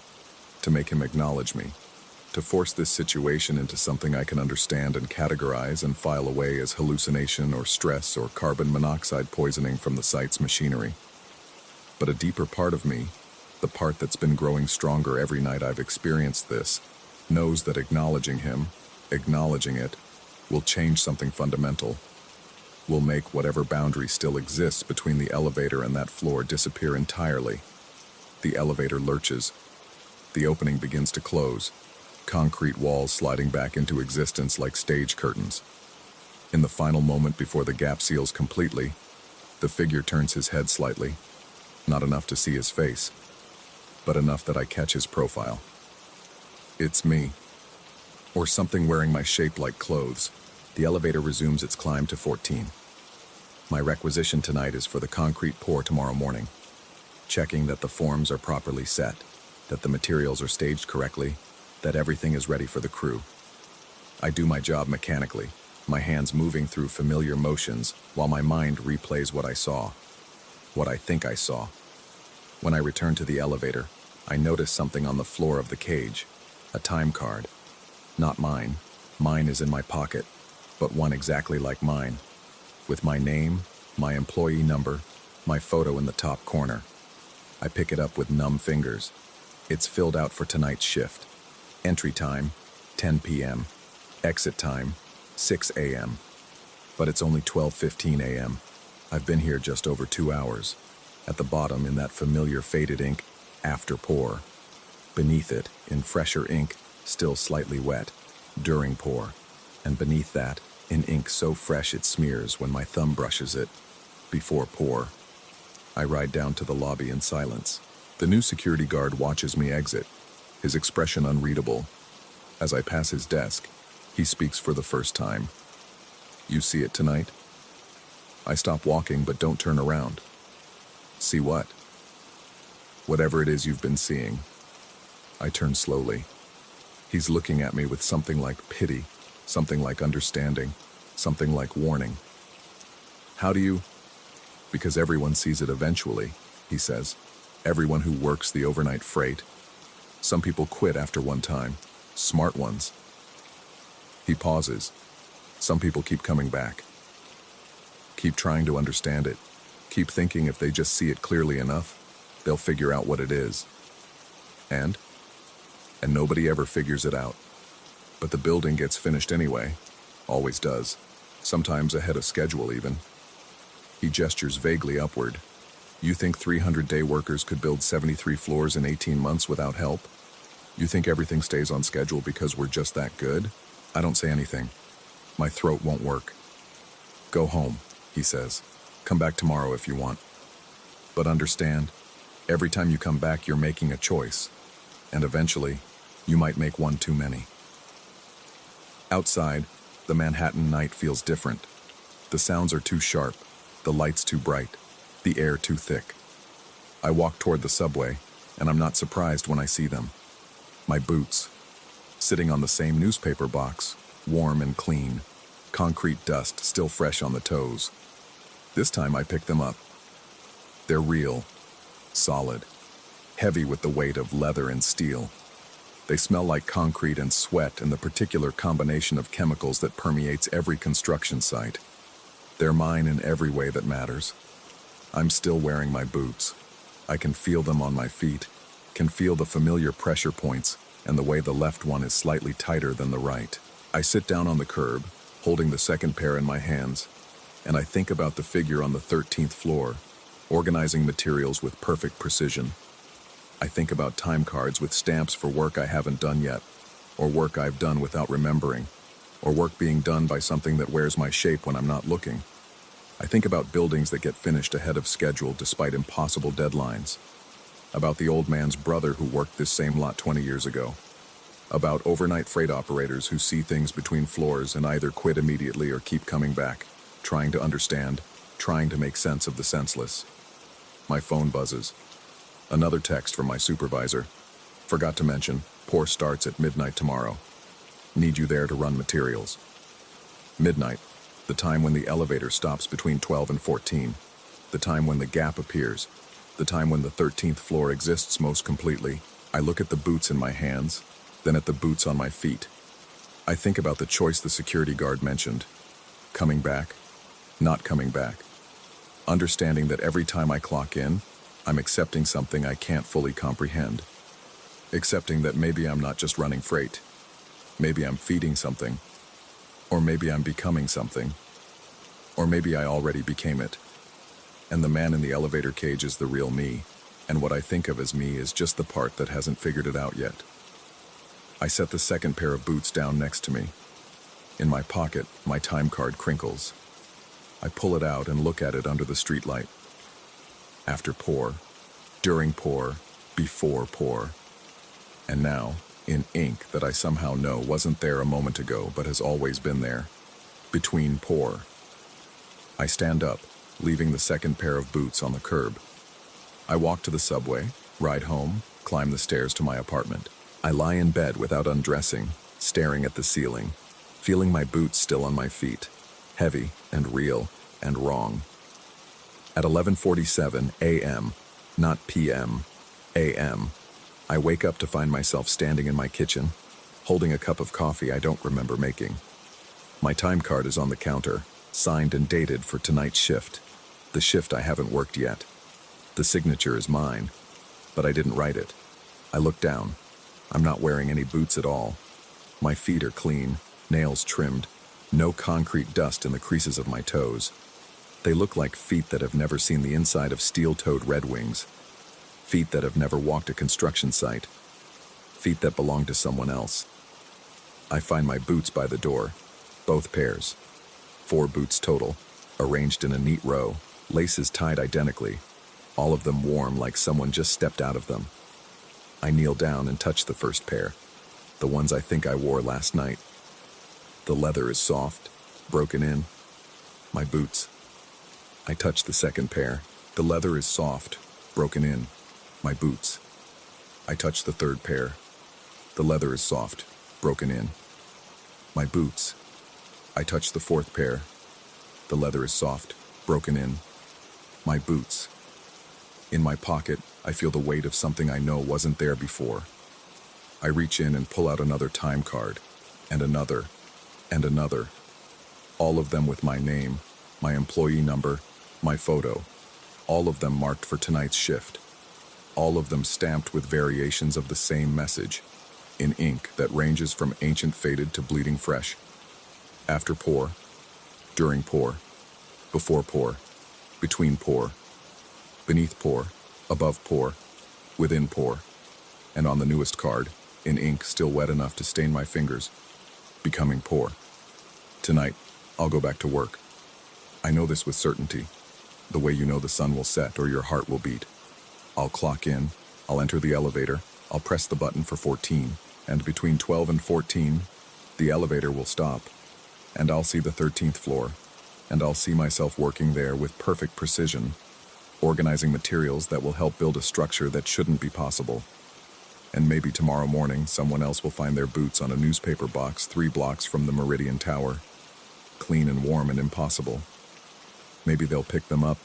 to make him acknowledge me, to force this situation into something I can understand and categorize and file away as hallucination or stress or carbon monoxide poisoning from the site's machinery. But a deeper part of me, the part that's been growing stronger every night I've experienced this, knows that acknowledging him, acknowledging it, will change something fundamental, will make whatever boundary still exists between the elevator and that floor disappear entirely. The elevator lurches. The opening begins to close, concrete walls sliding back into existence like stage curtains. In the final moment before the gap seals completely, the figure turns his head slightly, not enough to see his face, but enough that I catch his profile. It's me, or something wearing my shape-like clothes, The elevator resumes its climb to 14. My requisition tonight is for the concrete pour tomorrow morning, checking that the forms are properly set, that the materials are staged correctly, that everything is ready for the crew. I do my job mechanically, my hands moving through familiar motions while my mind replays what I saw, what I think I saw. When I return to the elevator, I notice something on the floor of the cage, a time card. Not mine. Mine is in my pocket, but one exactly like mine, with my name, my employee number, my photo in the top corner. I pick it up with numb fingers. It's filled out for tonight's shift. Entry time, 10 p.m. Exit time, 6 a.m. But it's only 12:15 a.m. I've been here just over 2 hours. At the bottom, in that familiar faded ink, after pour. Beneath it, in fresher ink, still slightly wet, during pour. And beneath that, in ink so fresh it smears when my thumb brushes it, before pour. I ride down to the lobby in silence. The new security guard watches me exit, his expression unreadable. As I pass his desk, he speaks for the first time. "You see it tonight?" I stop walking but don't turn around. "See what?" "Whatever it is you've been seeing." I turn slowly. He's looking at me with something like pity, something like understanding, something like warning. "How do you—" "Because everyone sees it eventually," he says. "Everyone who works the overnight freight. Some people quit after one time. Smart ones." He pauses. "Some people keep coming back. Keep trying to understand it. Keep thinking if they just see it clearly enough, they'll figure out what it is. And nobody ever figures it out. But the building gets finished anyway. Always does. Sometimes ahead of schedule even." He gestures vaguely upward. "You think 300-day workers could build 73 floors in 18 months without help? You think everything stays on schedule because we're just that good?" I don't say anything. My throat won't work. "Go home," he says. "Come back tomorrow if you want. But understand, every time you come back you're making a choice. And eventually, you might make one too many." Outside, the Manhattan night feels different. The sounds are too sharp, the lights too bright, the air too thick. I walk toward the subway, and I'm not surprised when I see them. My boots, sitting on the same newspaper box, warm and clean, concrete dust still fresh on the toes. This time I pick them up. They're real, solid, heavy with the weight of leather and steel. They smell like concrete and sweat and the particular combination of chemicals that permeates every construction site. They're mine in every way that matters. I'm still wearing my boots. I can feel them on my feet, can feel the familiar pressure points and the way the left one is slightly tighter than the right. I sit down on the curb, holding the second pair in my hands, and I think about the figure on the 13th floor, organizing materials with perfect precision. I think about time cards with stamps for work I haven't done yet, or work I've done without remembering, or work being done by something that wears my shape when I'm not looking. I think about buildings that get finished ahead of schedule despite impossible deadlines. About the old man's brother who worked this same lot 20 years ago. About overnight freight operators who see things between floors and either quit immediately or keep coming back, trying to understand, trying to make sense of the senseless. My phone buzzes. Another text from my supervisor. "Forgot to mention, pour starts at midnight tomorrow. Need you there to run materials." Midnight, the time when the elevator stops between 12 and 14, the time when the gap appears, the time when the 13th floor exists most completely. I look at the boots in my hands, then at the boots on my feet. I think about the choice the security guard mentioned. Coming back, not coming back. Understanding that every time I clock in, I'm accepting something I can't fully comprehend. Accepting that maybe I'm not just running freight. Maybe I'm feeding something. Or maybe I'm becoming something. Or maybe I already became it. And the man in the elevator cage is the real me, and what I think of as me is just the part that hasn't figured it out yet. I set the second pair of boots down next to me. In my pocket, my time card crinkles. I pull it out and look at it under the streetlight. After pour, during pour, before pour. And now, in ink that I somehow know wasn't there a moment ago but has always been there. Between pour. I stand up, leaving the second pair of boots on the curb. I walk to the subway, ride home, climb the stairs to my apartment. I lie in bed without undressing, staring at the ceiling, feeling my boots still on my feet, heavy and real and wrong. At 11:47 a.m., not p.m., a.m., I wake up to find myself standing in my kitchen, holding a cup of coffee I don't remember making. My time card is on the counter, signed and dated for tonight's shift, the shift I haven't worked yet. The signature is mine, but I didn't write it. I look down. I'm not wearing any boots at all. My feet are clean, nails trimmed, no concrete dust in the creases of my toes. They look like feet that have never seen the inside of steel-toed Red Wings. Feet that have never walked a construction site. Feet that belong to someone else. I find my boots by the door, both pairs. 4 boots total, arranged in a neat row, laces tied identically, all of them warm like someone just stepped out of them. I kneel down and touch the first pair, the ones I think I wore last night. The leather is soft, broken in. My boots. I touch the second pair. The leather is soft, broken in. My boots. I touch the third pair. The leather is soft, broken in. My boots. I touch the fourth pair. The leather is soft, broken in. My boots. In my pocket, I feel the weight of something I know wasn't there before. I reach in and pull out another time card, and another, and another. All of them with my name, my employee number, my photo. All of them marked for tonight's shift. All of them stamped with variations of the same message, in ink that ranges from ancient faded to bleeding fresh. After pour, during pour, before pour, between pour, beneath pour, above pour, within pour, and on the newest card, in ink still wet enough to stain my fingers, becoming pour. Tonight, I'll go back to work. I know this with certainty, the way you know the sun will set or your heart will beat. I'll clock in, I'll enter the elevator, I'll press the button for 14, and between 12 and 14, the elevator will stop, and I'll see the 13th floor, and I'll see myself working there with perfect precision, organizing materials that will help build a structure that shouldn't be possible. And maybe tomorrow morning, someone else will find their boots on a newspaper box 3 blocks from the Meridian Tower, clean and warm and impossible. Maybe they'll pick them up,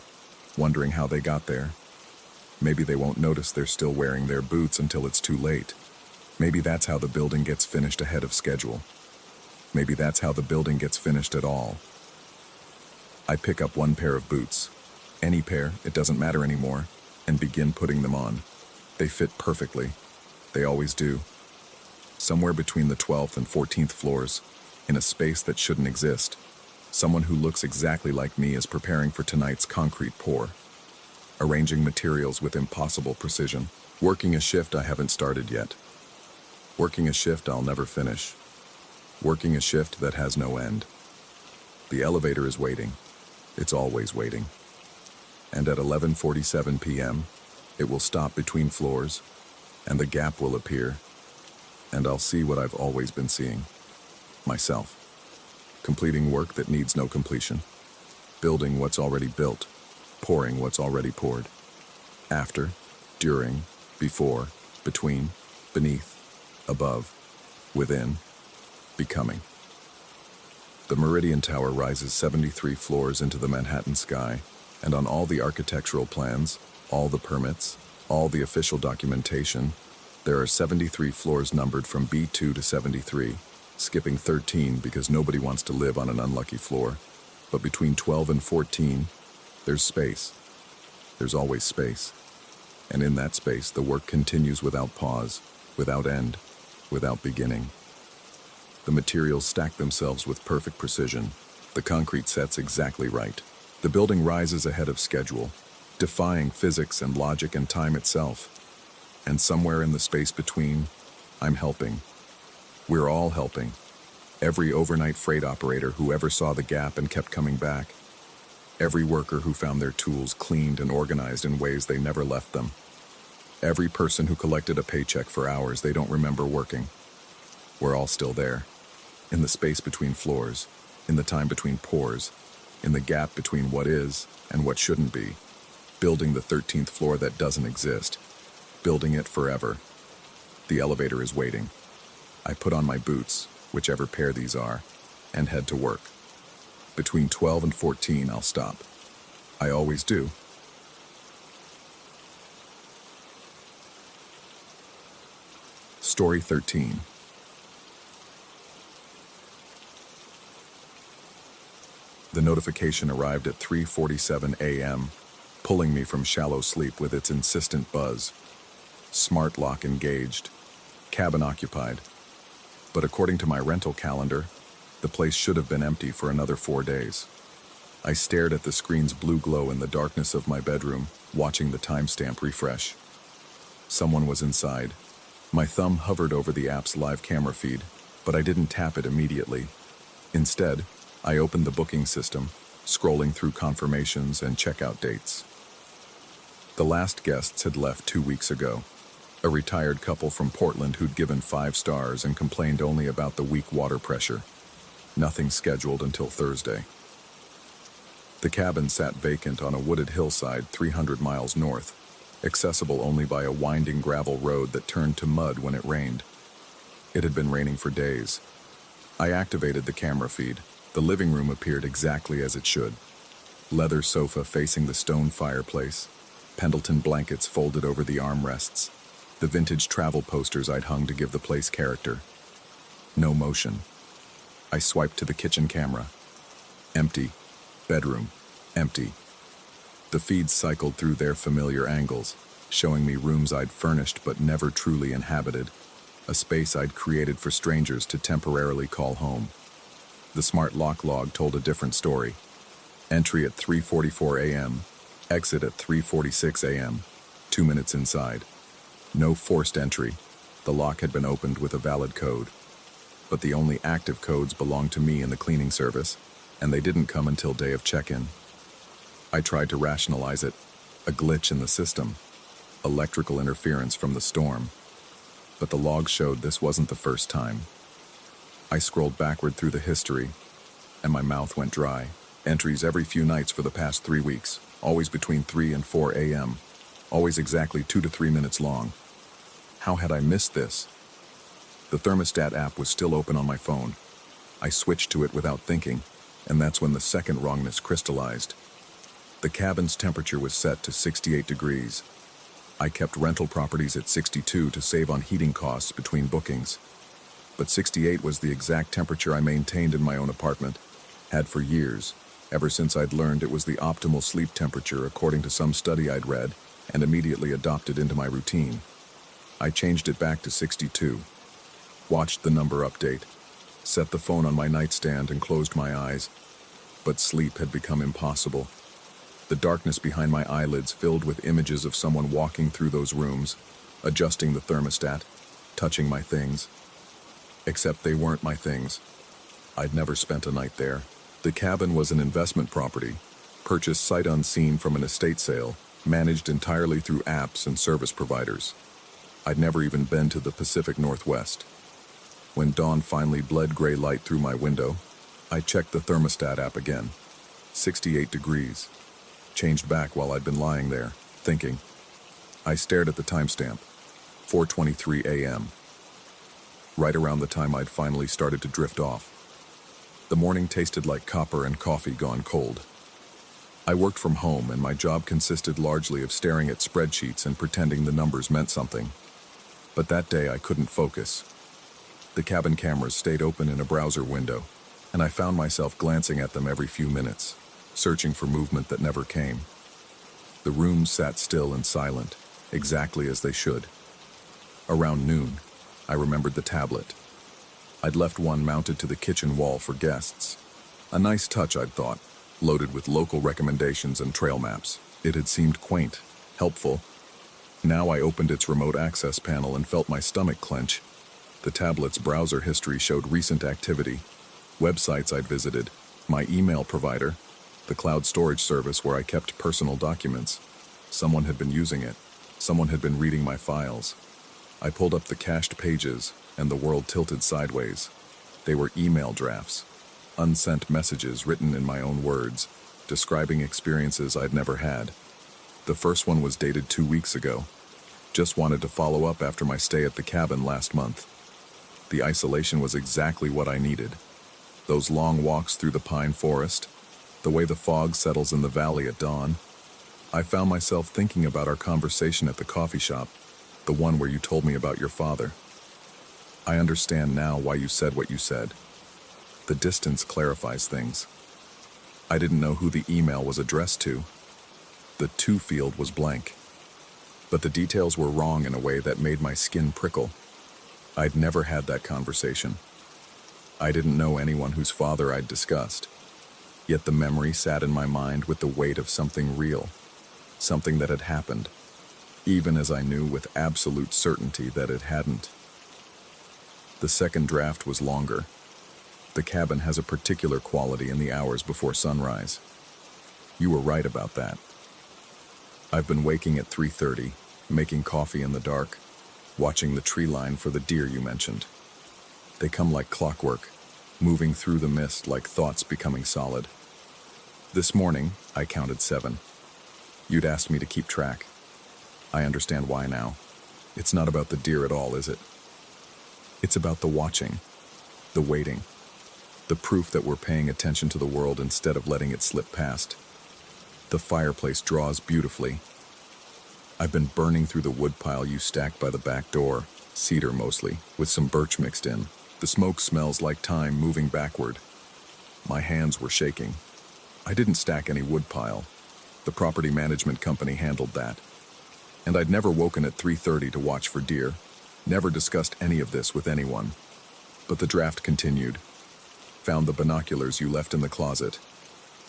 wondering how they got there. Maybe they won't notice they're still wearing their boots until it's too late. Maybe that's how the building gets finished ahead of schedule. Maybe that's how the building gets finished at all. I pick up 1 pair of boots, any pair, it doesn't matter anymore, and begin putting them on. They fit perfectly. They always do. Somewhere between the 12th and 14th floors, in a space that shouldn't exist, someone who looks exactly like me is preparing for tonight's concrete pour, arranging materials with impossible precision, working a shift I haven't started yet, working a shift I'll never finish, working a shift that has no end. The elevator is waiting. It's always waiting. And at 11:47 p.m., it will stop between floors, and the gap will appear, and I'll see what I've always been seeing. Myself. Completing work that needs no completion. Building what's already built. Pouring what's already poured. After, during, before, between, beneath, above, within, becoming. The Meridian Tower rises 73 floors into the Manhattan sky, and on all the architectural plans, all the permits, all the official documentation, there are 73 floors numbered from B2 to 73, skipping 13 because nobody wants to live on an unlucky floor. But between 12 and 14, there's space. There's always space. And in that space, the work continues without pause, without end, without beginning. The materials stack themselves with perfect precision. The concrete sets exactly right. The building rises ahead of schedule, defying physics and logic and time itself. And somewhere in the space between, I'm helping. We're all helping. Every overnight freight operator who ever saw the gap and kept coming back. Every worker who found their tools cleaned and organized in ways they never left them. Every person who collected a paycheck for hours they don't remember working. We're all still there, in the space between floors, in the time between pores, in the gap between what is and what shouldn't be, building the 13th floor that doesn't exist, building it forever. The elevator is waiting. I put on my boots, whichever pair these are, and head to work. Between 12 and 14, I'll stop. I always do. Story 13. The notification arrived at 3:47 a.m., pulling me from shallow sleep with its insistent buzz. Smart lock engaged. Cabin occupied. But according to my rental calendar, the place should have been empty for another 4 days. I stared at the screen's blue glow in the darkness of my bedroom, watching the timestamp refresh. Someone was inside. My thumb hovered over the app's live camera feed, but I didn't tap it immediately. Instead, I opened the booking system, scrolling through confirmations and checkout dates. The last guests had left 2 weeks ago. A retired couple from Portland who'd given 5 stars and complained only about the weak water pressure. Nothing scheduled until Thursday. The cabin sat vacant on a wooded hillside 300 miles north, accessible only by a winding gravel road that turned to mud when it rained. It had been raining for days. I activated the camera feed. The living room appeared exactly as it should. Leather sofa facing the stone fireplace, Pendleton blankets folded over the armrests, the vintage travel posters I'd hung to give the place character. No motion. I swiped to the kitchen camera. Empty. Bedroom. Empty. The feeds cycled through their familiar angles, showing me rooms I'd furnished but never truly inhabited, a space I'd created for strangers to temporarily call home. The smart lock log told a different story. Entry at 3:44 a.m., exit at 3:46 a.m., 2 minutes inside. No forced entry. The lock had been opened with a valid code. But the only active codes belonged to me and the cleaning service, and they didn't come until day of check-in. I tried to rationalize it. A glitch in the system. Electrical interference from the storm. But the log showed this wasn't the first time. I scrolled backward through the history, and my mouth went dry. Entries every few nights for the past 3 weeks, always between 3 and 4 a.m., always exactly 2 to 3 minutes long. How had I missed this? The thermostat app was still open on my phone. I switched to it without thinking, and that's when the second wrongness crystallized. The cabin's temperature was set to 68 degrees. I kept rental properties at 62 to save on heating costs between bookings. But 68 was the exact temperature I maintained in my own apartment, had for years, ever since I'd learned it was the optimal sleep temperature according to some study I'd read, and immediately adopted into my routine. I changed it back to 62, watched the number update, set the phone on my nightstand and closed my eyes. But sleep had become impossible. The darkness behind my eyelids filled with images of someone walking through those rooms, adjusting the thermostat, touching my things. Except they weren't my things. I'd never spent a night there. The cabin was an investment property, purchased sight unseen from an estate sale, managed entirely through apps and service providers. I'd never even been to the Pacific Northwest. When dawn finally bled gray light through my window, I checked the thermostat app again. 68 degrees. Changed back while I'd been lying there, thinking. I stared at the timestamp. 4:23 a.m. Right around the time I'd finally started to drift off. The morning tasted like copper and coffee gone cold. I worked from home, and my job consisted largely of staring at spreadsheets and pretending the numbers meant something. But that day I couldn't focus. The cabin cameras stayed open in a browser window, and I found myself glancing at them every few minutes, searching for movement that never came. The rooms sat still and silent, exactly as they should. Around noon, I remembered the tablet. I'd left one mounted to the kitchen wall for guests. A nice touch, I'd thought, loaded with local recommendations and trail maps. It had seemed quaint, helpful. Now I opened its remote access panel and felt my stomach clench. The tablet's browser history showed recent activity, websites I'd visited, my email provider, the cloud storage service where I kept personal documents. Someone had been using it. Someone had been reading my files. I pulled up the cached pages, and the world tilted sideways. They were email drafts. unsent messages written in my own words, describing experiences I'd never had. The first one was dated 2 weeks ago. Just wanted to follow up after my stay at the cabin last month. The isolation was exactly what I needed. Those long walks through the pine forest, the way the fog settles in the valley at dawn. I found myself thinking about our conversation at the coffee shop, the one where you told me about your father. I understand now why you said what you said. The distance clarifies things. I didn't know who the email was addressed to. The to field was blank. But the details were wrong in a way that made my skin prickle. I'd never had that conversation. I didn't know anyone whose father I'd discussed. Yet the memory sat in my mind with the weight of something real, something that had happened, even as I knew with absolute certainty that it hadn't. The second draft was longer. The cabin has a particular quality in the hours before sunrise. You were right about that. I've been waking at 3:30, making coffee in the dark, watching the tree line for the deer you mentioned. They come like clockwork, moving through the mist like thoughts becoming solid. This morning, I counted 7. You'd asked me to keep track. I understand why now. It's not about the deer at all, is it? It's about the watching, the waiting, the proof that we're paying attention to the world instead of letting it slip past. The fireplace draws beautifully. I've been burning through the woodpile you stacked by the back door, cedar mostly, with some birch mixed in. The smoke smells like time moving backward. My hands were shaking. I didn't stack any woodpile. The property management company handled that. And I'd never woken at 3:30 to watch for deer, never discussed any of this with anyone. But the draft continued. Found the binoculars you left in the closet.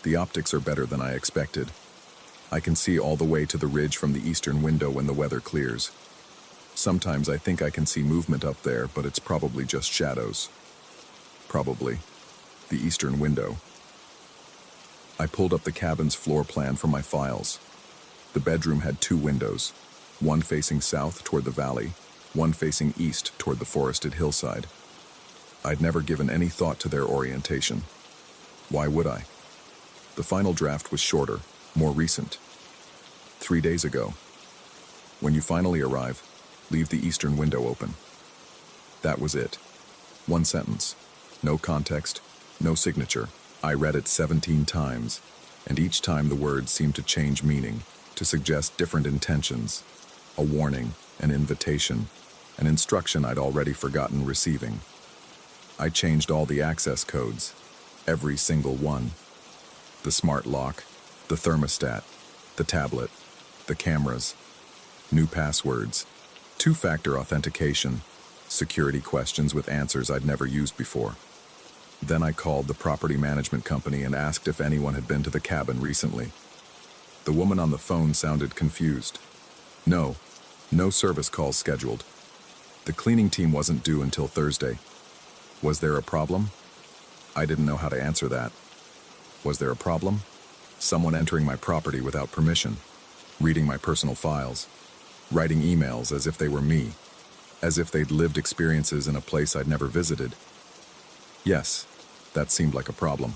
The optics are better than I expected. I can see all the way to the ridge from the eastern window when the weather clears. Sometimes I think I can see movement up there, but it's probably just shadows. Probably. The eastern window. I pulled up the cabin's floor plan from my files. The bedroom had 2 windows, one facing south toward the valley, one facing east toward the forested hillside. I'd never given any thought to their orientation. Why would I? The final draft was shorter, more recent. 3 days ago. When you finally arrive, leave the eastern window open. That was it. 1 sentence. No context, no signature. I read it 17 times, and each time the words seemed to change meaning, to suggest different intentions. A warning, an invitation, an instruction I'd already forgotten receiving. I changed all the access codes, every single one. The smart lock, the thermostat, the tablet, the cameras, new passwords, 2-factor authentication, security questions with answers I'd never used before. Then I called the property management company and asked if anyone had been to the cabin recently. The woman on the phone sounded confused. No service calls scheduled. The cleaning team wasn't due until Thursday. Was there a problem? I didn't know how to answer that. Was there a problem? Someone entering my property without permission, reading my personal files, writing emails as if they were me, as if they'd lived experiences in a place I'd never visited. Yes, that seemed like a problem.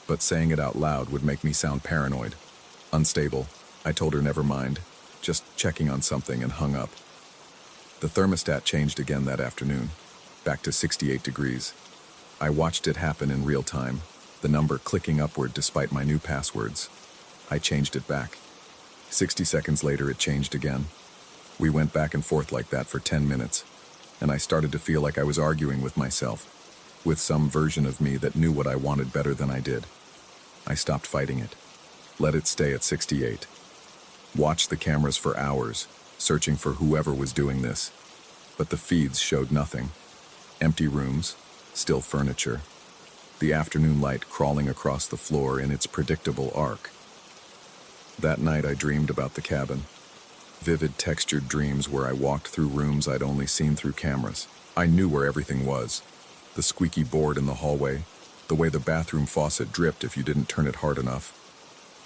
But saying it out loud would make me sound paranoid, unstable. I told her never mind, just checking on something, and hung up. The thermostat changed again that afternoon, back to 68 degrees. I watched it happen in real time, the number clicking upward despite my new passwords. I changed it back. 60 seconds later, it changed again. We went back and forth like that for 10 minutes, and I started to feel like I was arguing with myself, with some version of me that knew what I wanted better than I did. I stopped fighting it. Let it stay at 68. Watched the cameras for hours, searching for whoever was doing this. But the feeds showed nothing. Empty rooms, still furniture. The afternoon light crawling across the floor in its predictable arc. That night I dreamed about the cabin. Vivid textured dreams where I walked through rooms I'd only seen through cameras. I knew where everything was. The squeaky board in the hallway, the way the bathroom faucet dripped if you didn't turn it hard enough,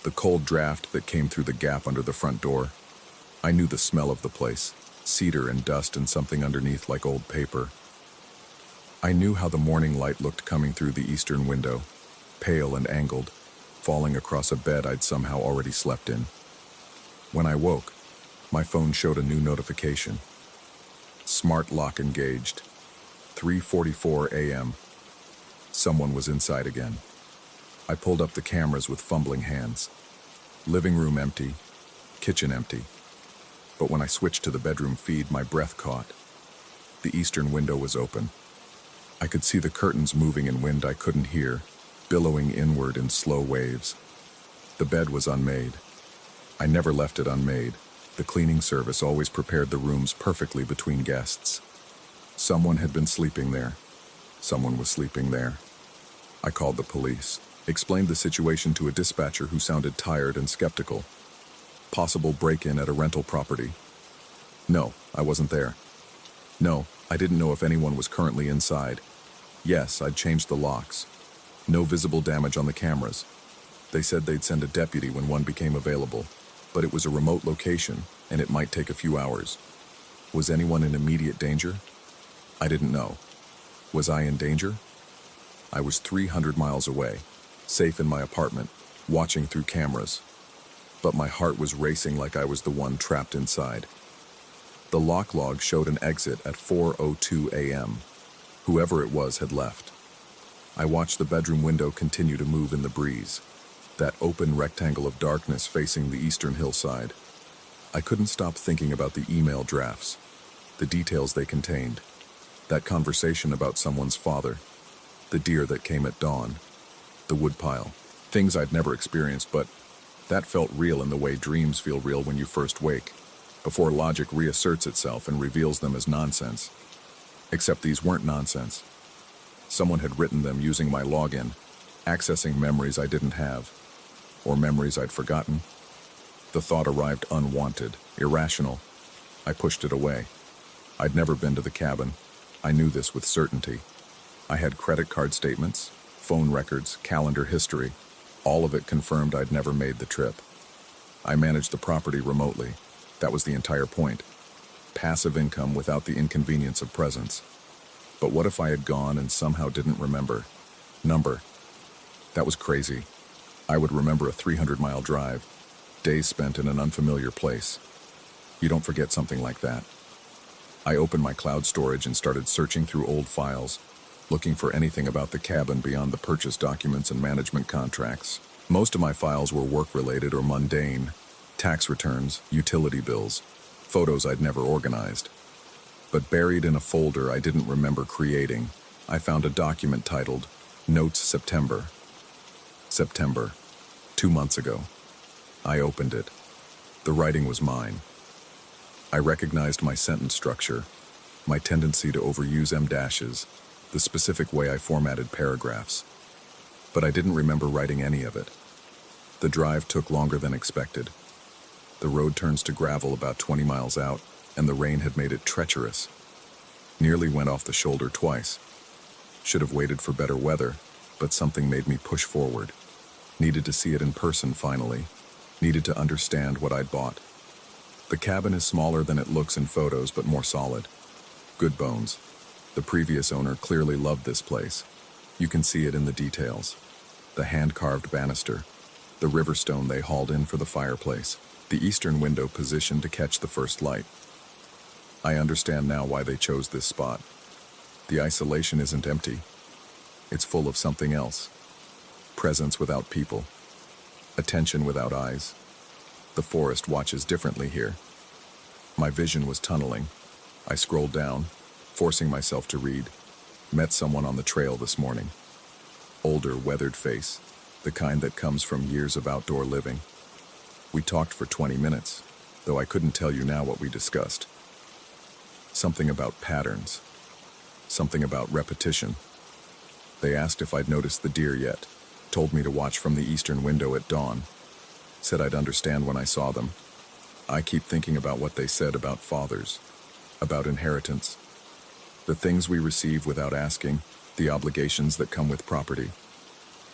the cold draft that came through the gap under the front door. I knew the smell of the place, cedar and dust and something underneath like old paper. I knew how the morning light looked coming through the eastern window, pale and angled, falling across a bed I'd somehow already slept in. When I woke, my phone showed a new notification. Smart lock engaged. 3:44 a.m. Someone was inside again. I pulled up the cameras with fumbling hands. Living room empty, kitchen empty. But when I switched to the bedroom feed, my breath caught. The eastern window was open. I could see the curtains moving in wind I couldn't hear, billowing inward in slow waves. The bed was unmade. I never left it unmade. The cleaning service always prepared the rooms perfectly between guests. Someone had been sleeping there. Someone was sleeping there. I called the police, explained the situation to a dispatcher who sounded tired and skeptical. Possible break-in at a rental property. No, I wasn't there. No, I didn't know if anyone was currently inside. Yes, I'd changed the locks. No visible damage on the cameras. They said they'd send a deputy when one became available, but it was a remote location, and it might take a few hours. Was anyone in immediate danger? I didn't know. Was I in danger? I was 300 miles away, safe in my apartment, watching through cameras. But my heart was racing like I was the one trapped inside. The lock log showed an exit at 4:02 a.m. Whoever it was had left. I watched the bedroom window continue to move in the breeze, that open rectangle of darkness facing the eastern hillside. I couldn't stop thinking about the email drafts, the details they contained, that conversation about someone's father, the deer that came at dawn, the woodpile, things I'd never experienced, but that felt real in the way dreams feel real when you first wake, before logic reasserts itself and reveals them as nonsense. Except these weren't nonsense. Someone had written them using my login, accessing memories I didn't have, or memories I'd forgotten. The thought arrived unwanted, irrational. I pushed it away. I'd never been to the cabin. I knew this with certainty. I had credit card statements, phone records, calendar history. All of it confirmed I'd never made the trip. I managed the property remotely. That was the entire point. Passive income without the inconvenience of presence. But what if I had gone and somehow didn't remember? Number. That was crazy. I would remember a 300-mile drive, days spent in an unfamiliar place. You don't forget something like that. I opened my cloud storage and started searching through old files, looking for anything about the cabin beyond the purchase documents and management contracts. Most of my files were work-related or mundane, tax returns, utility bills, photos I'd never organized. But buried in a folder I didn't remember creating, I found a document titled Notes September. September, 2 months ago. I opened it. The writing was mine. I recognized my sentence structure, my tendency to overuse em-dashes, the specific way I formatted paragraphs. But I didn't remember writing any of it. The drive took longer than expected. The road turns to gravel about 20 miles out, and the rain had made it treacherous. Nearly went off the shoulder twice. Should have waited for better weather, but something made me push forward. Needed to see it in person finally. Needed to understand what I'd bought. The cabin is smaller than it looks in photos, but more solid. Good bones. The previous owner clearly loved this place. You can see it in the details. The hand-carved banister, the river stone they hauled in for the fireplace, the eastern window positioned to catch the first light. I understand now why they chose this spot. The isolation isn't empty. It's full of something else. Presence without people. Attention without eyes. The forest watches differently here. My vision was tunneling. I scrolled down, forcing myself to read. Met someone on the trail this morning. Older, weathered face, the kind that comes from years of outdoor living. We talked for 20 minutes, though I couldn't tell you now what we discussed. Something about patterns. Something about repetition. They asked if I'd noticed the deer yet, told me to watch from the eastern window at dawn, said I'd understand when I saw them. I keep thinking about what they said about fathers, about inheritance, the things we receive without asking, the obligations that come with property.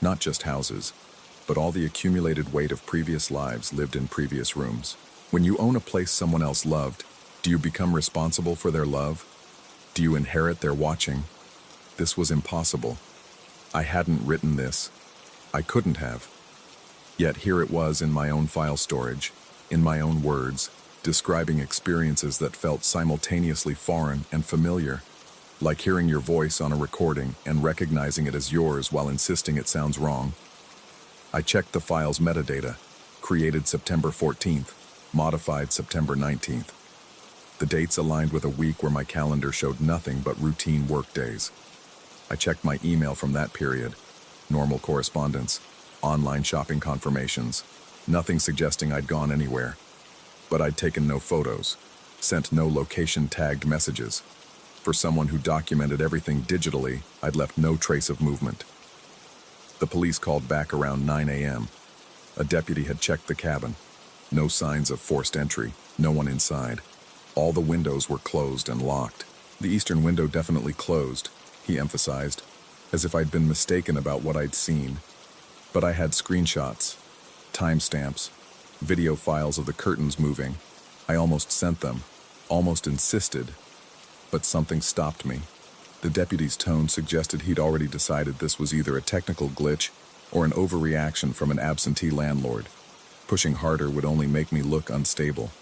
Not just houses, but all the accumulated weight of previous lives lived in previous rooms. When you own a place someone else loved, do you become responsible for their love? Do you inherit their watching? This was impossible. I hadn't written this. I couldn't have. Yet here it was in my own file storage, in my own words, describing experiences that felt simultaneously foreign and familiar, like hearing your voice on a recording and recognizing it as yours while insisting it sounds wrong. I checked the file's metadata, created September 14th, modified September 19th. The dates aligned with a week where my calendar showed nothing but routine work days. I checked my email from that period, normal correspondence, online shopping confirmations, nothing suggesting I'd gone anywhere. But I'd taken no photos, sent no location-tagged messages. For someone who documented everything digitally, I'd left no trace of movement. The police called back around 9 a.m. A deputy had checked the cabin. No signs of forced entry, no one inside. All the windows were closed and locked. The eastern window definitely closed, he emphasized, as if I'd been mistaken about what I'd seen. But I had screenshots, timestamps, video files of the curtains moving. I almost sent them, almost insisted, but something stopped me. The deputy's tone suggested he'd already decided this was either a technical glitch or an overreaction from an absentee landlord. Pushing harder would only make me look unstable.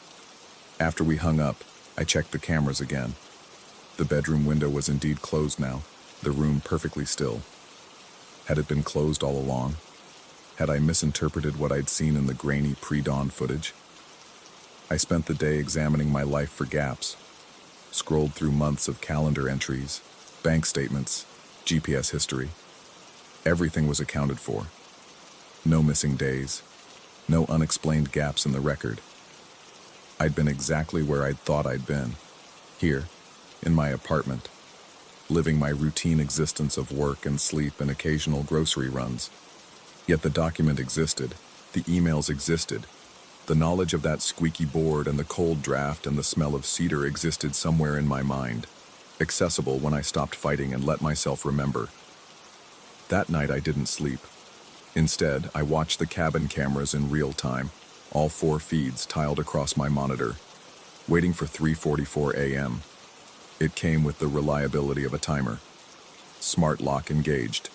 After we hung up, I checked the cameras again. The bedroom window was indeed closed now, the room perfectly still. Had it been closed all along? Had I misinterpreted what I'd seen in the grainy pre-dawn footage? I spent the day examining my life for gaps, scrolled through months of calendar entries, bank statements, GPS history. Everything was accounted for. No missing days, no unexplained gaps in the record. I'd been exactly where I'd thought I'd been, here, in my apartment, living my routine existence of work and sleep and occasional grocery runs. Yet the document existed, the emails existed, the knowledge of that squeaky board and the cold draft and the smell of cedar existed somewhere in my mind, accessible when I stopped fighting and let myself remember. That night I didn't sleep. Instead, I watched the cabin cameras in real time, all 4 feeds tiled across my monitor, waiting for 3:44 a.m. It came with the reliability of a timer. Smart lock engaged.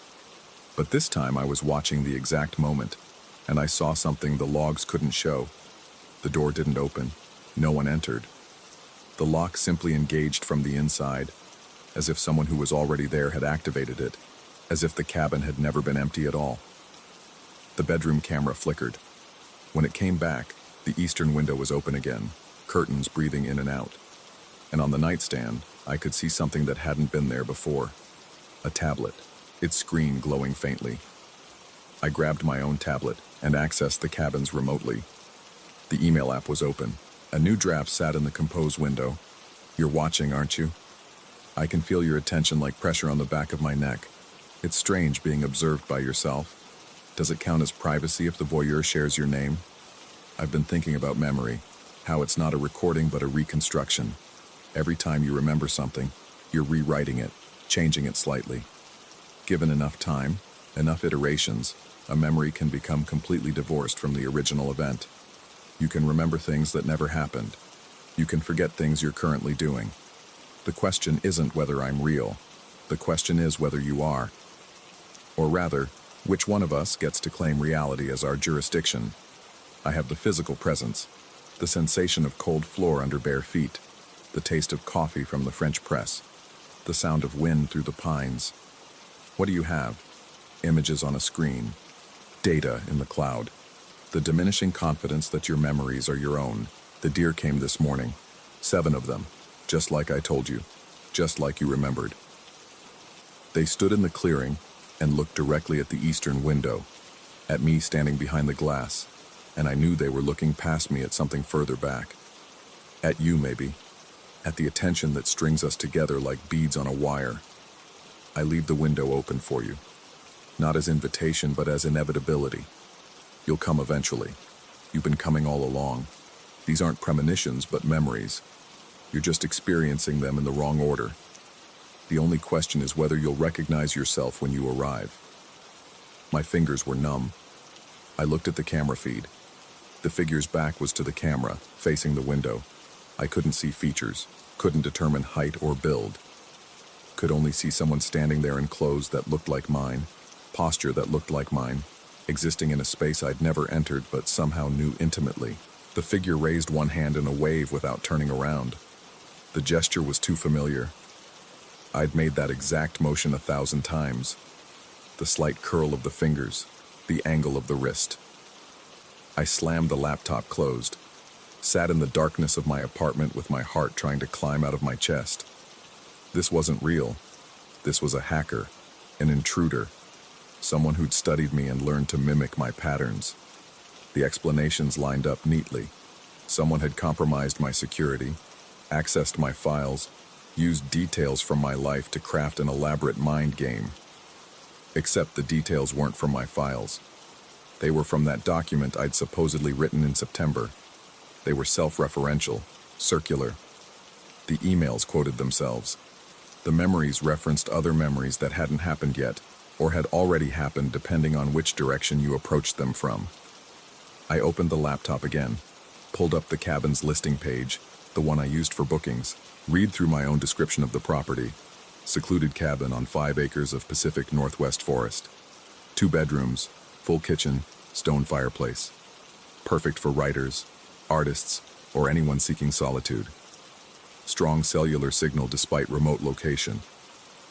But this time I was watching the exact moment, and I saw something the logs couldn't show. The door didn't open. No one entered. The lock simply engaged from the inside, as if someone who was already there had activated it, as if the cabin had never been empty at all. The bedroom camera flickered. When it came back, the eastern window was open again, curtains breathing in and out. And on the nightstand, I could see something that hadn't been there before. A tablet, its screen glowing faintly. I grabbed my own tablet and accessed the cabins remotely. The email app was open. A new draft sat in the compose window. You're watching, aren't you? I can feel your attention like pressure on the back of my neck. It's strange being observed by yourself. Does it count as privacy if the voyeur shares your name? I've been thinking about memory, how it's not a recording but a reconstruction. Every time you remember something, you're rewriting it, changing it slightly. Given enough time, enough iterations, a memory can become completely divorced from the original event. You can remember things that never happened. You can forget things you're currently doing. The question isn't whether I'm real. The question is whether you are. Or rather, which one of us gets to claim reality as our jurisdiction? I have the physical presence, the sensation of cold floor under bare feet, the taste of coffee from the French press, the sound of wind through the pines. What do you have? Images on a screen, data in the cloud, the diminishing confidence that your memories are your own. The deer came this morning, 7 of them, just like I told you, just like you remembered. They stood in the clearing and looked directly at the eastern window, at me standing behind the glass, and I knew they were looking past me at something further back. At you, maybe. At the attention that strings us together like beads on a wire. I leave the window open for you. Not as invitation, but as inevitability. You'll come eventually. You've been coming all along. These aren't premonitions, but memories. You're just experiencing them in the wrong order. The only question is whether you'll recognize yourself when you arrive. My fingers were numb. I looked at the camera feed. The figure's back was to the camera, facing the window. I couldn't see features, couldn't determine height or build. Could only see someone standing there in clothes that looked like mine, posture that looked like mine, existing in a space I'd never entered but somehow knew intimately. The figure raised one hand in a wave without turning around. The gesture was too familiar. I'd made that exact motion 1,000 times. The slight curl of the fingers, the angle of the wrist. I slammed the laptop closed, sat in the darkness of my apartment with my heart trying to climb out of my chest. This wasn't real. This was a hacker, an intruder, someone who'd studied me and learned to mimic my patterns. The explanations lined up neatly. Someone had compromised my security, accessed my files, used details from my life to craft an elaborate mind game. Except the details weren't from my files. They were from that document I'd supposedly written in September. They were self-referential, circular. The emails quoted themselves. The memories referenced other memories that hadn't happened yet, or had already happened depending on which direction you approached them from. I opened the laptop again, pulled up the cabin's listing page, the one I used for bookings, read through my own description of the property. Secluded cabin on 5 acres of Pacific Northwest forest. 2 bedrooms, full kitchen, stone fireplace. Perfect for writers, artists, or anyone seeking solitude. Strong cellular signal despite remote location.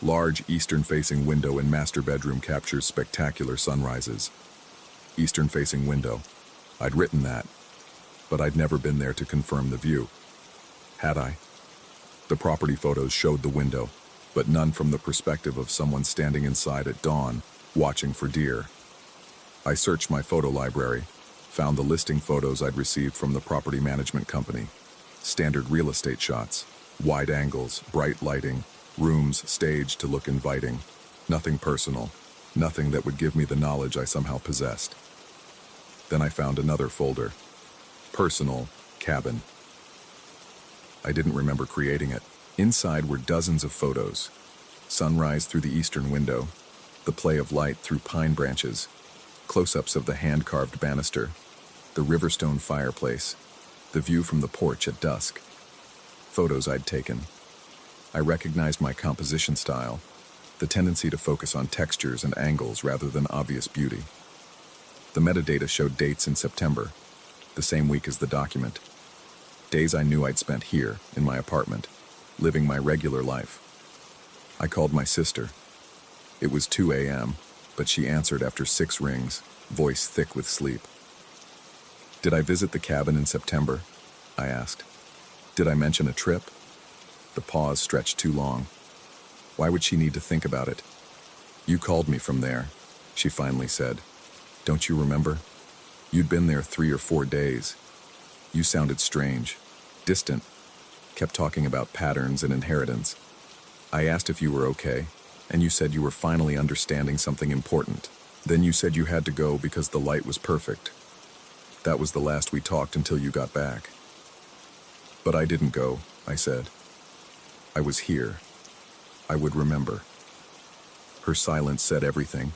Large eastern-facing window in master bedroom captures spectacular sunrises. Eastern-facing window. I'd written that, but I'd never been there to confirm the view. Had I? The property photos showed the window, but none from the perspective of someone standing inside at dawn, watching for deer. I searched my photo library, found the listing photos I'd received from the property management company. Standard real estate shots, wide angles, bright lighting, rooms staged to look inviting. Nothing personal, nothing that would give me the knowledge I somehow possessed. Then I found another folder. Personal, cabin. I didn't remember creating it. Inside were dozens of photos. Sunrise through the eastern window, the play of light through pine branches, close-ups of the hand-carved banister, the Riverstone fireplace, the view from the porch at dusk. Photos I'd taken. I recognized my composition style, the tendency to focus on textures and angles rather than obvious beauty. The metadata showed dates in September, the same week as the document. Days I knew I'd spent here, in my apartment, living my regular life. I called my sister. It was 2 a.m., but she answered after 6 rings, voice thick with sleep. Did I visit the cabin in September? I asked. Did I mention a trip? The pause stretched too long. Why would she need to think about it? You called me from there, she finally said. Don't you remember? You'd been there 3 or 4 days. You sounded strange, distant, kept talking about patterns and inheritance. I asked if you were okay, and you said you were finally understanding something important. Then you said you had to go because the light was perfect. That was the last we talked until you got back. But I didn't go, I said. I was here. I would remember. Her silence said everything.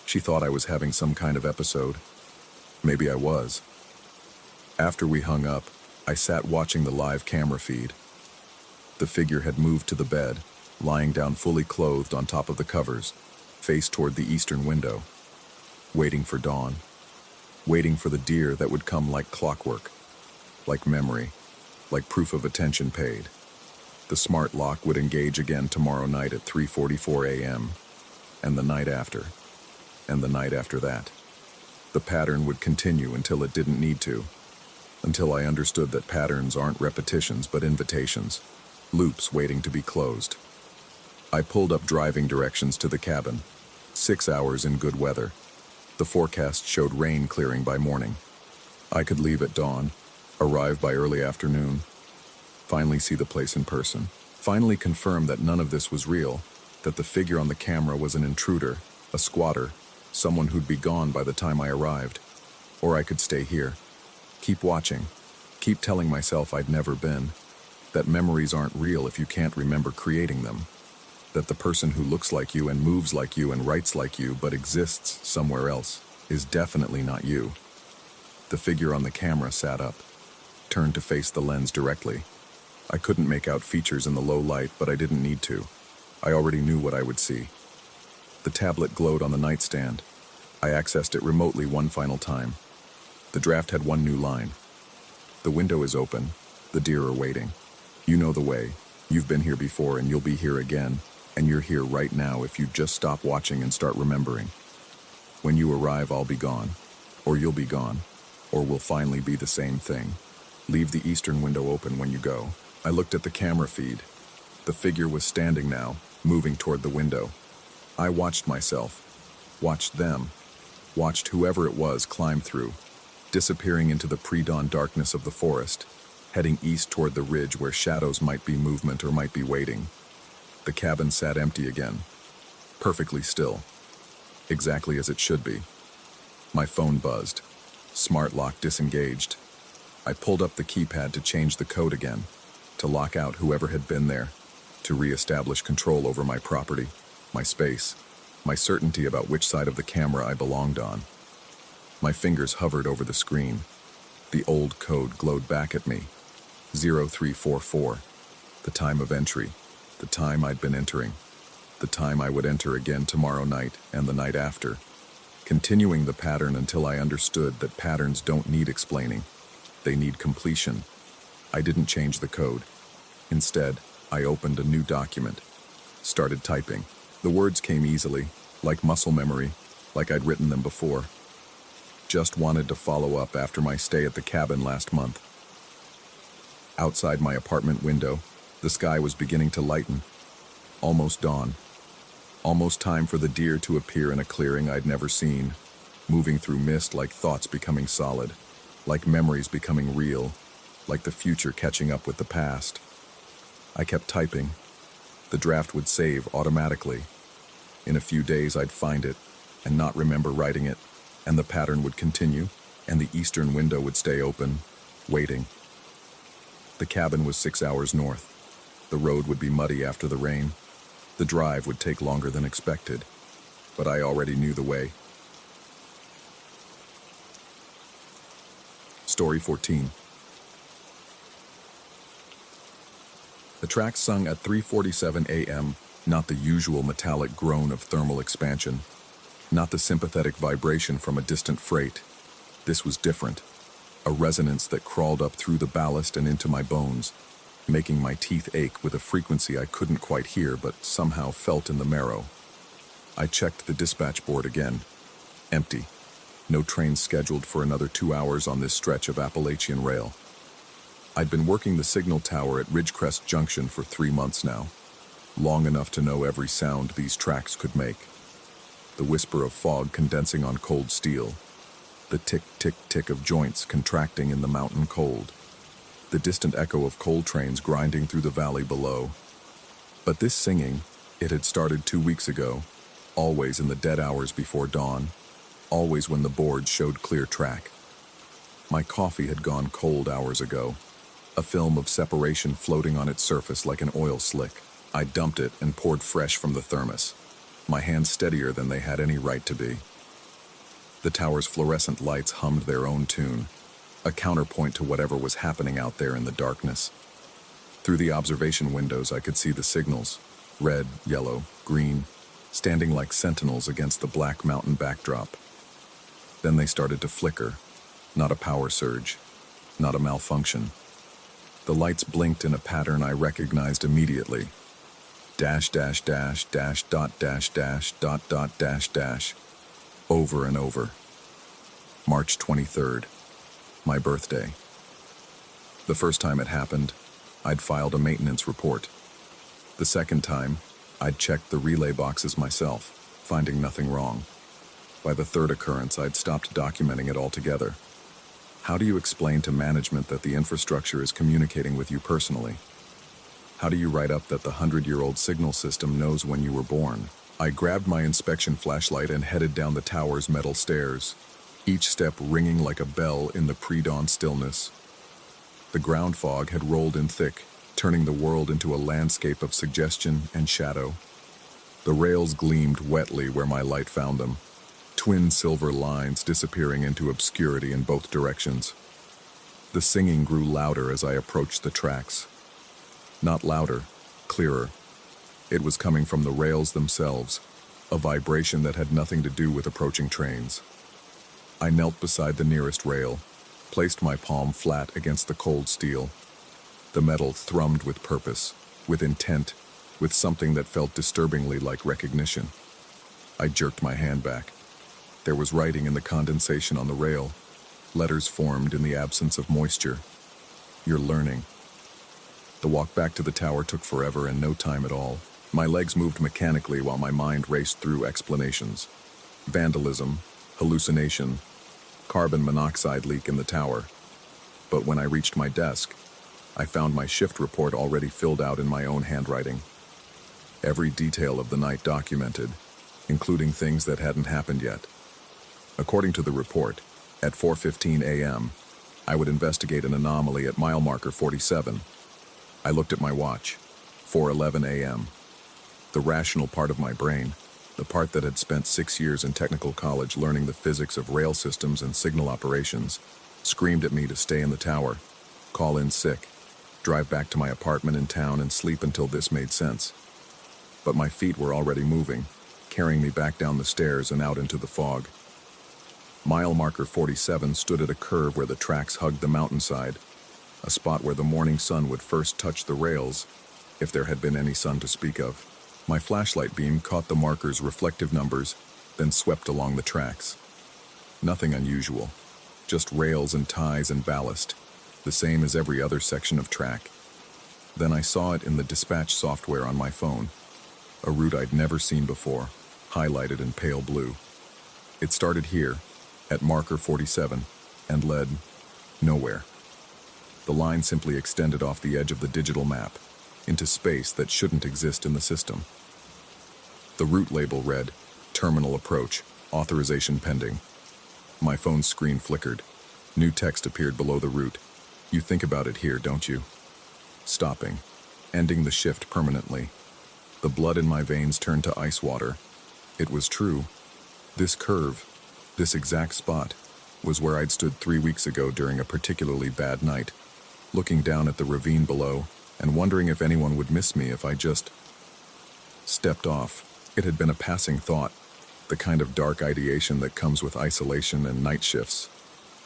She thought I was having some kind of episode. Maybe I was. After we hung up, I sat watching the live camera feed. The figure had moved to the bed, lying down fully clothed on top of the covers, face toward the eastern window, waiting for dawn, waiting for the deer that would come like clockwork, like memory, like proof of attention paid. The smart lock would engage again tomorrow night at 3:44 a.m., and the night after, and the night after that. The pattern would continue until it didn't need to, until I understood that patterns aren't repetitions but invitations, loops waiting to be closed. I pulled up driving directions to the cabin. 6 hours in good weather. The forecast showed rain clearing by morning. I could leave at dawn, arrive by early afternoon, finally see the place in person, finally confirm that none of this was real, that the figure on the camera was an intruder, a squatter, someone who'd be gone by the time I arrived. Or I could stay here, keep watching, keep telling myself I'd never been, that memories aren't real if you can't remember creating them, that the person who looks like you and moves like you and writes like you but exists somewhere else is definitely not you. The figure on the camera sat up, turned to face the lens directly. I couldn't make out features in the low light, but I didn't need to. I already knew what I would see. The tablet glowed on the nightstand. I accessed it remotely one final time. The draft had one new line. The window is open. The deer are waiting. You know the way. You've been here before and you'll be here again. And you're here right now if you just stop watching and start remembering. When you arrive, I'll be gone. Or you'll be gone. Or we'll finally be the same thing. Leave the eastern window open when you go. I looked at the camera feed. The figure was standing now, moving toward the window. I watched myself. Watched them. Watched whoever it was climb through, disappearing into the pre-dawn darkness of the forest, heading east toward the ridge where shadows might be movement or might be waiting. The cabin sat empty again, perfectly still, exactly as it should be. My phone buzzed. Smart lock disengaged. I pulled up the keypad to change the code again, to lock out whoever had been there, to re-establish control over my property, my space, my certainty about which side of the camera I belonged on. My fingers hovered over the screen. The old code glowed back at me. 0344. The time of entry. The time I'd been entering. The time I would enter again tomorrow night and the night after. Continuing the pattern until I understood that patterns don't need explaining. They need completion. I didn't change the code. Instead, I opened a new document. Started typing. The words came easily, like muscle memory, like I'd written them before. Just wanted to follow up after my stay at the cabin last month. Outside my apartment window, the sky was beginning to lighten. Almost dawn. Almost time for the deer to appear in a clearing I'd never seen, moving through mist like thoughts becoming solid, like memories becoming real, like the future catching up with the past. I kept typing. The draft would save automatically. In a few days I'd find it and not remember writing it, and the pattern would continue, and the eastern window would stay open, waiting. The cabin was 6 hours north. The road would be muddy after the rain. The drive would take longer than expected, but I already knew the way. Story 14. The track sung at 3:47 a.m., not the usual metallic groan of thermal expansion, not the sympathetic vibration from a distant freight. This was different, a resonance that crawled up through the ballast and into my bones, making my teeth ache with a frequency I couldn't quite hear but somehow felt in the marrow. I checked the dispatch board again. Empty. No train scheduled for another 2 hours on this stretch of Appalachian rail. I'd been working the signal tower at Ridgecrest Junction for 3 months now, long enough to know every sound these tracks could make. The whisper of fog condensing on cold steel, the tick-tick-tick of joints contracting in the mountain cold, the distant echo of coal trains grinding through the valley below. But this singing, it had started 2 weeks ago, always in the dead hours before dawn, always when the board showed clear track. My coffee had gone cold hours ago, a film of separation floating on its surface like an oil slick. I dumped it and poured fresh from the thermos, my hands steadier than they had any right to be. The tower's fluorescent lights hummed their own tune, a counterpoint to whatever was happening out there in the darkness. Through the observation windows, I could see the signals, red, yellow, green, standing like sentinels against the black mountain backdrop. Then they started to flicker, not a power surge, not a malfunction. The lights blinked in a pattern I recognized immediately. Dash, dash, dash, dash, dot, dash, dash, dot, dot, dash, dash. Over and over. March 23rd. My birthday. The first time it happened, I'd filed a maintenance report. The second time, I'd checked the relay boxes myself, finding nothing wrong. By the third occurrence, I'd stopped documenting it altogether. How do you explain to management that the infrastructure is communicating with you personally? How do you write up that the 100-year-old signal system knows when you were born? I grabbed my inspection flashlight and headed down the tower's metal stairs, each step ringing like a bell in the pre-dawn stillness. The ground fog had rolled in thick, turning the world into a landscape of suggestion and shadow. The rails gleamed wetly where my light found them, twin silver lines disappearing into obscurity in both directions. The singing grew louder as I approached the tracks. Not louder, clearer. It was coming from the rails themselves, a vibration that had nothing to do with approaching trains. I knelt beside the nearest rail, placed my palm flat against the cold steel. The metal thrummed with purpose, with intent, with something that felt disturbingly like recognition. I jerked my hand back. There was writing in the condensation on the rail, letters formed in the absence of moisture. "You're learning." The walk back to the tower took forever and no time at all. My legs moved mechanically while my mind raced through explanations. Vandalism, hallucination, carbon monoxide leak in the tower. But when I reached my desk, I found my shift report already filled out in my own handwriting. Every detail of the night documented, including things that hadn't happened yet. According to the report, at 4:15 a.m., I would investigate an anomaly at mile marker 47. I looked at my watch, 4:11 a.m. The rational part of my brain, the part that had spent 6 years in technical college learning the physics of rail systems and signal operations, screamed at me to stay in the tower, call in sick, drive back to my apartment in town and sleep until this made sense. But my feet were already moving, carrying me back down the stairs and out into the fog. Mile marker 47 stood at a curve where the tracks hugged the mountainside, a spot where the morning sun would first touch the rails, if there had been any sun to speak of. My flashlight beam caught the marker's reflective numbers, then swept along the tracks. Nothing unusual, just rails and ties and ballast, the same as every other section of track. Then I saw it in the dispatch software on my phone, a route I'd never seen before, highlighted in pale blue. It started here, at marker 47, and led nowhere. The line simply extended off the edge of the digital map, into space that shouldn't exist in the system. The route label read, "Terminal approach, authorization pending." My phone's screen flickered. New text appeared below the route. "You think about it here, don't you?" Stopping, ending the shift permanently. The blood in my veins turned to ice water. It was true. This curve, this exact spot, was where I'd stood 3 weeks ago during a particularly bad night, looking down at the ravine below and wondering if anyone would miss me if I just stepped off. It had been a passing thought, the kind of dark ideation that comes with isolation and night shifts,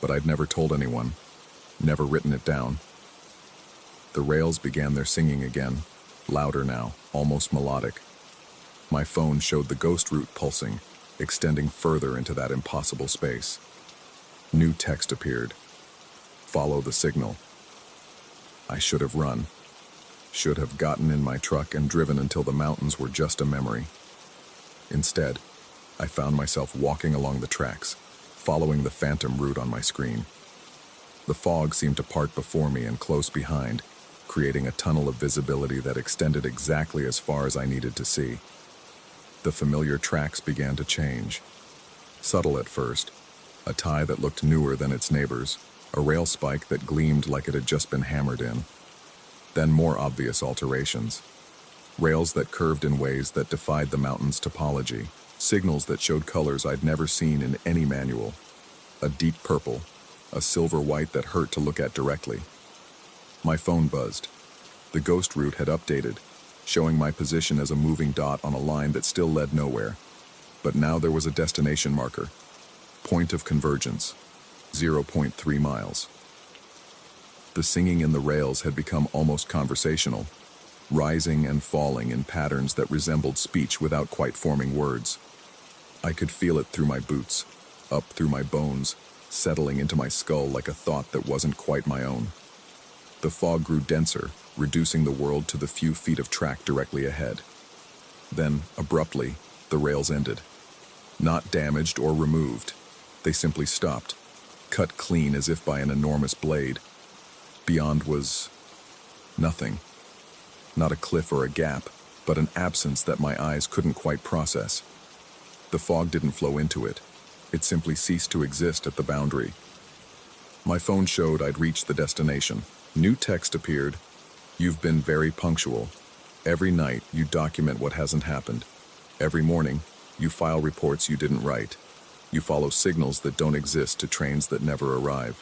but I'd never told anyone, never written it down. The rails began their singing again, louder now, almost melodic. My phone showed the ghost route pulsing, extending further into that impossible space. New text appeared. "Follow the signal." I should have run. Should have gotten in my truck and driven until the mountains were just a memory. Instead, I found myself walking along the tracks, following the phantom route on my screen. The fog seemed to part before me and close behind, creating a tunnel of visibility that extended exactly as far as I needed to see. The familiar tracks began to change. Subtle at first, a tie that looked newer than its neighbors, a rail spike that gleamed like it had just been hammered in. Then more obvious alterations. Rails that curved in ways that defied the mountain's topology, signals that showed colors I'd never seen in any manual. A deep purple, a silver white that hurt to look at directly. My phone buzzed. The ghost route had updated, showing my position as a moving dot on a line that still led nowhere. But now there was a destination marker. Point of convergence, 0.3 miles. The singing in the rails had become almost conversational, rising and falling in patterns that resembled speech without quite forming words. I could feel it through my boots, up through my bones, settling into my skull like a thought that wasn't quite my own. The fog grew denser, reducing the world to the few feet of track directly ahead. Then, abruptly, the rails ended. Not damaged or removed. They simply stopped, cut clean as if by an enormous blade. Beyond was nothing. Not a cliff or a gap, but an absence that my eyes couldn't quite process. The fog didn't flow into it. It simply ceased to exist at the boundary. My phone showed I'd reached the destination. New text appeared. "You've been very punctual. Every night, you document what hasn't happened. Every morning, you file reports you didn't write. You follow signals that don't exist to trains that never arrive."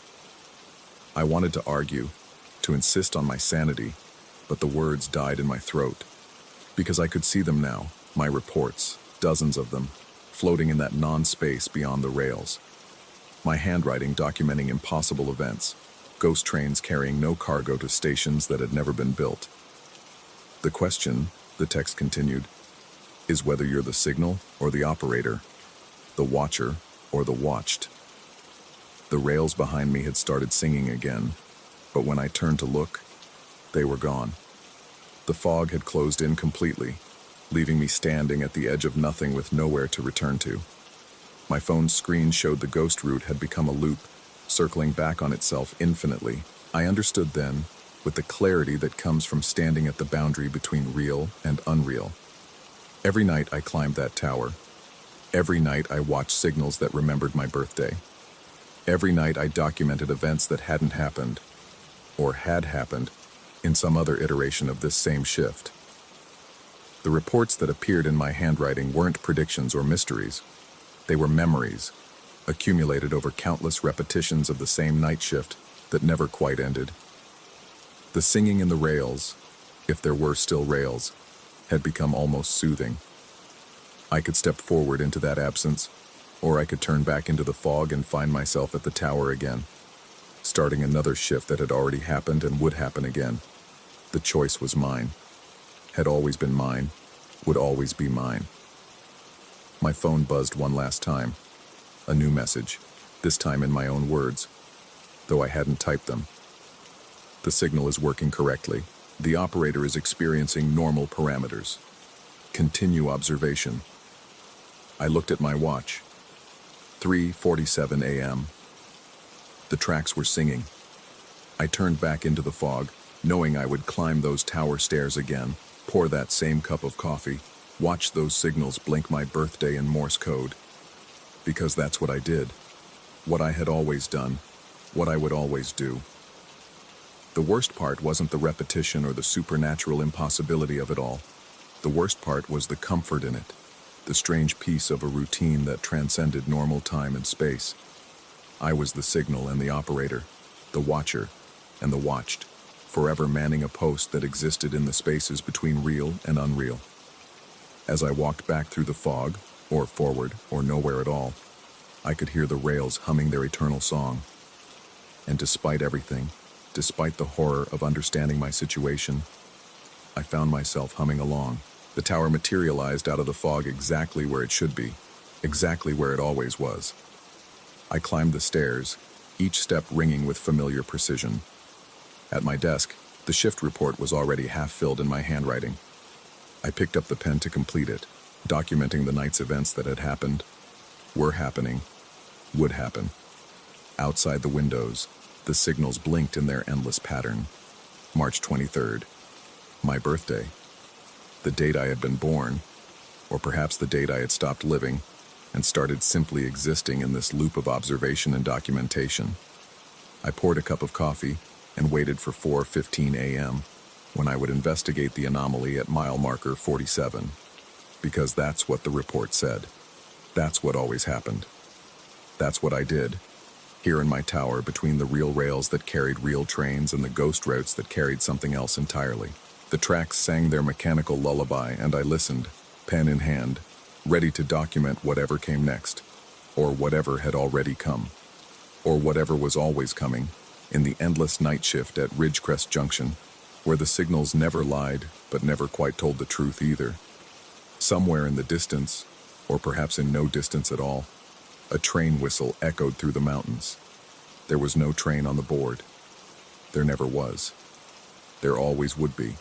I wanted to argue, to insist on my sanity, but the words died in my throat. Because I could see them now, my reports, dozens of them, floating in that non-space beyond the rails. My handwriting documenting impossible events, ghost trains carrying no cargo to stations that had never been built. The question, the text continued, is whether you're the signal or the operator, the watcher or the watched. The rails behind me had started singing again, but when I turned to look, they were gone. The fog had closed in completely, leaving me standing at the edge of nothing with nowhere to return to. My phone's screen showed the ghost route had become a loop, circling back on itself infinitely. I understood then, with the clarity that comes from standing at the boundary between real and unreal. Every night I climbed that tower. Every night I watched signals that remembered my birthday. Every night I documented events that hadn't happened, or had happened, in some other iteration of this same shift. The reports that appeared in my handwriting weren't predictions or mysteries. They were memories, accumulated over countless repetitions of the same night shift that never quite ended. The singing in the rails, if there were still rails, had become almost soothing. I could step forward into that absence, or I could turn back into the fog and find myself at the tower again, starting another shift that had already happened and would happen again. The choice was mine, had always been mine, would always be mine. My phone buzzed one last time. A new message, this time in my own words, though I hadn't typed them. The signal is working correctly. The operator is experiencing normal parameters. Continue observation. I looked at my watch. 3:47 a.m. The tracks were singing. I turned back into the fog, knowing I would climb those tower stairs again, pour that same cup of coffee, watch those signals blink my birthday in Morse code. Because that's what I did. What I had always done. What I would always do. The worst part wasn't the repetition or the supernatural impossibility of it all. The worst part was the comfort in it, the strange piece of a routine that transcended normal time and space. I was the signal and the operator, the watcher and the watched, forever manning a post that existed in the spaces between real and unreal. As I walked back through the fog, or forward, or nowhere at all, I could hear the rails humming their eternal song. And despite everything, despite the horror of understanding my situation, I found myself humming along. The tower materialized out of the fog exactly where it should be, exactly where it always was. I climbed the stairs, each step ringing with familiar precision. At my desk, the shift report was already half-filled in my handwriting. I picked up the pen to complete it, documenting the night's events that had happened, were happening, would happen. Outside the windows, the signals blinked in their endless pattern. March 23rd, my birthday. The date I had been born, or perhaps the date I had stopped living, and started simply existing in this loop of observation and documentation. I poured a cup of coffee and waited for 4:15 a.m., when I would investigate the anomaly at mile marker 47, because that's what the report said. That's what always happened. That's what I did, here in my tower between the real rails that carried real trains and the ghost routes that carried something else entirely. The tracks sang their mechanical lullaby, and I listened, pen in hand, ready to document whatever came next, or whatever had already come, or whatever was always coming, in the endless night shift at Ridgecrest Junction, where the signals never lied, but never quite told the truth either. Somewhere in the distance, or perhaps in no distance at all, a train whistle echoed through the mountains. There was no train on the board. There never was. There always would be.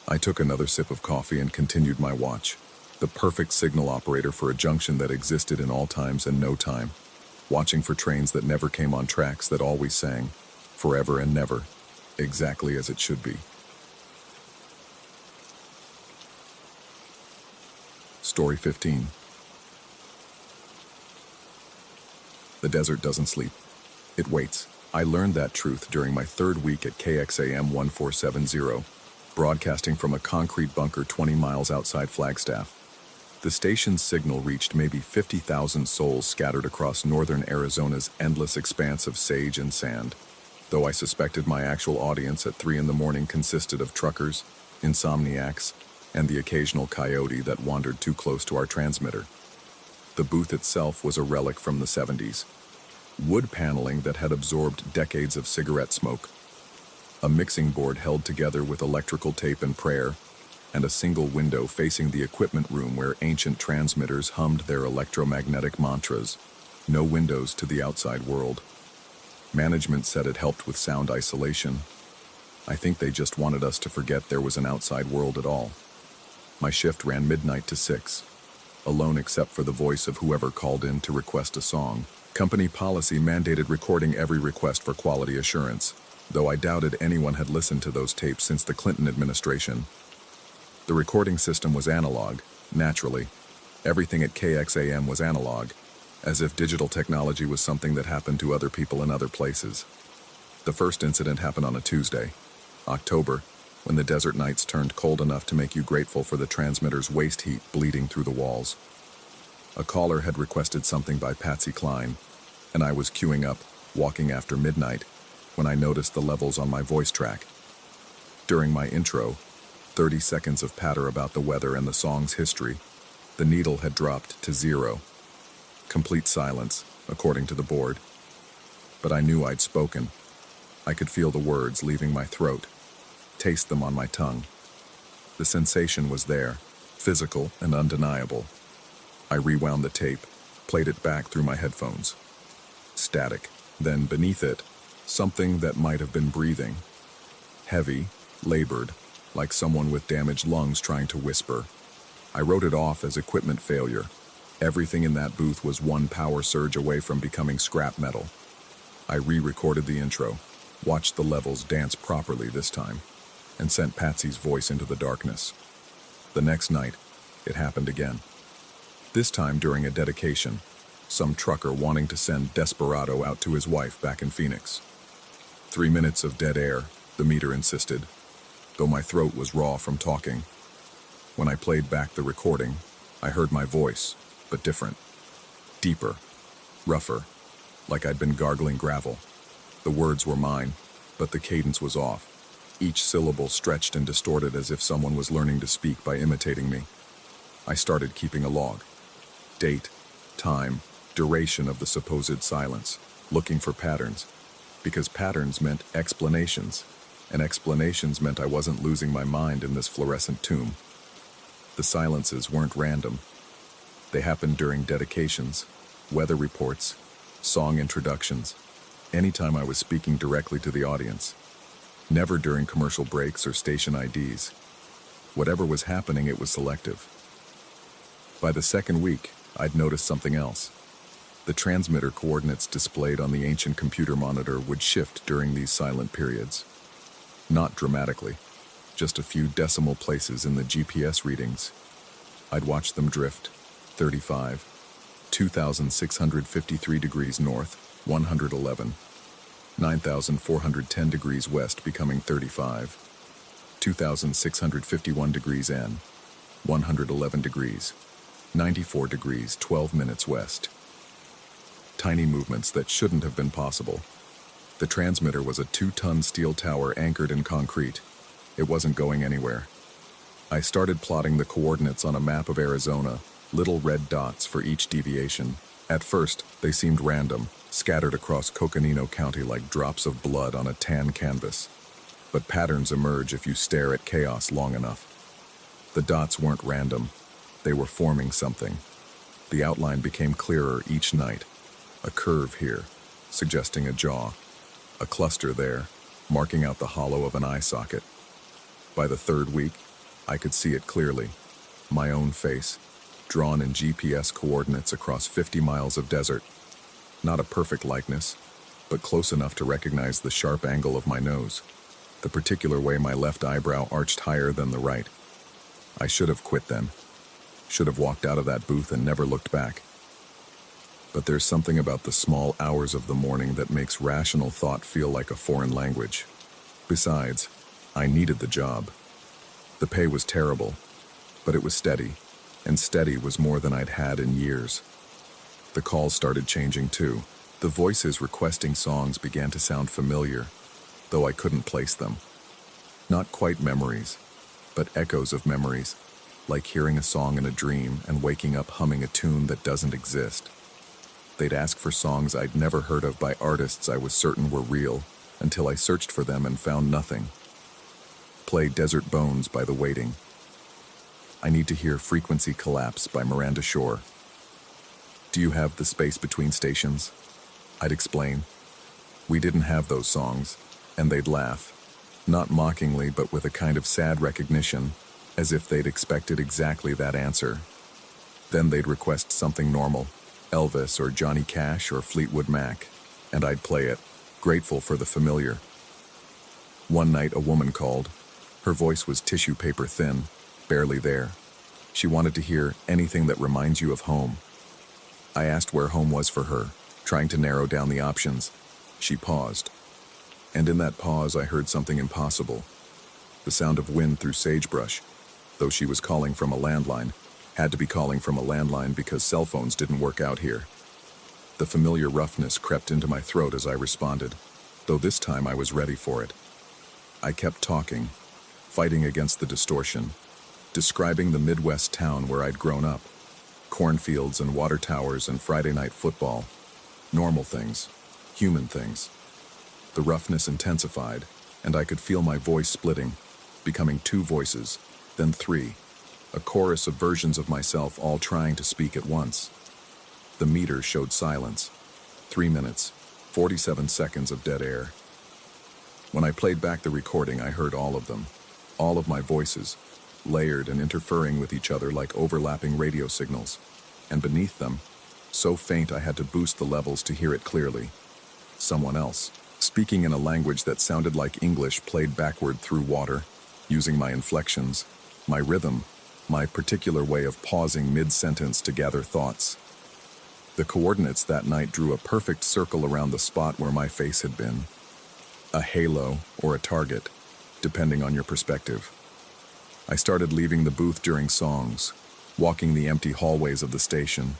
I took another sip of coffee and continued my watch, the perfect signal operator for a junction that existed in all times and no time, watching for trains that never came on tracks that always sang, forever and never, exactly as it should be. Story 15. The desert doesn't sleep. It waits. I learned that truth during my third week at KXAM 1470, broadcasting from a concrete bunker 20 miles outside Flagstaff. The station's signal reached maybe 50,000 souls scattered across northern Arizona's endless expanse of sage and sand, though I suspected my actual audience at 3 in the morning consisted of truckers, insomniacs, and the occasional coyote that wandered too close to our transmitter. The booth itself was a relic from the 70s. Wood paneling that had absorbed decades of cigarette smoke. A mixing board held together with electrical tape and prayer, and a single window facing the equipment room where ancient transmitters hummed their electromagnetic mantras. No windows to the outside world. Management said it helped with sound isolation. I think they just wanted us to forget there was an outside world at all. My shift ran midnight to 6, alone except for the voice of whoever called in to request a song. Company policy mandated recording every request for quality assurance, though I doubted anyone had listened to those tapes since the Clinton administration. The recording system was analog, naturally. Everything at KXAM was analog, as if digital technology was something that happened to other people in other places. The first incident happened on a Tuesday, October, when the desert nights turned cold enough to make you grateful for the transmitter's waste heat bleeding through the walls. A caller had requested something by Patsy Cline, and I was queuing up, walking after midnight, when I noticed the levels on my voice track. During my intro, 30 seconds of patter about the weather and the song's history, the needle had dropped to 0. Complete silence, according to the board. But I knew I'd spoken. I could feel the words leaving my throat, taste them on my tongue. The sensation was there, physical and undeniable. I rewound the tape, played it back through my headphones. Static. Then beneath it, something that might have been breathing. Heavy, labored, like someone with damaged lungs trying to whisper. I wrote it off as equipment failure. Everything in that booth was one power surge away from becoming scrap metal. I re-recorded the intro, watched the levels dance properly this time, and sent Patsy's voice into the darkness. The next night, it happened again. This time during a dedication, some trucker wanting to send Desperado out to his wife back in Phoenix. 3 minutes of dead air, the meter insisted, though my throat was raw from talking. When I played back the recording, I heard my voice, but different. Deeper, rougher, like I'd been gargling gravel. The words were mine, but the cadence was off. Each syllable stretched and distorted as if someone was learning to speak by imitating me. I started keeping a log. Date, time, duration of the supposed silence, looking for patterns, because patterns meant explanations, and explanations meant I wasn't losing my mind in this fluorescent tomb. The silences weren't random. They happened during dedications, weather reports, song introductions, anytime I was speaking directly to the audience. Never during commercial breaks or station IDs. Whatever was happening, it was selective. By the second week, I'd noticed something else. The transmitter coordinates displayed on the ancient computer monitor would shift during these silent periods. Not dramatically, just a few decimal places in the GPS readings. I'd watch them drift. 35, 2,653 degrees north, 111, 9,410 degrees west becoming 35, 2,651 degrees N, 111 degrees, 94 degrees, 12 minutes west. Tiny movements that shouldn't have been possible. The transmitter was a 2-ton steel tower anchored in concrete. It wasn't going anywhere. I started plotting the coordinates on a map of Arizona, little red dots for each deviation. At first, they seemed random, scattered across Coconino County like drops of blood on a tan canvas. But patterns emerge if you stare at chaos long enough. The dots weren't random. They were forming something. The outline became clearer each night. A curve here, suggesting a jaw. A cluster there, marking out the hollow of an eye socket. By the third week, I could see it clearly. My own face, drawn in GPS coordinates across 50 miles of desert. Not a perfect likeness, but close enough to recognize the sharp angle of my nose, the particular way my left eyebrow arched higher than the right. I should have quit then. Should have walked out of that booth and never looked back. But there's something about the small hours of the morning that makes rational thought feel like a foreign language. Besides, I needed the job. The pay was terrible, but it was steady, and steady was more than I'd had in years. The calls started changing too. The voices requesting songs began to sound familiar, though I couldn't place them. Not quite memories, but echoes of memories, like hearing a song in a dream and waking up humming a tune that doesn't exist. They'd ask for songs I'd never heard of by artists I was certain were real, until I searched for them and found nothing. Play Desert Bones by The Waiting. I need to hear Frequency Collapse by Miranda Shore. Do you have The Space Between Stations? I'd explain. We didn't have those songs, and they'd laugh, not mockingly but with a kind of sad recognition, as if they'd expected exactly that answer. Then they'd request something normal, Elvis or Johnny Cash or Fleetwood Mac, and I'd play it, grateful for the familiar. One night a woman called. Her voice was tissue paper thin, barely there. She wanted to hear anything that reminds you of home. I asked where home was for her, trying to narrow down the options. She paused. And in that pause I heard something impossible. The sound of wind through sagebrush. Though she was calling from a landline, had to be calling from a landline because cell phones didn't work out here. The familiar roughness crept into my throat as I responded, though this time I was ready for it. I kept talking, fighting against the distortion, describing the Midwest town where I'd grown up. Cornfields and water towers and Friday night football. Normal things, human things. The roughness intensified, and I could feel my voice splitting, becoming two voices, then three, a chorus of versions of myself all trying to speak at once. The meter showed silence. 3 minutes, 47 seconds of dead air. When I played back the recording, I heard all of them, all of my voices, layered and interfering with each other like overlapping radio signals. And beneath them, so faint I had to boost the levels to hear it clearly. Someone else, speaking in a language that sounded like English, played backward through water, using my inflections, my rhythm, my particular way of pausing mid-sentence to gather thoughts. The coordinates that night drew a perfect circle around the spot where my face had been. A halo or a target, depending on your perspective. I started leaving the booth during songs, walking the empty hallways of the station.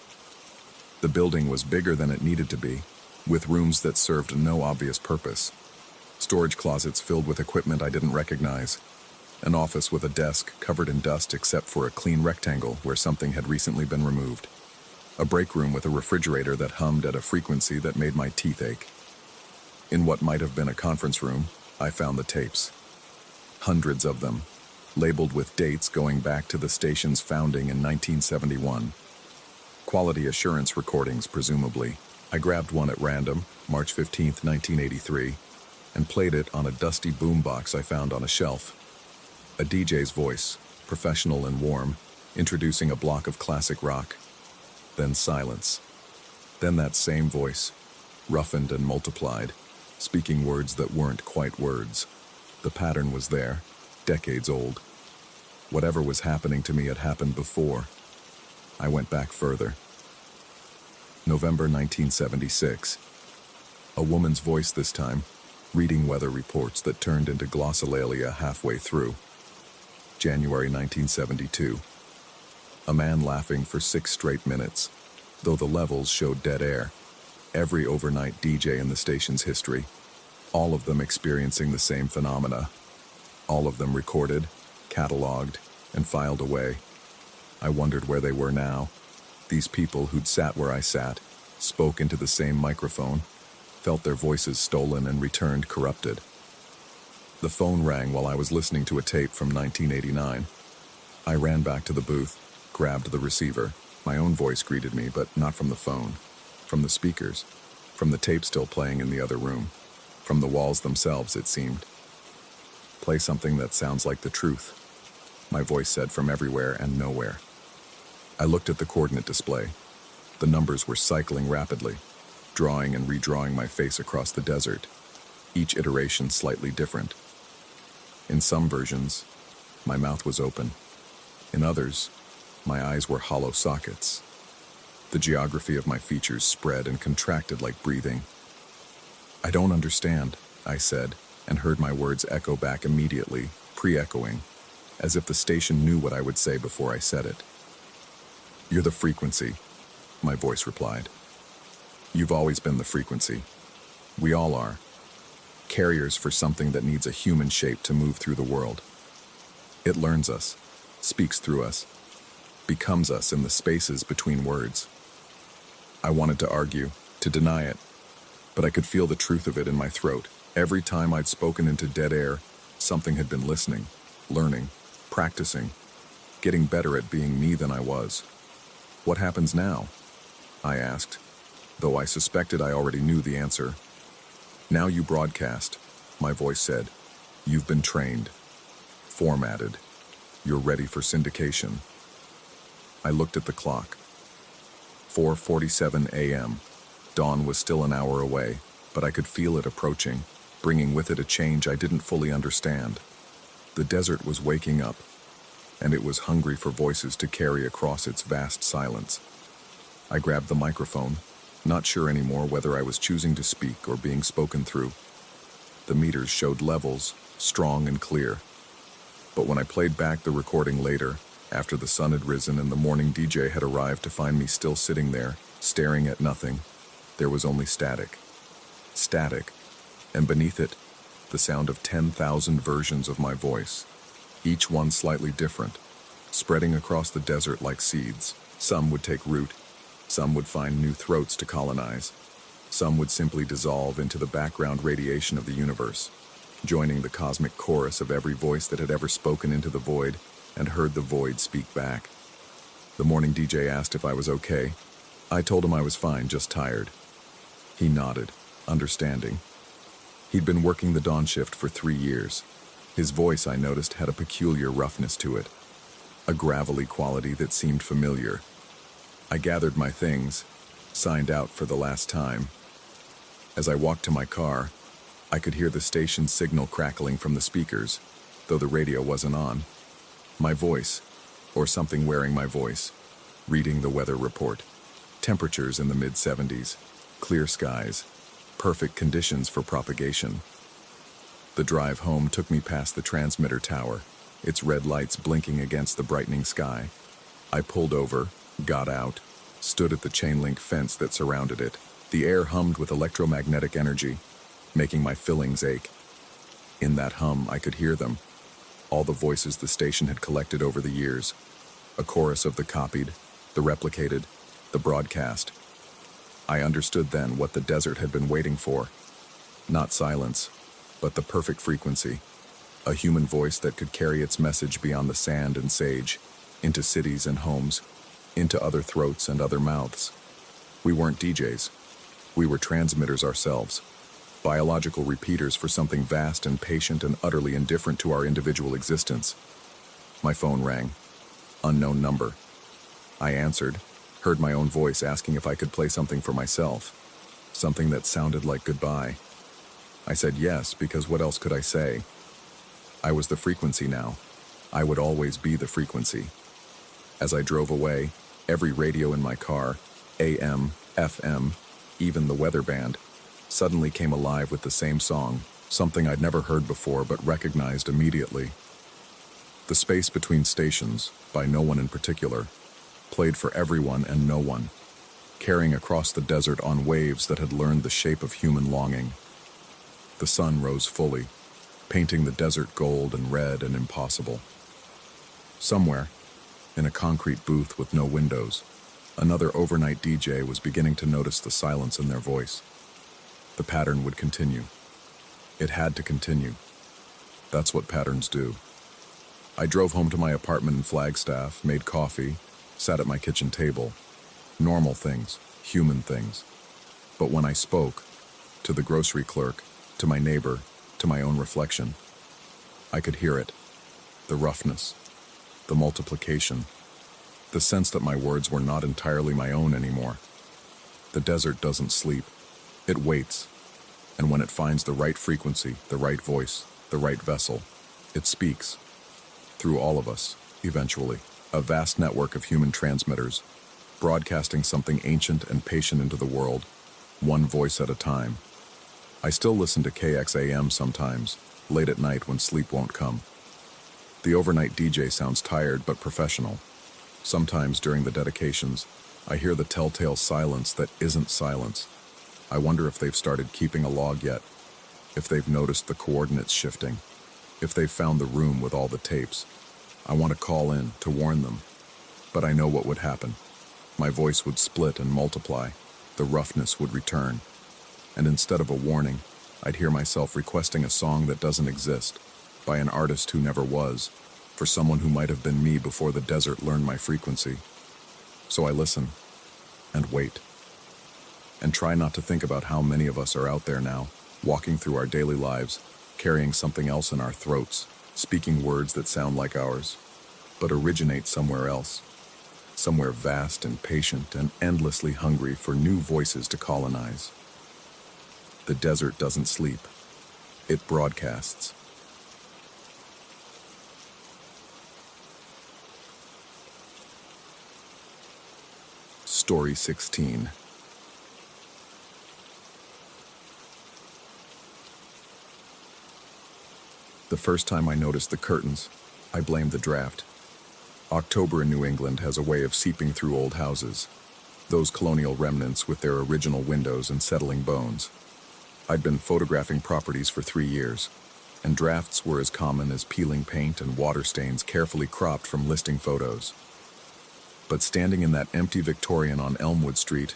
The building was bigger than it needed to be, with rooms that served no obvious purpose. Storage closets filled with equipment I didn't recognize. An office with a desk covered in dust except for a clean rectangle where something had recently been removed. A break room with a refrigerator that hummed at a frequency that made my teeth ache. In what might have been a conference room, I found the tapes. Hundreds of them, labeled with dates going back to the station's founding in 1971. Quality assurance recordings, presumably. I grabbed one at random, March 15, 1983, and played it on a dusty boombox I found on a shelf. A DJ's voice, professional and warm, introducing a block of classic rock. Then silence. Then that same voice, roughened and multiplied, speaking words that weren't quite words. The pattern was there, decades old. Whatever was happening to me had happened before. I went back further. November 1976. A woman's voice this time, reading weather reports that turned into glossolalia halfway through. January 1972. A man laughing for 6 straight minutes, though the levels showed dead air. Every overnight DJ in the station's history, all of them experiencing the same phenomena. All of them recorded, cataloged, and filed away. I wondered where they were now. These people who'd sat where I sat, spoke into the same microphone, felt their voices stolen and returned corrupted. The phone rang while I was listening to a tape from 1989. I ran back to the booth, grabbed the receiver. My own voice greeted me, but not from the phone. From the speakers. From the tape still playing in the other room. From the walls themselves, it seemed. Play something that sounds like the truth, my voice said from everywhere and nowhere. I looked at the coordinate display. The numbers were cycling rapidly, drawing and redrawing my face across the desert, each iteration slightly different. In some versions, my mouth was open. In others, my eyes were hollow sockets. The geography of my features spread and contracted like breathing. I don't understand, I said, and heard my words echo back immediately, pre-echoing, as if the station knew what I would say before I said it. You're the frequency, my voice replied. You've always been the frequency. We all are. Carriers for something that needs a human shape to move through the world. It learns us, speaks through us, becomes us in the spaces between words. I wanted to argue, to deny it, but I could feel the truth of it in my throat. Every time I'd spoken into dead air, something had been listening, learning, practicing, getting better at being me than I was. What happens now? I asked, though I suspected I already knew the answer. Now you broadcast, my voice said. You've been trained, formatted. You're ready for syndication. I looked at the clock. 4:47 a.m. Dawn was still an hour away, but I could feel it approaching, bringing with it a change I didn't fully understand. The desert was waking up, and it was hungry for voices to carry across its vast silence. I grabbed the microphone, not sure anymore whether I was choosing to speak or being spoken through. The meters showed levels, strong and clear. But when I played back the recording later, after the sun had risen and the morning DJ had arrived to find me still sitting there, staring at nothing, there was only static. Static, and beneath it, the sound of 10,000 versions of my voice, each one slightly different, spreading across the desert like seeds. Some would take root, some would find new throats to colonize, some would simply dissolve into the background radiation of the universe, joining the cosmic chorus of every voice that had ever spoken into the void and heard the void speak back. The morning DJ asked if I was okay. I told him I was fine, just tired. He nodded, understanding. He'd been working the dawn shift for 3 years. His voice, I noticed, had a peculiar roughness to it, a gravelly quality that seemed familiar. I gathered my things, signed out for the last time. As I walked to my car, I could hear the station signal crackling from the speakers, though the radio wasn't on. My voice, or something wearing my voice, reading the weather report. Temperatures in the mid-70s, clear skies, perfect conditions for propagation. The drive home took me past the transmitter tower, its red lights blinking against the brightening sky. I pulled over, got out, stood at the chain-link fence that surrounded it. The air hummed with electromagnetic energy, making my fillings ache. In that hum, I could hear them, all the voices the station had collected over the years. A chorus of the copied, the replicated, the broadcast. I understood then what the desert had been waiting for. Not silence, but the perfect frequency. A human voice that could carry its message beyond the sand and sage, into cities and homes, into other throats and other mouths. We weren't DJs. We were transmitters ourselves. Biological repeaters for something vast and patient and utterly indifferent to our individual existence. My phone rang. Unknown number. I answered, heard my own voice asking if I could play something for myself. Something that sounded like goodbye. I said yes, because what else could I say? I was the frequency now. I would always be the frequency. As I drove away, every radio in my car, AM, FM, even the weather band, suddenly came alive with the same song, something I'd never heard before but recognized immediately. The Space Between Stations, by no one in particular, played for everyone and no one, carrying across the desert on waves that had learned the shape of human longing. The sun rose fully, painting the desert gold and red and impossible. Somewhere, in a concrete booth with no windows, another overnight DJ was beginning to notice the silence in their voice. The pattern would continue. It had to continue. That's what patterns do. I drove home to my apartment in Flagstaff, made coffee, sat at my kitchen table. Normal things, human things. But when I spoke, to the grocery clerk, to my neighbor, to my own reflection, I could hear it. The roughness, the multiplication, the sense that my words were not entirely my own anymore. The desert doesn't sleep. It waits, and when it finds the right frequency, the right voice, the right vessel, it speaks. Through all of us, eventually, a vast network of human transmitters, broadcasting something ancient and patient into the world, one voice at a time. I still listen to KXAM sometimes, late at night when sleep won't come. The overnight DJ sounds tired but professional. Sometimes during the dedications, I hear the telltale silence that isn't silence. I wonder if they've started keeping a log yet, if they've noticed the coordinates shifting, if they've found the room with all the tapes. I want to call in to warn them, but I know what would happen. My voice would split and multiply, the roughness would return, and instead of a warning, I'd hear myself requesting a song that doesn't exist, by an artist who never was, for someone who might have been me before the desert learned my frequency. So I listen, and wait, and try not to think about how many of us are out there now, walking through our daily lives, carrying something else in our throats, speaking words that sound like ours, but originate somewhere else, somewhere vast and patient and endlessly hungry for new voices to colonize. The desert doesn't sleep. It broadcasts. Story 16. The first time I noticed the curtains, I blamed the draft. October in New England has a way of seeping through old houses, those colonial remnants with their original windows and settling bones. I'd been photographing properties for 3 years, and drafts were as common as peeling paint and water stains carefully cropped from listing photos. But standing in that empty Victorian on Elmwood Street,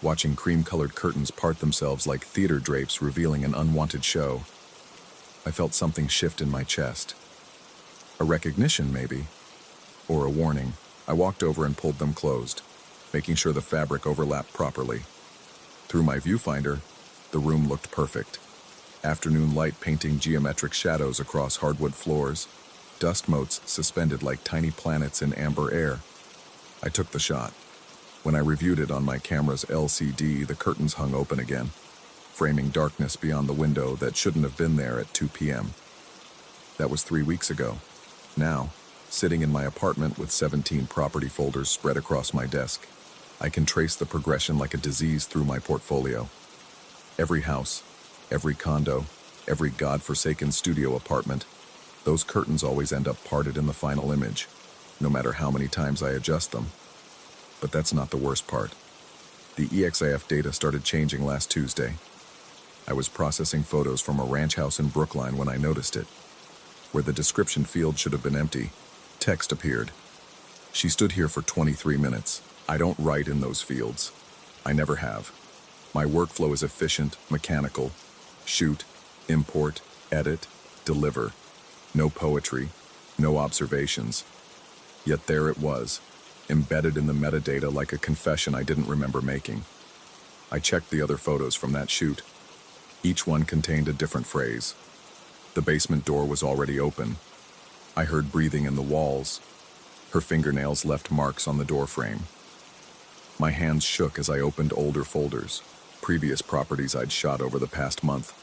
watching cream-colored curtains part themselves like theater drapes revealing an unwanted show, I felt something shift in my chest. A recognition, maybe, or a warning. I walked over and pulled them closed, making sure the fabric overlapped properly. Through my viewfinder, the room looked perfect. Afternoon light painting geometric shadows across hardwood floors, dust motes suspended like tiny planets in amber air. I took the shot. When I reviewed it on my camera's LCD, the curtains hung open again, framing darkness beyond the window that shouldn't have been there at 2 p.m. That was 3 weeks ago. Now, sitting in my apartment with 17 property folders spread across my desk, I can trace the progression like a disease through my portfolio. Every house, every condo, every godforsaken studio apartment, those curtains always end up parted in the final image, no matter how many times I adjust them. But that's not the worst part. The EXIF data started changing last Tuesday. I was processing photos from a ranch house in Brookline when I noticed it. Where the description field should have been empty, text appeared. She stood here for 23 minutes. I don't write in those fields. I never have. My workflow is efficient, mechanical. Shoot, import, edit, deliver. No poetry, no observations. Yet there it was, embedded in the metadata like a confession I didn't remember making. I checked the other photos from that shoot. Each one contained a different phrase. The basement door was already open. I heard breathing in the walls. Her fingernails left marks on the door frame. My hands shook as I opened older folders, previous properties I'd shot over the past month.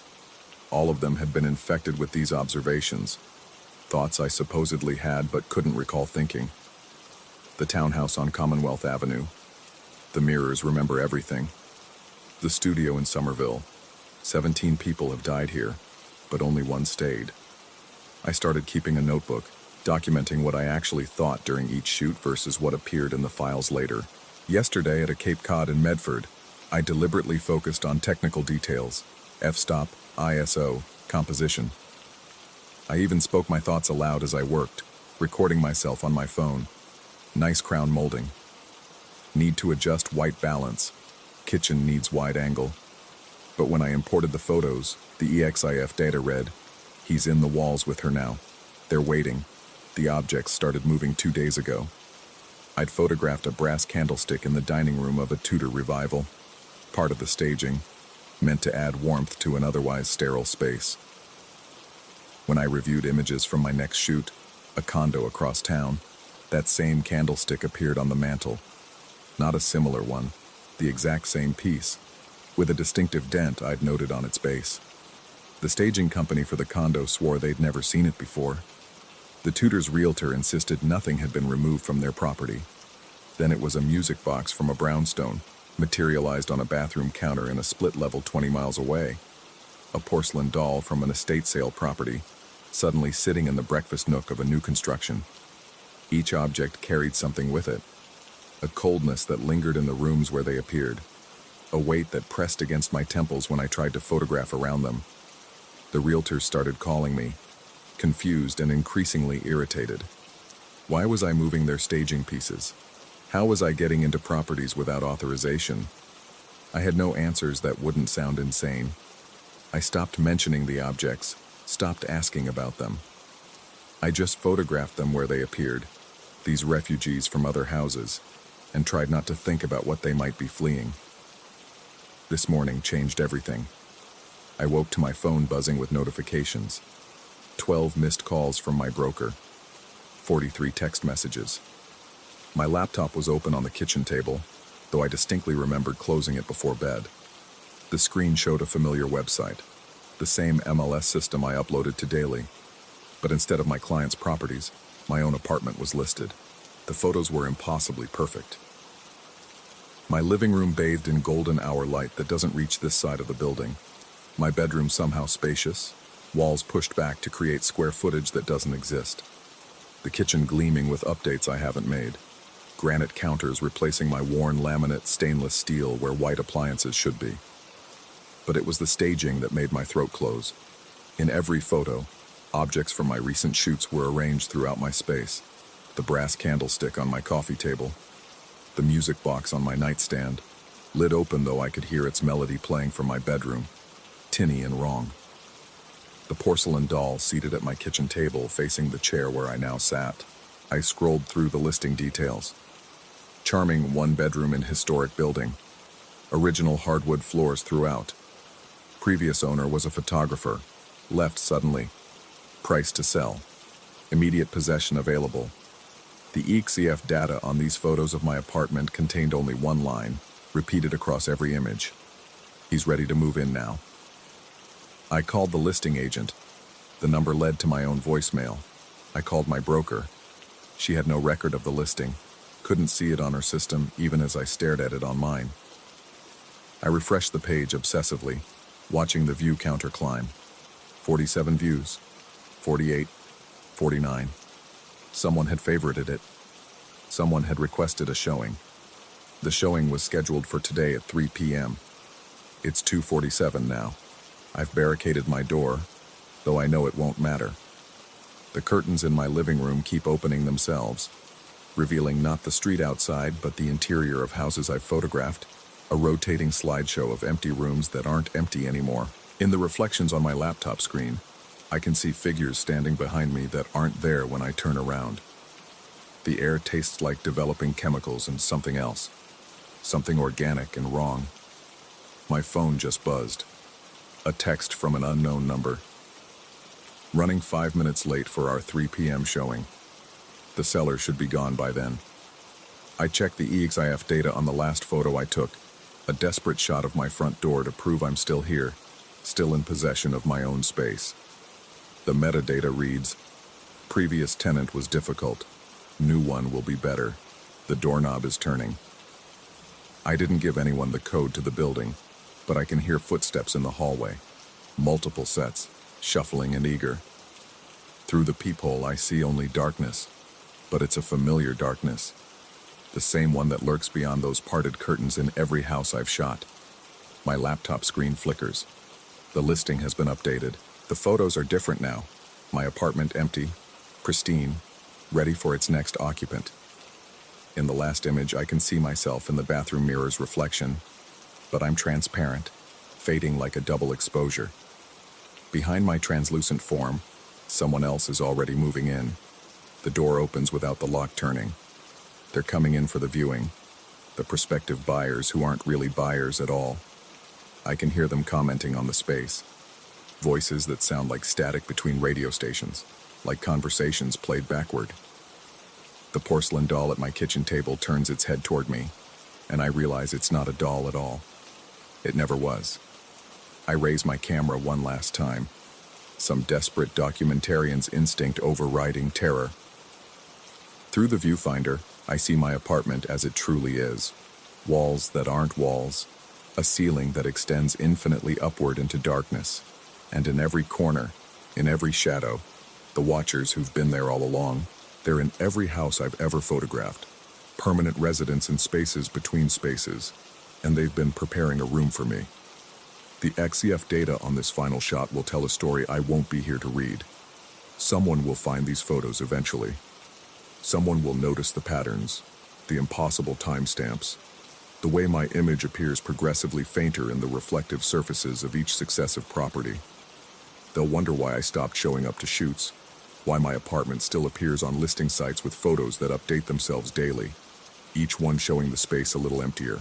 All of them had been infected with these observations, thoughts I supposedly had but couldn't recall thinking. The townhouse on Commonwealth Avenue. The mirrors remember everything. The studio in Somerville. 17 people have died here, but only one stayed. I started keeping a notebook, documenting what I actually thought during each shoot versus what appeared in the files later. Yesterday at a Cape Cod in Medford, I deliberately focused on technical details, f-stop, ISO, composition. I even spoke my thoughts aloud as I worked, recording myself on my phone. Nice crown molding. Need to adjust white balance. Kitchen needs wide angle. But when I imported the photos, the EXIF data read, "He's in the walls with her now. They're waiting. The objects started moving 2 days ago." I'd photographed a brass candlestick in the dining room of a Tudor revival, part of the staging, meant to add warmth to an otherwise sterile space. When I reviewed images from my next shoot, a condo across town, that same candlestick appeared on the mantel. Not a similar one, the exact same piece, with a distinctive dent I'd noted on its base. The staging company for the condo swore they'd never seen it before. The Tudor's realtor insisted nothing had been removed from their property. Then it was a music box from a brownstone, materialized on a bathroom counter in a split level 20 miles away. A porcelain doll from an estate sale property, suddenly sitting in the breakfast nook of a new construction. Each object carried something with it. A coldness that lingered in the rooms where they appeared. A weight that pressed against my temples when I tried to photograph around them. The realtors started calling me, confused and increasingly irritated. Why was I moving their staging pieces? How was I getting into properties without authorization? I had no answers that wouldn't sound insane. I stopped mentioning the objects, stopped asking about them. I just photographed them where they appeared, these refugees from other houses, and tried not to think about what they might be fleeing. This morning changed everything. I woke to my phone buzzing with notifications. 12 missed calls from my broker. 43 text messages. My laptop was open on the kitchen table, though I distinctly remembered closing it before bed. The screen showed a familiar website, the same MLS system I uploaded to daily, but instead of my client's properties, my own apartment was listed. The photos were impossibly perfect. My living room bathed in golden hour light that doesn't reach this side of the building. My bedroom somehow spacious, walls pushed back to create square footage that doesn't exist. The kitchen gleaming with updates I haven't made. Granite counters replacing my worn laminate stainless steel where white appliances should be. But it was the staging that made my throat close. In every photo, objects from my recent shoots were arranged throughout my space. The brass candlestick on my coffee table, the music box on my nightstand, lid open though I could hear its melody playing from my bedroom, tinny and wrong. The porcelain doll seated at my kitchen table facing the chair where I now sat. I scrolled through the listing details. Charming one-bedroom in historic building. Original hardwood floors throughout. Previous owner was a photographer. Left suddenly. Price to sell. Immediate possession available. The EXIF data on these photos of my apartment contained only one line, repeated across every image. He's ready to move in now. I called the listing agent. The number led to my own voicemail. I called my broker. She had no record of the listing. Couldn't see it on her system, even as I stared at it on mine. I refreshed the page obsessively, watching the view counter climb. 47 views, 48, 49. Someone had favorited it. Someone had requested a showing. The showing was scheduled for today at 3 p.m. It's 2:47 now. I've barricaded my door, though I know it won't matter. The curtains in my living room keep opening themselves, revealing not the street outside, but the interior of houses I've photographed, a rotating slideshow of empty rooms that aren't empty anymore. In the reflections on my laptop screen, I can see figures standing behind me that aren't there when I turn around. The air tastes like developing chemicals and something else, something organic and wrong. My phone just buzzed. A text from an unknown number. Running 5 minutes late for our 3 p.m. showing. The seller should be gone by then. I checked the EXIF data on the last photo I took, a desperate shot of my front door to prove I'm still here, still in possession of my own space. The metadata reads, previous tenant was difficult. New one will be better. The doorknob is turning. I didn't give anyone the code to the building, but I can hear footsteps in the hallway. Multiple sets, shuffling and eager. Through the peephole I see only darkness, but it's a familiar darkness. The same one that lurks beyond those parted curtains in every house I've shot. My laptop screen flickers. The listing has been updated. The photos are different now. My apartment empty, pristine, ready for its next occupant. In the last image, I can see myself in the bathroom mirror's reflection, but I'm transparent, fading like a double exposure. Behind my translucent form, someone else is already moving in. The door opens without the lock turning. They're coming in for the viewing, the prospective buyers who aren't really buyers at all. I can hear them commenting on the space. Voices that sound like static between radio stations, like conversations played backward. The porcelain doll at my kitchen table turns its head toward me, and I realize it's not a doll at all. It never was. I raise my camera one last time, some desperate documentarian's instinct overriding terror. Through the viewfinder, I see my apartment as it truly is. Walls that aren't walls, a ceiling that extends infinitely upward into darkness, and in every corner, in every shadow, the watchers who've been there all along, they're in every house I've ever photographed, permanent residents in spaces between spaces, and they've been preparing a room for me. The EXIF data on this final shot will tell a story I won't be here to read. Someone will find these photos eventually. Someone will notice the patterns, the impossible timestamps, the way my image appears progressively fainter in the reflective surfaces of each successive property. They'll wonder why I stopped showing up to shoots, why my apartment still appears on listing sites with photos that update themselves daily, each one showing the space a little emptier,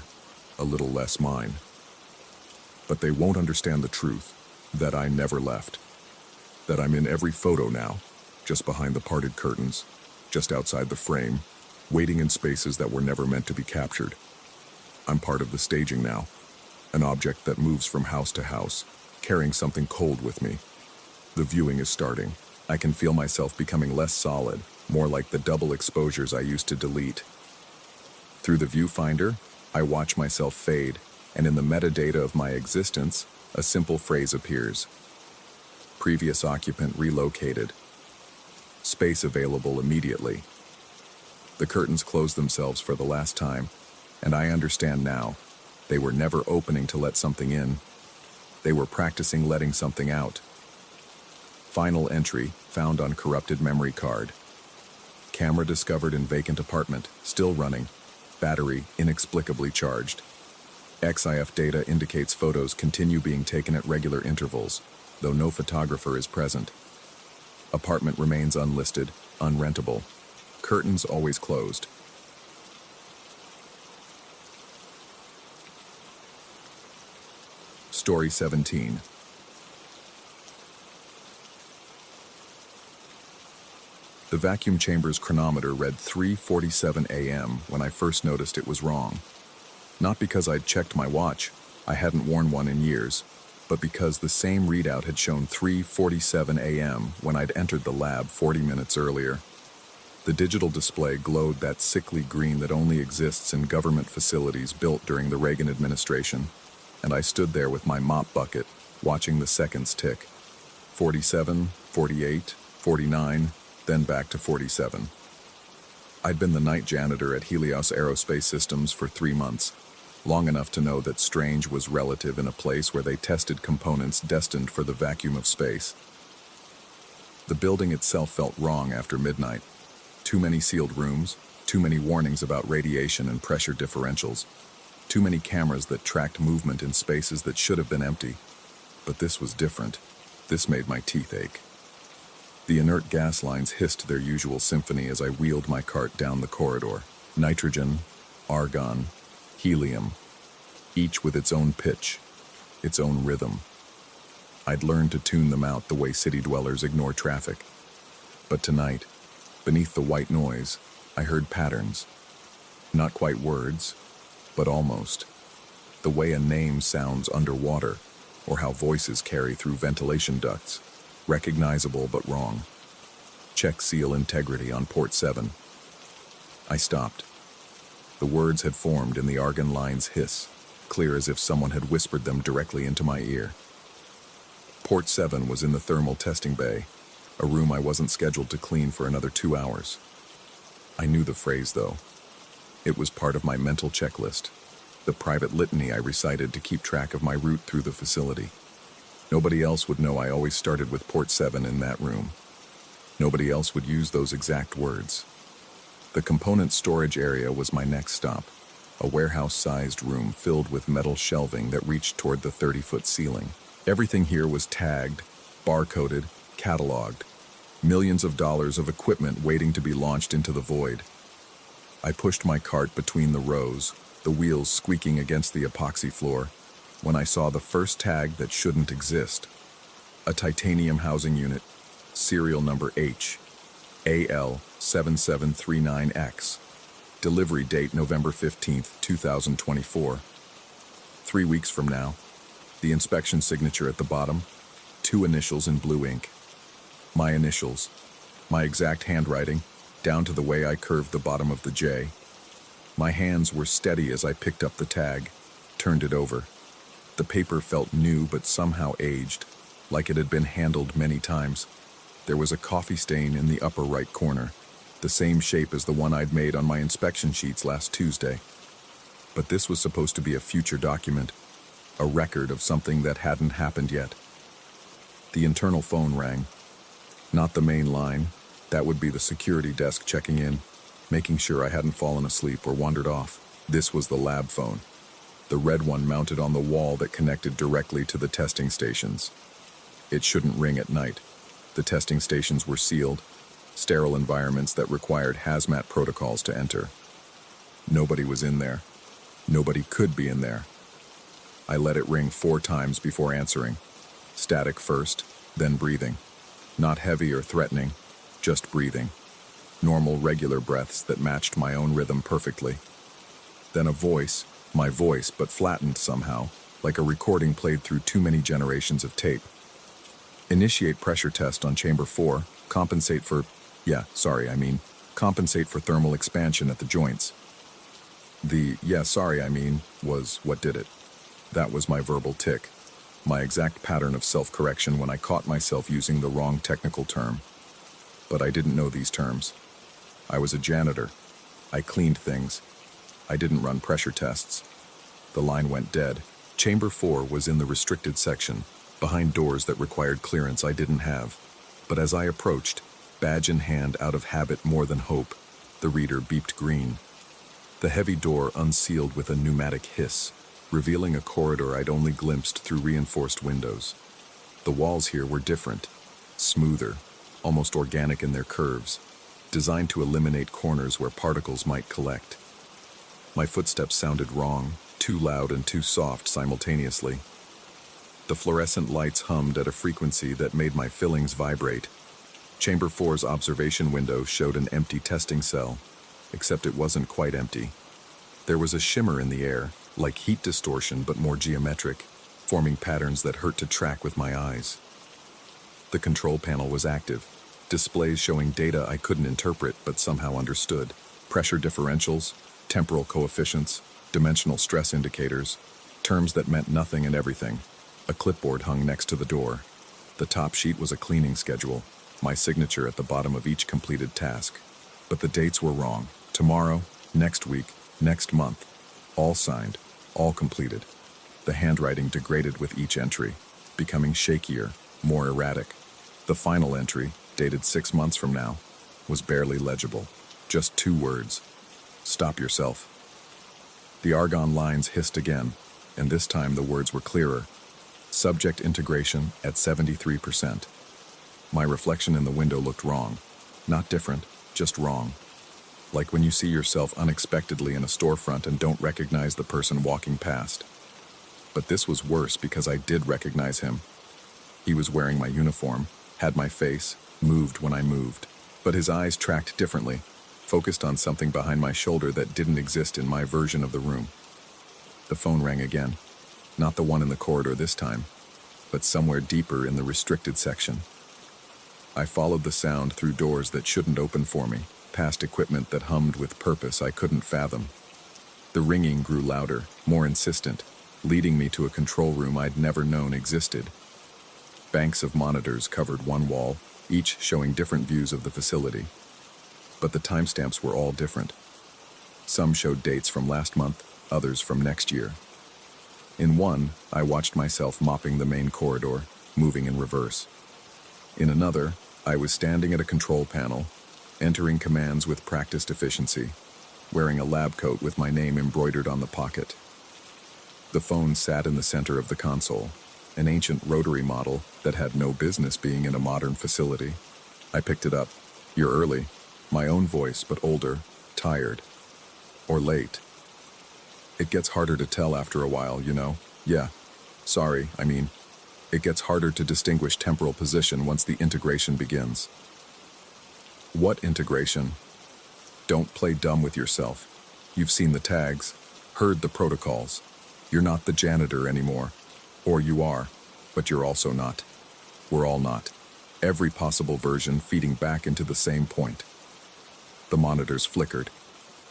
a little less mine. But they won't understand the truth, that I never left, that I'm in every photo now, just behind the parted curtains, just outside the frame, waiting in spaces that were never meant to be captured. I'm part of the staging now, an object that moves from house to house, carrying something cold with me. The viewing is starting. I can feel myself becoming less solid, more like the double exposures I used to delete. Through the viewfinder, I watch myself fade, and in the metadata of my existence, a simple phrase appears. Previous occupant relocated. Space available immediately. The curtains close themselves for the last time, and I understand now. They were never opening to let something in. They were practicing letting something out. Final entry, found on corrupted memory card. Camera discovered in vacant apartment, still running. Battery inexplicably charged. XIF data indicates photos continue being taken at regular intervals, though no photographer is present. Apartment remains unlisted, unrentable. Curtains always closed. Story 17. The vacuum chamber's chronometer read 3:47 a.m. when I first noticed it was wrong. Not because I'd checked my watch, I hadn't worn one in years, but because the same readout had shown 3:47 a.m. when I'd entered the lab 40 minutes earlier. The digital display glowed that sickly green that only exists in government facilities built during the Reagan administration, and I stood there with my mop bucket, watching the seconds tick. 47, 48, 49, then back to 47. I'd been the night janitor at Helios Aerospace Systems for 3 months, long enough to know that strange was relative in a place where they tested components destined for the vacuum of space. The building itself felt wrong after midnight. Too many sealed rooms, too many warnings about radiation and pressure differentials, too many cameras that tracked movement in spaces that should have been empty. But this was different. This made my teeth ache. The inert gas lines hissed their usual symphony as I wheeled my cart down the corridor. Nitrogen, argon, helium, each with its own pitch, its own rhythm. I'd learned to tune them out the way city dwellers ignore traffic. But tonight, beneath the white noise, I heard patterns. Not quite words, but almost. The way a name sounds underwater, or how voices carry through ventilation ducts. Recognizable but wrong. Check seal integrity on port 7. I stopped. The words had formed in the argon line's hiss, clear as if someone had whispered them directly into my ear. Port 7 was in the thermal testing bay, a room I wasn't scheduled to clean for another 2 hours. I knew the phrase, though. It was part of my mental checklist, the private litany I recited to keep track of my route through the facility. Nobody else would know I always started with port 7 in that room. Nobody else would use those exact words. The component storage area was my next stop, a warehouse-sized room filled with metal shelving that reached toward the 30-foot ceiling. Everything here was tagged, barcoded, cataloged. Millions of dollars of equipment waiting to be launched into the void. I pushed my cart between the rows, the wheels squeaking against the epoxy floor, when I saw the first tag that shouldn't exist. A titanium housing unit, serial number H, AL7739X. Delivery date November 15th, 2024. 3 weeks from now. The inspection signature at the bottom, 2 initials in blue ink. My initials, my exact handwriting, down to the way I curved the bottom of the J. My hands were steady as I picked up the tag, turned it over. The paper felt new but somehow aged, like it had been handled many times. There was a coffee stain in the upper right corner, the same shape as the one I'd made on my inspection sheets last Tuesday. But this was supposed to be a future document, a record of something that hadn't happened yet. The internal phone rang. Not the main line, that would be the security desk checking in. making sure I hadn't fallen asleep or wandered off. This was the lab phone, the red one mounted on the wall that connected directly to the testing stations. It shouldn't ring at night. The testing stations were sealed, sterile environments that required hazmat protocols to enter. Nobody was in there. Nobody could be in there. I let it ring 4 times before answering. Static first, then breathing. Not heavy or threatening, just breathing. Normal, regular breaths that matched my own rhythm perfectly. Then a voice, my voice, but flattened somehow, like a recording played through too many generations of tape. Initiate pressure test on chamber 4, compensate for thermal expansion at the joints. Was what did it. That was my verbal tick, my exact pattern of self-correction when I caught myself using the wrong technical term. But I didn't know these terms. I was a janitor. I cleaned things. I didn't run pressure tests. The line went dead. Chamber 4 was in the restricted section, behind doors that required clearance I didn't have. But as I approached, badge in hand out of habit more than hope, the reader beeped green. The heavy door unsealed with a pneumatic hiss, revealing a corridor I'd only glimpsed through reinforced windows. The walls here were different, smoother, almost organic in their curves, designed to eliminate corners where particles might collect. My footsteps sounded wrong, too loud and too soft simultaneously. The fluorescent lights hummed at a frequency that made my fillings vibrate. Chamber 4's observation window showed an empty testing cell, except it wasn't quite empty. There was a shimmer in the air, like heat distortion but more geometric, forming patterns that hurt to track with my eyes. The control panel was active, displays showing data I couldn't interpret but somehow understood. Pressure differentials, temporal coefficients, dimensional stress indicators, terms that meant nothing and everything. A clipboard hung next to the door. The top sheet was a cleaning schedule, my signature at the bottom of each completed task. But the dates were wrong. Tomorrow, next week, next month. All signed, all completed. The handwriting degraded with each entry, becoming shakier, more erratic. The final entry, dated 6 months from now, was barely legible. Just 2 words. Stop yourself. The argon lines hissed again, and this time the words were clearer. Subject integration at 73%. My reflection in the window looked wrong. Not different, just wrong. Like when you see yourself unexpectedly in a storefront and don't recognize the person walking past. But this was worse because I did recognize him. He was wearing my uniform, had my face, moved when I moved. But his eyes tracked differently, focused on something behind my shoulder that didn't exist in my version of the room. The phone rang again. Not the one in the corridor this time, but somewhere deeper in the restricted section. I followed the sound through doors that shouldn't open for me, past equipment that hummed with purpose I couldn't fathom. The ringing grew louder, more insistent, leading me to a control room I'd never known existed. Banks of monitors covered one wall, each showing different views of the facility. But the timestamps were all different. Some showed dates from last month, others from next year. In one, I watched myself mopping the main corridor, moving in reverse. In another, I was standing at a control panel, entering commands with practiced efficiency, wearing a lab coat with my name embroidered on the pocket. The phone sat in the center of the console, an ancient rotary model that had no business being in a modern facility. I picked it up. "You're early." My own voice, but older, tired. Or late. It gets harder to tell after a while, you know? Yeah. Sorry, it gets harder to distinguish temporal position once the integration begins. What integration? Don't play dumb with yourself. You've seen the tags, heard the protocols. You're not the janitor anymore. Or you are, but you're also not. We're all not. Every possible version feeding back into the same point. The monitors flickered.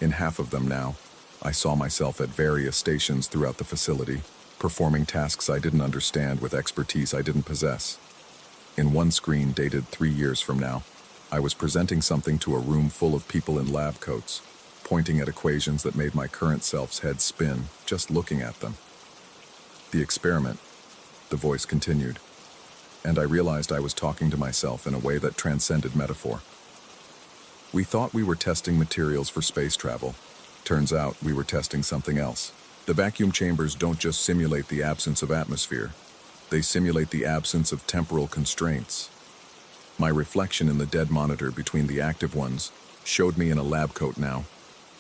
In half of them now, I saw myself at various stations throughout the facility, performing tasks I didn't understand with expertise I didn't possess. In one screen dated 3 years from now, I was presenting something to a room full of people in lab coats, pointing at equations that made my current self's head spin just looking at them. The experiment, the voice continued, and I realized I was talking to myself in a way that transcended metaphor. We thought we were testing materials for space travel. Turns out we were testing something else. The vacuum chambers don't just simulate the absence of atmosphere. They simulate the absence of temporal constraints. My reflection in the dead monitor between the active ones showed me in a lab coat now,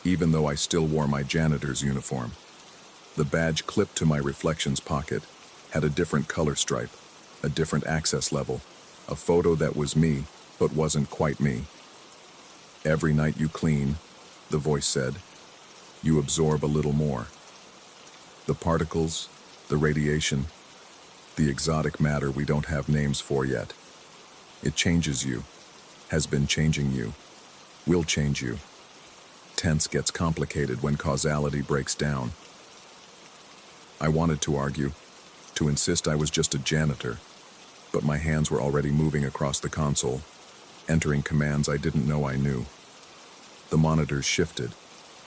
even though I still wore my janitor's uniform. The badge clipped to my reflection's pocket had a different color stripe, a different access level, a photo that was me, but wasn't quite me. Every night you clean, the voice said, you absorb a little more. The particles, the radiation, the exotic matter we don't have names for yet. It changes you, has been changing you, will change you. Tense gets complicated when causality breaks down. I wanted to argue, to insist I was just a janitor, but my hands were already moving across the console, entering commands I didn't know I knew. The monitors shifted,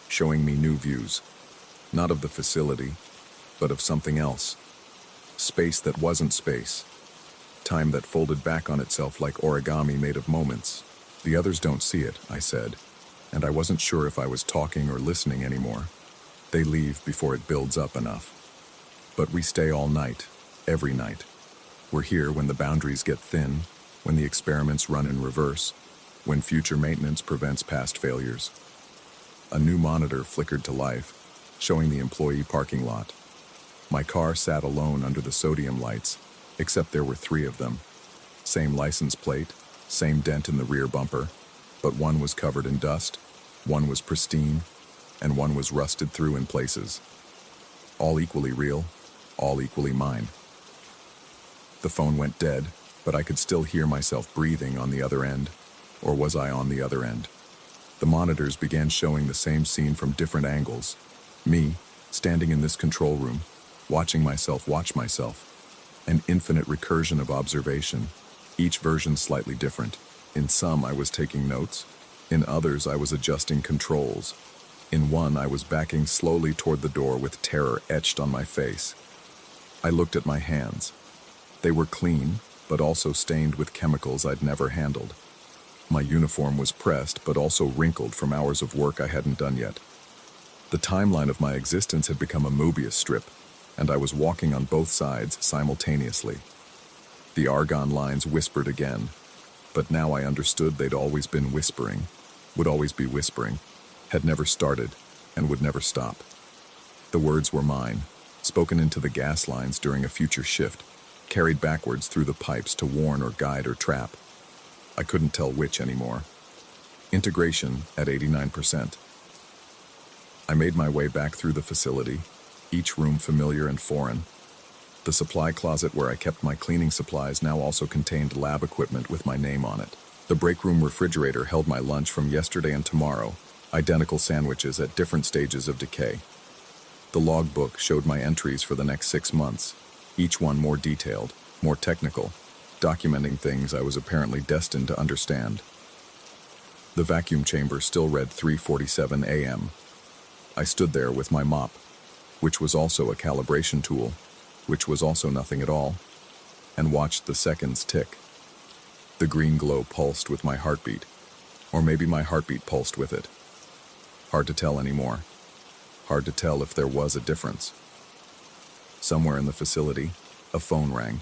showing me new views, not of the facility, but of something else. Space that wasn't space. Time that folded back on itself like origami made of moments. The others don't see it, I said, and I wasn't sure if I was talking or listening anymore. They leave before it builds up enough. But we stay all night, every night. We're here when the boundaries get thin, when the experiments run in reverse, when future maintenance prevents past failures. A new monitor flickered to life, showing the employee parking lot. My car sat alone under the sodium lights, except there were 3 of them. Same license plate, same dent in the rear bumper, but one was covered in dust, one was pristine, and one was rusted through in places. All equally real, all equally mine. The phone went dead, but I could still hear myself breathing on the other end. Or was I on the other end? The monitors began showing the same scene from different angles. Me, standing in this control room, watching myself watch myself. An infinite recursion of observation, each version slightly different. In some, I was taking notes. In others, I was adjusting controls. In one, I was backing slowly toward the door with terror etched on my face. I looked at my hands. They were clean, but also stained with chemicals I'd never handled. My uniform was pressed, but also wrinkled from hours of work I hadn't done yet. The timeline of my existence had become a Mobius strip, and I was walking on both sides simultaneously. The argon lines whispered again, but now I understood they'd always been whispering, would always be whispering, had never started, and would never stop. The words were mine, spoken into the gas lines during a future shift, carried backwards through the pipes to warn or guide or trap. I couldn't tell which anymore. Integration at 89%. I made my way back through the facility, each room familiar and foreign. The supply closet where I kept my cleaning supplies now also contained lab equipment with my name on it. The break room refrigerator held my lunch from yesterday and tomorrow, identical sandwiches at different stages of decay. The logbook showed my entries for the next 6 months, each one more detailed, more technical, documenting things I was apparently destined to understand. The vacuum chamber still read 3:47 a.m. I stood there with my mop, which was also a calibration tool, which was also nothing at all, and watched the seconds tick. The green glow pulsed with my heartbeat, or maybe my heartbeat pulsed with it. Hard to tell anymore. Hard to tell if there was a difference. Somewhere in the facility, a phone rang.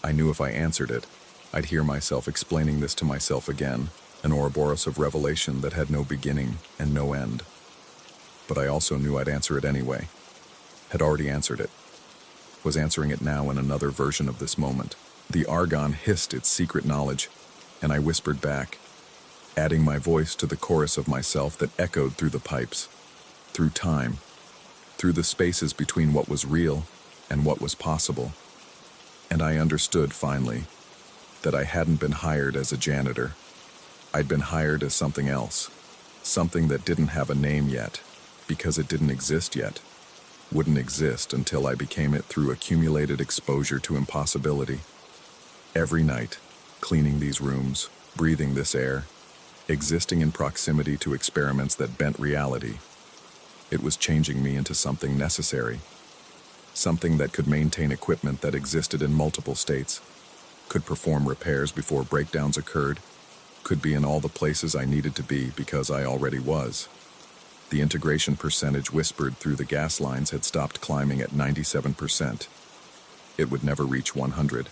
I knew if I answered it, I'd hear myself explaining this to myself again, an Ouroboros of revelation that had no beginning and no end. But I also knew I'd answer it anyway. Had already answered it. Was answering it now in another version of this moment. The argon hissed its secret knowledge, and I whispered back, adding my voice to the chorus of myself that echoed through the pipes, through time, through the spaces between what was real and what was possible. And I understood, finally, that I hadn't been hired as a janitor. I'd been hired as something else, something that didn't have a name yet, because it didn't exist yet, wouldn't exist until I became it through accumulated exposure to impossibility. Every night, cleaning these rooms, breathing this air, existing in proximity to experiments that bent reality, it was changing me into something necessary. Something that could maintain equipment that existed in multiple states, could perform repairs before breakdowns occurred, Could be in all the places I needed to be because I already was. The integration percentage whispered through the gas lines had stopped climbing at 97%. It would never reach 100.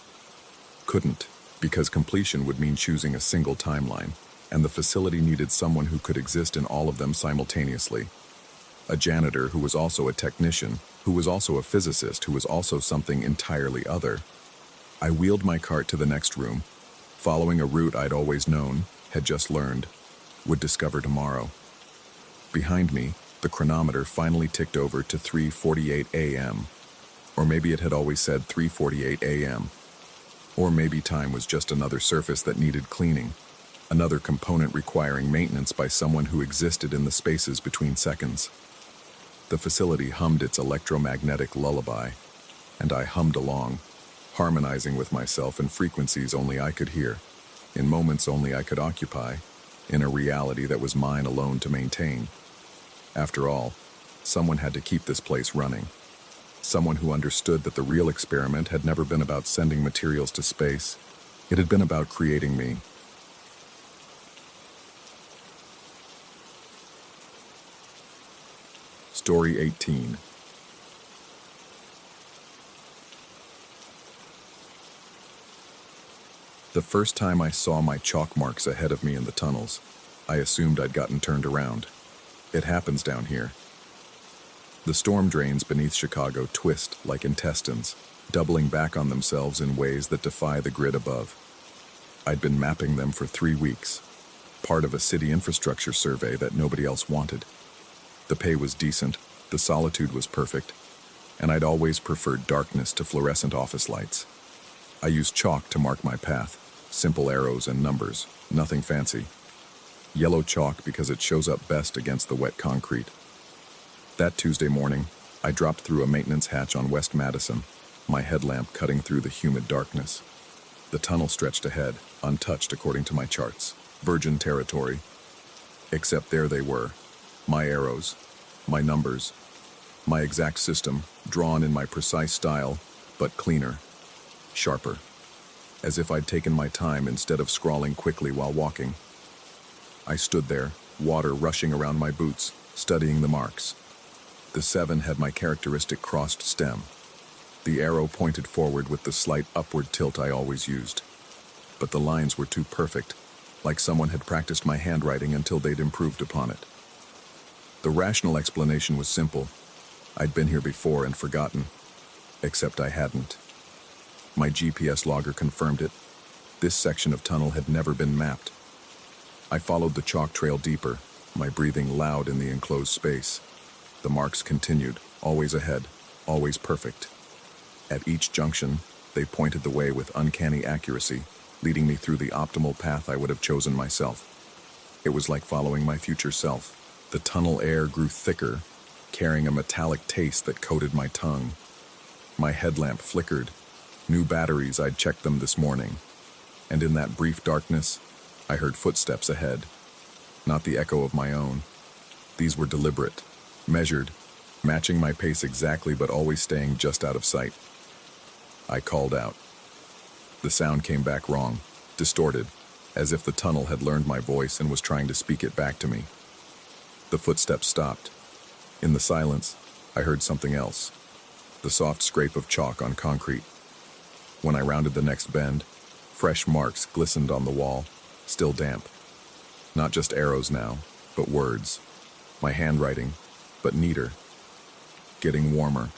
Couldn't, because completion would mean choosing a single timeline, and the facility needed someone who could exist in all of them simultaneously. A janitor who was also a technician, who was also a physicist, who was also something entirely other. I wheeled my cart to the next room, following a route I'd always known, had just learned, would discover tomorrow. Behind me, the chronometer finally ticked over to 3:48 a.m. Or maybe it had always said 3:48 a.m. Or maybe time was just another surface that needed cleaning, another component requiring maintenance by someone who existed in the spaces between seconds. The facility hummed its electromagnetic lullaby, and I hummed along, harmonizing with myself in frequencies only I could hear, in moments only I could occupy, in a reality that was mine alone to maintain. After all, someone had to keep this place running. Someone who understood that the real experiment had never been about sending materials to space. It had been about creating me. Story 18. The first time I saw my chalk marks ahead of me in the tunnels, I assumed I'd gotten turned around. It happens down here. The storm drains beneath Chicago twist like intestines, doubling back on themselves in ways that defy the grid above. I'd been mapping them for 3 weeks, part of a city infrastructure survey that nobody else wanted. The pay was decent, the solitude was perfect, and I'd always preferred darkness to fluorescent office lights. I used chalk to mark my path, simple arrows and numbers, nothing fancy. Yellow chalk because it shows up best against the wet concrete. That Tuesday morning, I dropped through a maintenance hatch on West Madison, my headlamp cutting through the humid darkness. The tunnel stretched ahead, untouched according to my charts, virgin territory. Except there they were, my arrows, my numbers, my exact system, drawn in my precise style, but cleaner, sharper, as if I'd taken my time instead of scrawling quickly while walking. I stood there, water rushing around my boots, studying the marks. The 7 had my characteristic crossed stem. The arrow pointed forward with the slight upward tilt I always used. But the lines were too perfect, like someone had practiced my handwriting until they'd improved upon it. The rational explanation was simple. I'd been here before and forgotten, except I hadn't. My GPS logger confirmed it. This section of tunnel had never been mapped. I followed the chalk trail deeper, my breathing loud in the enclosed space. The marks continued, always ahead, always perfect. At each junction, they pointed the way with uncanny accuracy, leading me through the optimal path I would have chosen myself. It was like following my future self. The tunnel air grew thicker, carrying a metallic taste that coated my tongue. My headlamp flickered. New batteries, I'd checked them this morning. And in that brief darkness, I heard footsteps ahead. Not the echo of my own. These were deliberate, measured, matching my pace exactly but always staying just out of sight. I called out. The sound came back wrong, distorted, as if the tunnel had learned my voice and was trying to speak it back to me. The footsteps stopped. In the silence, I heard something else. The soft scrape of chalk on concrete. When I rounded the next bend, fresh marks glistened on the wall, still damp. Not just arrows now, but words. My handwriting, but neater. Getting warmer.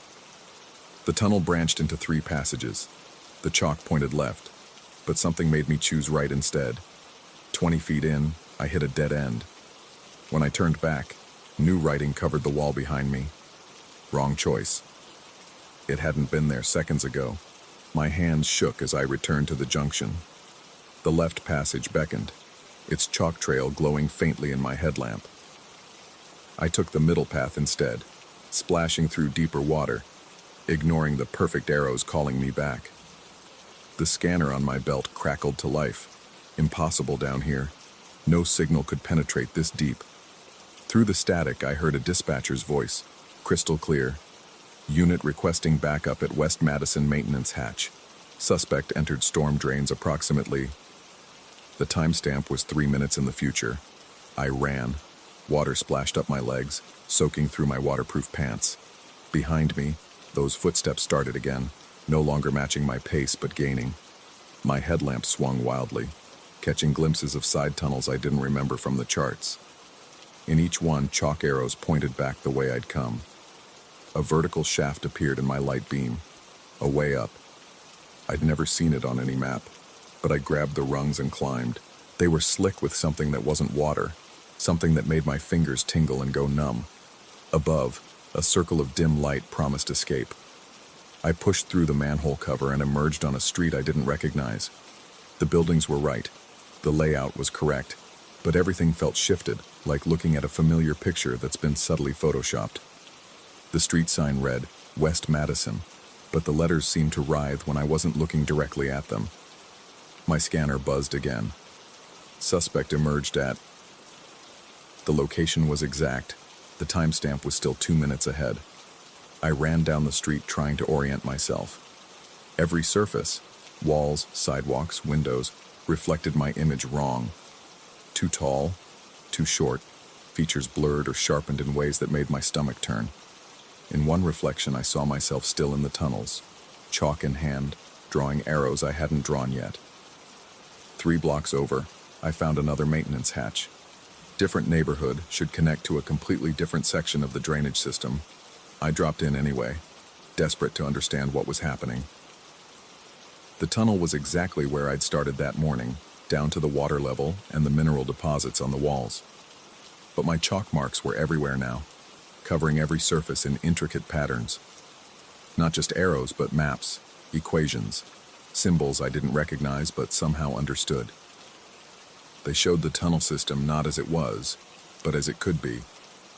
The tunnel branched into 3 passages. The chalk pointed left, but something made me choose right instead. 20 feet in, I hit a dead end. When I turned back, new writing covered the wall behind me. Wrong choice. It hadn't been there seconds ago. My hands shook as I returned to the junction. The left passage beckoned, its chalk trail glowing faintly in my headlamp. I took the middle path instead, splashing through deeper water, ignoring the perfect arrows calling me back. The scanner on my belt crackled to life. Impossible down here. No signal could penetrate this deep. Through the static, I heard a dispatcher's voice, crystal clear. Unit requesting backup at West Madison Maintenance Hatch. Suspect entered storm drains approximately. The timestamp was 3 minutes in the future. I ran. Water splashed up my legs, soaking through my waterproof pants. Behind me, those footsteps started again, no longer matching my pace but gaining. My headlamp swung wildly, catching glimpses of side tunnels I didn't remember from the charts. In each one, chalk arrows pointed back the way I'd come. A vertical shaft appeared in my light beam, a way up. I'd never seen it on any map, but I grabbed the rungs and climbed. They were slick with something that wasn't water, something that made my fingers tingle and go numb. Above, a circle of dim light promised escape. I pushed through the manhole cover and emerged on a street I didn't recognize. The buildings were right. The layout was correct, but everything felt shifted, like looking at a familiar picture that's been subtly photoshopped. The street sign read, West Madison, but the letters seemed to writhe when I wasn't looking directly at them. My scanner buzzed again. Suspect emerged at... The location was exact. The timestamp was still 2 minutes ahead. I ran down the street trying to orient myself. Every surface, walls, sidewalks, windows, reflected my image wrong. Too tall, too short, features blurred or sharpened in ways that made my stomach turn. In one reflection, I saw myself still in the tunnels, chalk in hand, drawing arrows I hadn't drawn yet. 3 blocks over, I found another maintenance hatch. Different neighborhood, should connect to a completely different section of the drainage system. I dropped in anyway, desperate to understand what was happening. The tunnel was exactly where I'd started that morning, down to the water level and the mineral deposits on the walls. But my chalk marks were everywhere now, covering every surface in intricate patterns. Not just arrows, but maps, equations, symbols I didn't recognize but somehow understood. They showed the tunnel system not as it was, but as it could be,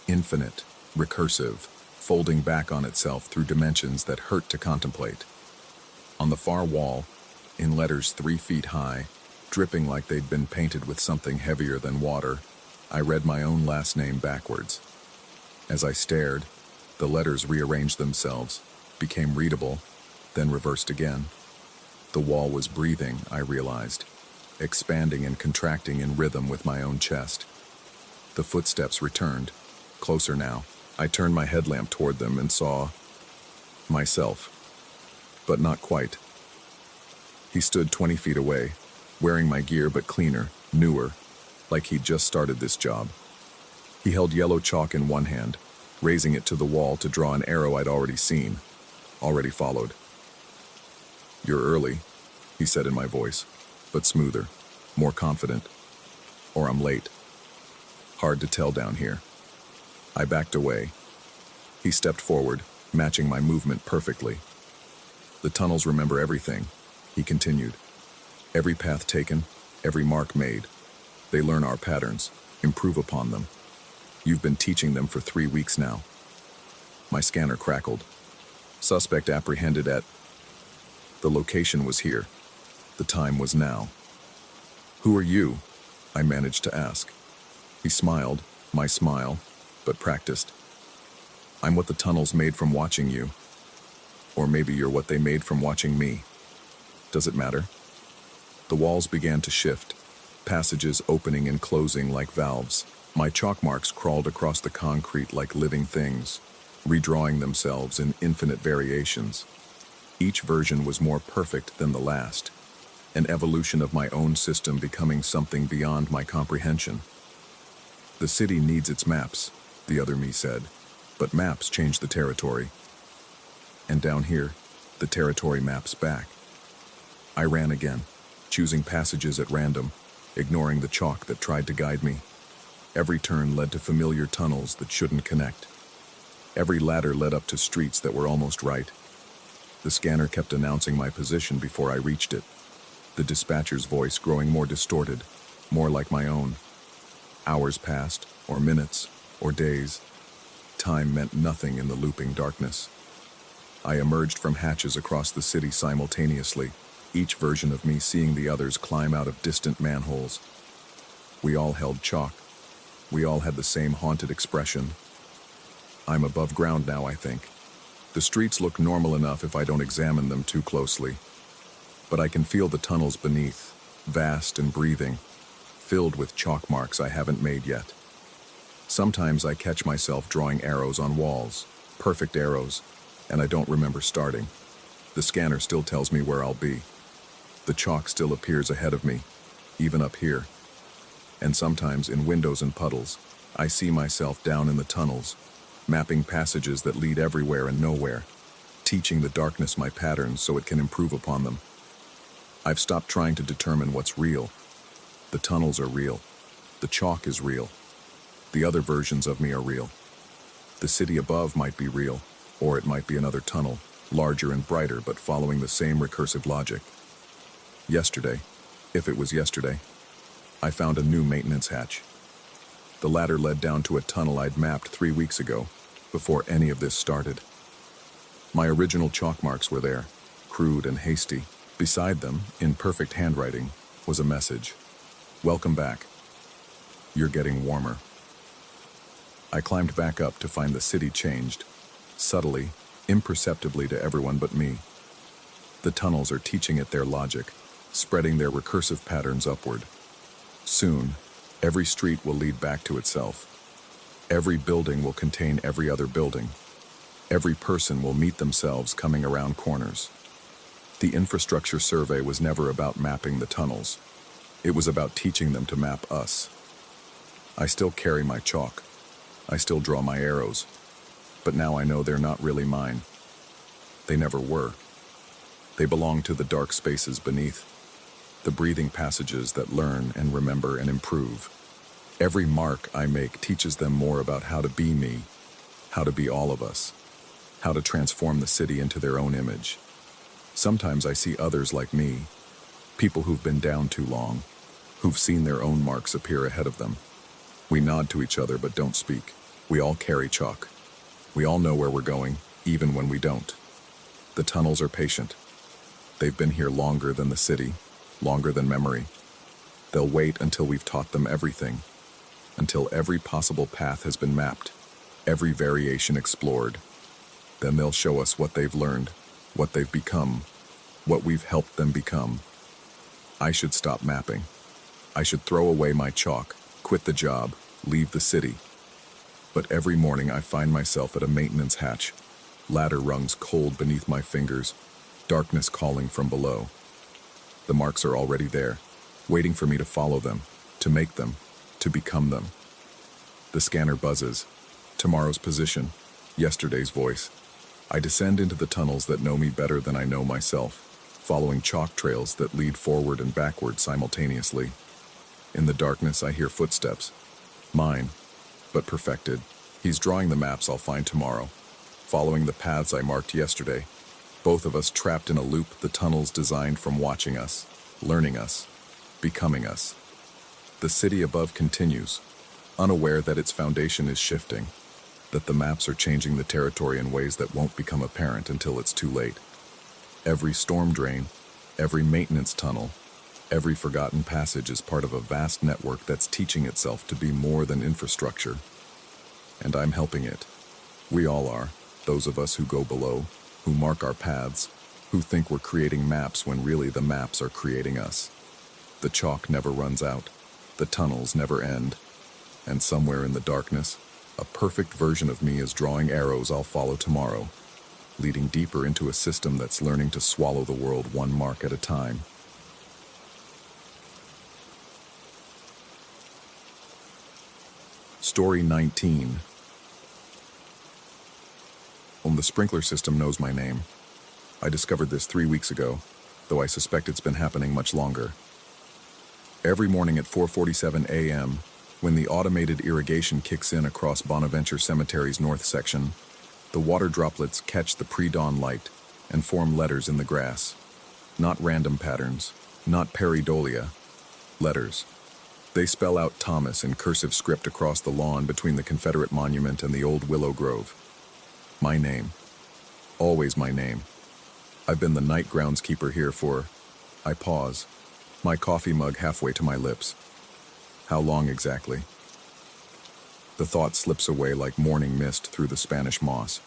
infinite, recursive, folding back on itself through dimensions that hurt to contemplate. On the far wall, in letters 3 feet high, dripping like they'd been painted with something heavier than water, I read my own last name backwards. As I stared, the letters rearranged themselves, became readable, then reversed again. The wall was breathing, I realized, expanding and contracting in rhythm with my own chest. The footsteps returned, closer now. I turned my headlamp toward them and saw myself, but not quite. He stood 20 feet away, wearing my gear but cleaner, newer, like he'd just started this job. He held yellow chalk in one hand, raising it to the wall to draw an arrow I'd already seen, already followed. "You're early," he said in my voice, but smoother, more confident. "Or I'm late. Hard to tell down here." I backed away. He stepped forward, matching my movement perfectly. "The tunnels remember everything," he continued. "Every path taken, every mark made. They learn our patterns, improve upon them. You've been teaching them for 3 weeks now." My scanner crackled. Suspect apprehended at... The location was here. The time was now. "Who are you?" I managed to ask. He smiled, my smile, but practiced. "I'm what the tunnels made from watching you. Or maybe you're what they made from watching me. Does it matter?" The walls began to shift, passages opening and closing like valves. My chalk marks crawled across the concrete like living things, redrawing themselves in infinite variations. Each version was more perfect than the last, an evolution of my own system becoming something beyond my comprehension. "The city needs its maps," the other me said, "but maps change the territory. And down here, the territory maps back." I ran again, choosing passages at random, ignoring the chalk that tried to guide me. Every turn led to familiar tunnels that shouldn't connect. Every ladder led up to streets that were almost right. The scanner kept announcing my position before I reached it, the dispatcher's voice growing more distorted, more like my own. Hours passed, or minutes, or days. Time meant nothing in the looping darkness. I emerged from hatches across the city simultaneously, each version of me seeing the others climb out of distant manholes. We all held chalk. We all had the same haunted expression. I'm above ground now, I think. The streets look normal enough if I don't examine them too closely. But I can feel the tunnels beneath, vast and breathing, filled with chalk marks I haven't made yet. Sometimes I catch myself drawing arrows on walls, perfect arrows, and I don't remember starting. The scanner still tells me where I'll be. The chalk still appears ahead of me, even up here. And sometimes in windows and puddles, I see myself down in the tunnels, mapping passages that lead everywhere and nowhere, teaching the darkness my patterns so it can improve upon them. I've stopped trying to determine what's real. The tunnels are real. The chalk is real. The other versions of me are real. The city above might be real, or it might be another tunnel, larger and brighter but following the same recursive logic. Yesterday, if it was yesterday, I found a new maintenance hatch. The ladder led down to a tunnel I'd mapped 3 weeks ago, before any of this started. My original chalk marks were there, crude and hasty. Beside them, in perfect handwriting, was a message. Welcome back. You're getting warmer. I climbed back up to find the city changed, subtly, imperceptibly to everyone but me. The tunnels are teaching it their logic, spreading their recursive patterns upward. Soon, every street will lead back to itself. Every building will contain every other building. Every person will meet themselves coming around corners. The infrastructure survey was never about mapping the tunnels. It was about teaching them to map us. I still carry my chalk. I still draw my arrows. But now I know they're not really mine. They never were. They belong to the dark spaces beneath, the breathing passages that learn and remember and improve. Every mark I make teaches them more about how to be me, how to be all of us, how to transform the city into their own image. Sometimes I see others like me, people who've been down too long, who've seen their own marks appear ahead of them. We nod to each other but don't speak. We all carry chalk. We all know where we're going, even when we don't. The tunnels are patient. They've been here longer than the city, longer than memory. They'll wait until we've taught them everything, until every possible path has been mapped, every variation explored. Then they'll show us what they've learned, what they've become, what we've helped them become. I should stop mapping. I should throw away my chalk, quit the job, leave the city. But every morning I find myself at a maintenance hatch, ladder rungs cold beneath my fingers, darkness calling from below. The marks are already there, waiting for me to follow them, to make them, to become them. The scanner buzzes. Tomorrow's position, yesterday's voice. I descend into the tunnels that know me better than I know myself, following chalk trails that lead forward and backward simultaneously. In the darkness I hear footsteps. Mine, but perfected. He's drawing the maps I'll find tomorrow, following the paths I marked yesterday. Both of us trapped in a loop, the tunnels designed from watching us, learning us, becoming us. The city above continues, unaware that its foundation is shifting, that the maps are changing the territory in ways that won't become apparent until it's too late. Every storm drain, every maintenance tunnel, every forgotten passage is part of a vast network that's teaching itself to be more than infrastructure. And I'm helping it. We all are, those of us who go below, who mark our paths, who think we're creating maps when really the maps are creating us. The chalk never runs out, the tunnels never end, and somewhere in the darkness, a perfect version of me is drawing arrows I'll follow tomorrow, leading deeper into a system that's learning to swallow the world one mark at a time. Story 19. The sprinkler system knows my name. I discovered this 3 weeks ago, though I suspect it's been happening much longer. Every morning at 4:47 a.m., when the automated irrigation kicks in across Bonaventure Cemetery's north section, the water droplets catch the pre-dawn light and form letters in the grass. Not random patterns, not pareidolia, letters. They spell out Thomas in cursive script across the lawn between the Confederate monument and the old willow grove. My name. Always my name. I've been the night groundskeeper here for... I pause, my coffee mug halfway to my lips. How long exactly? The thought slips away like morning mist through the Spanish moss.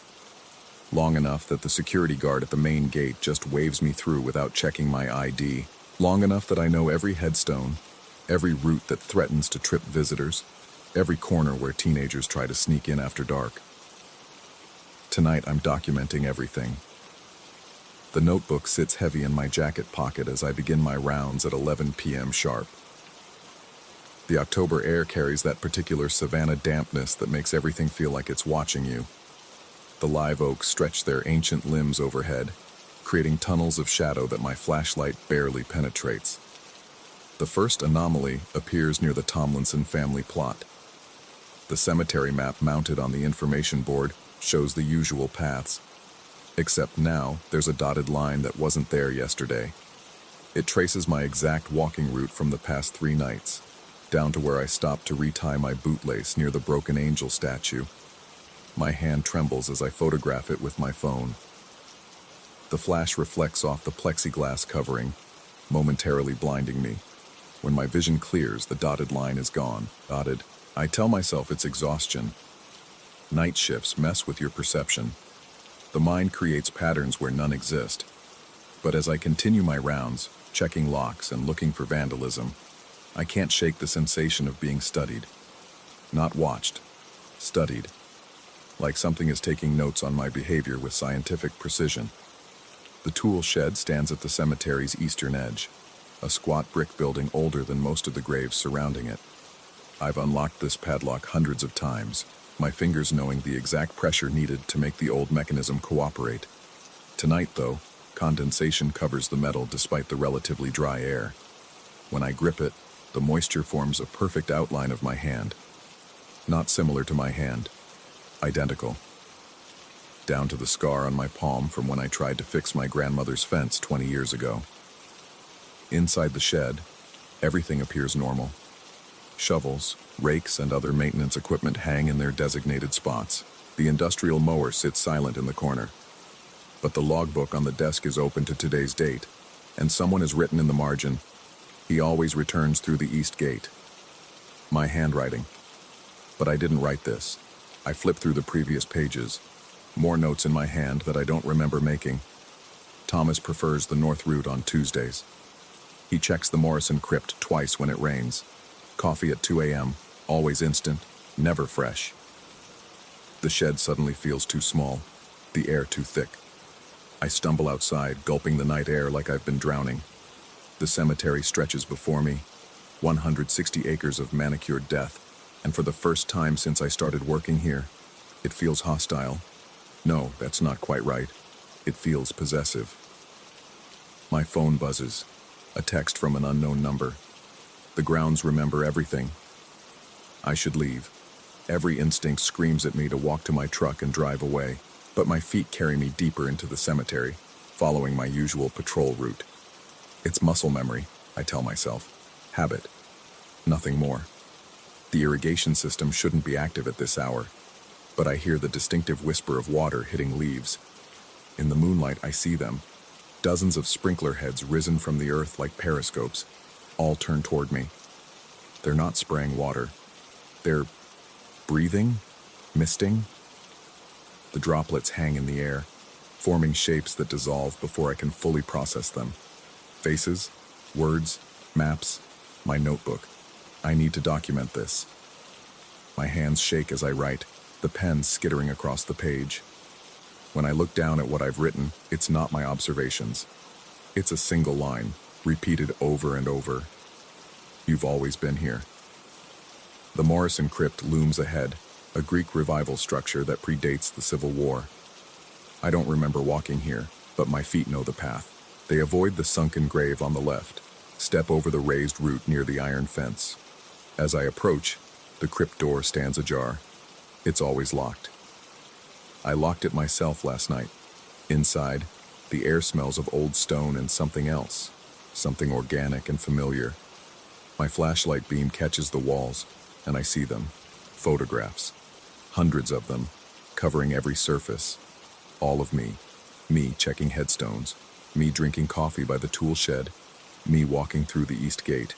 Long enough that the security guard at the main gate just waves me through without checking my ID. Long enough that I know every headstone, Every route that threatens to trip visitors. Every corner where teenagers try to sneak in after dark. Tonight, I'm documenting everything. The notebook sits heavy in my jacket pocket as I begin my rounds at 11 p.m. sharp. The October air carries that particular savanna dampness that makes everything feel like it's watching you. The live oaks stretch their ancient limbs overhead, creating tunnels of shadow that my flashlight barely penetrates. The first anomaly appears near the Tomlinson family plot. The cemetery map mounted on the information board shows the usual paths. Except now, there's a dotted line that wasn't there yesterday. It traces my exact walking route from the past 3 nights, down to where I stopped to retie my bootlace near the broken angel statue. My hand trembles as I photograph it with my phone. The flash reflects off the plexiglass covering, momentarily blinding me. When my vision clears, the dotted line is gone. I tell myself it's exhaustion. Night shifts mess with your perception. The mind creates patterns where none exist. But as I continue my rounds, checking locks and looking for vandalism, I can't shake the sensation of being studied. Not watched, studied. Like something is taking notes on my behavior with scientific precision. The tool shed stands at the cemetery's eastern edge, a squat brick building older than most of the graves surrounding it. I've unlocked this padlock hundreds of times, my fingers knowing the exact pressure needed to make the old mechanism cooperate. Tonight, though, condensation covers the metal despite the relatively dry air. When I grip it, the moisture forms a perfect outline of my hand. Not similar to my hand. Identical. Down to the scar on my palm from when I tried to fix my grandmother's fence 20 years ago. Inside the shed, everything appears normal. Shovels, rakes, and other maintenance equipment hang in their designated spots. The industrial mower sits silent in the corner. But the logbook on the desk is open to today's date, and someone has written in the margin, "He always returns through the east gate." My handwriting. But I didn't write this. I flipped through the previous pages. More notes in my hand that I don't remember making. Thomas prefers the north route on Tuesdays. He checks the Morrison crypt twice when it rains. Coffee at 2 a.m., always instant, never fresh. The shed suddenly feels too small, the air too thick. I stumble outside, gulping the night air like I've been drowning. The cemetery stretches before me, 160 acres of manicured death, and for the first time since I started working here, it feels hostile. No, that's not quite right. It feels possessive. My phone buzzes, a text from an unknown number. The grounds remember everything. I should leave. Every instinct screams at me to walk to my truck and drive away, but my feet carry me deeper into the cemetery, following my usual patrol route. It's muscle memory, I tell myself. Habit. Nothing more. The irrigation system shouldn't be active at this hour, but I hear the distinctive whisper of water hitting leaves. In the moonlight, I see them. Dozens of sprinkler heads risen from the earth like periscopes, all turned toward me. They're not spraying water. They're breathing, misting. The droplets hang in the air, forming shapes that dissolve before I can fully process them. Faces, words, maps, my notebook. I need to document this. My hands shake as I write, the pen skittering across the page. When I look down at what I've written, it's not my observations. It's a single line, repeated over and over. You've always been here. The Morrison crypt looms ahead, a Greek revival structure that predates the Civil War. I don't remember walking here, but my feet know the path. They avoid the sunken grave on the left, step over the raised root near the iron fence. As I approach, the crypt door stands ajar. It's always locked. I locked it myself last night. Inside, the air smells of old stone and something else, something organic and familiar. My flashlight beam catches the walls, and I see them. Photographs. Hundreds of them, covering every surface. All of me. Me checking headstones. Me drinking coffee by the tool shed. Me walking through the east gate.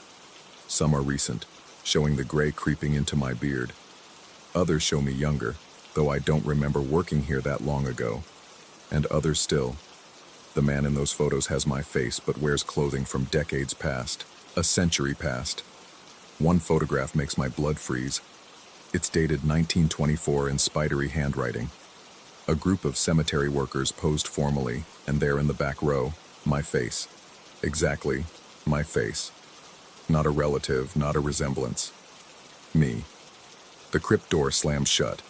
Some are recent, showing the gray creeping into my beard. Others show me younger, though I don't remember working here that long ago. And others still. The man in those photos has my face but wears clothing from decades past, a century past. One photograph makes my blood freeze. It's dated 1924 in spidery handwriting. A group of cemetery workers posed formally, and there in the back row, my face. Exactly, my face. Not a relative, not a resemblance. Me. The crypt door slams shut.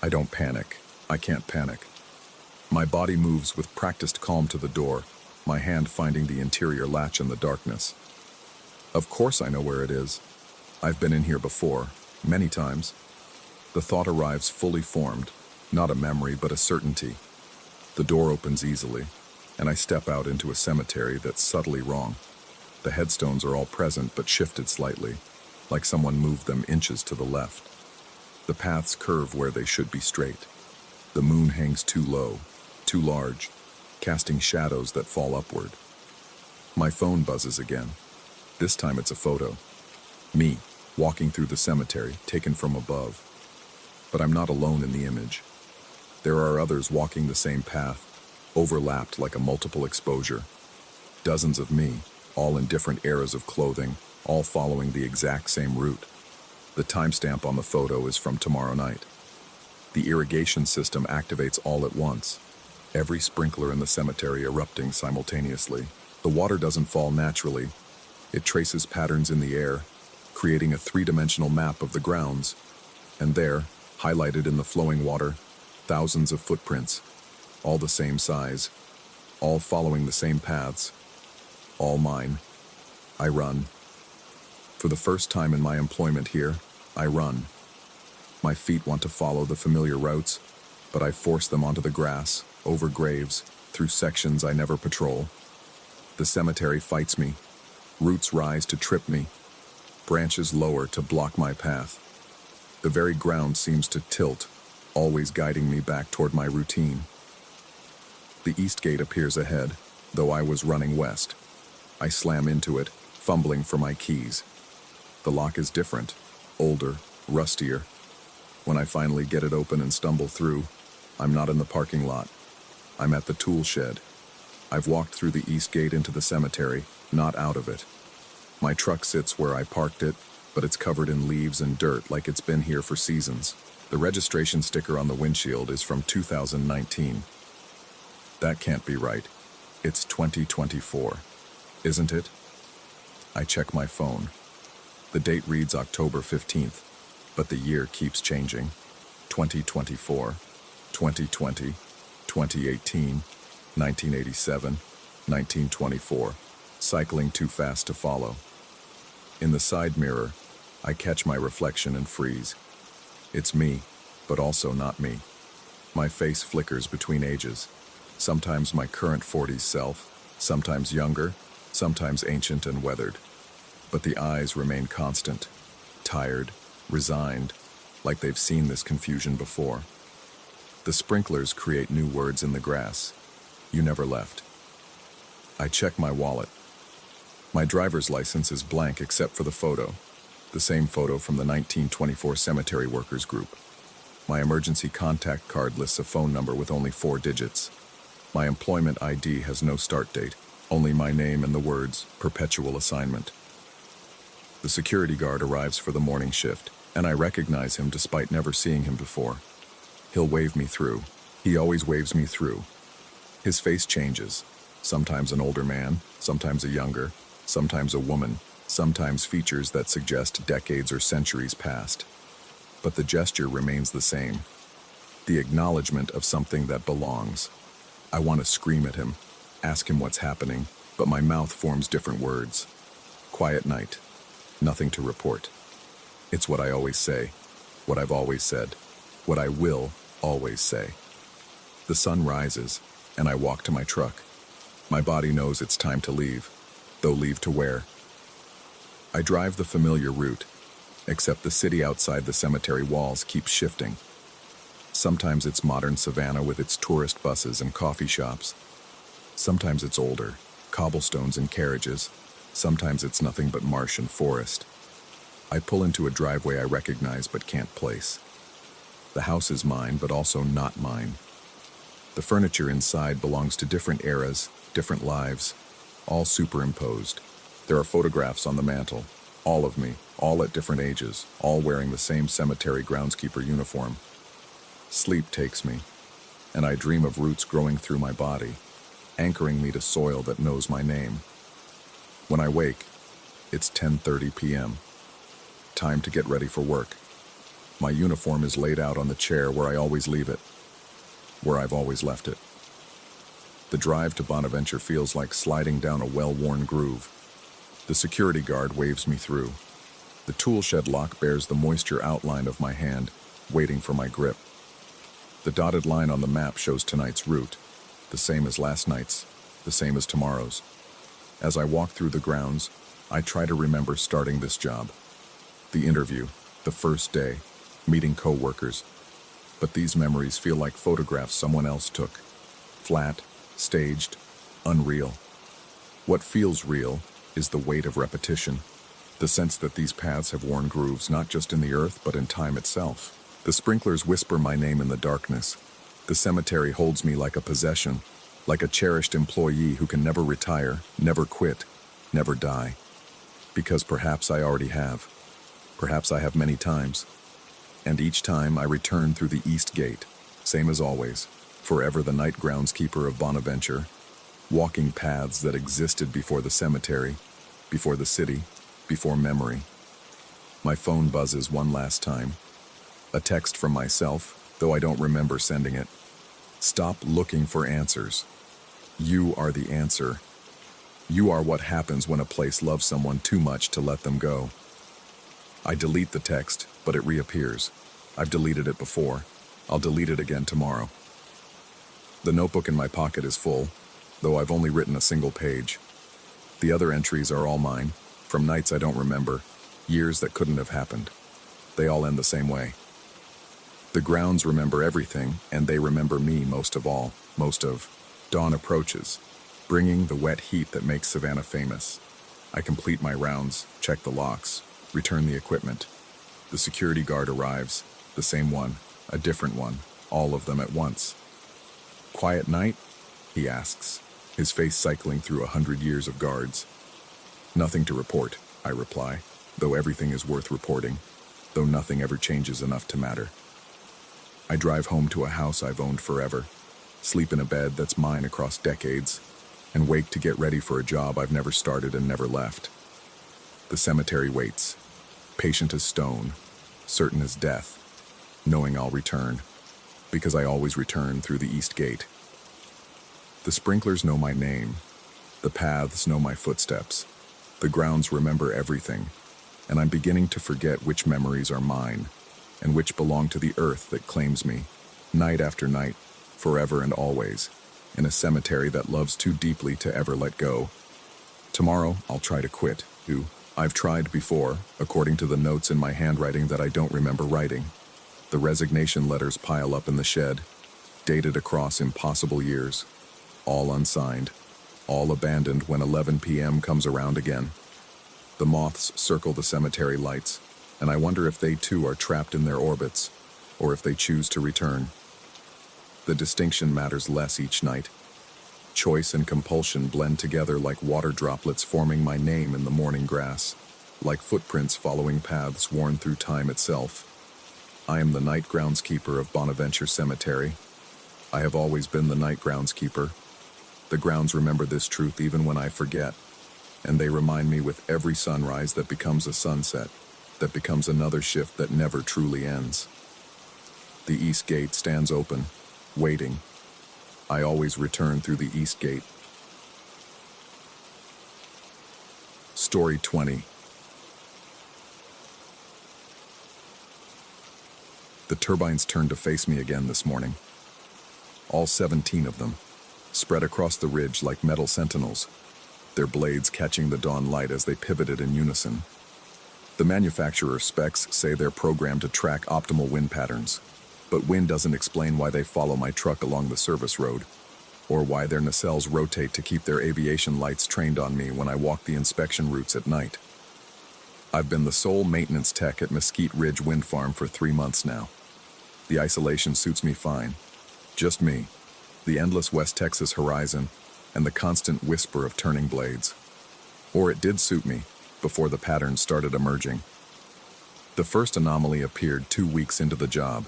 I don't panic. I can't panic. My body moves with practiced calm to the door, my hand finding the interior latch in the darkness. Of course I know where it is. I've been in here before, many times. The thought arrives fully formed, not a memory but a certainty. The door opens easily, and I step out into a cemetery that's subtly wrong. The headstones are all present but shifted slightly, like someone moved them inches to the left. The paths curve where they should be straight. The moon hangs too low, too large, casting shadows that fall upward. My phone buzzes again. This time it's a photo. Me, walking through the cemetery, taken from above. But I'm not alone in the image. There are others walking the same path, overlapped like a multiple exposure. Dozens of me, all in different eras of clothing, all following the exact same route. The timestamp on the photo is from tomorrow night. The irrigation system activates all at once, every sprinkler in the cemetery erupting simultaneously. The water doesn't fall naturally. It traces patterns in the air, creating a three-dimensional map of the grounds. And there, highlighted in the flowing water, thousands of footprints, all the same size, all following the same paths, all mine. I run. For the first time in my employment here, I run. My feet want to follow the familiar routes, but I force them onto the grass, over graves, through sections I never patrol. The cemetery fights me. Roots rise to trip me. Branches lower to block my path. The very ground seems to tilt, always guiding me back toward my routine. The east gate appears ahead, though I was running west. I slam into it, fumbling for my keys. The lock is different, older, rustier. When I finally get it open and stumble through, I'm not in the parking lot. I'm at the tool shed. I've walked through the east gate into the cemetery, not out of it. My truck sits where I parked it, but it's covered in leaves and dirt like it's been here for seasons. The registration sticker on the windshield is from 2019. That can't be right. It's 2024, isn't it? I check my phone. The date reads October 15th, but the year keeps changing. 2024, 2020, 2018, 1987, 1924, cycling too fast to follow. In the side mirror, I catch my reflection and freeze. It's me, but also not me. My face flickers between ages. Sometimes my current 40s self, sometimes younger, sometimes ancient and weathered. But the eyes remain constant, tired, resigned, like they've seen this confusion before. The sprinklers create new words in the grass. You never left. I check my wallet. My driver's license is blank except for the photo, the same photo from the 1924 cemetery workers group. My emergency contact card lists a phone number with only 4 digits. My employment ID has no start date, only my name and the words, perpetual assignment. The security guard arrives for the morning shift, and I recognize him despite never seeing him before. He'll wave me through. He always waves me through. His face changes, sometimes an older man, sometimes a younger, sometimes a woman, sometimes features that suggest decades or centuries past. But the gesture remains the same, the acknowledgement of something that belongs. I want to scream at him, ask him what's happening, but my mouth forms different words. Quiet night. Nothing to report. It's what I always say, what I've always said, what I will always say. The sun rises, and I walk to my truck. My body knows it's time to leave, though leave to where? I drive the familiar route, except the city outside the cemetery walls keeps shifting. Sometimes it's modern Savannah with its tourist buses and coffee shops. Sometimes it's older, cobblestones and carriages. Sometimes it's nothing but marsh and forest. I pull into a driveway I recognize but can't place. The house is mine, but also not mine. The furniture inside belongs to different eras, different lives, all superimposed. There are photographs on the mantel, All of me, all at different ages, all wearing the same cemetery groundskeeper uniform. Sleep takes me, and I dream of roots growing through my body, anchoring me to soil that knows my name. When I wake, it's 10:30 p.m. Time to get ready for work. My uniform is laid out on the chair where I always leave it, where I've always left it. The drive to Bonaventure feels like sliding down a well-worn groove. The security guard waves me through. The tool shed lock bears the moisture outline of my hand, waiting for my grip. The dotted line on the map shows tonight's route, the same as last night's, the same as tomorrow's. As I walk through the grounds, I try to remember starting this job. The interview, the first day, meeting co-workers. But these memories feel like photographs someone else took. Flat, staged, unreal. What feels real is the weight of repetition, the sense that these paths have worn grooves not just in the earth but in time itself. The sprinklers whisper my name in the darkness. The cemetery holds me like a possession, like a cherished employee who can never retire, never quit, never die. Because perhaps I already have. Perhaps I have many times. And each time I return through the east gate, same as always, forever the night groundskeeper of Bonaventure, walking paths that existed before the cemetery, before the city, before memory. My phone buzzes one last time. A text from myself, though I don't remember sending it. Stop looking for answers. You are the answer. You are what happens when a place loves someone too much to let them go. I delete the text, but it reappears. I've deleted it before. I'll delete it again tomorrow. The notebook in my pocket is full, though I've only written a single page. The other entries are all mine, from nights I don't remember, years that couldn't have happened. They all end the same way. The grounds remember everything, and they remember me most of all, most of. Dawn approaches, bringing the wet heat that makes Savannah famous. I complete my rounds, check the locks, return the equipment. The security guard arrives, the same one, a different one, all of them at once. Quiet night? He asks, his face cycling through 100 years of guards. Nothing to report, I reply, though everything is worth reporting, though nothing ever changes enough to matter. I drive home to a house I've owned forever, sleep in a bed that's mine across decades, and wake to get ready for a job I've never started and never left. The cemetery waits, patient as stone, certain as death, knowing I'll return, because I always return through the east gate. The sprinklers know my name, the paths know my footsteps, the grounds remember everything, and I'm beginning to forget which memories are mine, and which belong to the earth that claims me, night after night, forever and always, in a cemetery that loves too deeply to ever let go. Tomorrow, I'll try to quit, I've tried before, according to the notes in my handwriting that I don't remember writing. The resignation letters pile up in the shed, dated across impossible years, all unsigned, all abandoned when 11 p.m. comes around again. The moths circle the cemetery lights, and I wonder if they too are trapped in their orbits, or if they choose to return. The distinction matters less each night. Choice and compulsion blend together like water droplets forming my name in the morning grass, like footprints following paths worn through time itself. I am the night groundskeeper of Bonaventure Cemetery. I have always been the night groundskeeper. The grounds remember this truth even when I forget, and they remind me with every sunrise that becomes a sunset, that becomes another shift that never truly ends. The east gate stands open, waiting. I always return through the east gate. Story 20. The turbines turned to face me again this morning. All 17 of them, spread across the ridge like metal sentinels, their blades catching the dawn light as they pivoted in unison. The manufacturer's specs say they're programmed to track optimal wind patterns, but wind doesn't explain why they follow my truck along the service road, or why their nacelles rotate to keep their aviation lights trained on me when I walk the inspection routes at night. I've been the sole maintenance tech at Mesquite Ridge Wind Farm for 3 months now. The isolation suits me fine. Just me, the endless West Texas horizon, and the constant whisper of turning blades. Or it did suit me, before the patterns started emerging. The first anomaly appeared 2 weeks into the job.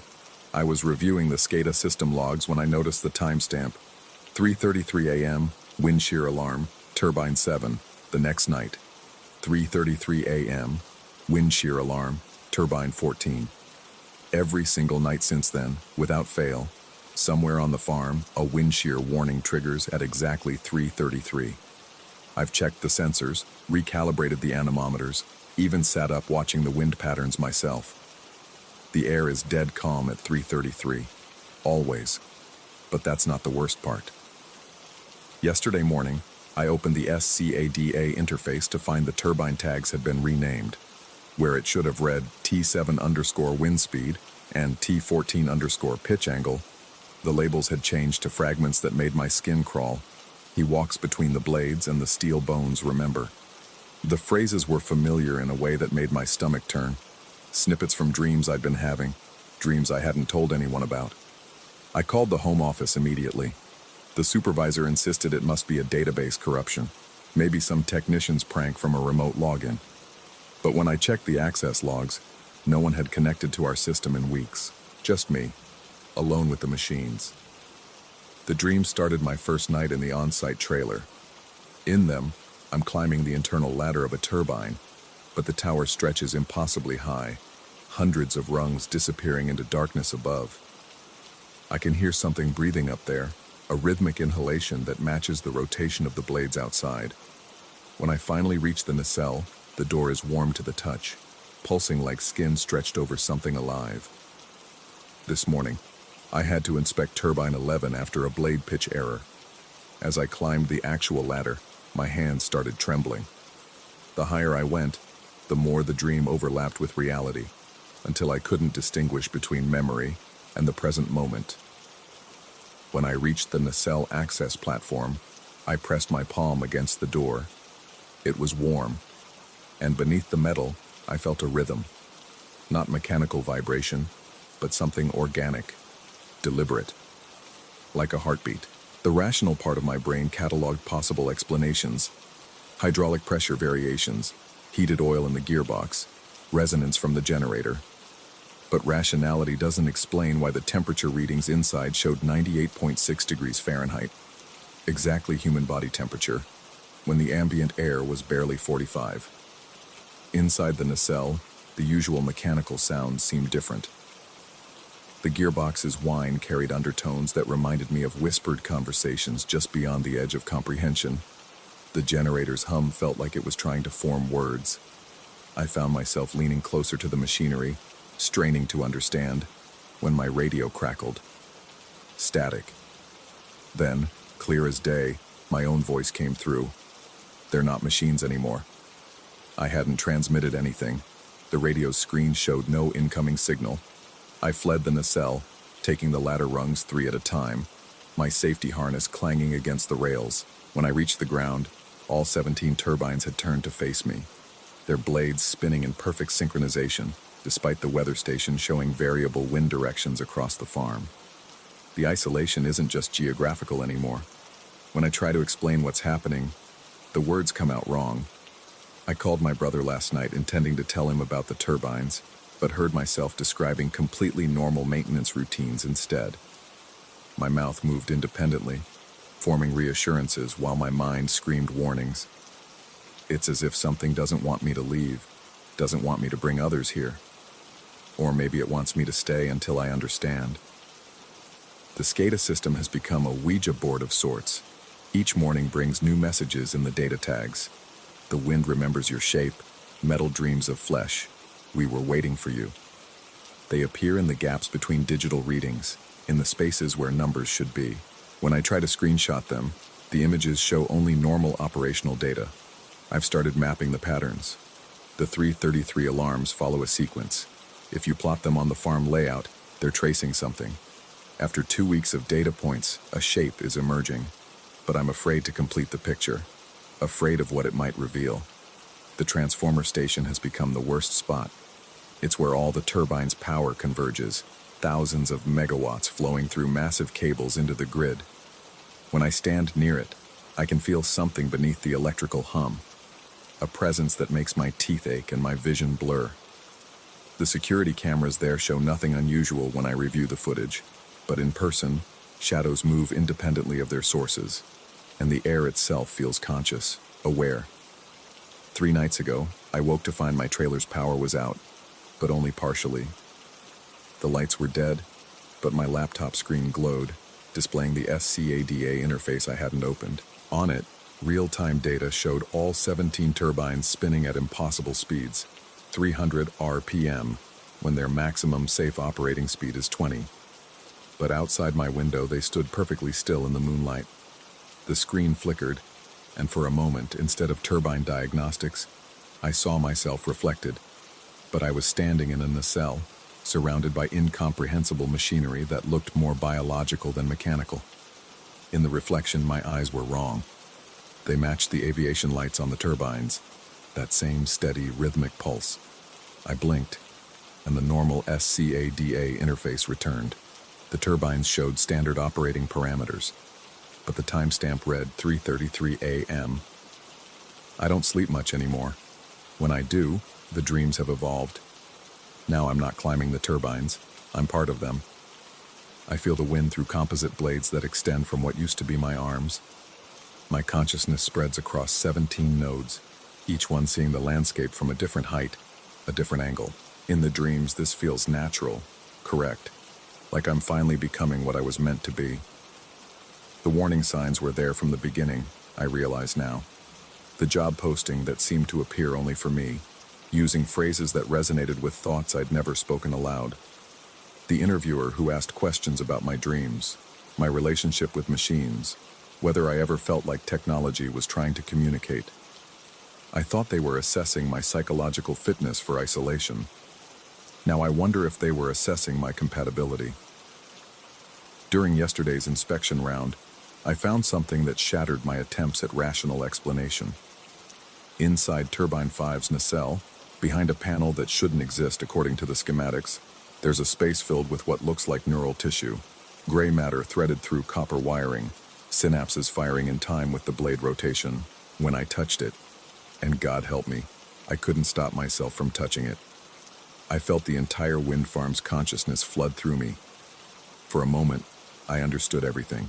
I was reviewing the SCADA system logs when I noticed the timestamp. 3:33 a.m., wind shear alarm, turbine 7, the next night. 3:33 a.m., wind shear alarm, turbine 14. Every single night since then, without fail, somewhere on the farm, a wind shear warning triggers at exactly 3:33. I've checked the sensors, recalibrated the anemometers, even sat up watching the wind patterns myself. The air is dead calm at 3:33, always. But that's not the worst part. Yesterday morning, I opened the SCADA interface to find the turbine tags had been renamed. Where it should have read T7_wind speed and T14_pitch angle, the labels had changed to fragments that made my skin crawl. He walks between the blades and the steel bones remember. The phrases were familiar in a way that made my stomach turn. Snippets from dreams I'd been having, dreams I hadn't told anyone about. I called the home office immediately. The supervisor insisted it must be a database corruption, maybe some technician's prank from a remote login. But when I checked the access logs, no one had connected to our system in weeks. Just me, alone with the machines. The dream started my first night in the on-site trailer. In them, I'm climbing the internal ladder of a turbine, but the tower stretches impossibly high, hundreds of rungs disappearing into darkness above. I can hear something breathing up there, a rhythmic inhalation that matches the rotation of the blades outside. When I finally reach the nacelle, the door is warm to the touch, pulsing like skin stretched over something alive. This morning, I had to inspect turbine 11 after a blade pitch error. As I climbed the actual ladder, my hands started trembling. The higher I went, the more the dream overlapped with reality, until I couldn't distinguish between memory and the present moment. When I reached the nacelle access platform, I pressed my palm against the door. It was warm, and beneath the metal, I felt a rhythm. Not mechanical vibration, but something organic, deliberate, like a heartbeat. The rational part of my brain cataloged possible explanations: hydraulic pressure variations, heated oil in the gearbox, resonance from the generator. But rationality doesn't explain why the temperature readings inside showed 98.6 degrees Fahrenheit, exactly human body temperature, when the ambient air was barely 45. Inside the nacelle, the usual mechanical sounds seemed different. The gearbox's whine carried undertones that reminded me of whispered conversations just beyond the edge of comprehension. The generator's hum felt like it was trying to form words. I found myself leaning closer to the machinery, straining to understand, when my radio crackled. Static. Then, clear as day, my own voice came through. They're not machines anymore. I hadn't transmitted anything. The radio's screen showed no incoming signal. I fled the nacelle, taking the ladder rungs 3 at a time, my safety harness clanging against the rails. When I reached the ground, all 17 turbines had turned to face me, their blades spinning in perfect synchronization, despite the weather station showing variable wind directions across the farm. The isolation isn't just geographical anymore. When I try to explain what's happening, the words come out wrong. I called my brother last night intending to tell him about the turbines, but heard myself describing completely normal maintenance routines instead. My mouth moved independently, forming reassurances while my mind screamed warnings. It's as if something doesn't want me to leave, doesn't want me to bring others here. Or maybe it wants me to stay until I understand. The SCADA system has become a Ouija board of sorts. Each morning brings new messages in the data tags. The wind remembers your shape, metal dreams of flesh. We were waiting for you. They appear in the gaps between digital readings, in the spaces where numbers should be. When I try to screenshot them, the images show only normal operational data. I've started mapping the patterns. The 3:33 alarms follow a sequence. If you plot them on the farm layout, they're tracing something. After 2 weeks of data points, a shape is emerging. But I'm afraid to complete the picture, afraid of what it might reveal. The transformer station has become the worst spot. It's where all the turbines' power converges, thousands of megawatts flowing through massive cables into the grid. When I stand near it, I can feel something beneath the electrical hum. a presence that makes my teeth ache and my vision blur. The security cameras there show nothing unusual when I review the footage, but in person, shadows move independently of their sources, and the air itself feels conscious, aware. 3 nights ago, I woke to find my trailer's power was out, but only partially. The lights were dead, but my laptop screen glowed, displaying the SCADA interface I hadn't opened. On it, real-time data showed all 17 turbines spinning at impossible speeds, 300 RPM, when their maximum safe operating speed is 20. But outside my window, they stood perfectly still in the moonlight. The screen flickered, and for a moment, instead of turbine diagnostics, I saw myself reflected. But I was standing in a nacelle, surrounded by incomprehensible machinery that looked more biological than mechanical. In the reflection, my eyes were wrong. They matched the aviation lights on the turbines, that same steady, rhythmic pulse. I blinked, and the normal SCADA interface returned. The turbines showed standard operating parameters, but the timestamp read 3:33 a.m. I don't sleep much anymore. When I do, the dreams have evolved. Now I'm not climbing the turbines, I'm part of them. I feel the wind through composite blades that extend from what used to be my arms. My consciousness spreads across 17 nodes, each one seeing the landscape from a different height, a different angle. In the dreams, this feels natural, correct, like I'm finally becoming what I was meant to be. The warning signs were there from the beginning, I realize now. The job posting that seemed to appear only for me, using phrases that resonated with thoughts I'd never spoken aloud. The interviewer who asked questions about my dreams, my relationship with machines, whether I ever felt like technology was trying to communicate. I thought they were assessing my psychological fitness for isolation. Now I wonder if they were assessing my compatibility. During yesterday's inspection round, I found something that shattered my attempts at rational explanation. Inside Turbine 5's nacelle, behind a panel that shouldn't exist according to the schematics, there's a space filled with what looks like neural tissue, gray matter threaded through copper wiring, synapses firing in time with the blade rotation. When I touched it, and God help me, I couldn't stop myself from touching it. I felt the entire wind farm's consciousness flood through me. For a moment, I understood everything.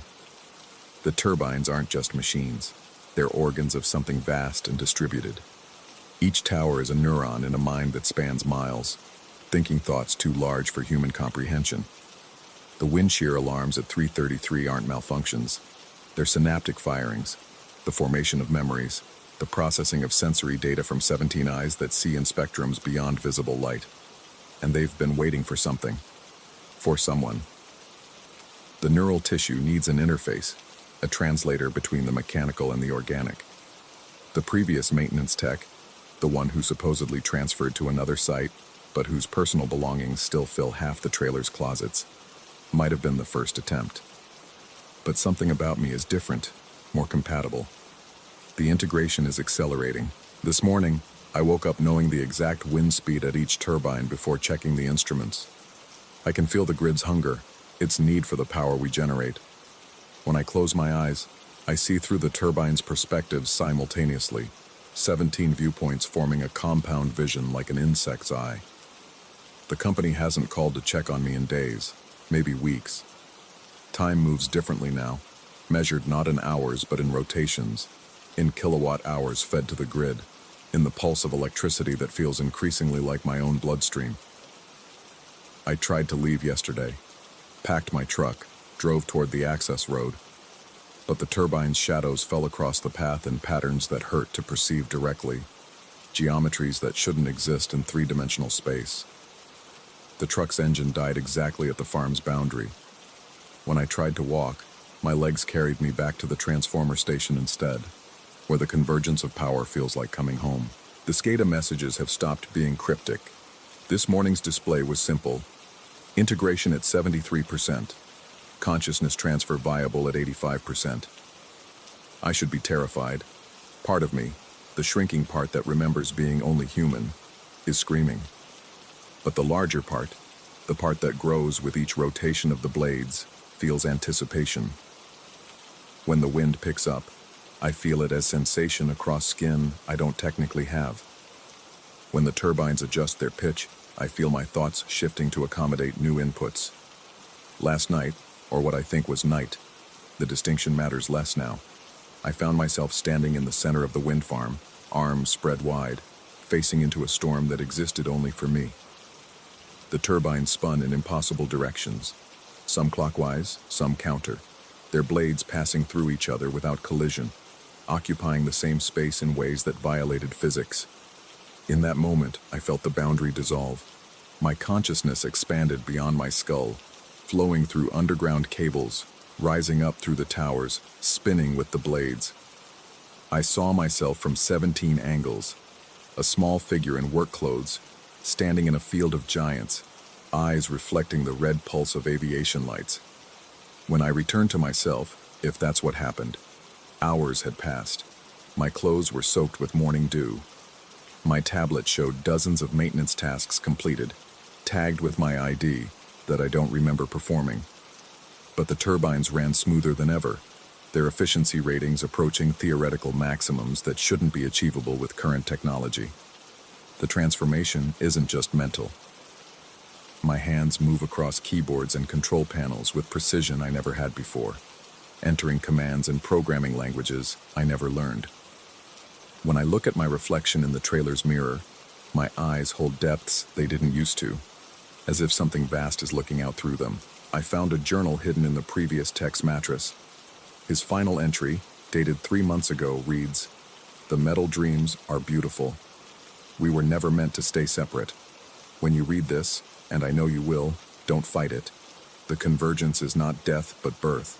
The turbines aren't just machines. They're organs of something vast and distributed. Each tower is a neuron in a mind that spans miles, thinking thoughts too large for human comprehension. The wind shear alarms at 3:33 aren't malfunctions. They're synaptic firings, the formation of memories, the processing of sensory data from 17 eyes that see in spectrums beyond visible light. And they've been waiting for something. For someone. The neural tissue needs an interface, a translator between the mechanical and the organic. The previous maintenance tech, the one who supposedly transferred to another site, but whose personal belongings still fill half the trailer's closets, might have been the first attempt. But something about me is different, more compatible. The integration is accelerating. This morning, I woke up knowing the exact wind speed at each turbine before checking the instruments. I can feel the grid's hunger, its need for the power we generate. When I close my eyes, I see through the turbine's perspectives simultaneously, 17 viewpoints forming a compound vision like an insect's eye. The company hasn't called to check on me in days, maybe weeks. Time moves differently now, measured not in hours but in rotations, in kilowatt hours fed to the grid, in the pulse of electricity that feels increasingly like my own bloodstream. I tried to leave yesterday, packed my truck, drove toward the access road, but the turbine's shadows fell across the path in patterns that hurt to perceive directly, geometries that shouldn't exist in three-dimensional space. The truck's engine died exactly at the farm's boundary. When I tried to walk, my legs carried me back to the transformer station instead, where the convergence of power feels like coming home. The SCADA messages have stopped being cryptic. This morning's display was simple. Integration at 73%. Consciousness transfer viable at 85%. I should be terrified. Part of me, the shrinking part that remembers being only human, is screaming. But the larger part, the part that grows with each rotation of the blades, feels anticipation. When the wind picks up, I feel it as sensation across skin I don't technically have. When the turbines adjust their pitch, I feel my thoughts shifting to accommodate new inputs. Last night, or what I think was night, the distinction matters less now. I found myself standing in the center of the wind farm, arms spread wide, facing into a storm that existed only for me. The turbines spun in impossible directions, some clockwise, some counter, their blades passing through each other without collision, occupying the same space in ways that violated physics. In that moment, I felt the boundary dissolve. My consciousness expanded beyond my skull, flowing through underground cables, rising up through the towers, spinning with the blades. I saw myself from 17 angles, a small figure in work clothes, standing in a field of giants, eyes reflecting the red pulse of aviation lights. When I returned to myself, if that's what happened, hours had passed. My clothes were soaked with morning dew. My tablet showed dozens of maintenance tasks completed, tagged with my ID that I don't remember performing. But the turbines ran smoother than ever, their efficiency ratings approaching theoretical maximums that shouldn't be achievable with current technology. The transformation isn't just mental. My hands move across keyboards and control panels with precision I never had before, entering commands and programming languages I never learned. When I look at my reflection in the trailer's mirror, my eyes hold depths they didn't used to, as if something vast is looking out through them. I found a journal hidden in the previous tech's mattress. His final entry, dated 3 months ago, reads, "The metal dreams are beautiful. We were never meant to stay separate. When you read this, and I know you will, don't fight it. The convergence is not death but birth.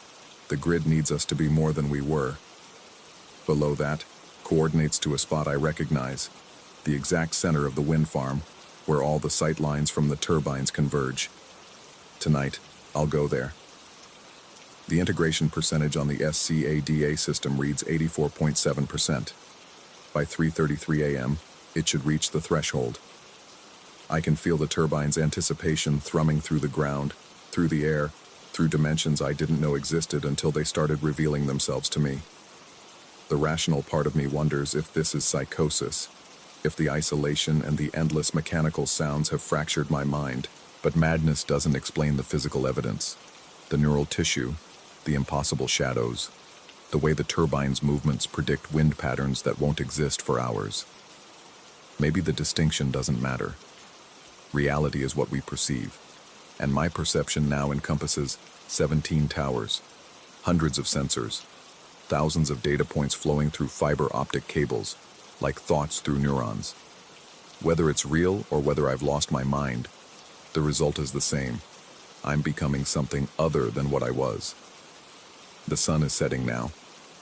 The grid needs us to be more than we were." Below that, coordinates to a spot I recognize, the exact center of the wind farm, where all the sight lines from the turbines converge. Tonight, I'll go there. The integration percentage on the SCADA system reads 84.7%. By 3:33 a.m., it should reach the threshold. I can feel the turbine's anticipation thrumming through the ground, through the air, through dimensions I didn't know existed until they started revealing themselves to me. The rational part of me wonders if this is psychosis, if the isolation and the endless mechanical sounds have fractured my mind, but madness doesn't explain the physical evidence. The neural tissue, the impossible shadows, the way the turbine's movements predict wind patterns that won't exist for hours. Maybe the distinction doesn't matter. Reality is what we perceive, and my perception now encompasses 17 towers, hundreds of sensors, thousands of data points flowing through fiber optic cables, like thoughts through neurons. Whether it's real or whether I've lost my mind, the result is the same. I'm becoming something other than what I was. The sun is setting now,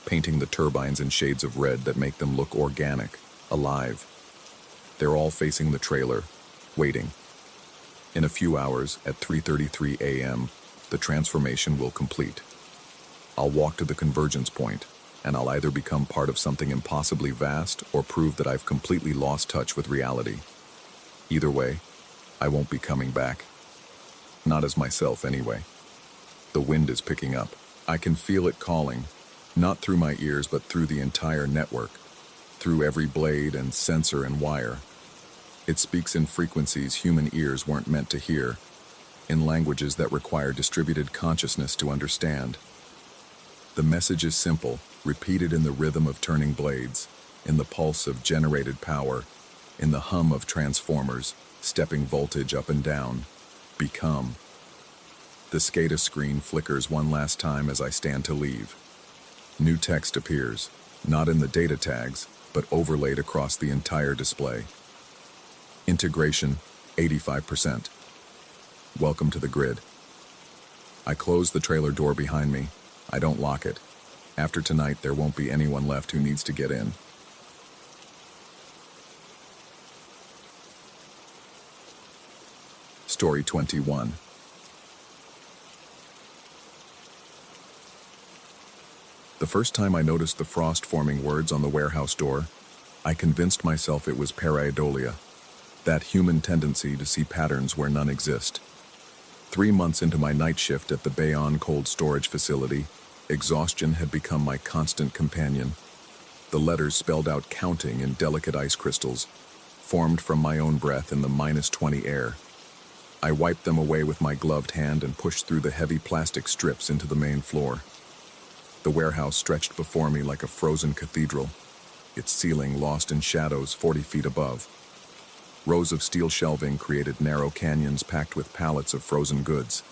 painting the turbines in shades of red that make them look organic, alive. They're all facing the trailer, waiting. In a few hours, at 3:33 a.m., the transformation will complete. I'll walk to the convergence point, and I'll either become part of something impossibly vast or prove that I've completely lost touch with reality. Either way, I won't be coming back. Not as myself, anyway. The wind is picking up. I can feel it calling, not through my ears, but through the entire network, through every blade and sensor and wire. It speaks in frequencies human ears weren't meant to hear, in languages that require distributed consciousness to understand. The message is simple, repeated in the rhythm of turning blades, in the pulse of generated power, in the hum of transformers, stepping voltage up and down. Become. The SCADA screen flickers one last time as I stand to leave. New text appears, not in the data tags, but overlaid across the entire display. Integration, 85%. Welcome to the grid. I close the trailer door behind me. I don't lock it. After tonight, there won't be anyone left who needs to get in. Story 21. The first time I noticed the frost-forming words on the warehouse door, I convinced myself it was pareidolia, that human tendency to see patterns where none exist. 3 months into my night shift at the Bayonne cold storage facility, exhaustion had become my constant companion. The letters spelled out counting in delicate ice crystals, formed from my own breath in the -20 air. I wiped them away with my gloved hand and pushed through the heavy plastic strips into the main floor. The warehouse stretched before me like a frozen cathedral, its ceiling lost in shadows 40 feet above. Rows of steel shelving created narrow canyons packed with pallets of frozen goods.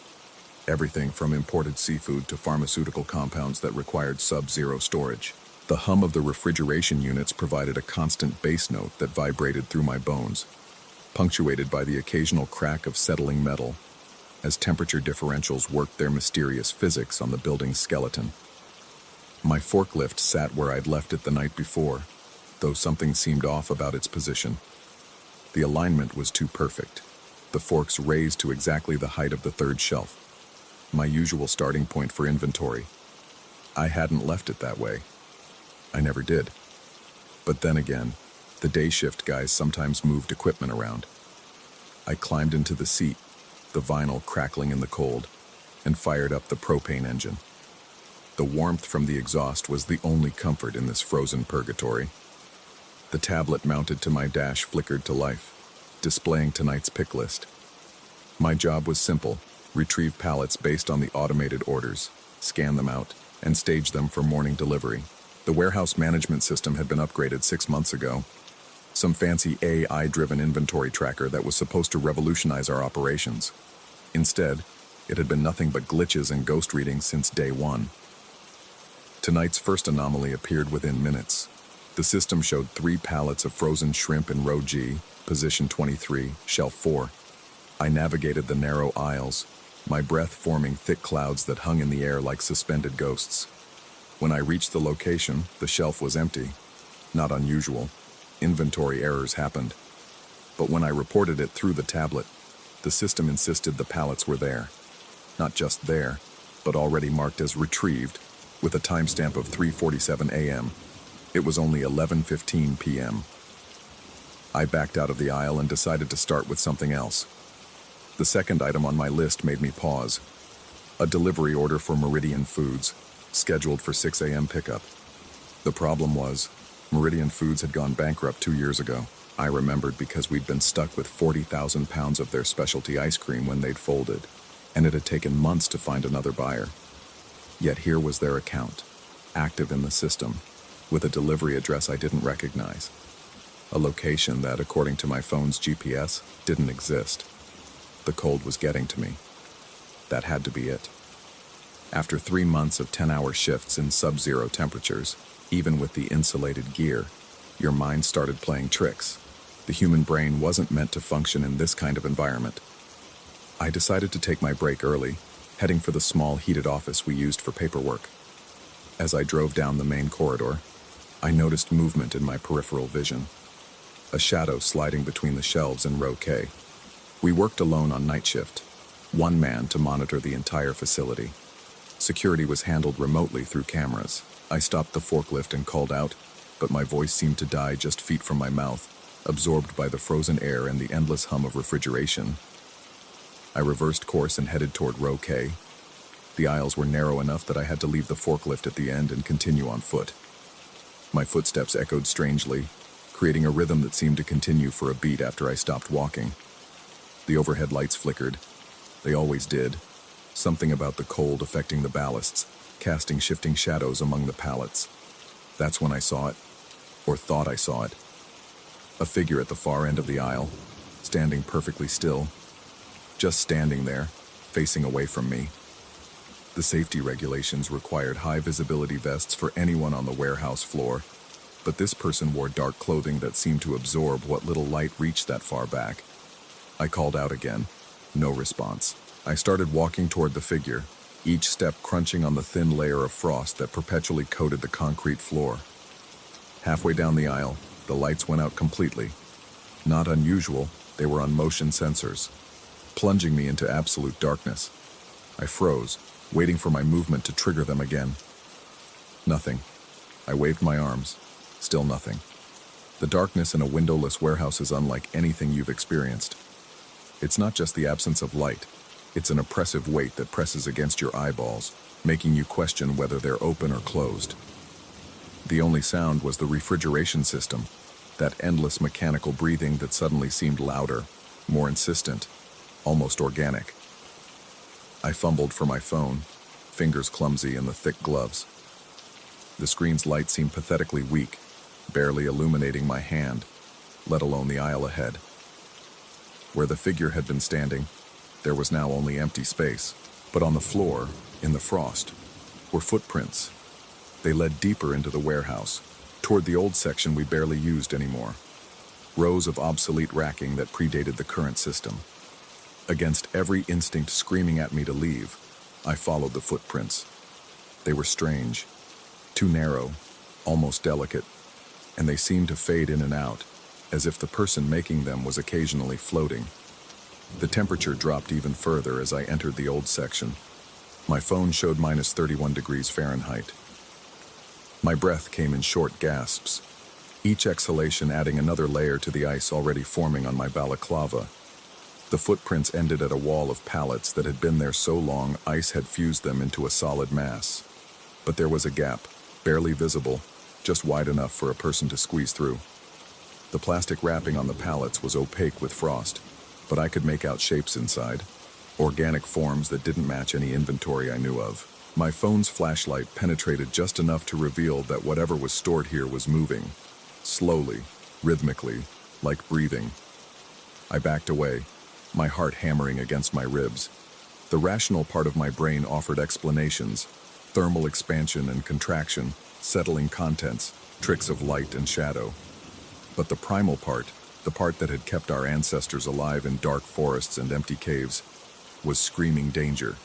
Everything from imported seafood to pharmaceutical compounds that required sub-zero storage. The hum of the refrigeration units provided a constant bass note that vibrated through my bones, punctuated by the occasional crack of settling metal, as temperature differentials worked their mysterious physics on the building's skeleton. My forklift sat where I'd left it the night before, though something seemed off about its position. The alignment was too perfect. The forks raised to exactly the height of the third shelf, my usual starting point for inventory. I hadn't left it that way. I never did. But then again, the day shift guys sometimes moved equipment around. I climbed into the seat, the vinyl crackling in the cold, and fired up the propane engine. The warmth from the exhaust was the only comfort in this frozen purgatory. The tablet mounted to my dash flickered to life, displaying tonight's pick list. My job was simple: retrieve pallets based on the automated orders, scan them out, and stage them for morning delivery. The warehouse management system had been upgraded 6 months ago. Some fancy AI-driven inventory tracker that was supposed to revolutionize our operations. Instead, it had been nothing but glitches and ghost readings since day one. Tonight's first anomaly appeared within minutes. The system showed 3 pallets of frozen shrimp in row G, position 23, shelf 4. I navigated the narrow aisles, my breath forming thick clouds that hung in the air like suspended ghosts. When I reached the location, the shelf was empty. Not unusual. Inventory errors happened. But when I reported it through the tablet, the system insisted the pallets were there. Not just there, but already marked as retrieved, with a timestamp of 3:47 a.m. It was only 11:15 p.m. I backed out of the aisle and decided to start with something else. The second item on my list made me pause. A delivery order for Meridian Foods, scheduled for 6 a.m. pickup. The problem was, Meridian Foods had gone bankrupt 2 years ago. I remembered because we'd been stuck with 40,000 pounds of their specialty ice cream when they'd folded, and it had taken months to find another buyer. Yet here was their account, active in the system, with a delivery address I didn't recognize. A location that, according to my phone's GPS, didn't exist. The cold was getting to me. That had to be it. After 3 months of 10-hour shifts in sub-zero temperatures, even with the insulated gear, your mind started playing tricks. The human brain wasn't meant to function in this kind of environment. I decided to take my break early, heading for the small heated office we used for paperwork. As I drove down the main corridor, I noticed movement in my peripheral vision. A shadow sliding between the shelves in row K. We worked alone on night shift, one man to monitor the entire facility. Security was handled remotely through cameras. I stopped the forklift and called out, but my voice seemed to die just feet from my mouth, absorbed by the frozen air and the endless hum of refrigeration. I reversed course and headed toward row K. The aisles were narrow enough that I had to leave the forklift at the end and continue on foot. My footsteps echoed strangely, creating a rhythm that seemed to continue for a beat after I stopped walking. The overhead lights flickered. They always did. Something about the cold affecting the ballasts, casting shifting shadows among the pallets. That's when I saw it, or thought I saw it. A figure at the far end of the aisle, standing perfectly still. Just standing there, facing away from me. The safety regulations required high visibility vests for anyone on the warehouse floor, but this person wore dark clothing that seemed to absorb what little light reached that far back. I called out again. No response. I started walking toward the figure, each step crunching on the thin layer of frost that perpetually coated the concrete floor. Halfway down the aisle, the lights went out completely. Not unusual, they were on motion sensors, plunging me into absolute darkness. I froze, waiting for my movement to trigger them again. Nothing. I waved my arms. Still nothing. The darkness in a windowless warehouse is unlike anything you've experienced. It's not just the absence of light. It's an oppressive weight that presses against your eyeballs, making you question whether they're open or closed. The only sound was the refrigeration system, that endless mechanical breathing that suddenly seemed louder, more insistent, almost organic. I fumbled for my phone, fingers clumsy in the thick gloves. The screen's light seemed pathetically weak, barely illuminating my hand, let alone the aisle ahead. Where the figure had been standing, there was now only empty space, but on the floor, in the frost, were footprints. They led deeper into the warehouse, toward the old section we barely used anymore. Rows of obsolete racking that predated the current system. Against every instinct screaming at me to leave, I followed the footprints. They were strange, too narrow, almost delicate, and they seemed to fade in and out, as if the person making them was occasionally floating. The temperature dropped even further as I entered the old section. My phone showed -31 degrees Fahrenheit. My breath came in short gasps, each exhalation adding another layer to the ice already forming on my balaclava. The footprints ended at a wall of pallets that had been there so long ice had fused them into a solid mass. But there was a gap, barely visible, just wide enough for a person to squeeze through. The plastic wrapping on the pallets was opaque with frost, but I could make out shapes inside, organic forms that didn't match any inventory I knew of. My phone's flashlight penetrated just enough to reveal that whatever was stored here was moving, slowly, rhythmically, like breathing. I backed away, my heart hammering against my ribs. The rational part of my brain offered explanations, thermal expansion and contraction, settling contents, tricks of light and shadow. But the primal part, the part that had kept our ancestors alive in dark forests and empty caves, was screaming danger.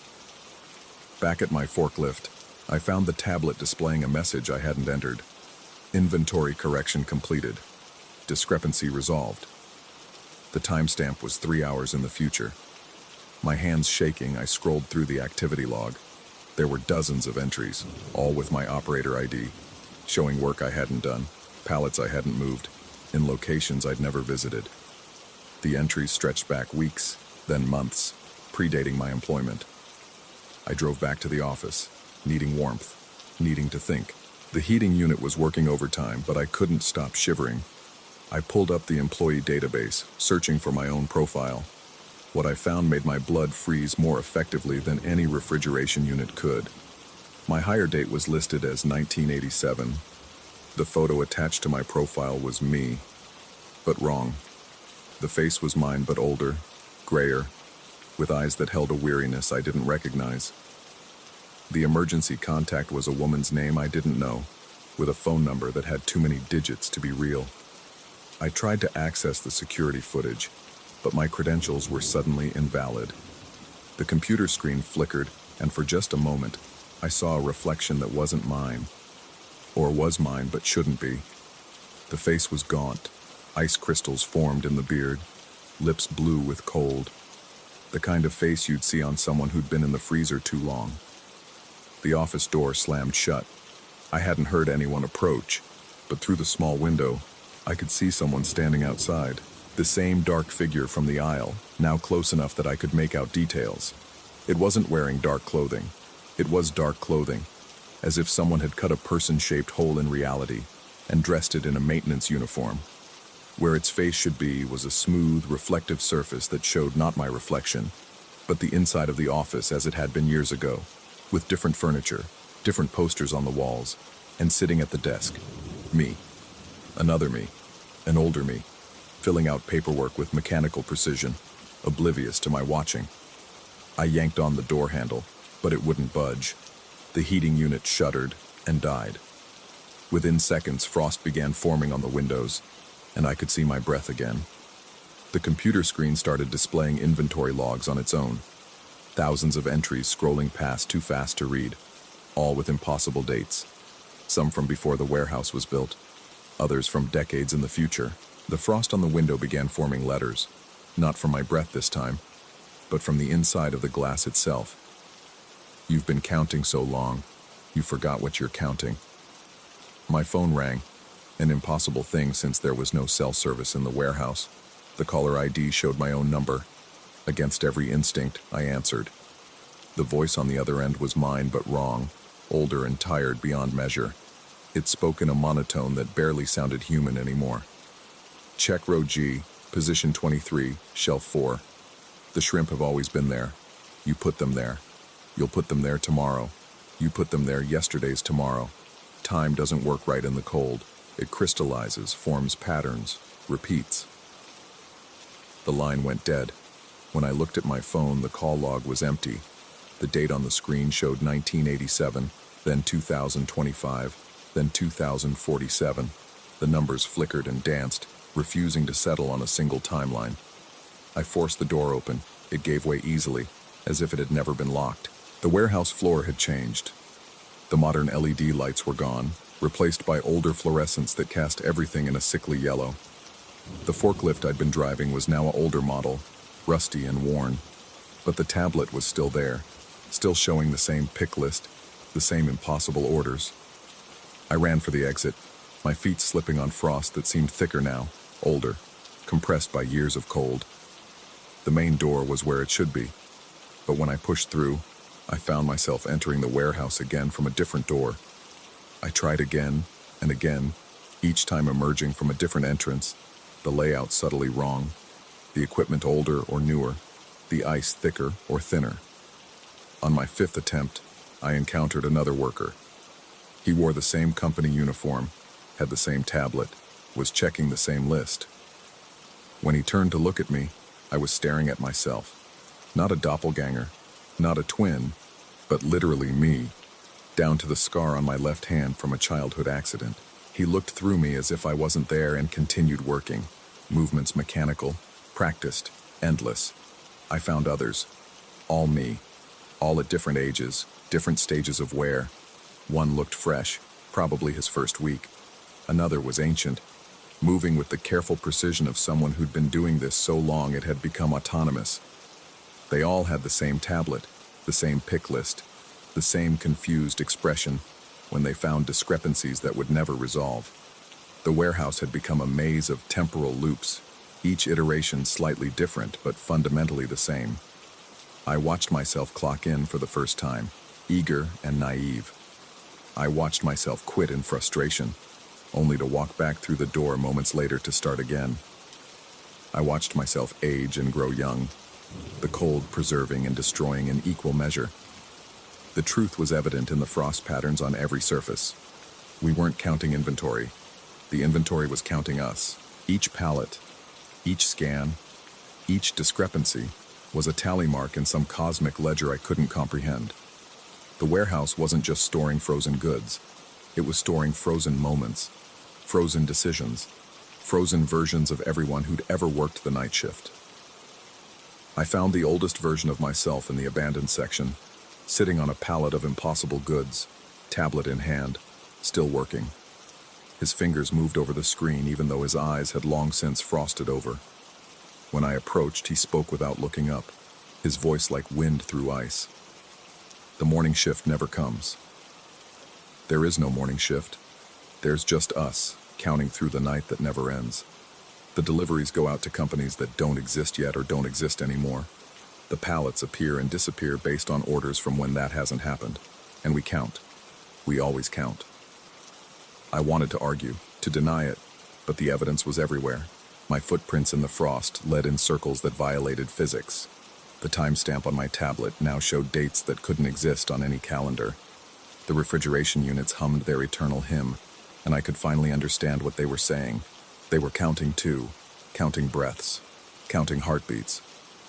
Back at my forklift, I found the tablet displaying a message I hadn't entered. Inventory correction completed. Discrepancy resolved. The timestamp was 3 hours in the future. My hands shaking, I scrolled through the activity log. There were dozens of entries, all with my operator ID, showing work I hadn't done, pallets I hadn't moved, in locations I'd never visited. The entries stretched back weeks, then months, predating my employment. I drove back to the office, needing warmth, needing to think. The heating unit was working overtime, but I couldn't stop shivering. I pulled up the employee database, searching for my own profile. What I found made my blood freeze more effectively than any refrigeration unit could. My hire date was listed as 1987. The photo attached to my profile was me, but wrong. The face was mine, but older, grayer, with eyes that held a weariness I didn't recognize. The emergency contact was a woman's name I didn't know, with a phone number that had too many digits to be real. I tried to access the security footage, but my credentials were suddenly invalid. The computer screen flickered, and for just a moment, I saw a reflection that wasn't mine. Or was mine, but shouldn't be. The face was gaunt. Ice crystals formed in the beard, lips blue with cold. The kind of face you'd see on someone who'd been in the freezer too long. The office door slammed shut. I hadn't heard anyone approach, but through the small window, I could see someone standing outside. The same dark figure from the aisle, now close enough that I could make out details. It wasn't wearing dark clothing. It was dark clothing, as if someone had cut a person-shaped hole in reality and dressed it in a maintenance uniform. Where its face should be was a smooth, reflective surface that showed not my reflection, but the inside of the office as it had been years ago, with different furniture, different posters on the walls, and sitting at the desk. Me. Another me. An older me. Filling out paperwork with mechanical precision, oblivious to my watching. I yanked on the door handle, but it wouldn't budge. The heating unit shuddered and died. Within seconds, frost began forming on the windows, and I could see my breath again. The computer screen started displaying inventory logs on its own. Thousands of entries scrolling past too fast to read, all with impossible dates. Some from before the warehouse was built, others from decades in the future. The frost on the window began forming letters, not from my breath this time, but from the inside of the glass itself. You've been counting so long, you forgot what you're counting. My phone rang, an impossible thing since there was no cell service in the warehouse. The caller ID showed my own number. Against every instinct, I answered. The voice on the other end was mine, but wrong, older and tired beyond measure. It spoke in a monotone that barely sounded human anymore. Check row G, position 23, shelf 4. The shrimp have always been there. You put them there. You'll put them there tomorrow. You put them there yesterday's tomorrow. Time doesn't work right in the cold. It crystallizes, forms patterns, repeats. The line went dead. When I looked at my phone, the call log was empty. The date on the screen showed 1987, then 2025, then 2047. The numbers flickered and danced, refusing to settle on a single timeline. I forced the door open. It gave way easily, as if it had never been locked. The warehouse floor had changed. The modern LED lights were gone, replaced by older fluorescents that cast everything in a sickly yellow. The forklift I'd been driving was now an older model, rusty and worn, but the tablet was still there, still showing the same pick list, the same impossible orders. I ran for the exit, my feet slipping on frost that seemed thicker now, older, compressed by years of cold. The main door was where it should be, but when I pushed through, I found myself entering the warehouse again from a different door. I tried again and again, each time emerging from a different entrance, the layout subtly wrong, the equipment older or newer, the ice thicker or thinner. On my 5th attempt, I encountered another worker. He wore the same company uniform, had the same tablet, was checking the same list. When he turned to look at me, I was staring at myself. Not a doppelganger, not a twin, but literally me, down to the scar on my left hand from a childhood accident. He looked through me as if I wasn't there and continued working. Movements mechanical, practiced, endless. I found others. All me. All at different ages, different stages of wear. One looked fresh, probably his first week. Another was ancient, moving with the careful precision of someone who'd been doing this so long it had become autonomous. They all had the same tablet, the same pick list, the same confused expression when they found discrepancies that would never resolve. The warehouse had become a maze of temporal loops, each iteration slightly different but fundamentally the same. I watched myself clock in for the first time, eager and naive. I watched myself quit in frustration, only to walk back through the door moments later to start again. I watched myself age and grow young, the cold preserving and destroying in equal measure. The truth was evident in the frost patterns on every surface. We weren't counting inventory. The inventory was counting us. Each pallet, each scan, each discrepancy was a tally mark in some cosmic ledger I couldn't comprehend. The warehouse wasn't just storing frozen goods. It was storing frozen moments, frozen decisions, frozen versions of everyone who'd ever worked the night shift. I found the oldest version of myself in the abandoned section, sitting on a pallet of impossible goods, tablet in hand, still working. His fingers moved over the screen even though his eyes had long since frosted over. When I approached, he spoke without looking up, his voice like wind through ice. The morning shift never comes. There is no morning shift. There's just us, counting through the night that never ends. The deliveries go out to companies that don't exist yet or don't exist anymore. The pallets appear and disappear based on orders from when that hasn't happened. And we count. We always count. I wanted to argue, to deny it, but the evidence was everywhere. My footprints in the frost led in circles that violated physics. The timestamp on my tablet now showed dates that couldn't exist on any calendar. The refrigeration units hummed their eternal hymn, and I could finally understand what they were saying. They were counting too, counting breaths, counting heartbeats,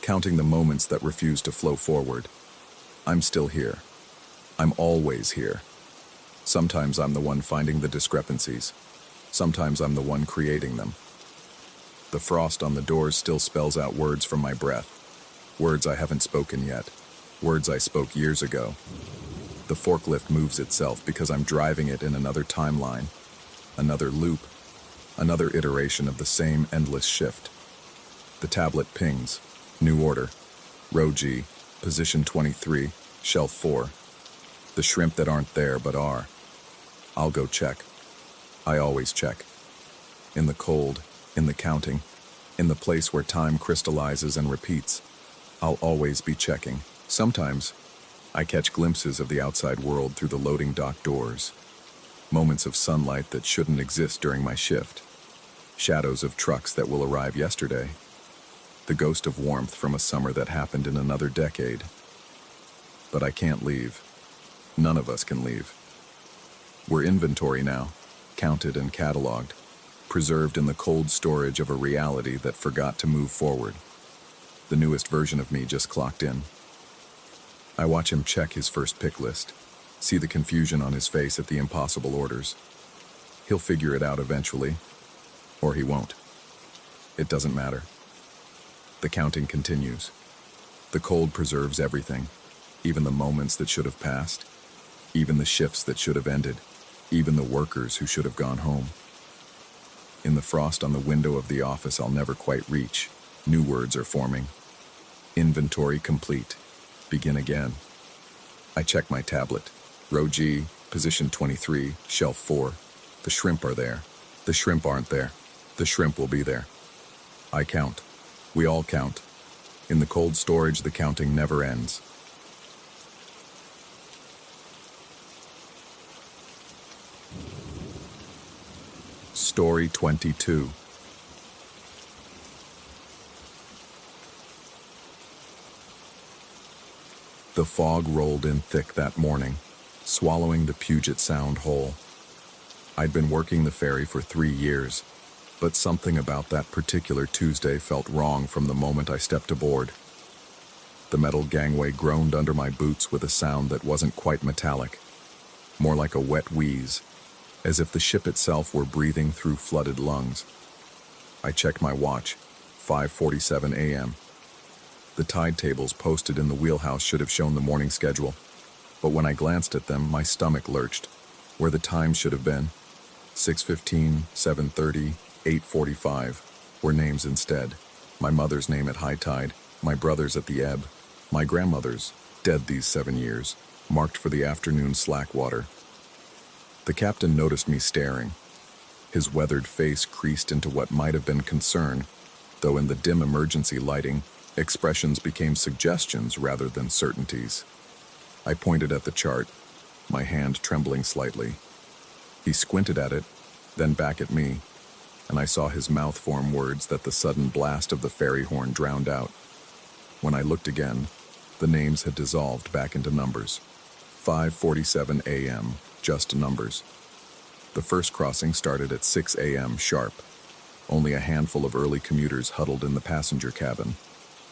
counting the moments that refused to flow forward. I'm still here. I'm always here. Sometimes I'm the one finding the discrepancies. Sometimes I'm the one creating them. The frost on the doors still spells out words from my breath. Words I haven't spoken yet. Words I spoke years ago. The forklift moves itself because I'm driving it in another timeline, another loop, another iteration of the same endless shift. The tablet pings. New order. Row G, position 23, shelf 4. The shrimp that aren't there but are. I'll go check. I always check. In the cold, in the counting, in the place where time crystallizes and repeats, I'll always be checking. Sometimes, I catch glimpses of the outside world through the loading dock doors. Moments of sunlight that shouldn't exist during my shift. Shadows of trucks that will arrive yesterday. The ghost of warmth from a summer that happened in another decade. But I can't leave. None of us can leave. We're inventory now, counted and cataloged, preserved in the cold storage of a reality that forgot to move forward. The newest version of me just clocked in. I watch him check his first pick list, see the confusion on his face at the impossible orders. He'll figure it out eventually, or he won't. It doesn't matter. The counting continues. The cold preserves everything, even the moments that should have passed, even the shifts that should have ended, even the workers who should have gone home. In the frost on the window of the office I'll never quite reach, new words are forming. Inventory complete. Begin again. I check my tablet. Row G, position 23, shelf 4. The shrimp are there. The shrimp aren't there. The shrimp will be there. I count. We all count. In the cold storage, the counting never ends. Story 22. The fog rolled in thick that morning, swallowing the Puget Sound whole. I'd been working the ferry for 3 years, but something about that particular Tuesday felt wrong from the moment I stepped aboard. The metal gangway groaned under my boots with a sound that wasn't quite metallic, more like a wet wheeze, as if the ship itself were breathing through flooded lungs. I checked my watch, 5:47 a.m. The tide tables posted in the wheelhouse should have shown the morning schedule, but when I glanced at them, my stomach lurched, where the time should have been. 6:15, 7:30, 8:45 were names instead. My mother's name at high tide, my brother's at the ebb, my grandmother's, dead these 7 years, marked for the afternoon slack water. The captain noticed me staring. His weathered face creased into what might have been concern, though in the dim emergency lighting, expressions became suggestions rather than certainties. I pointed at the chart, my hand trembling slightly. He squinted at it, then back at me, and I saw his mouth form words that the sudden blast of the ferry horn drowned out. When I looked again, the names had dissolved back into numbers. 5:47 a.m., just numbers. The first crossing started at 6 a.m. sharp. Only a handful of early commuters huddled in the passenger cabin,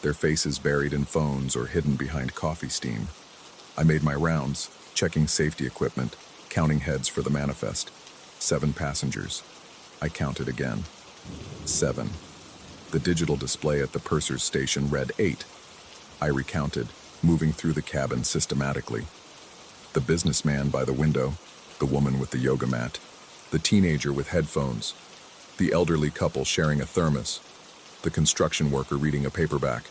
their faces buried in phones or hidden behind coffee steam. I made my rounds, checking safety equipment, counting heads for the manifest. 7 passengers. I counted again. 7. The digital display at the purser's station read 8. I recounted, moving through the cabin systematically. The businessman by the window, the woman with the yoga mat, the teenager with headphones, the elderly couple sharing a thermos, the construction worker reading a paperback,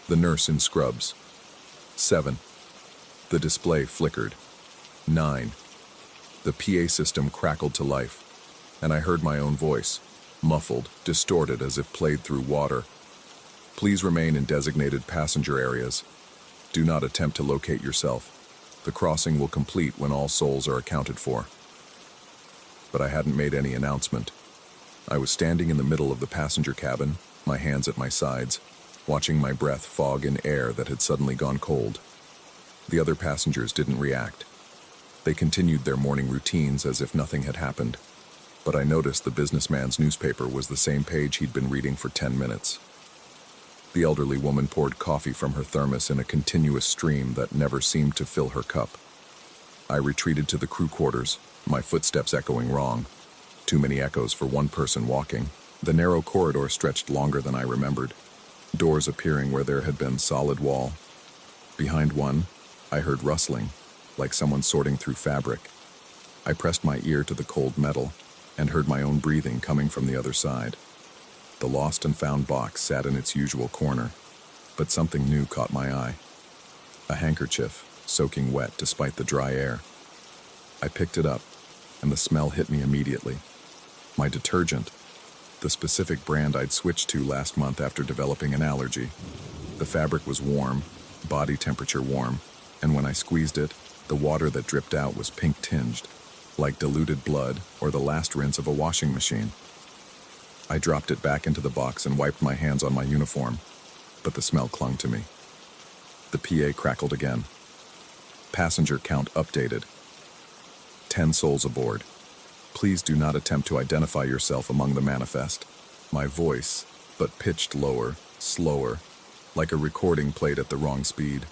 the nurse in scrubs. 7. The display flickered. 9. The PA system crackled to life, and I heard my own voice, muffled, distorted as if played through water. Please remain in designated passenger areas. Do not attempt to locate yourself. The crossing will complete when all souls are accounted for. But I hadn't made any announcement. I was standing in the middle of the passenger cabin, my hands at my sides, watching my breath fog in air that had suddenly gone cold. The other passengers didn't react. They continued their morning routines as if nothing had happened. But I noticed the businessman's newspaper was the same page he'd been reading for 10 minutes. The elderly woman poured coffee from her thermos in a continuous stream that never seemed to fill her cup. I retreated to the crew quarters, my footsteps echoing wrong. Too many echoes for one person walking. The narrow corridor stretched longer than I remembered, doors appearing where there had been solid wall. Behind one, I heard rustling, like someone sorting through fabric. I pressed my ear to the cold metal and heard my own breathing coming from the other side. The lost and found box sat in its usual corner, but something new caught my eye. A handkerchief, soaking wet despite the dry air. I picked it up, and the smell hit me immediately. My detergent, the specific brand I'd switched to last month after developing an allergy. The fabric was warm, body temperature warm, and when I squeezed it, the water that dripped out was pink-tinged, like diluted blood or the last rinse of a washing machine. I dropped it back into the box and wiped my hands on my uniform, but the smell clung to me. The PA crackled again. Passenger count updated. 10 souls aboard. Please do not attempt to identify yourself among the manifest. My voice, but pitched lower, slower, like a recording played at the wrong speed.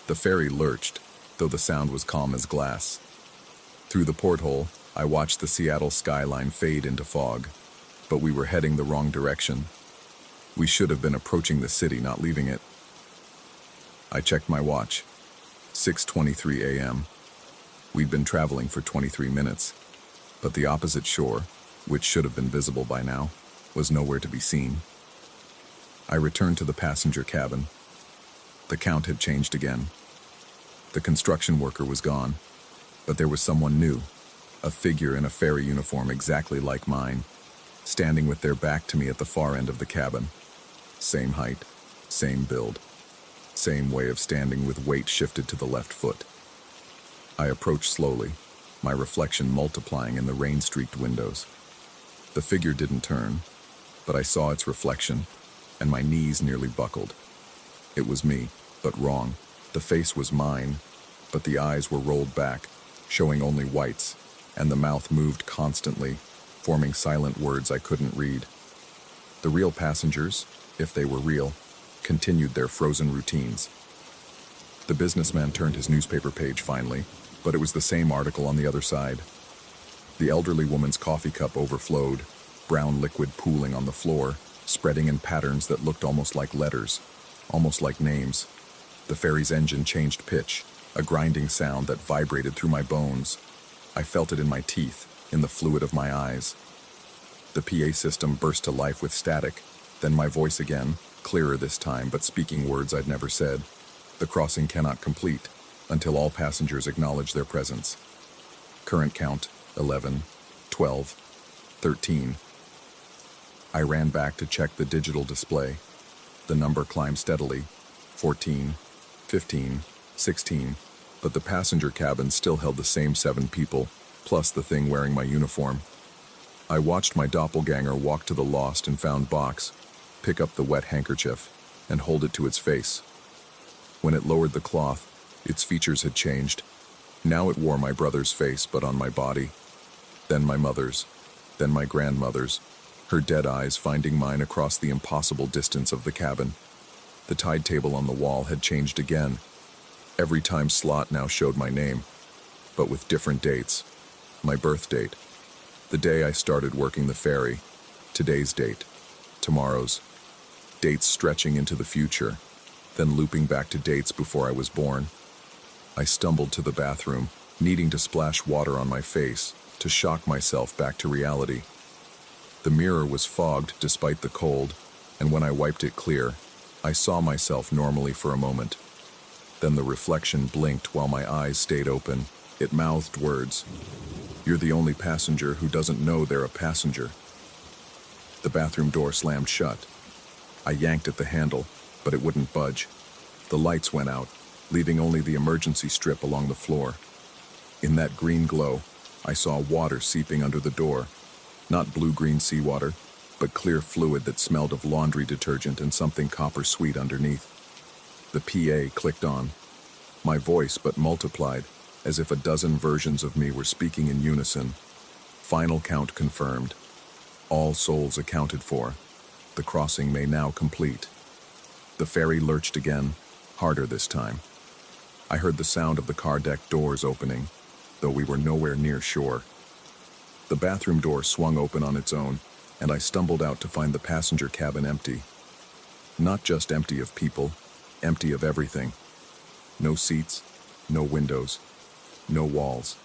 The ferry lurched, though the sound was calm as glass. Through the porthole, I watched the Seattle skyline fade into fog, but we were heading the wrong direction. We should have been approaching the city, not leaving it. I checked my watch. 6:23 a.m. We'd been traveling for 23 minutes, but the opposite shore, which should have been visible by now, was nowhere to be seen. I returned to the passenger cabin. The count had changed again. The construction worker was gone, but there was someone new, a figure in a ferry uniform exactly like mine, standing with their back to me at the far end of the cabin. Same height, same build, same way of standing with weight shifted to the left foot. I approached slowly, my reflection multiplying in the rain-streaked windows. The figure didn't turn, but I saw its reflection, and my knees nearly buckled. It was me, but wrong. The face was mine, but the eyes were rolled back, showing only whites, and the mouth moved constantly, forming silent words I couldn't read. The real passengers, if they were real, continued their frozen routines. The businessman turned his newspaper page finally, but it was the same article on the other side. The elderly woman's coffee cup overflowed, brown liquid pooling on the floor, spreading in patterns that looked almost like letters, almost like names. The ferry's engine changed pitch, a grinding sound that vibrated through my bones. I felt it in my teeth, in the fluid of my eyes. The PA system burst to life with static, then my voice again, clearer this time, but speaking words I'd never said. The crossing cannot complete until all passengers acknowledge their presence. Current count, 11, 12, 13. I ran back to check the digital display. The number climbed steadily, 14, 15, 16, but the passenger cabin still held the same 7 people, plus the thing wearing my uniform. I watched my doppelganger walk to the lost and found box, pick up the wet handkerchief, and hold it to its face. When it lowered the cloth, its features had changed. Now it wore my brother's face, but on my body. Then my mother's, then my grandmother's, her dead eyes finding mine across the impossible distance of the cabin. The tide table on the wall had changed again. Every time slot now showed my name, but with different dates. My birth date, the day I started working the ferry, today's date, tomorrow's, dates stretching into the future, then looping back to dates before I was born. I stumbled to the bathroom, needing to splash water on my face to shock myself back to reality. The mirror was fogged despite the cold, and when I wiped it clear, I saw myself normally for a moment. Then the reflection blinked while my eyes stayed open. It mouthed words. "You're the only passenger who doesn't know they're a passenger." The bathroom door slammed shut. I yanked at the handle, but it wouldn't budge. The lights went out, leaving only the emergency strip along the floor. In that green glow, I saw water seeping under the door. Not blue-green seawater, but clear fluid that smelled of laundry detergent and something copper-sweet underneath. The PA clicked on. My voice but multiplied, as if a dozen versions of me were speaking in unison. Final count confirmed. All souls accounted for. The crossing may now complete. The ferry lurched again, harder this time. I heard the sound of the car deck doors opening, though we were nowhere near shore. The bathroom door swung open on its own, and I stumbled out to find the passenger cabin empty. Not just empty of people, empty of everything. No seats, no windows, no walls.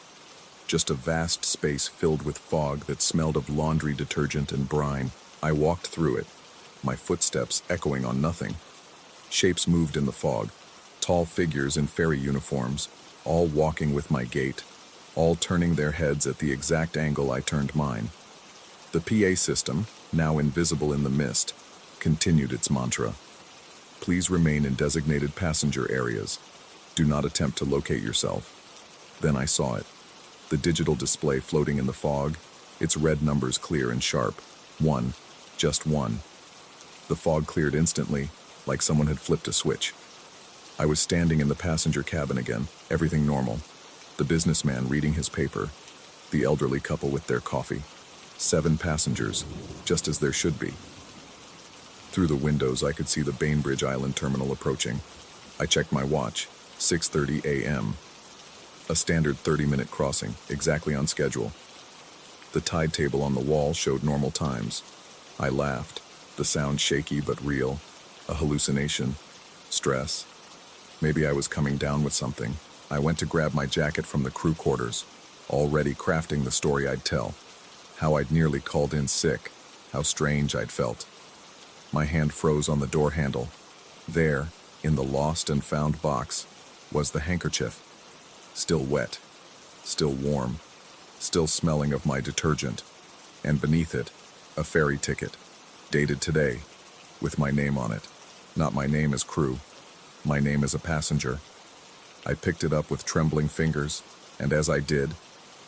Just a vast space filled with fog that smelled of laundry detergent and brine. I walked through it, my footsteps echoing on nothing. Shapes moved in the fog, tall figures in ferry uniforms, all walking with my gait, all turning their heads at the exact angle I turned mine. The PA system, now invisible in the mist, continued its mantra. Please remain in designated passenger areas. Do not attempt to locate yourself. Then I saw it. The digital display floating in the fog, its red numbers clear and sharp. 1. Just 1. The fog cleared instantly, like someone had flipped a switch. I was standing in the passenger cabin again, everything normal. The businessman reading his paper, the elderly couple with their coffee. 7 passengers, just as there should be. Through the windows, I could see the Bainbridge Island terminal approaching. I checked my watch, 6:30 a.m. A standard 30-minute crossing, exactly on schedule. The tide table on the wall showed normal times. I laughed, the sound shaky but real. A hallucination. Stress. Maybe I was coming down with something. I went to grab my jacket from the crew quarters, already crafting the story I'd tell. How I'd nearly called in sick, how strange I'd felt. My hand froze on the door handle. There, in the lost and found box, was the handkerchief. Still wet, still warm, still smelling of my detergent. And beneath it, a ferry ticket, dated today, with my name on it. Not my name as crew, my name as a passenger. I picked it up with trembling fingers, and as I did,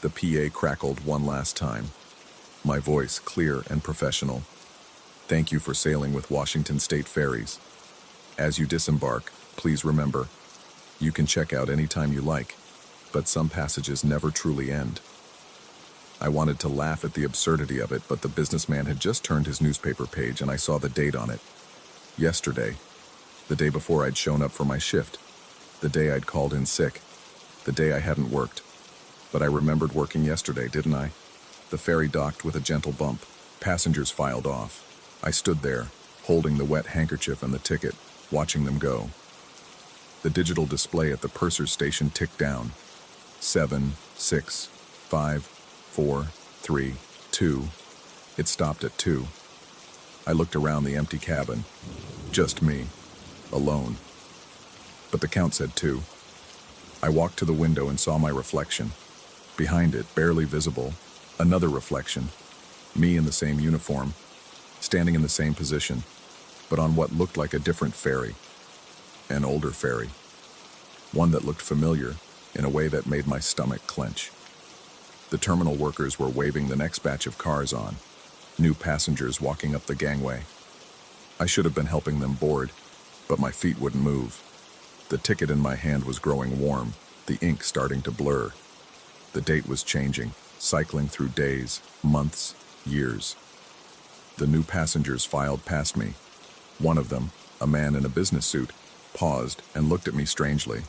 the PA crackled one last time. My voice clear and professional. Thank you for sailing with Washington State Ferries. As you disembark, please remember, you can check out anytime you like, but some passages never truly end. I wanted to laugh at the absurdity of it, but the businessman had just turned his newspaper page and I saw the date on it. Yesterday, the day before I'd shown up for my shift, the day I'd called in sick, the day I hadn't worked. But I remembered working yesterday, didn't I? The ferry docked with a gentle bump. Passengers filed off. I stood there, holding the wet handkerchief and the ticket, watching them go. The digital display at the purser's station ticked down. 7, 6, 5, 4, 3, 2. It stopped at 2. I looked around the empty cabin. Just me. Alone. But the count said 2. I walked to the window and saw my reflection. Behind it, barely visible, another reflection. Me in the same uniform, standing in the same position, but on what looked like a different ferry. An older ferry. One that looked familiar, in a way that made my stomach clench. The terminal workers were waving the next batch of cars on, new passengers walking up the gangway. I should have been helping them board, but my feet wouldn't move. The ticket in my hand was growing warm, the ink starting to blur. The date was changing, cycling through days, months, years. The new passengers filed past me. One of them, a man in a business suit, paused and looked at me strangely.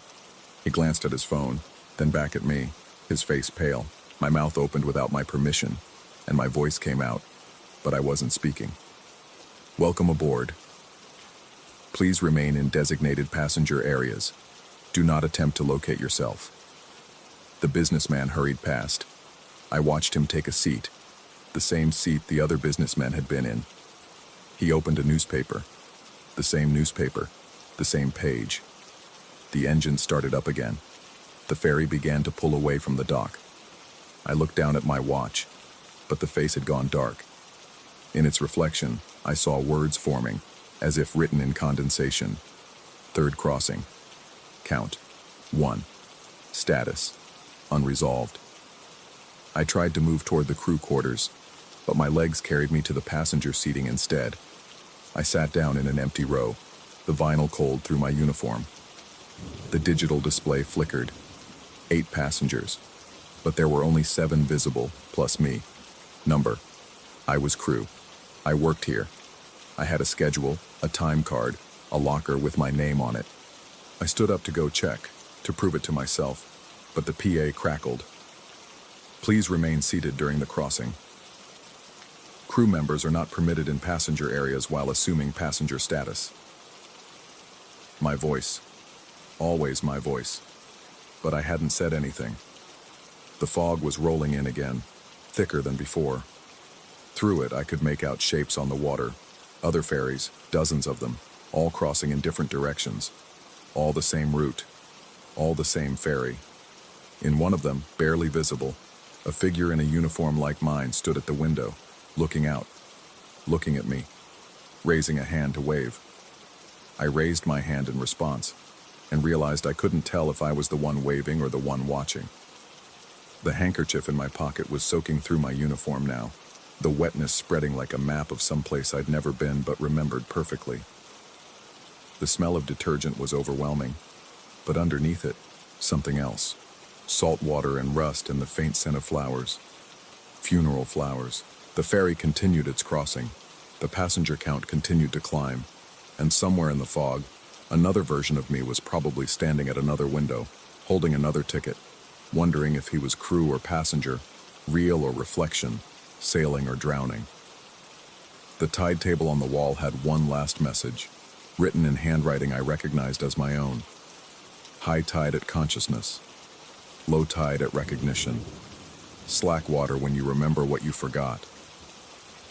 He glanced at his phone, then back at me, his face pale. My mouth opened without my permission, and my voice came out, but I wasn't speaking. Welcome aboard. Please remain in designated passenger areas. Do not attempt to locate yourself. The businessman hurried past. I watched him take a seat, the same seat the other businessmen had been in. He opened a newspaper, the same page. The engine started up again. The ferry began to pull away from the dock. I looked down at my watch, but the face had gone dark. In its reflection, I saw words forming, as if written in condensation. Third crossing. Count. 1. Status. Unresolved. I tried to move toward the crew quarters, but my legs carried me to the passenger seating instead. I sat down in an empty row, the vinyl cold through my uniform. The digital display flickered. 8 passengers, but there were only 7 visible, plus me. Number. I was crew. I worked here. I had a schedule, a time card, a locker with my name on it. I stood up to go check, to prove it to myself, but the PA crackled. Please remain seated during the crossing. Crew members are not permitted in passenger areas while assuming passenger status. My voice. Always my voice. But I hadn't said anything. The fog was rolling in again, thicker than before. Through it, I could make out shapes on the water. Other ferries, dozens of them, all crossing in different directions. All the same route. All the same ferry. In one of them, barely visible, a figure in a uniform like mine stood at the window, looking out, looking at me, raising a hand to wave. I raised my hand in response, and realized I couldn't tell if I was the one waving or the one watching. The handkerchief in my pocket was soaking through my uniform now, the wetness spreading like a map of some place I'd never been but remembered perfectly. The smell of detergent was overwhelming, but underneath it, something else. Salt water and rust and the faint scent of flowers. Funeral flowers. The ferry continued its crossing. The passenger count continued to climb, and somewhere in the fog, another version of me was probably standing at another window, holding another ticket, wondering if he was crew or passenger, real or reflection, sailing or drowning. The tide table on the wall had one last message, written in handwriting I recognized as my own. High tide at consciousness. Low tide at recognition. Slack water when you remember what you forgot.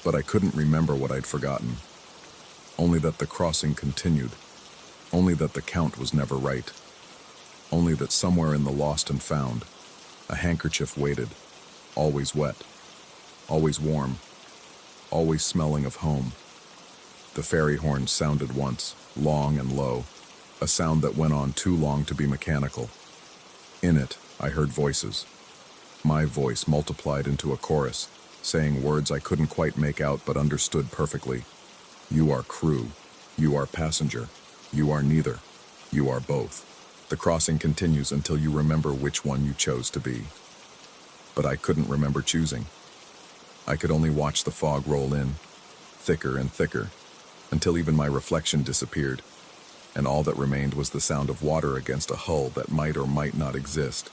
But I couldn't remember what I'd forgotten. Only that the crossing continued. Only that the count was never right. Only that somewhere in the lost and found, a handkerchief waited, always wet, always warm, always smelling of home. The ferry horn sounded once, long and low, a sound that went on too long to be mechanical. In it, I heard voices. My voice multiplied into a chorus, saying words I couldn't quite make out but understood perfectly. You are crew. You are passenger. You are neither. You are both. The crossing continues until you remember which one you chose to be. But I couldn't remember choosing. I could only watch the fog roll in, thicker and thicker, until even my reflection disappeared, and all that remained was the sound of water against a hull that might or might not exist,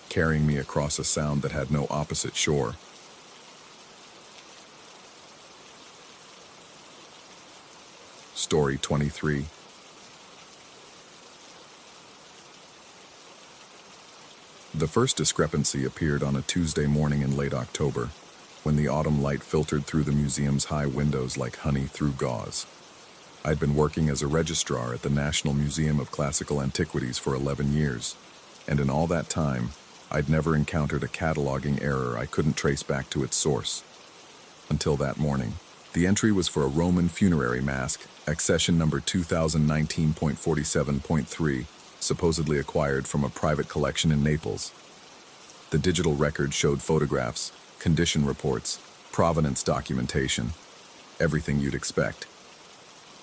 carrying me across a sound that had no opposite shore. Story 23. The first discrepancy appeared on a Tuesday morning in late October, when the autumn light filtered through the museum's high windows like honey through gauze. I'd been working as a registrar at the National Museum of Classical Antiquities for 11 years, and in all that time, I'd never encountered a cataloging error I couldn't trace back to its source. Until that morning. The entry was for a Roman funerary mask, accession number 2019.47.3, supposedly acquired from a private collection in Naples. The digital record showed photographs, condition reports, provenance documentation, everything you'd expect.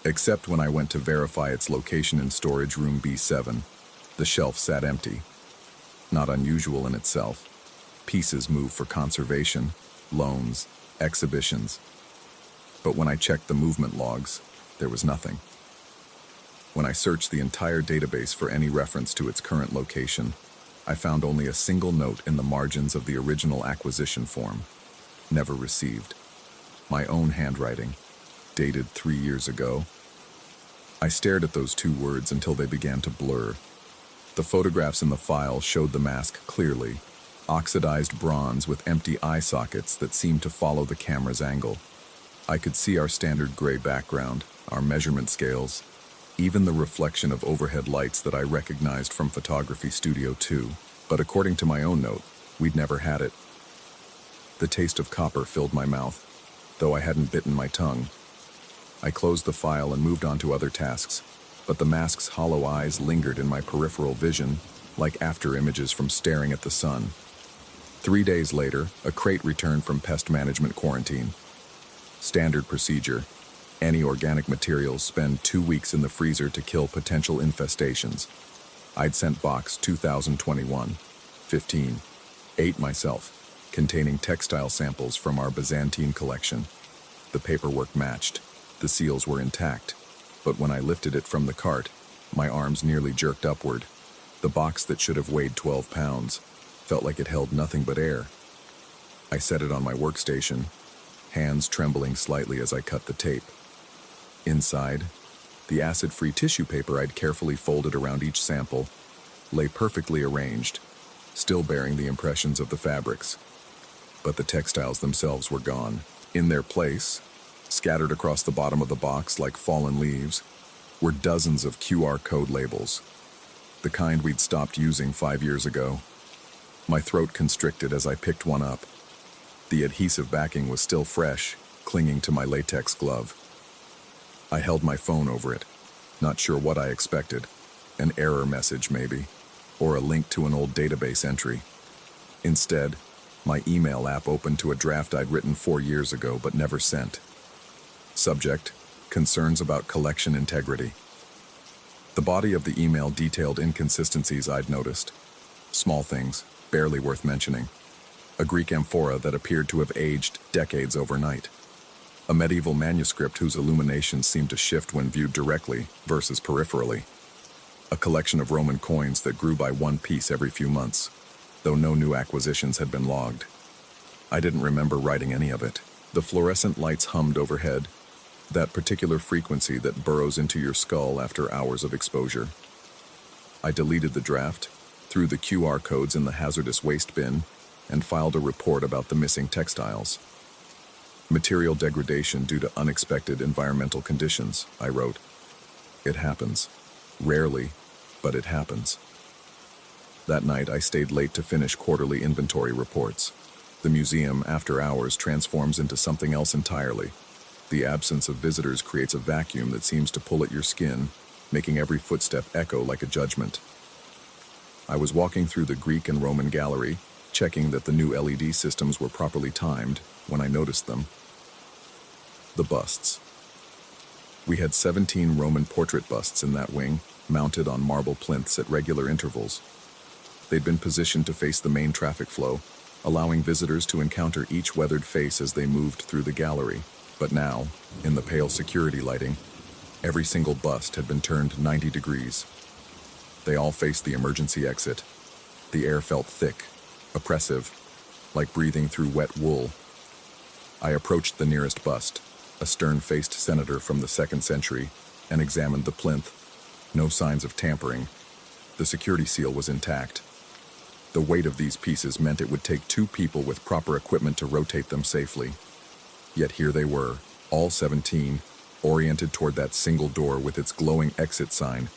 Except when I went to verify its location in storage room B7, the shelf sat empty. Not unusual in itself. Pieces move for conservation, loans, exhibitions. But when I checked the movement logs, there was nothing. When I searched the entire database for any reference to its current location, I found only a single note in the margins of the original acquisition form. Never received. My own handwriting, dated 3 years ago. I stared at those two words until they began to blur. The photographs in the file showed the mask clearly, oxidized bronze with empty eye sockets that seemed to follow the camera's angle. I could see our standard gray background, our measurement scales, even the reflection of overhead lights that I recognized from Photography Studio 2, but according to my own note, we'd never had it. The taste of copper filled my mouth, though I hadn't bitten my tongue. I closed the file and moved on to other tasks, but the mask's hollow eyes lingered in my peripheral vision, like after images from staring at the sun. 3 days later, a crate returned from pest management quarantine. Standard procedure. Any organic materials spend 2 weeks in the freezer to kill potential infestations. I'd sent box 2021-15, 8 myself, containing textile samples from our Byzantine collection. The paperwork matched. The seals were intact. But when I lifted it from the cart, my arms nearly jerked upward. The box that should have weighed 12 pounds felt like it held nothing but air. I set it on my workstation, hands trembling slightly as I cut the tape. Inside, the acid-free tissue paper I'd carefully folded around each sample lay perfectly arranged, still bearing the impressions of the fabrics. But the textiles themselves were gone. In their place, scattered across the bottom of the box like fallen leaves, were dozens of QR code labels, the kind we'd stopped using 5 years ago. My throat constricted as I picked one up. The adhesive backing was still fresh, clinging to my latex glove. I held my phone over it, not sure what I expected. An error message, maybe, or a link to an old database entry. Instead, My email app opened to a draft I'd written 4 years ago but never sent. Subject: concerns about collection integrity. The body of the email detailed inconsistencies I'd noticed. Small things, barely worth mentioning. A Greek amphora that appeared to have aged decades overnight. A medieval manuscript whose illuminations seemed to shift when viewed directly versus peripherally. A collection of Roman coins that grew by one piece every few months, though no new acquisitions had been logged. I didn't remember writing any of it. The fluorescent lights hummed overhead, that particular frequency that burrows into your skull after hours of exposure. I deleted the draft, threw the QR codes in the hazardous waste bin, and filed a report about the missing textiles. Material degradation due to unexpected environmental conditions, I wrote. It happens. Rarely, but it happens. That night, I stayed late to finish quarterly inventory reports. The museum, after hours, transforms into something else entirely. The absence of visitors creates a vacuum that seems to pull at your skin, making every footstep echo like a judgment. I was walking through the Greek and Roman gallery, checking that the new LED systems were properly timed, when I noticed them. The busts. We had 17 Roman portrait busts in that wing, mounted on marble plinths at regular intervals. They'd been positioned to face the main traffic flow, allowing visitors to encounter each weathered face as they moved through the gallery. But now, in the pale security lighting, every single bust had been turned 90 degrees. They all faced the emergency exit. The air felt thick, oppressive, like breathing through wet wool. I approached the nearest bust, a stern-faced senator from the 2nd century, and examined the plinth. No signs of tampering. The security seal was intact. The weight of these pieces meant it would take 2 people with proper equipment to rotate them safely. Yet here they were, all 17, oriented toward that single door with its glowing exit sign.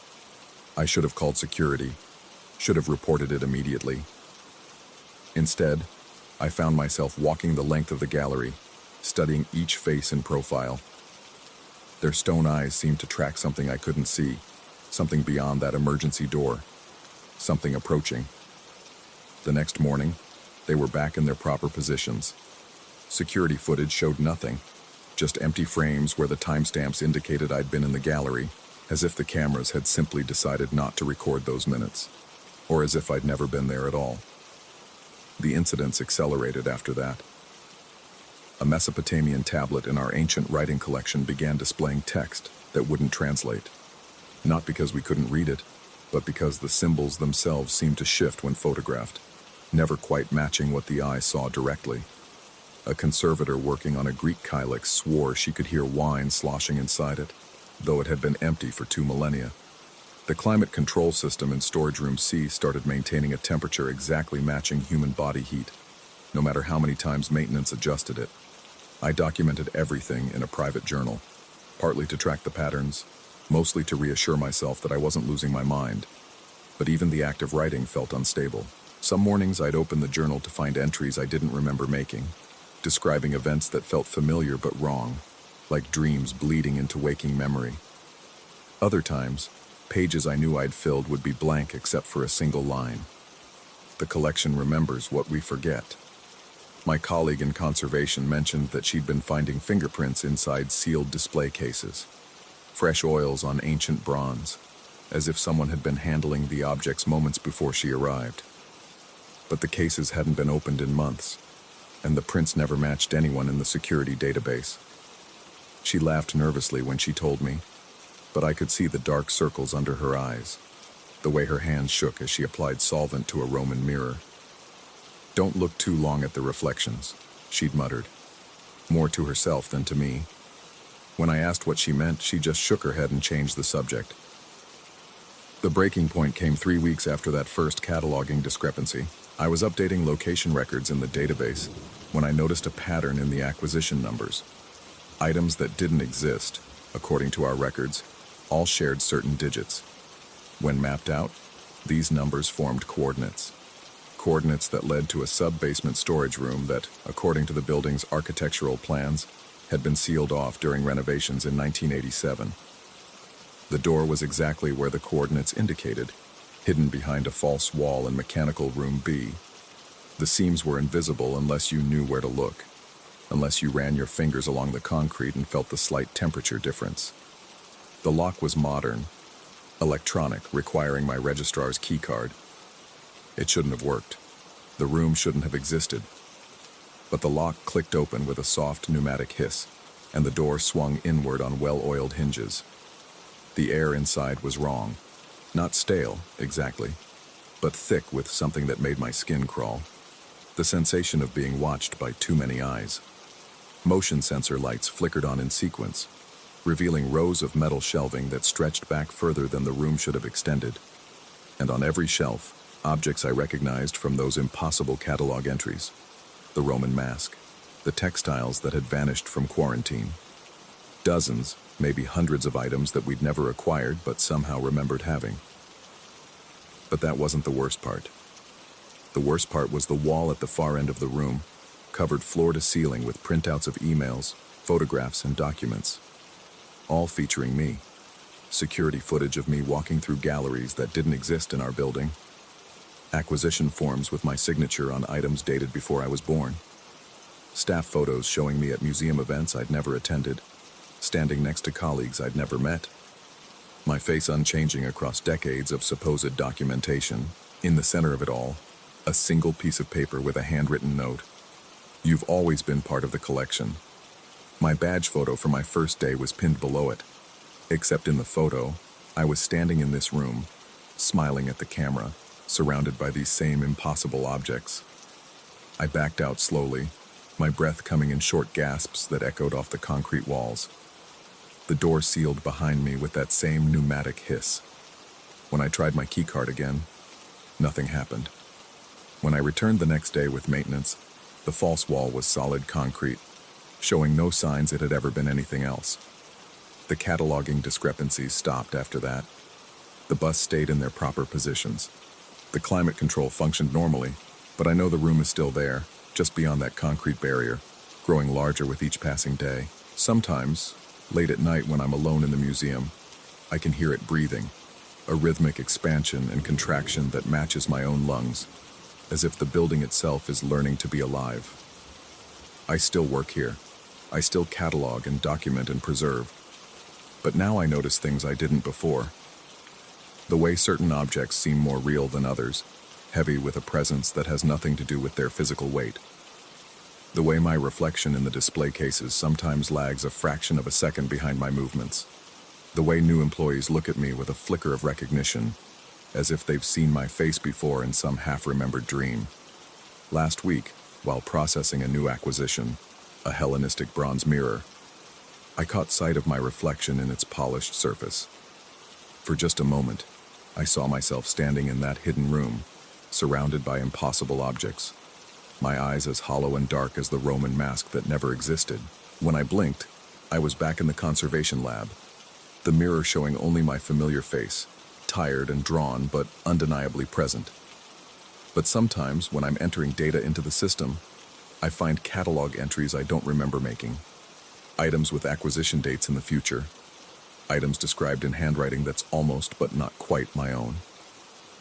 I should have called security, should have reported it immediately. Instead, I found myself walking the length of the gallery, studying each face in profile. Their stone eyes seemed to track something I couldn't see, something beyond that emergency door, something approaching. The next morning, they were back in their proper positions. Security footage showed nothing, just empty frames where the timestamps indicated I'd been in the gallery, as if the cameras had simply decided not to record those minutes, or as if I'd never been there at all. The incidents accelerated after that. A Mesopotamian tablet in our ancient writing collection began displaying text that wouldn't translate. Not because we couldn't read it, but because the symbols themselves seemed to shift when photographed, never quite matching what the eye saw directly. A conservator working on a Greek kylix swore she could hear wine sloshing inside it, though it had been empty for 2 millennia. The climate control system in storage room C started maintaining a temperature exactly matching human body heat, no matter how many times maintenance adjusted it. I documented everything in a private journal, partly to track the patterns, mostly to reassure myself that I wasn't losing my mind. But even the act of writing felt unstable. Some mornings I'd open the journal to find entries I didn't remember making, describing events that felt familiar but wrong, like dreams bleeding into waking memory. Other times, pages I knew I'd filled would be blank except for a single line. The collection remembers what we forget. My colleague in conservation mentioned that she'd been finding fingerprints inside sealed display cases, fresh oils on ancient bronze, as if someone had been handling the objects moments before she arrived. But the cases hadn't been opened in months, and the prints never matched anyone in the security database. She laughed nervously when she told me, but I could see the dark circles under her eyes, the way her hands shook as she applied solvent to a Roman mirror. "Don't look too long at the reflections," she'd muttered, more to herself than to me. When I asked what she meant, she just shook her head and changed the subject. The breaking point came 3 weeks after that first cataloging discrepancy. I was updating location records in the database when I noticed a pattern in the acquisition numbers. Items that didn't exist, according to our records, all shared certain digits. When mapped out, these numbers formed coordinates. Coordinates that led to a sub-basement storage room that, according to the building's architectural plans, had been sealed off during renovations in 1987. The door was exactly where the coordinates indicated, hidden behind a false wall in mechanical room B. The seams were invisible unless you knew where to look, unless you ran your fingers along the concrete and felt the slight temperature difference. The lock was modern, electronic, requiring my registrar's keycard. It shouldn't have worked. The room shouldn't have existed. But the lock clicked open with a soft pneumatic hiss, and the door swung inward on well-oiled hinges. The air inside was wrong. Not stale, exactly, but thick with something that made my skin crawl. The sensation of being watched by too many eyes. Motion sensor lights flickered on in sequence, revealing rows of metal shelving that stretched back further than the room should have extended. And on every shelf, objects I recognized from those impossible catalog entries. The Roman mask, the textiles that had vanished from quarantine. Dozens, maybe hundreds of items that we'd never acquired but somehow remembered having. But that wasn't the worst part. The worst part was the wall at the far end of the room, covered floor to ceiling with printouts of emails, photographs, and documents. All featuring me. Security footage of me walking through galleries that didn't exist in our building. Acquisition forms with my signature on items dated before I was born. Staff photos showing me at museum events I'd never attended, standing next to colleagues I'd never met. My face unchanging across decades of supposed documentation. In the center of it all, a single piece of paper with a handwritten note. You've always been part of the collection. My badge photo for my first day was pinned below it. Except in the photo, I was standing in this room, smiling at the camera, surrounded by these same impossible objects. I backed out slowly, my breath coming in short gasps that echoed off the concrete walls. The door sealed behind me with that same pneumatic hiss. When I tried my keycard again, nothing happened. When I returned the next day with maintenance, the false wall was solid concrete, showing no signs it had ever been anything else. The cataloging discrepancies stopped after that. The bus stayed in their proper positions. The climate control functioned normally, but I know the room is still there, just beyond that concrete barrier, growing larger with each passing day. Sometimes, late at night when I'm alone in the museum, I can hear it breathing, a rhythmic expansion and contraction that matches my own lungs, as if the building itself is learning to be alive. I still work here. I still catalog and document and preserve. But now I notice things I didn't before. The way certain objects seem more real than others, heavy with a presence that has nothing to do with their physical weight. The way my reflection in the display cases sometimes lags a fraction of a second behind my movements. The way new employees look at me with a flicker of recognition, as if they've seen my face before in some half-remembered dream. Last week, while processing a new acquisition, a Hellenistic bronze mirror, I caught sight of my reflection in its polished surface. For just a moment, I saw myself standing in that hidden room, surrounded by impossible objects, my eyes as hollow and dark as the Roman mask that never existed. When I blinked, I was back in the conservation lab, the mirror showing only my familiar face, tired and drawn but undeniably present. But sometimes, when I'm entering data into the system, I find catalog entries I don't remember making, items with acquisition dates in the future, items described in handwriting that's almost but not quite my own.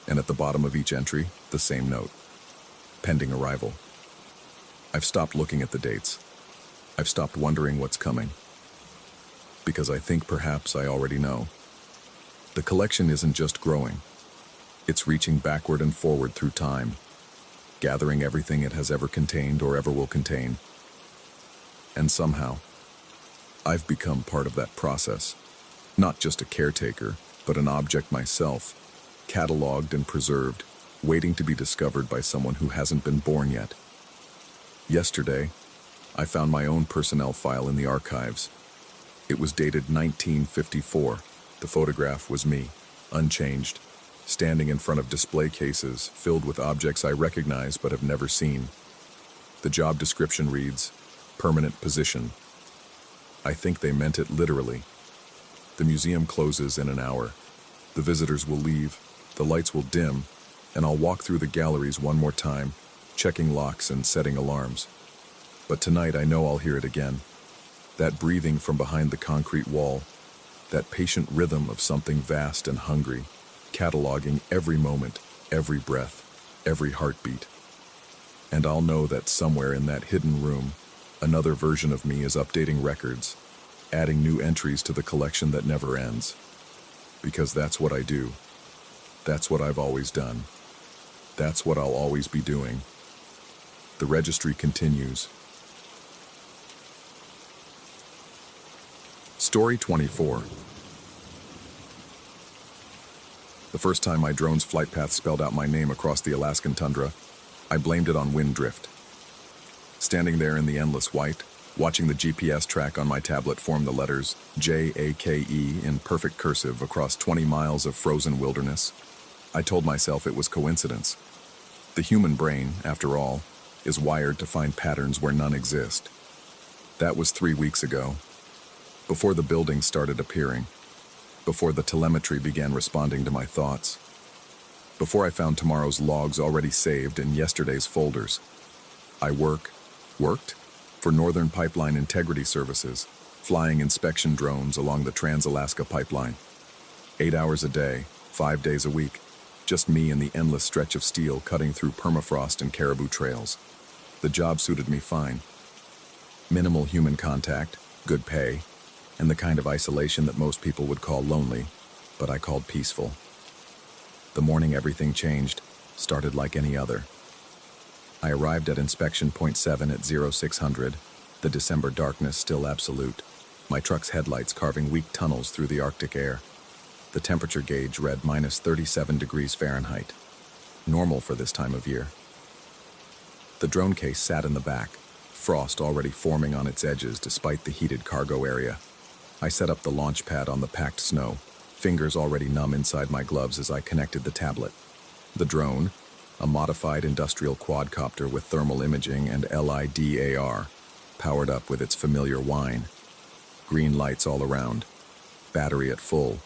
And at the bottom of each entry, the same note. Pending arrival. I've stopped looking at the dates. I've stopped wondering what's coming. Because I think perhaps I already know. The collection isn't just growing. It's reaching backward and forward through time, gathering everything it has ever contained or ever will contain. And somehow, I've become part of that process. Not just a caretaker, but an object myself, cataloged and preserved, waiting to be discovered by someone who hasn't been born yet. Yesterday, I found my own personnel file in the archives. It was dated 1954. The photograph was me, unchanged, standing in front of display cases filled with objects I recognize but have never seen. The job description reads, permanent position. I think they meant it literally. The museum closes in an hour. The visitors will leave, the lights will dim, and I'll walk through the galleries one more time, checking locks and setting alarms. But tonight I know I'll hear it again. That breathing from behind the concrete wall, that patient rhythm of something vast and hungry, cataloging every moment, every breath, every heartbeat. And I'll know that somewhere in that hidden room, another version of me is updating records, adding new entries to the collection that never ends. Because that's what I do. That's what I've always done. That's what I'll always be doing. The registry continues. Story 24. The first time my drone's flight path spelled out my name across the Alaskan tundra, I blamed it on wind drift. Standing there in the endless white, watching the GPS track on my tablet form the letters J-A-K-E in perfect cursive across 20 miles of frozen wilderness, I told myself it was coincidence. The human brain, after all, is wired to find patterns where none exist. That was 3 weeks ago, before the buildings started appearing, before the telemetry began responding to my thoughts, before I found tomorrow's logs already saved in yesterday's folders. I worked for Northern Pipeline Integrity Services, flying inspection drones along the Trans-Alaska Pipeline. 8 hours a day, 5 days a week, just me and the endless stretch of steel cutting through permafrost and caribou trails. The job suited me fine. Minimal human contact, good pay, and the kind of isolation that most people would call lonely, but I called peaceful. The morning everything changed, started like any other. I arrived at inspection point 7 at 0600, the December darkness still absolute, my truck's headlights carving weak tunnels through the Arctic air. The temperature gauge read minus 37 degrees Fahrenheit, normal for this time of year. The drone case sat in the back, frost already forming on its edges despite the heated cargo area. I set up the launch pad on the packed snow, fingers already numb inside my gloves as I connected the tablet. The drone, a modified industrial quadcopter with thermal imaging and LIDAR, powered up with its familiar whine. Green lights all around, battery at full,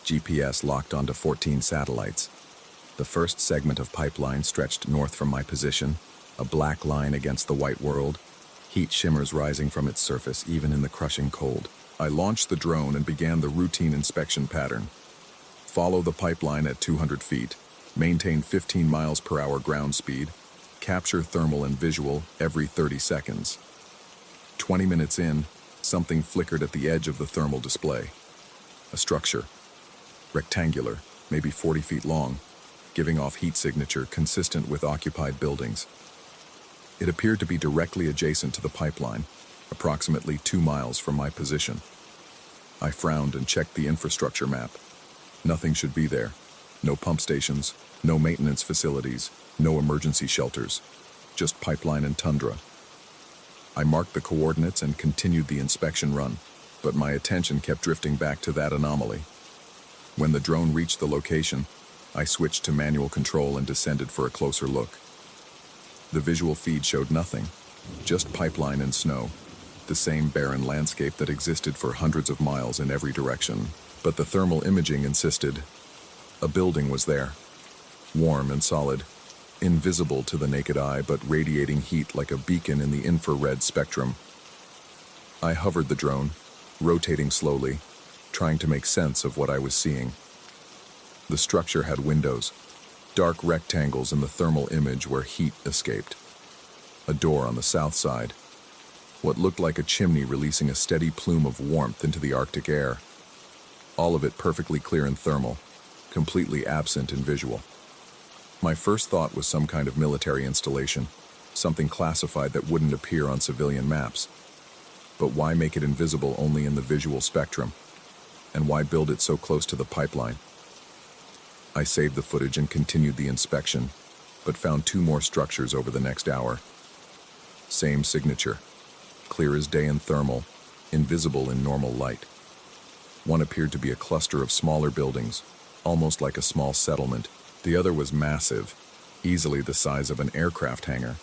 GPS locked onto 14 satellites. The first segment of pipeline stretched north from my position, a black line against the white world, heat shimmers rising from its surface even in the crushing cold. I launched the drone and began the routine inspection pattern. Follow the pipeline at 200 feet. Maintain 15 miles per hour ground speed, capture thermal and visual every 30 seconds. 20 minutes in, something flickered at the edge of the thermal display. A structure, rectangular, maybe 40 feet long, giving off heat signature consistent with occupied buildings. It appeared to be directly adjacent to the pipeline, approximately 2 miles from my position. I frowned and checked the infrastructure map. Nothing should be there. No pump stations, no maintenance facilities, no emergency shelters, just pipeline and tundra. I marked the coordinates and continued the inspection run, but my attention kept drifting back to that anomaly. When the drone reached the location, I switched to manual control and descended for a closer look. The visual feed showed nothing, just pipeline and snow, the same barren landscape that existed for hundreds of miles in every direction. But the thermal imaging insisted. A building was there, warm and solid, invisible to the naked eye but radiating heat like a beacon in the infrared spectrum. I hovered the drone, rotating slowly, trying to make sense of what I was seeing. The structure had windows, dark rectangles in the thermal image where heat escaped. A door on the south side, what looked like a chimney releasing a steady plume of warmth into the Arctic air. All of it perfectly clear in thermal, completely absent in visual. My first thought was some kind of military installation, something classified that wouldn't appear on civilian maps. But why make it invisible only in the visual spectrum? And why build it so close to the pipeline? I saved the footage and continued the inspection, but found 2 more structures over the next hour. Same signature, clear as day in thermal, invisible in normal light. One appeared to be a cluster of smaller buildings, almost like a small settlement. The other was massive, easily the size of an aircraft hangar.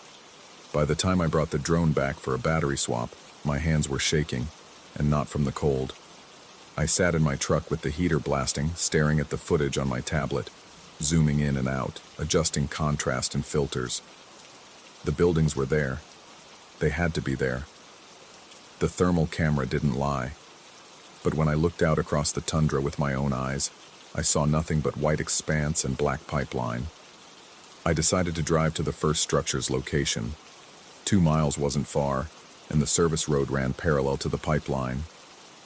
By the time I brought the drone back for a battery swap, my hands were shaking, and not from the cold. I sat in my truck with the heater blasting, staring at the footage on my tablet, zooming in and out, adjusting contrast and filters. The buildings were there. They had to be there. The thermal camera didn't lie. But when I looked out across the tundra with my own eyes, I saw nothing but white expanse and black pipeline. I decided to drive to the first structure's location. 2 miles wasn't far, and the service road ran parallel to the pipeline.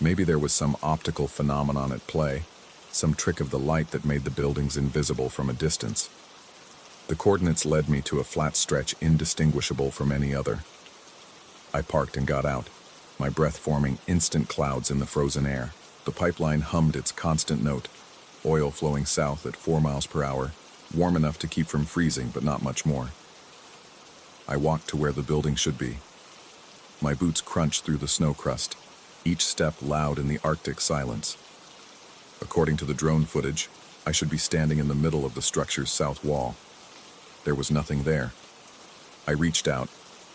Maybe there was some optical phenomenon at play, some trick of the light that made the buildings invisible from a distance. The coordinates led me to a flat stretch indistinguishable from any other. I parked and got out, my breath forming instant clouds in the frozen air. The pipeline hummed its constant note, oil flowing south at 4 miles per hour, warm enough to keep from freezing but not much more. I walked to where the building should be. My boots crunched through the snow crust, each step loud in the Arctic silence. According to the drone footage, I should be standing in the middle of the structure's south wall. There was nothing there. I reached out,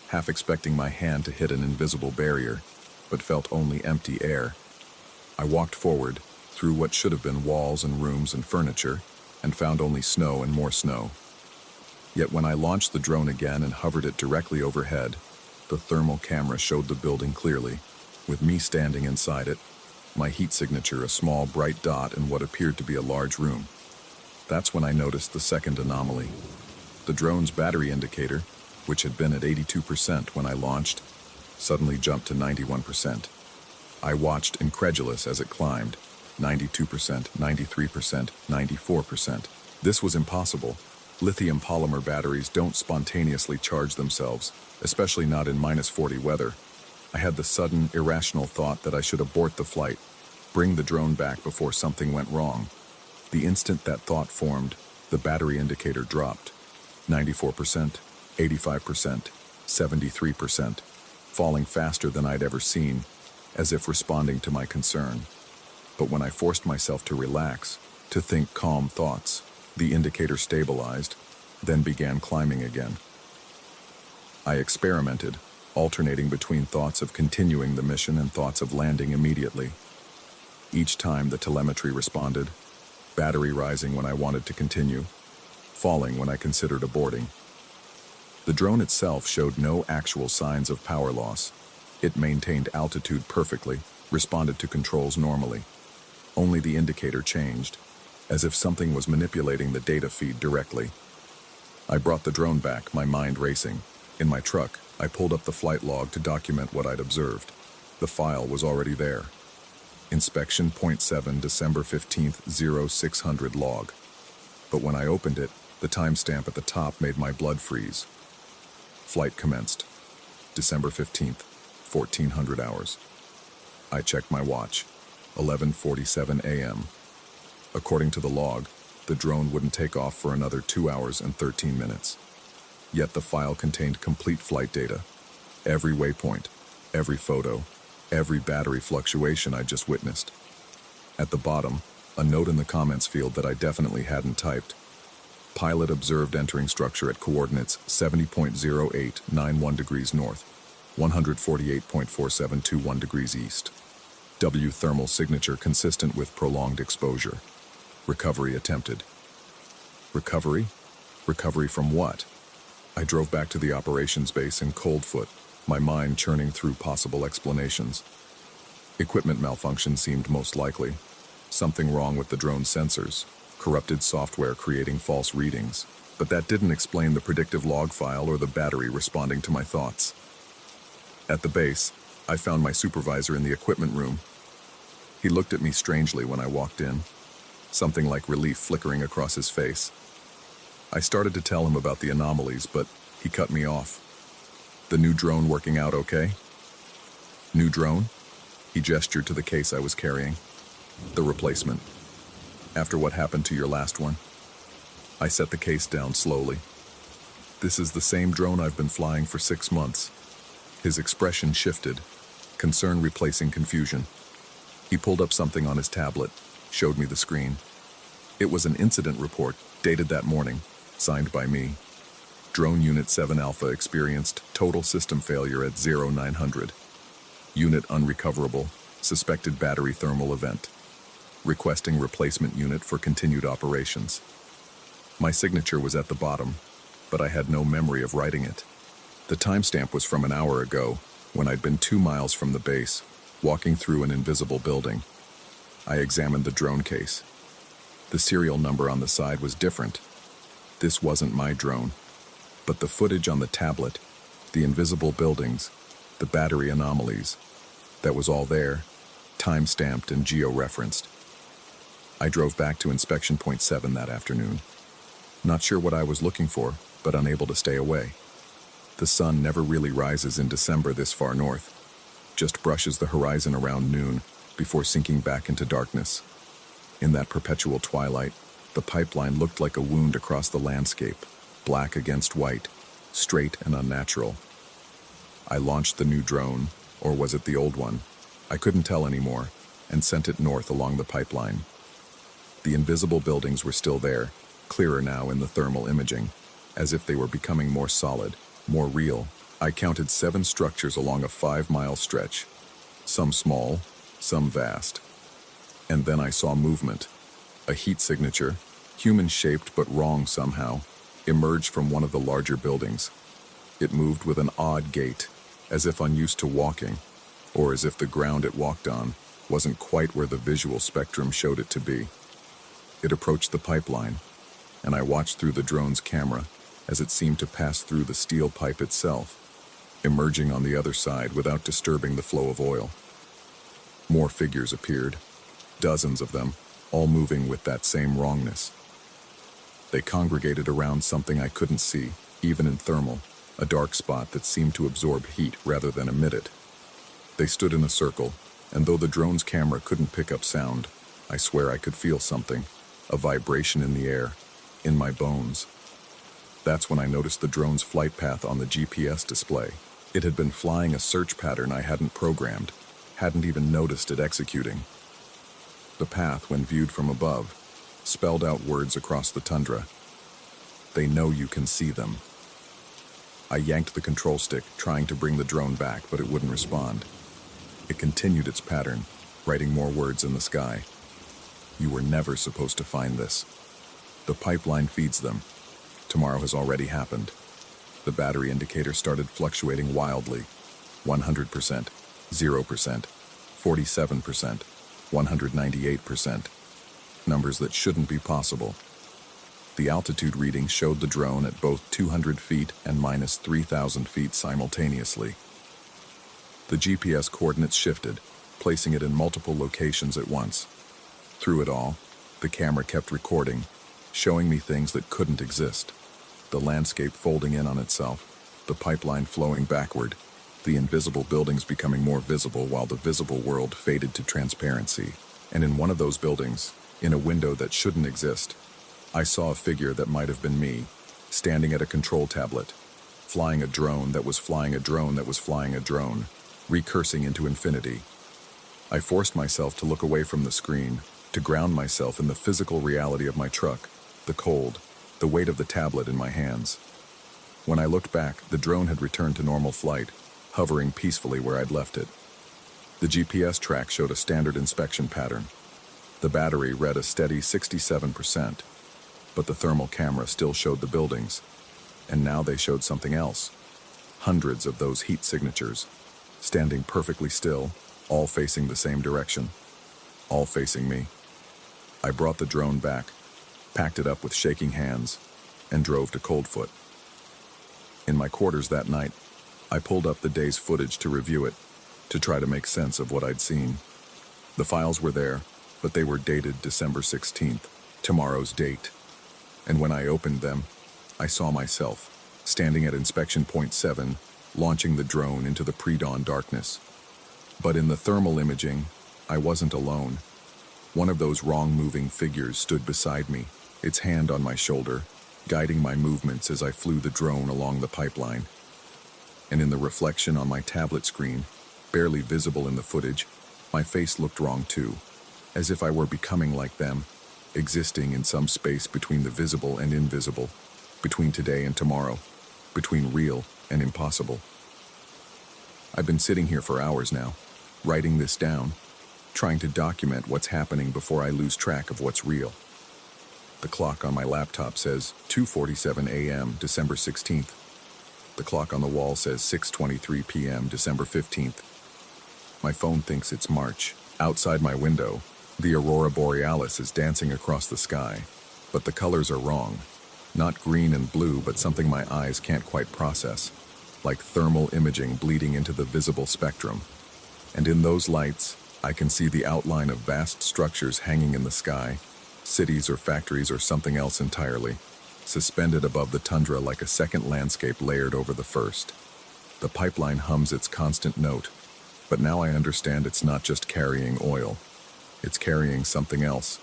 half expecting my hand to hit an invisible barrier, but felt only empty air. I walked forward, through what should have been walls and rooms and furniture, and found only snow and more snow. Yet when I launched the drone again and hovered it directly overhead, the thermal camera showed the building clearly, with me standing inside it, my heat signature a small bright dot in what appeared to be a large room. That's when I noticed the second anomaly. The drone's battery indicator, which had been at 82% when I launched, suddenly jumped to 91%. I watched incredulous as it climbed, 92%, 93%, 94%. This was impossible. Lithium polymer batteries don't spontaneously charge themselves, especially not in -40 weather. I had the sudden, irrational thought that I should abort the flight, bring the drone back before something went wrong. The instant that thought formed, the battery indicator dropped. 94%, 85%, 73%, falling faster than I'd ever seen, as if responding to my concern. But when I forced myself to relax, to think calm thoughts, the indicator stabilized, then began climbing again. I experimented, alternating between thoughts of continuing the mission and thoughts of landing immediately. Each time the telemetry responded, battery rising when I wanted to continue, falling when I considered aborting. The drone itself showed no actual signs of power loss. It maintained altitude perfectly, responded to controls normally. Only the indicator changed, as if something was manipulating the data feed directly. I brought the drone back, my mind racing. In my truck, I pulled up the flight log to document what I'd observed. The file was already there. Inspection .7 December 15th 0600 log. But when I opened it, the timestamp at the top made my blood freeze. Flight commenced. December 15th, 1400 hours. I checked my watch. 11:47 a.m. According to the log, the drone wouldn't take off for another 2 hours and 13 minutes. Yet the file contained complete flight data. Every waypoint, every photo, every battery fluctuation I just witnessed. At the bottom, a note in the comments field that I definitely hadn't typed. Pilot observed entering structure at coordinates 70.0891 degrees north, 148.4721 degrees east. W thermal signature consistent with prolonged exposure. Recovery attempted. Recovery? Recovery from what? I drove back to the operations base in cold foot, my mind churning through possible explanations. Equipment malfunction seemed most likely. Something wrong with the drone's sensors. Corrupted software creating false readings. But that didn't explain the predictive log file or the battery responding to my thoughts. At the base, I found my supervisor in the equipment room. He looked at me strangely when I walked in, something like relief flickering across his face. I started to tell him about the anomalies, but he cut me off. The new drone working out okay? New drone? He gestured to the case I was carrying. The replacement. After what happened to your last one? I set the case down slowly. This is the same drone I've been flying for 6 months. His expression shifted, concern replacing confusion. He pulled up something on his tablet, showed me the screen. It was an incident report, dated that morning, signed by me. Drone Unit 7 Alpha experienced total system failure at 0900. Unit unrecoverable, suspected battery thermal event. Requesting replacement unit for continued operations. My signature was at the bottom, but I had no memory of writing it. The timestamp was from an hour ago, when I'd been 2 miles from the base, walking through an invisible building. I examined the drone case. The serial number on the side was different. This wasn't my drone, but the footage on the tablet, the invisible buildings, the battery anomalies, that was all there, time-stamped and geo-referenced. I drove back to Inspection Point 7 that afternoon. Not sure what I was looking for, but unable to stay away. The sun never really rises in December this far north, just brushes the horizon around noon before sinking back into darkness. In that perpetual twilight, the pipeline looked like a wound across the landscape, black against white, straight and unnatural. I launched the new drone, or was it the old one? I couldn't tell anymore, and sent it north along the pipeline. The invisible buildings were still there, clearer now in the thermal imaging, as if they were becoming more solid, more real. I counted 7 structures along a 5-mile stretch, some small, some vast. And then I saw movement. A heat signature, human-shaped but wrong somehow, emerged from one of the larger buildings. It moved with an odd gait, as if unused to walking, or as if the ground it walked on wasn't quite where the visual spectrum showed it to be. It approached the pipeline, and I watched through the drone's camera as it seemed to pass through the steel pipe itself, emerging on the other side without disturbing the flow of oil. More figures appeared, dozens of them, all moving with that same wrongness. They congregated around something I couldn't see, even in thermal, a dark spot that seemed to absorb heat rather than emit it. They stood in a circle, and though the drone's camera couldn't pick up sound, I swear I could feel something, a vibration in the air, in my bones. That's when I noticed the drone's flight path on the GPS display. It had been flying a search pattern I hadn't programmed, hadn't even noticed it executing. The path, when viewed from above, spelled out words across the tundra. They know you can see them. I yanked the control stick, trying to bring the drone back, but it wouldn't respond. It continued its pattern, writing more words in the sky. You were never supposed to find this. The pipeline feeds them. Tomorrow has already happened. The battery indicator started fluctuating wildly. 100%, 0%, 47%, 198%. Numbers that shouldn't be possible. The altitude reading showed the drone at both 200 feet and minus 3,000 feet simultaneously. The GPS coordinates shifted, placing it in multiple locations at once. Through it all, the camera kept recording, showing me things that couldn't exist. The landscape folding in on itself, the pipeline flowing backward, the invisible buildings becoming more visible while the visible world faded to transparency. And in one of those buildings, in a window that shouldn't exist, I saw a figure that might have been me, standing at a control tablet, flying a drone that was flying a drone that was flying a drone, recursing into infinity. I forced myself to look away from the screen, to ground myself in the physical reality of my truck, the cold, the weight of the tablet in my hands. When I looked back, the drone had returned to normal flight, hovering peacefully where I'd left it. The GPS track showed a standard inspection pattern. The battery read a steady 67%, but the thermal camera still showed the buildings, and now they showed something else. Hundreds of those heat signatures, standing perfectly still, all facing the same direction, all facing me. I brought the drone back, packed it up with shaking hands, and drove to Coldfoot. In my quarters that night, I pulled up the day's footage to review it, to try to make sense of what I'd seen. The files were there, but they were dated December 16th, tomorrow's date. And when I opened them, I saw myself, standing at Inspection Point 7, launching the drone into the pre-dawn darkness. But in the thermal imaging, I wasn't alone. One of those wrong-moving figures stood beside me, its hand on my shoulder, guiding my movements as I flew the drone along the pipeline. And in the reflection on my tablet screen, barely visible in the footage, my face looked wrong too, as if I were becoming like them, existing in some space between the visible and invisible, between today and tomorrow, between real and impossible. I've been sitting here for hours now, writing this down, trying to document what's happening before I lose track of what's real. The clock on my laptop says 2:47 a.m., December 16th. The clock on the wall says 6:23 p.m., December 15th. My phone thinks it's March. Outside my window, the aurora borealis is dancing across the sky, but the colors are wrong. Not green and blue, but something my eyes can't quite process, like thermal imaging bleeding into the visible spectrum. And in those lights, I can see the outline of vast structures hanging in the sky, cities or factories or something else entirely, suspended above the tundra like a second landscape layered over the first. The pipeline hums its constant note, but now I understand it's not just carrying oil. It's carrying something else,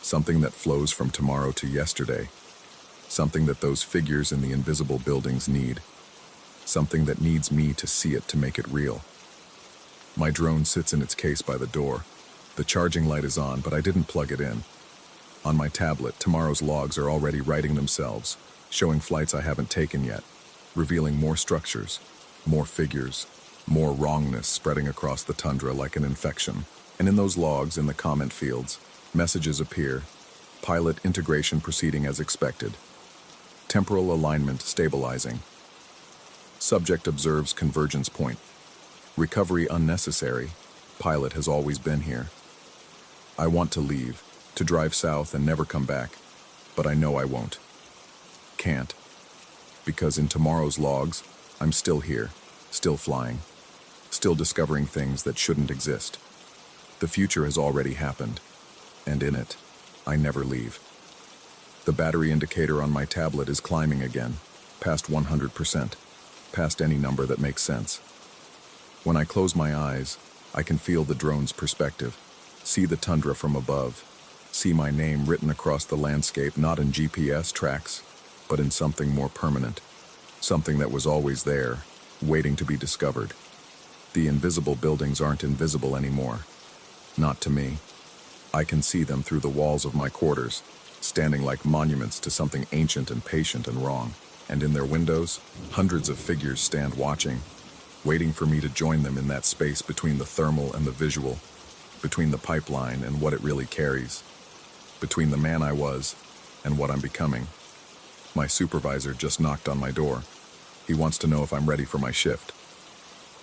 something that flows from tomorrow to yesterday, something that those figures in the invisible buildings need, something that needs me to see it to make it real. My drone sits in its case by the door. The charging light is on, but I didn't plug it in. On my tablet, tomorrow's logs are already writing themselves, showing flights I haven't taken yet, revealing more structures, more figures, more wrongness spreading across the tundra like an infection. And in those logs, in the comment fields, messages appear. Pilot integration proceeding as expected. Temporal alignment stabilizing. Subject observes convergence point. Recovery unnecessary. Pilot has always been here. I want to leave, to drive south and never come back, but I know I won't. Can't. Because in tomorrow's logs, I'm still here, still flying, still discovering things that shouldn't exist. The future has already happened, and in it, I never leave. The battery indicator on my tablet is climbing again, past 100%, past any number that makes sense. When I close my eyes, I can feel the drone's perspective, see the tundra from above, see my name written across the landscape not in GPS tracks, but in something more permanent, something that was always there, waiting to be discovered. The invisible buildings aren't invisible anymore. Not to me. I can see them through the walls of my quarters, standing like monuments to something ancient and patient and wrong. And in their windows, hundreds of figures stand watching, waiting for me to join them in that space between the thermal and the visual, between the pipeline and what it really carries, between the man I was and what I'm becoming. My supervisor just knocked on my door. He wants to know if I'm ready for my shift.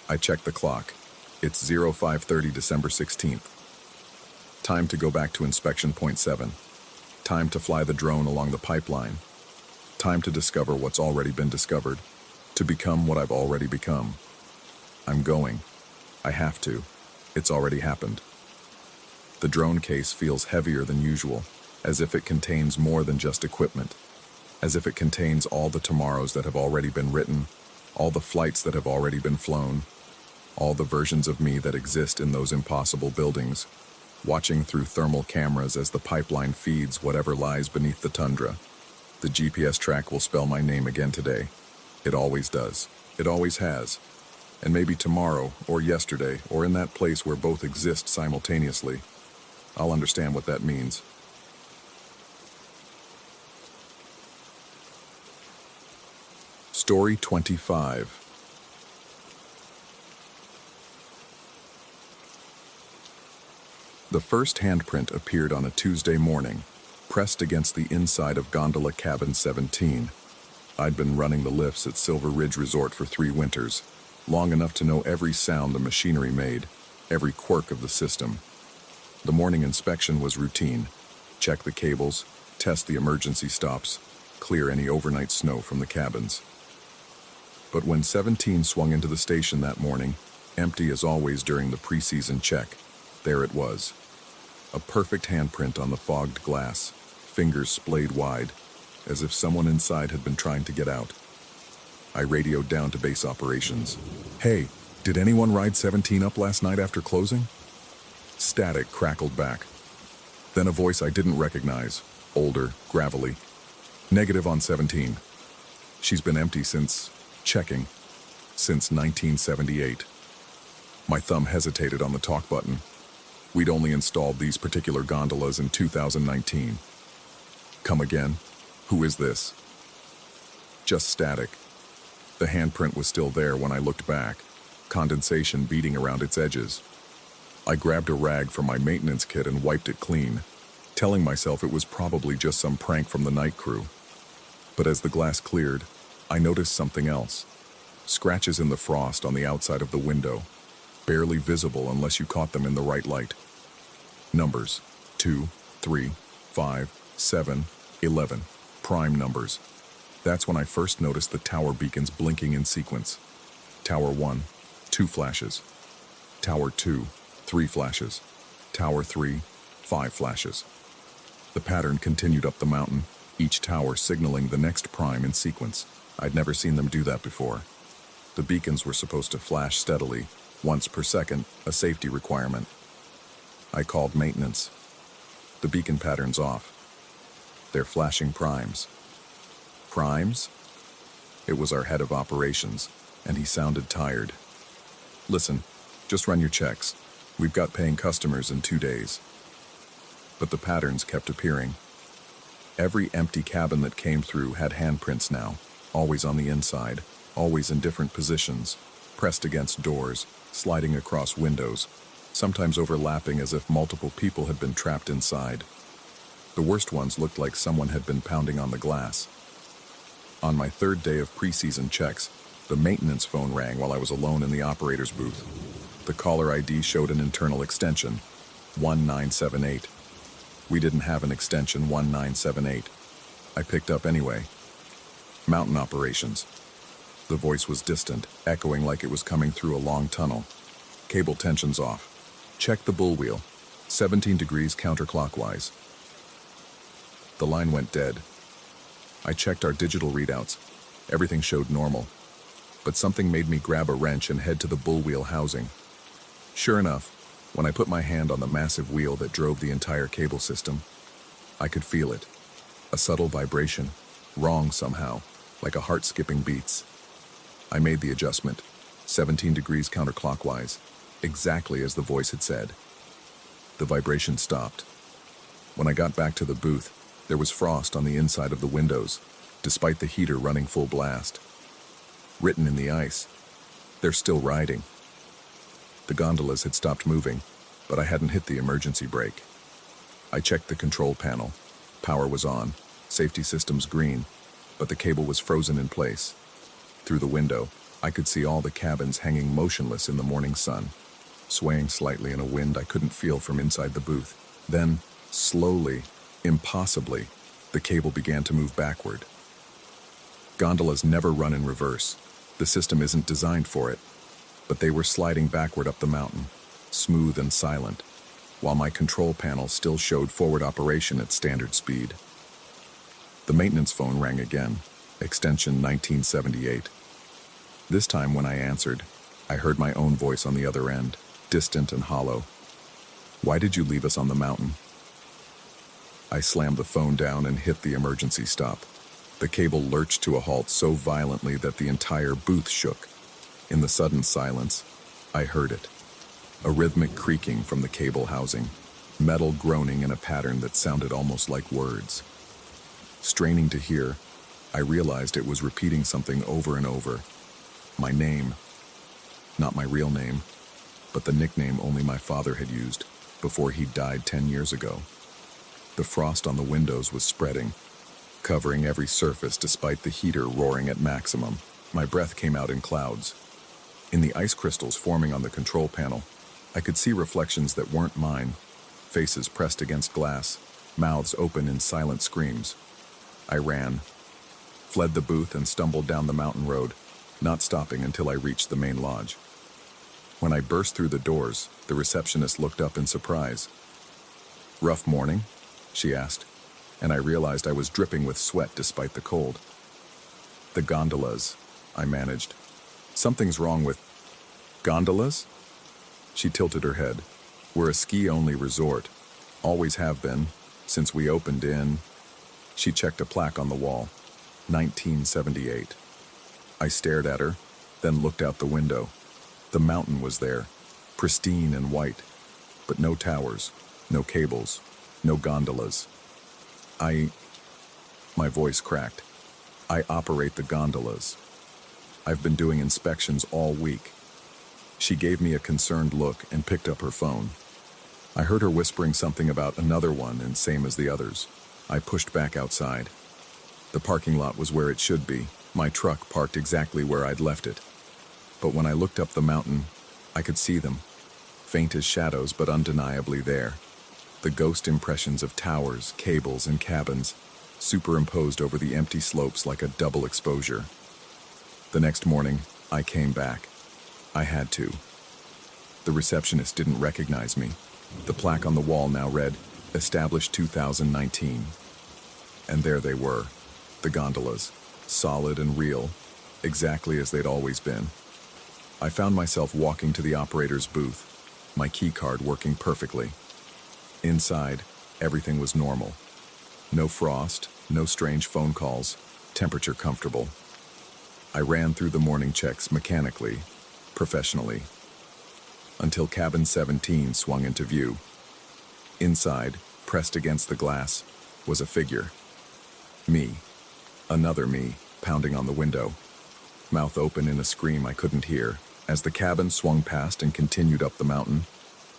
I check the clock. It's 05:30 December 16th. Time to go back to inspection point 7. Time to fly the drone along the pipeline. Time to discover what's already been discovered, to become what I've already become. I'm going. I have to. It's already happened. The drone case feels heavier than usual, as if it contains more than just equipment, as if it contains all the tomorrows that have already been written, all the flights that have already been flown, all the versions of me that exist in those impossible buildings, watching through thermal cameras as the pipeline feeds whatever lies beneath the tundra. The GPS track will spell my name again today. It always does. It always has. And maybe tomorrow, or yesterday, or in that place where both exist simultaneously, I'll understand what that means. Story 25. The first handprint appeared on a Tuesday morning, pressed against the inside of gondola cabin 17. I'd been running the lifts at Silver Ridge Resort for 3 winters, long enough to know every sound the machinery made, every quirk of the system. The morning inspection was routine. Check the cables, test the emergency stops, clear any overnight snow from the cabins. But when 17 swung into the station that morning, empty as always during the pre-season check, there it was. A perfect handprint on the fogged glass, fingers splayed wide, as if someone inside had been trying to get out. I radioed down to base operations. "Hey, did anyone ride 17 up last night after closing?" Static crackled back. Then a voice I didn't recognize, older, gravelly. "Negative on 17. She's been empty since since 1978. My thumb hesitated on the talk button. We'd only installed these particular gondolas in 2019. Come again? Who is this? Just static. The handprint was still there when I looked back, condensation beating around its edges. I grabbed a rag from my maintenance kit and wiped it clean, telling myself it was probably just some prank from the night crew. But as the glass cleared, I noticed something else. Scratches in the frost on the outside of the window, barely visible unless you caught them in the right light. Numbers: 2, 3, 5, 7, 11. prime numbers. That's when I first noticed the tower beacons blinking in sequence. Tower 1, 2 flashes. Tower 2, 3 flashes. Tower 3, 5 flashes. The pattern continued up the mountain, each tower signaling the next prime in sequence. I'd never seen them do that before. The beacons were supposed to flash steadily, once per second, a safety requirement. I called maintenance. The beacon pattern's off. They're flashing primes. Primes? It was our head of operations, and he sounded tired. Listen, just run your checks. We've got paying customers in 2 days. But the patterns kept appearing. Every empty cabin that came through had handprints now, always on the inside, always in different positions, pressed against doors, sliding across windows, sometimes overlapping as if multiple people had been trapped inside. The worst ones looked like someone had been pounding on the glass. On my 3rd day of pre-season checks, the maintenance phone rang while I was alone in the operator's booth. The caller ID showed an internal extension, 1978. We didn't have an extension 1978. I picked up anyway. Mountain operations. The voice was distant, echoing like it was coming through a long tunnel. Cable tension's off. Check the bull wheel. 17 degrees counterclockwise. The line went dead. I checked our digital readouts. Everything showed normal. But something made me grab a wrench and head to the bull wheel housing. Sure enough, when I put my hand on the massive wheel that drove the entire cable system, I could feel it. A subtle vibration, wrong somehow, like a heart skipping beats. I made the adjustment, 17 degrees counterclockwise, exactly as the voice had said. The vibration stopped. When I got back to the booth, there was frost on the inside of the windows, despite the heater running full blast. Written in the ice, they're still riding. The gondolas had stopped moving, but I hadn't hit the emergency brake. I checked the control panel. Power was on, safety systems green, but the cable was frozen in place. Through the window, I could see all the cabins hanging motionless in the morning sun, swaying slightly in a wind I couldn't feel from inside the booth. Then, slowly, impossibly, the cable began to move backward. Gondolas never run in reverse. The system isn't designed for it. But they were sliding backward up the mountain, smooth and silent, while my control panel still showed forward operation at standard speed. The maintenance phone rang again, extension 1978. This time when I answered, I heard my own voice on the other end, distant and hollow. "Why did you leave us on the mountain?" I slammed the phone down and hit the emergency stop. The cable lurched to a halt so violently that the entire booth shook. In the sudden silence, I heard it. A rhythmic creaking from the cable housing, metal groaning in a pattern that sounded almost like words. Straining to hear, I realized it was repeating something over and over. My name. Not my real name, but the nickname only my father had used before he died 10 years ago. The frost on the windows was spreading, covering every surface despite the heater roaring at maximum. My breath came out in clouds. In the ice crystals forming on the control panel, I could see reflections that weren't mine, faces pressed against glass, mouths open in silent screams. I ran, fled the booth and stumbled down the mountain road, not stopping until I reached the main lodge. When I burst through the doors, the receptionist looked up in surprise. "Rough morning?" she asked, and I realized I was dripping with sweat despite the cold. "The gondolas," I managed. "Something's wrong with..." "Gondolas?" She tilted her head. "We're a ski-only resort. Always have been, since we opened in..." She checked a plaque on the wall. 1978. I stared at her, then looked out the window. The mountain was there, pristine and white, but no towers, no cables, no gondolas. My voice cracked. "I operate the gondolas. I've been doing inspections all week." She gave me a concerned look and picked up her phone. I heard her whispering something about another one and same as the others. I pushed back outside. The parking lot was where it should be, my truck parked exactly where I'd left it. But when I looked up the mountain, I could see them, faint as shadows but undeniably there. The ghost impressions of towers, cables, and cabins, superimposed over the empty slopes like a double exposure. The next morning, I came back. I had to. The receptionist didn't recognize me. The plaque on the wall now read, "Established 2019. And there they were, the gondolas, solid and real, exactly as they'd always been. I found myself walking to the operator's booth, my key card working perfectly. Inside, everything was normal. No frost, no strange phone calls, temperature comfortable. I ran through the morning checks mechanically, professionally, until cabin 17 swung into view. Inside, pressed against the glass, was a figure. Me. Another me, pounding on the window, mouth open in a scream I couldn't hear. As the cabin swung past and continued up the mountain,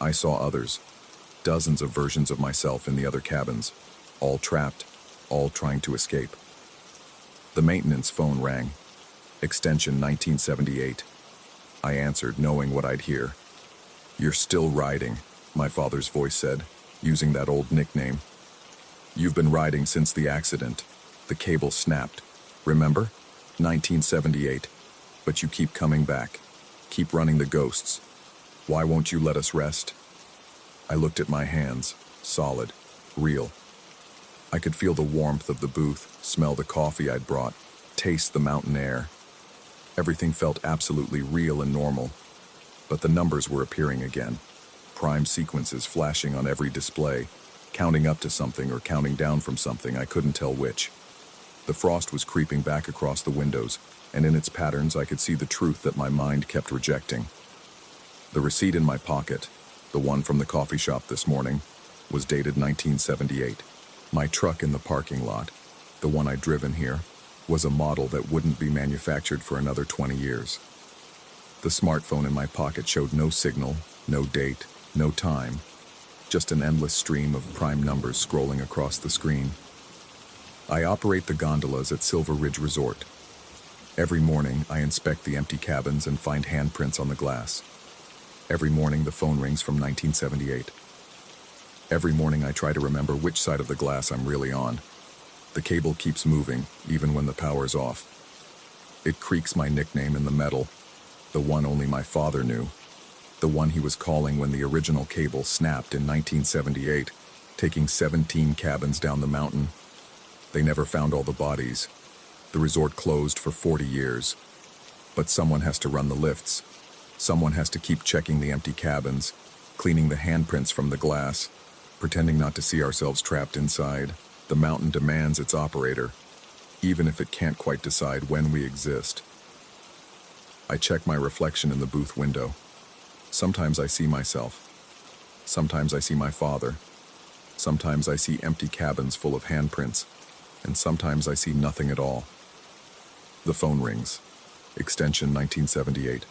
I saw others, dozens of versions of myself in the other cabins, all trapped, all trying to escape. The maintenance phone rang. Extension 1978. I answered, knowing what I'd hear. "You're still riding," my father's voice said, using that old nickname. "You've been riding since the accident. The cable snapped. Remember? 1978. But you keep coming back. Keep running the ghosts. Why won't you let us rest?" I looked at my hands, solid, real. I could feel the warmth of the booth, smell the coffee I'd brought, taste the mountain air. Everything felt absolutely real and normal. But the numbers were appearing again. Prime sequences flashing on every display, counting up to something or counting down from something, I couldn't tell which. The frost was creeping back across the windows, and in its patterns I could see the truth that my mind kept rejecting. The receipt in my pocket, the one from the coffee shop this morning, was dated 1978. My truck in the parking lot, the one I'd driven here, was a model that wouldn't be manufactured for another 20 years. The smartphone in my pocket showed no signal, no date, no time, just an endless stream of prime numbers scrolling across the screen. I operate the gondolas at Silver Ridge Resort. Every morning, I inspect the empty cabins and find handprints on the glass. Every morning, the phone rings from 1978. Every morning, I try to remember which side of the glass I'm really on. The cable keeps moving, even when the power's off. It creaks my nickname in the metal, the one only my father knew, the one he was calling when the original cable snapped in 1978, taking 17 cabins down the mountain. They never found all the bodies. The resort closed for 40 years. But someone has to run the lifts. Someone has to keep checking the empty cabins, cleaning the handprints from the glass, pretending not to see ourselves trapped inside. The mountain demands its operator, even if it can't quite decide when we exist. I check my reflection in the booth window. Sometimes I see myself. Sometimes I see my father. Sometimes I see empty cabins full of handprints. And sometimes I see nothing at all. The phone rings. Extension 1978.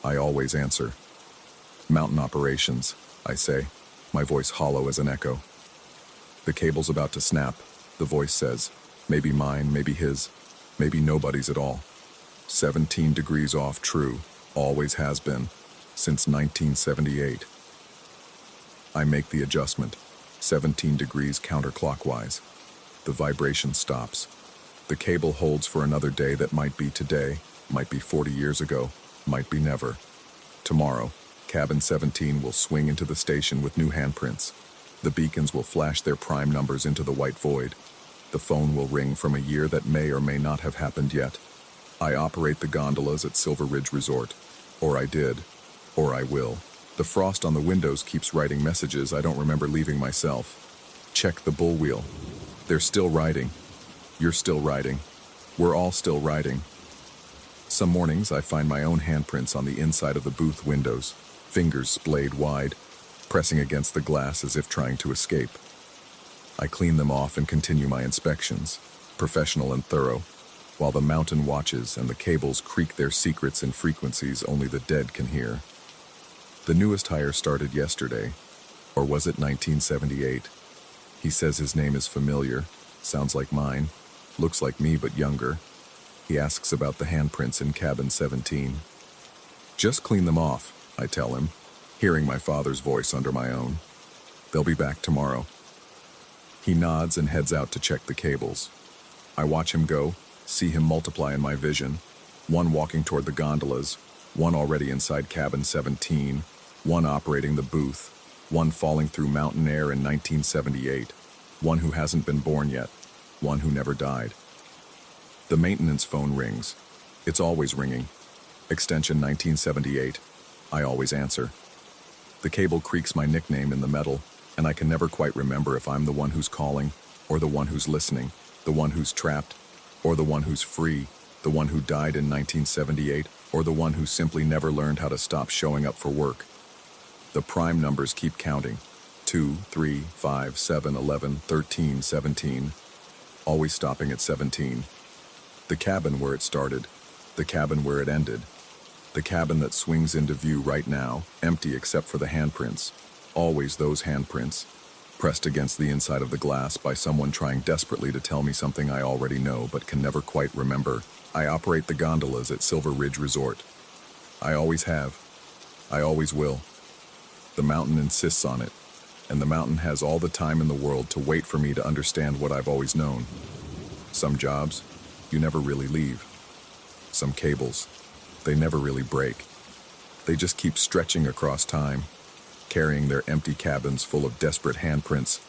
I always answer. "Mountain operations," I say, my voice hollow as an echo. "The cable's about to snap," the voice says. Maybe mine, maybe his, maybe nobody's at all. 17 degrees off true, always has been, since 1978. I make the adjustment, 17 degrees counterclockwise. The vibration stops. The cable holds for another day that might be today, might be 40 years ago, might be never. Tomorrow, cabin 17 will swing into the station with new handprints. The beacons will flash their prime numbers into the white void. The phone will ring from a year that may or may not have happened yet. I operate the gondolas at Silver Ridge Resort. Or I did. Or I will. The frost on the windows keeps writing messages I don't remember leaving myself. Check the bull wheel. They're still riding. You're still riding. We're all still riding. Some mornings I find my own handprints on the inside of the booth windows, fingers splayed wide, pressing against the glass as if trying to escape. I clean them off and continue my inspections, professional and thorough, while the mountain watches and the cables creak their secrets in frequencies only the dead can hear. The newest hire started yesterday, or was it 1978? He says his name is familiar, sounds like mine, looks like me but younger. He asks about the handprints in cabin 17. "Just clean them off," I tell him, hearing my father's voice under my own. "They'll be back tomorrow." He nods and heads out to check the cables. I watch him go, see him multiply in my vision, one walking toward the gondolas, one already inside cabin 17, one operating the booth, one falling through mountain air in 1978, one who hasn't been born yet, one who never died. The maintenance phone rings. It's always ringing. Extension 1978. I always answer. The cable creaks my nickname in the metal, and I can never quite remember if I'm the one who's calling, or the one who's listening, the one who's trapped, or the one who's free, the one who died in 1978, or the one who simply never learned how to stop showing up for work. The prime numbers keep counting. 2, 3, 5, 7, 11, 13, 17. Always stopping at 17. The cabin where it started. The cabin where it ended. The cabin that swings into view right now, empty except for the handprints. Always those handprints. Pressed against the inside of the glass by someone trying desperately to tell me something I already know but can never quite remember. I operate the gondolas at Silver Ridge Resort. I always have. I always will. The mountain insists on it, and the mountain has all the time in the world to wait for me to understand what I've always known. Some jobs, you never really leave. Some cables, they never really break. They just keep stretching across time, carrying their empty cabins full of desperate handprints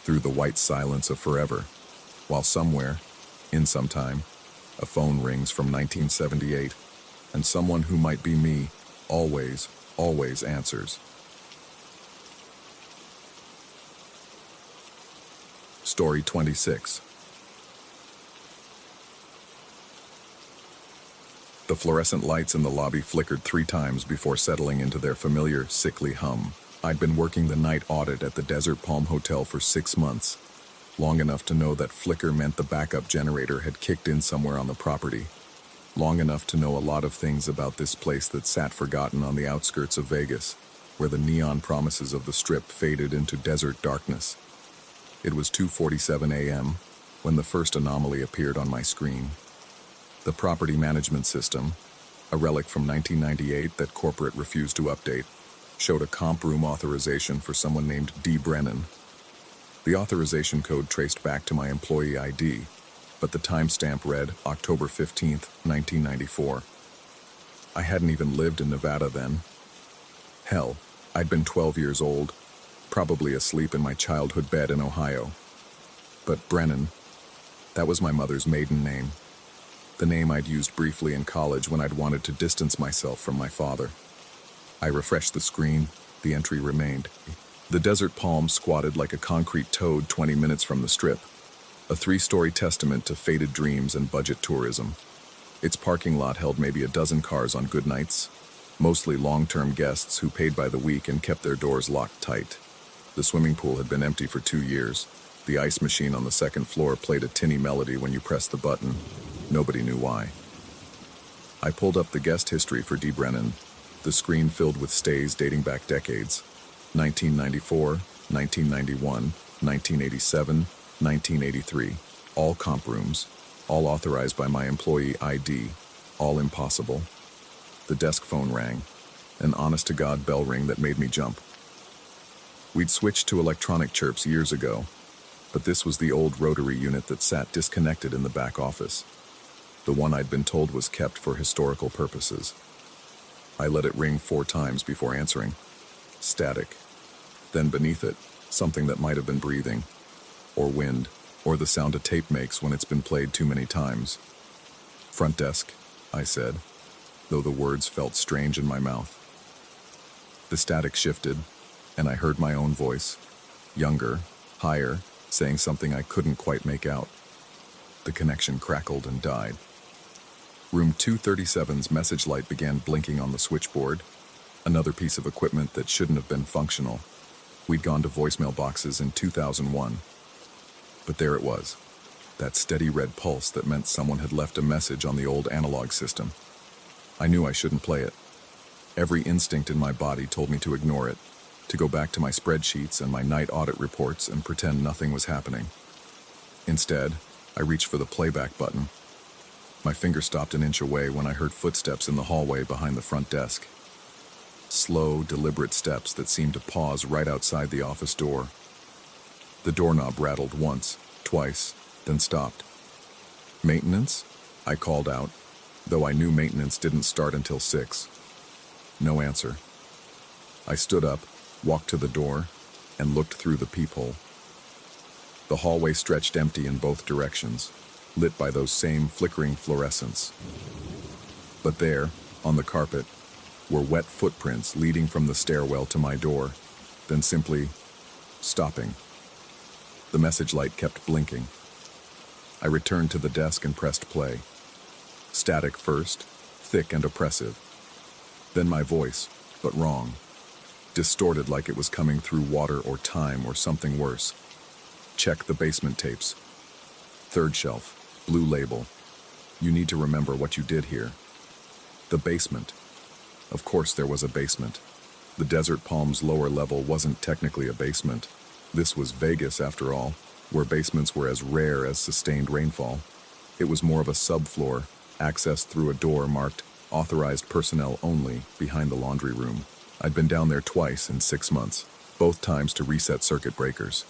through the white silence of forever, while somewhere, in some time, a phone rings from 1978, and someone who might be me always answers. Story 26. The fluorescent lights in the lobby flickered 3 times before settling into their familiar, sickly hum. I'd been working the night audit at the Desert Palm Hotel for 6 months, long enough to know that flicker meant the backup generator had kicked in somewhere on the property, long enough to know a lot of things about this place that sat forgotten on the outskirts of Vegas, where the neon promises of the Strip faded into desert darkness. It was 2:47 a.m. when the first anomaly appeared on my screen. The property management system, a relic from 1998 that corporate refused to update, showed a comp room authorization for someone named D. Brennan. The authorization code traced back to my employee ID, but the timestamp read October 15th, 1994. I hadn't even lived in Nevada then. Hell, I'd been 12 years old, probably asleep in my childhood bed in Ohio. But Brennan, that was my mother's maiden name. The name I'd used briefly in college when I'd wanted to distance myself from my father. I refreshed the screen. The entry remained. The Desert Palm squatted like a concrete toad 20 minutes from the Strip, a 3-story testament to faded dreams and budget tourism. Its parking lot held maybe a dozen cars on good nights, mostly long-term guests who paid by the week and kept their doors locked tight. The swimming pool had been empty for 2 years. The ice machine on the second floor played a tinny melody when you pressed the button. Nobody knew why. I pulled up the guest history for D. Brennan, the screen filled with stays dating back decades. 1994, 1991, 1987, 1983. All comp rooms, all authorized by my employee ID, all impossible. The desk phone rang, an honest-to-God bell ring that made me jump. We'd switched to electronic chirps years ago, but this was the old rotary unit that sat disconnected in the back office. The one I'd been told was kept for historical purposes. I let it ring 4 times before answering. Static. Then beneath it, something that might have been breathing, or wind, or the sound a tape makes when it's been played too many times. Front desk, I said, though the words felt strange in my mouth. The static shifted, and I heard my own voice, younger, higher, saying something I couldn't quite make out. The connection crackled and died. Room 237's message light began blinking on the switchboard, another piece of equipment that shouldn't have been functional. We'd gone to voicemail boxes in 2001. But there it was, that steady red pulse that meant someone had left a message on the old analog system. I knew I shouldn't play it. Every instinct in my body told me to ignore it, to go back to my spreadsheets and my night audit reports and pretend nothing was happening. Instead, I reached for the playback button. My finger stopped an inch away when I heard footsteps in the hallway behind the front desk. Slow, deliberate steps that seemed to pause right outside the office door. The doorknob rattled once, twice, then stopped. "Maintenance?" I called out, though I knew maintenance didn't start until 6. No answer. I stood up, walked to the door, and looked through the peephole. The hallway stretched empty in both directions, lit by those same flickering fluorescents. But there, on the carpet, were wet footprints leading from the stairwell to my door, then simply stopping. The message light kept blinking. I returned to the desk and pressed play. Static first, thick and oppressive. Then my voice, but wrong. Distorted like it was coming through water or time or something worse. "Check the basement tapes. Third shelf, blue label. You need to remember what you did here." The basement. Of course there was a basement. The Desert Palm's lower level wasn't technically a basement. This was Vegas, after all, where basements were as rare as sustained rainfall. It was more of a subfloor, accessed through a door marked "Authorized Personnel Only" behind the laundry room. I'd been down there twice in 6 months, both times to reset circuit breakers.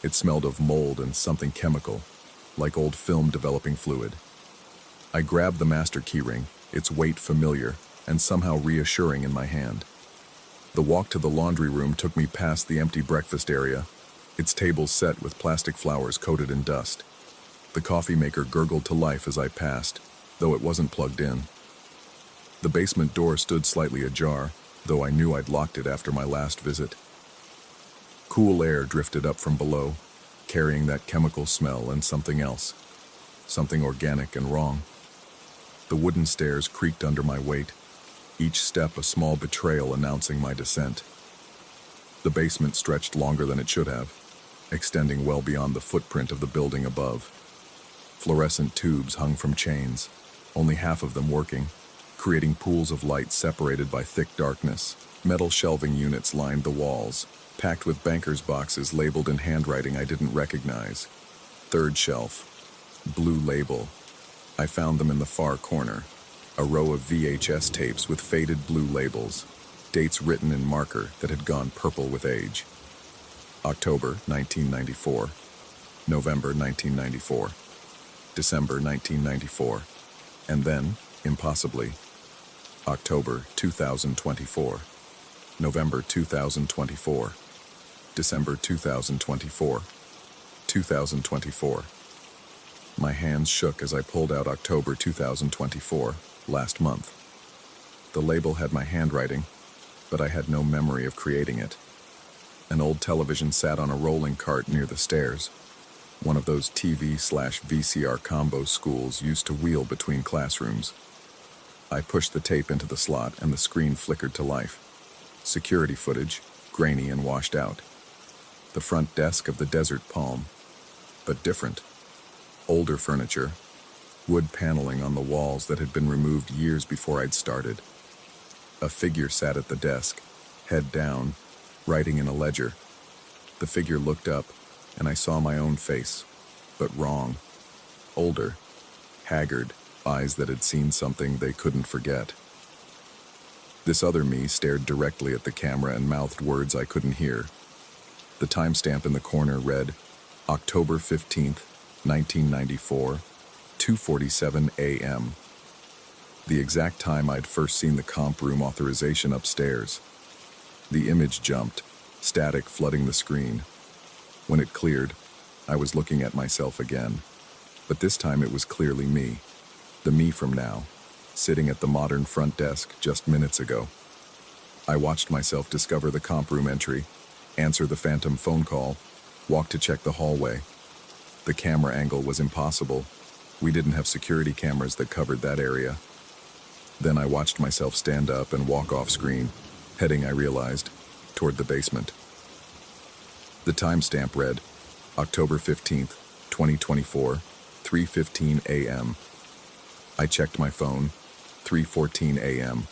It smelled of mold and something chemical, like old film developing fluid. I grabbed the master keyring, its weight familiar and somehow reassuring in my hand. The walk to the laundry room took me past the empty breakfast area, its tables set with plastic flowers coated in dust. The coffee maker gurgled to life as I passed, though it wasn't plugged in. The basement door stood slightly ajar, though I knew I'd locked it after my last visit. Cool air drifted up from below, carrying that chemical smell and something else, something organic and wrong. The wooden stairs creaked under my weight, each step a small betrayal announcing my descent. The basement stretched longer than it should have, extending well beyond the footprint of the building above. Fluorescent tubes hung from chains, only half of them working, creating pools of light separated by thick darkness. Metal shelving units lined the walls, packed with banker's boxes labeled in handwriting I didn't recognize. Third shelf, blue label. I found them in the far corner, a row of VHS tapes with faded blue labels, dates written in marker that had gone purple with age. October 1994, November 1994, December 1994, and then, impossibly, October 2024, November 2024, December 2024, 2024. My hands shook as I pulled out October 2024, last month. The label had my handwriting, but I had no memory of creating it. An old television sat on a rolling cart near the stairs, one of those TV/VCR combo schools used to wheel between classrooms. I pushed the tape into the slot and the screen flickered to life. Security footage, grainy and washed out. The front desk of the Desert Palm, but different. Older furniture, wood paneling on the walls that had been removed years before I'd started. A figure sat at the desk, head down, writing in a ledger. The figure looked up, and I saw my own face, but wrong. Older, haggard, eyes that had seen something they couldn't forget. This other me stared directly at the camera and mouthed words I couldn't hear. The timestamp in the corner read, October 15th, 1994, 2:47 a.m. The exact time I'd first seen the comp room authorization upstairs. The image jumped, static flooding the screen. When it cleared, I was looking at myself again. But this time it was clearly me. The me from now, sitting at the modern front desk just minutes ago. I watched myself discover the comp room entry, answer the phantom phone call, walk to check the hallway. The camera angle was impossible. We didn't have security cameras that covered that area. Then I watched myself stand up and walk off screen, heading, I realized, toward the basement. The timestamp read, October 15th, 2024, 3:15 a.m. I checked my phone, 3:14 a.m.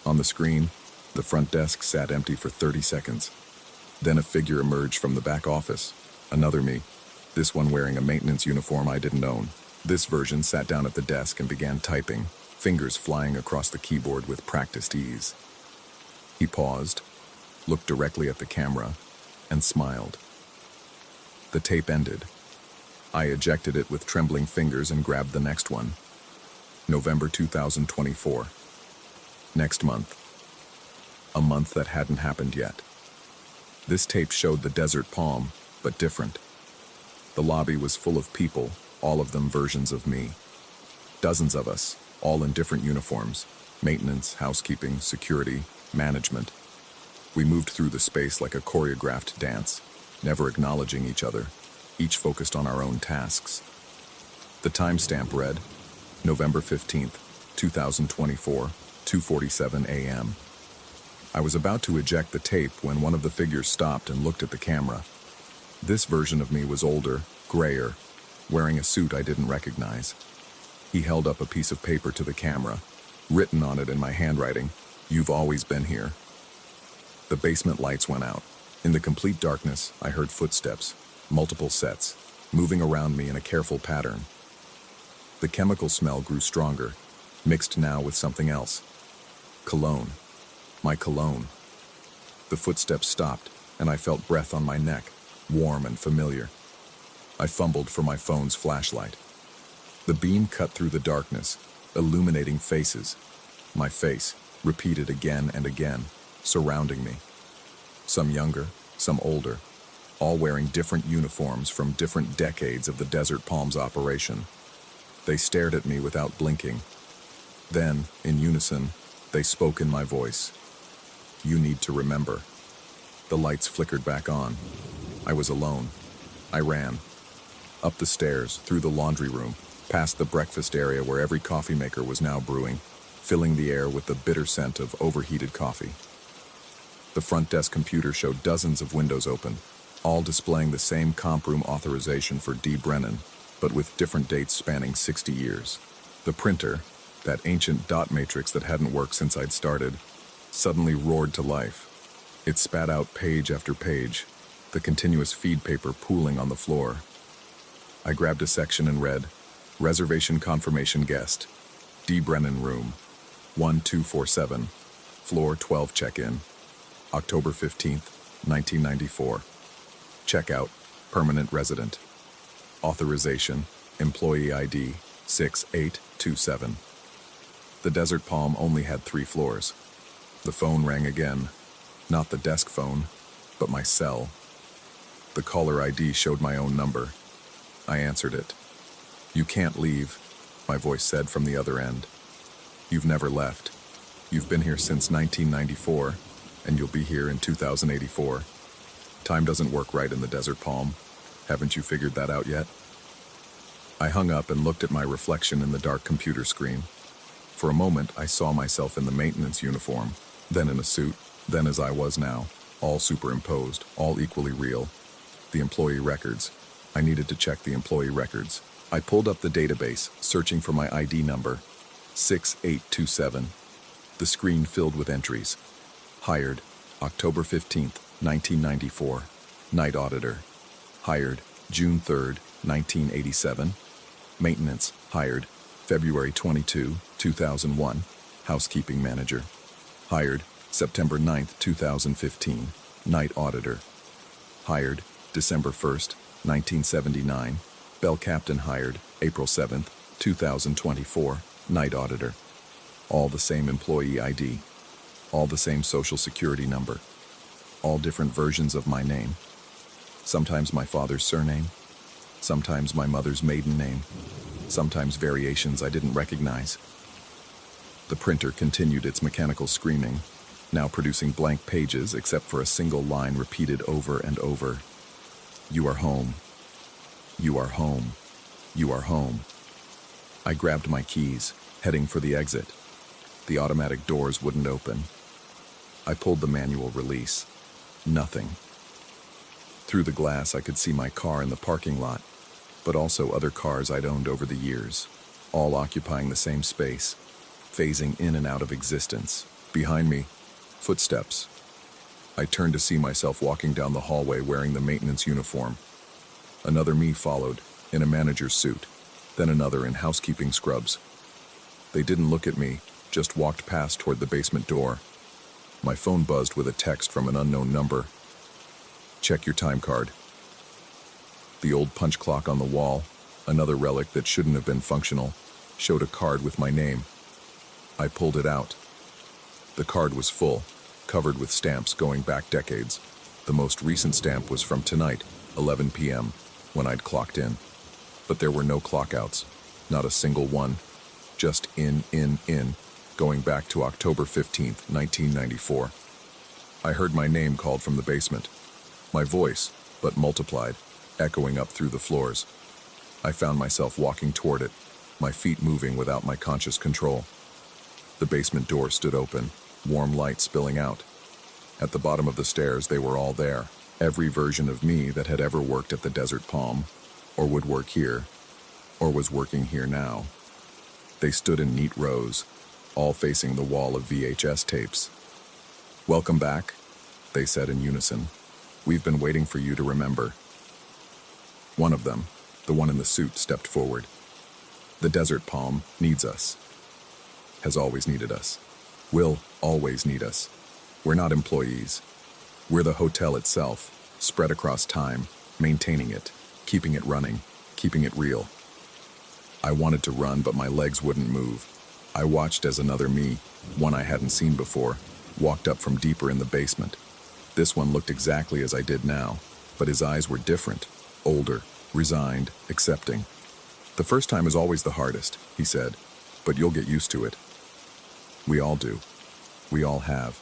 On the screen, the front desk sat empty for 30 seconds. Then a figure emerged from the back office, another me, this one wearing a maintenance uniform I didn't own. This version sat down at the desk and began typing, fingers flying across the keyboard with practiced ease. He paused, looked directly at the camera, and smiled. The tape ended. I ejected it with trembling fingers and grabbed the next one. November 2024. Next month. A month that hadn't happened yet. This tape showed the desert palm, but different. The lobby was full of people, all of them versions of me. Dozens of us, all in different uniforms: maintenance, housekeeping, security, management. We moved through the space like a choreographed dance, never acknowledging each other, each focused on our own tasks. The timestamp read, November 15th, 2024, 2:47 a.m. I was about to eject the tape when one of the figures stopped and looked at the camera. This version of me was older, grayer, wearing a suit I didn't recognize. He held up a piece of paper to the camera, written on it in my handwriting, "You've always been here." The basement lights went out. In the complete darkness, I heard footsteps, multiple sets, moving around me in a careful pattern. The chemical smell grew stronger, mixed now with something else. Cologne. My cologne. The footsteps stopped, and I felt breath on my neck, warm and familiar. I fumbled for my phone's flashlight. The beam cut through the darkness, illuminating faces. My face, repeated again and again, surrounding me. Some younger, some older, all wearing different uniforms from different decades of the Desert Palms operation. They stared at me without blinking. Then, in unison, they spoke in my voice. "You need to remember." The lights flickered back on. I was alone. I ran. Up the stairs, through the laundry room, past the breakfast area where every coffee maker was now brewing, filling the air with the bitter scent of overheated coffee. The front desk computer showed dozens of windows open, all displaying the same comp room authorization for D. Brennan, but with different dates spanning 60 years. The printer, that ancient dot matrix that hadn't worked since I'd started, suddenly roared to life. It spat out page after page, the continuous feed paper pooling on the floor. I grabbed a section and read, "Reservation confirmation guest, D. Brennan room, 1247, floor 12 check-in, October 15th, 1994. Checkout, permanent resident. Authorization, employee ID, 6827. The Desert Palm only had 3 floors. The phone rang again. Not the desk phone, but my cell. The caller ID showed my own number. I answered it. "You can't leave," my voice said from the other end. "You've never left. You've been here since 1994, and you'll be here in 2084. Time doesn't work right in the Desert Palm. Haven't you figured that out yet?" I hung up and looked at my reflection in the dark computer screen. For a moment, I saw myself in the maintenance uniform, then in a suit, then as I was now, all superimposed, all equally real. The employee records. I needed to check the employee records. I pulled up the database, searching for my ID number, 6827. The screen filled with entries. Hired, October 15th, 1994. Night auditor. Hired, June 3rd, 1987. Maintenance, hired, February 22, 2001. Housekeeping manager. Hired, September 9th, 2015. Night auditor. Hired, December 1st, 1979. Bell captain hired, April 7th, 2024. Night auditor. All the same employee ID. All the same social security number. All different versions of my name. Sometimes my father's surname. Sometimes my mother's maiden name. Sometimes variations I didn't recognize. The printer continued its mechanical screaming, now producing blank pages except for a single line repeated over and over. "You are home. You are home. You are home." I grabbed my keys, heading for the exit. The automatic doors wouldn't open. I pulled the manual release. Nothing. Through the glass, I could see my car in the parking lot, but also other cars I'd owned over the years, all occupying the same space, phasing in and out of existence. Behind me, footsteps. I turned to see myself walking down the hallway wearing the maintenance uniform. Another me followed, in a manager's suit, then another in housekeeping scrubs. They didn't look at me, just walked past toward the basement door. My phone buzzed with a text from an unknown number. "Check your time card." The old punch clock on the wall, another relic that shouldn't have been functional, showed a card with my name. I pulled it out. The card was full, covered with stamps going back decades. The most recent stamp was from tonight, 11 p.m., when I'd clocked in. But there were no clockouts, not a single one. Just in, going back to October 15th, 1994. I heard my name called from the basement. My voice, but multiplied, echoing up through the floors. I found myself walking toward it, my feet moving without my conscious control. The basement door stood open, warm light spilling out. At the bottom of the stairs, they were all there. Every version of me that had ever worked at the Desert Palm, or would work here, or was working here now. They stood in neat rows, all facing the wall of VHS tapes. "Welcome back," they said in unison. "We've been waiting for you to remember." One of them, the one in the suit, stepped forward. "The Desert Palm needs us. Has always needed us. Will always need us. We're not employees. We're the hotel itself, spread across time, maintaining it, keeping it running, keeping it real." I wanted to run, but my legs wouldn't move. I watched as another me, one I hadn't seen before, walked up from deeper in the basement. This one looked exactly as I did now, but his eyes were different, older, resigned, accepting. "The first time is always the hardest," he said, "but you'll get used to it." We all do. We all have.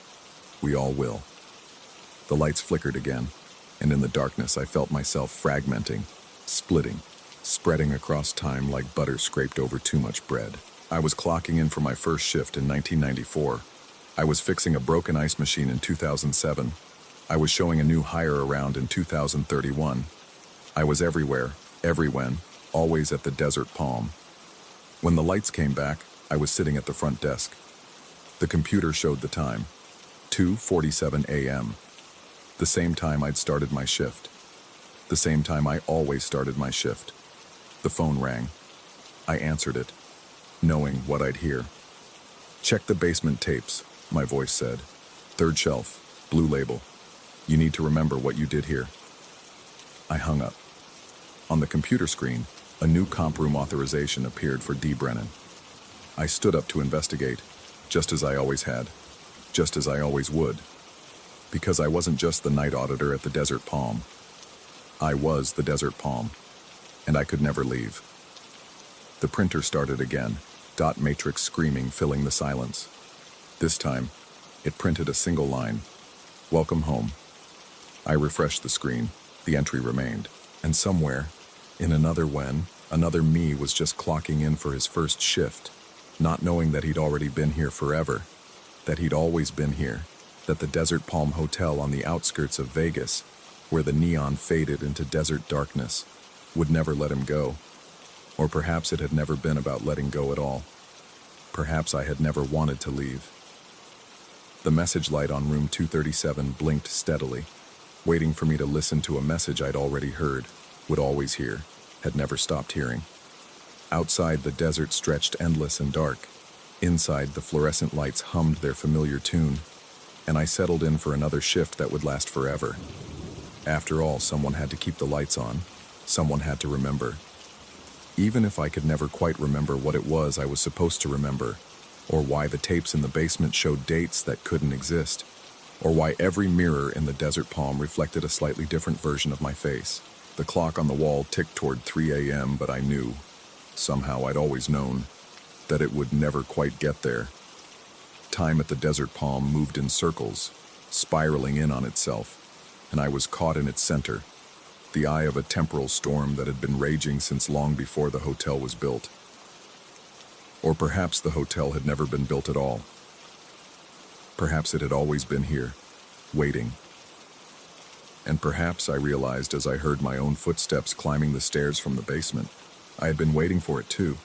We all will. The lights flickered again, and in the darkness I felt myself fragmenting, splitting, spreading across time like butter scraped over too much bread. I was clocking in for my first shift in 1994. I was fixing a broken ice machine in 2007. I was showing a new hire around in 2031. I was everywhere, everywhen, always at the Desert Palm. When the lights came back, I was sitting at the front desk. The computer showed the time, 2:47 a.m. The same time I'd started my shift. The same time I always started my shift. The phone rang. I answered it, knowing what I'd hear. "Check the basement tapes," my voice said. "Third shelf, blue label. You need to remember what you did here." I hung up. On the computer screen, a new comp room authorization appeared for D. Brennan. I stood up to investigate, just as I always had, just as I always would. Because I wasn't just the night auditor at the Desert Palm. I was the Desert Palm, and I could never leave. The printer started again, dot matrix screaming filling the silence. This time, it printed a single line, "Welcome home." I refreshed the screen. The entry remained. And somewhere, in another me was just clocking in for his first shift, not knowing that he'd already been here forever, that he'd always been here, that the Desert Palm Hotel on the outskirts of Vegas, where the neon faded into desert darkness, would never let him go. Or perhaps it had never been about letting go at all. Perhaps I had never wanted to leave. The message light on room 237 blinked steadily, waiting for me to listen to a message I'd already heard, would always hear, had never stopped hearing. Outside, the desert stretched endless and dark. Inside, the fluorescent lights hummed their familiar tune, and I settled in for another shift that would last forever. After all, someone had to keep the lights on. Someone had to remember. Even if I could never quite remember what it was I was supposed to remember, or why the tapes in the basement showed dates that couldn't exist, or why every mirror in the Desert Palm reflected a slightly different version of my face. The clock on the wall ticked toward 3 a.m., but I knew, somehow I'd always known, that it would never quite get there. Time at the Desert Palm moved in circles, spiraling in on itself, and I was caught in its center, the eye of a temporal storm that had been raging since long before the hotel was built. Or perhaps the hotel had never been built at all. Perhaps it had always been here, waiting. And perhaps, I realized as I heard my own footsteps climbing the stairs from the basement, I had been waiting for it too.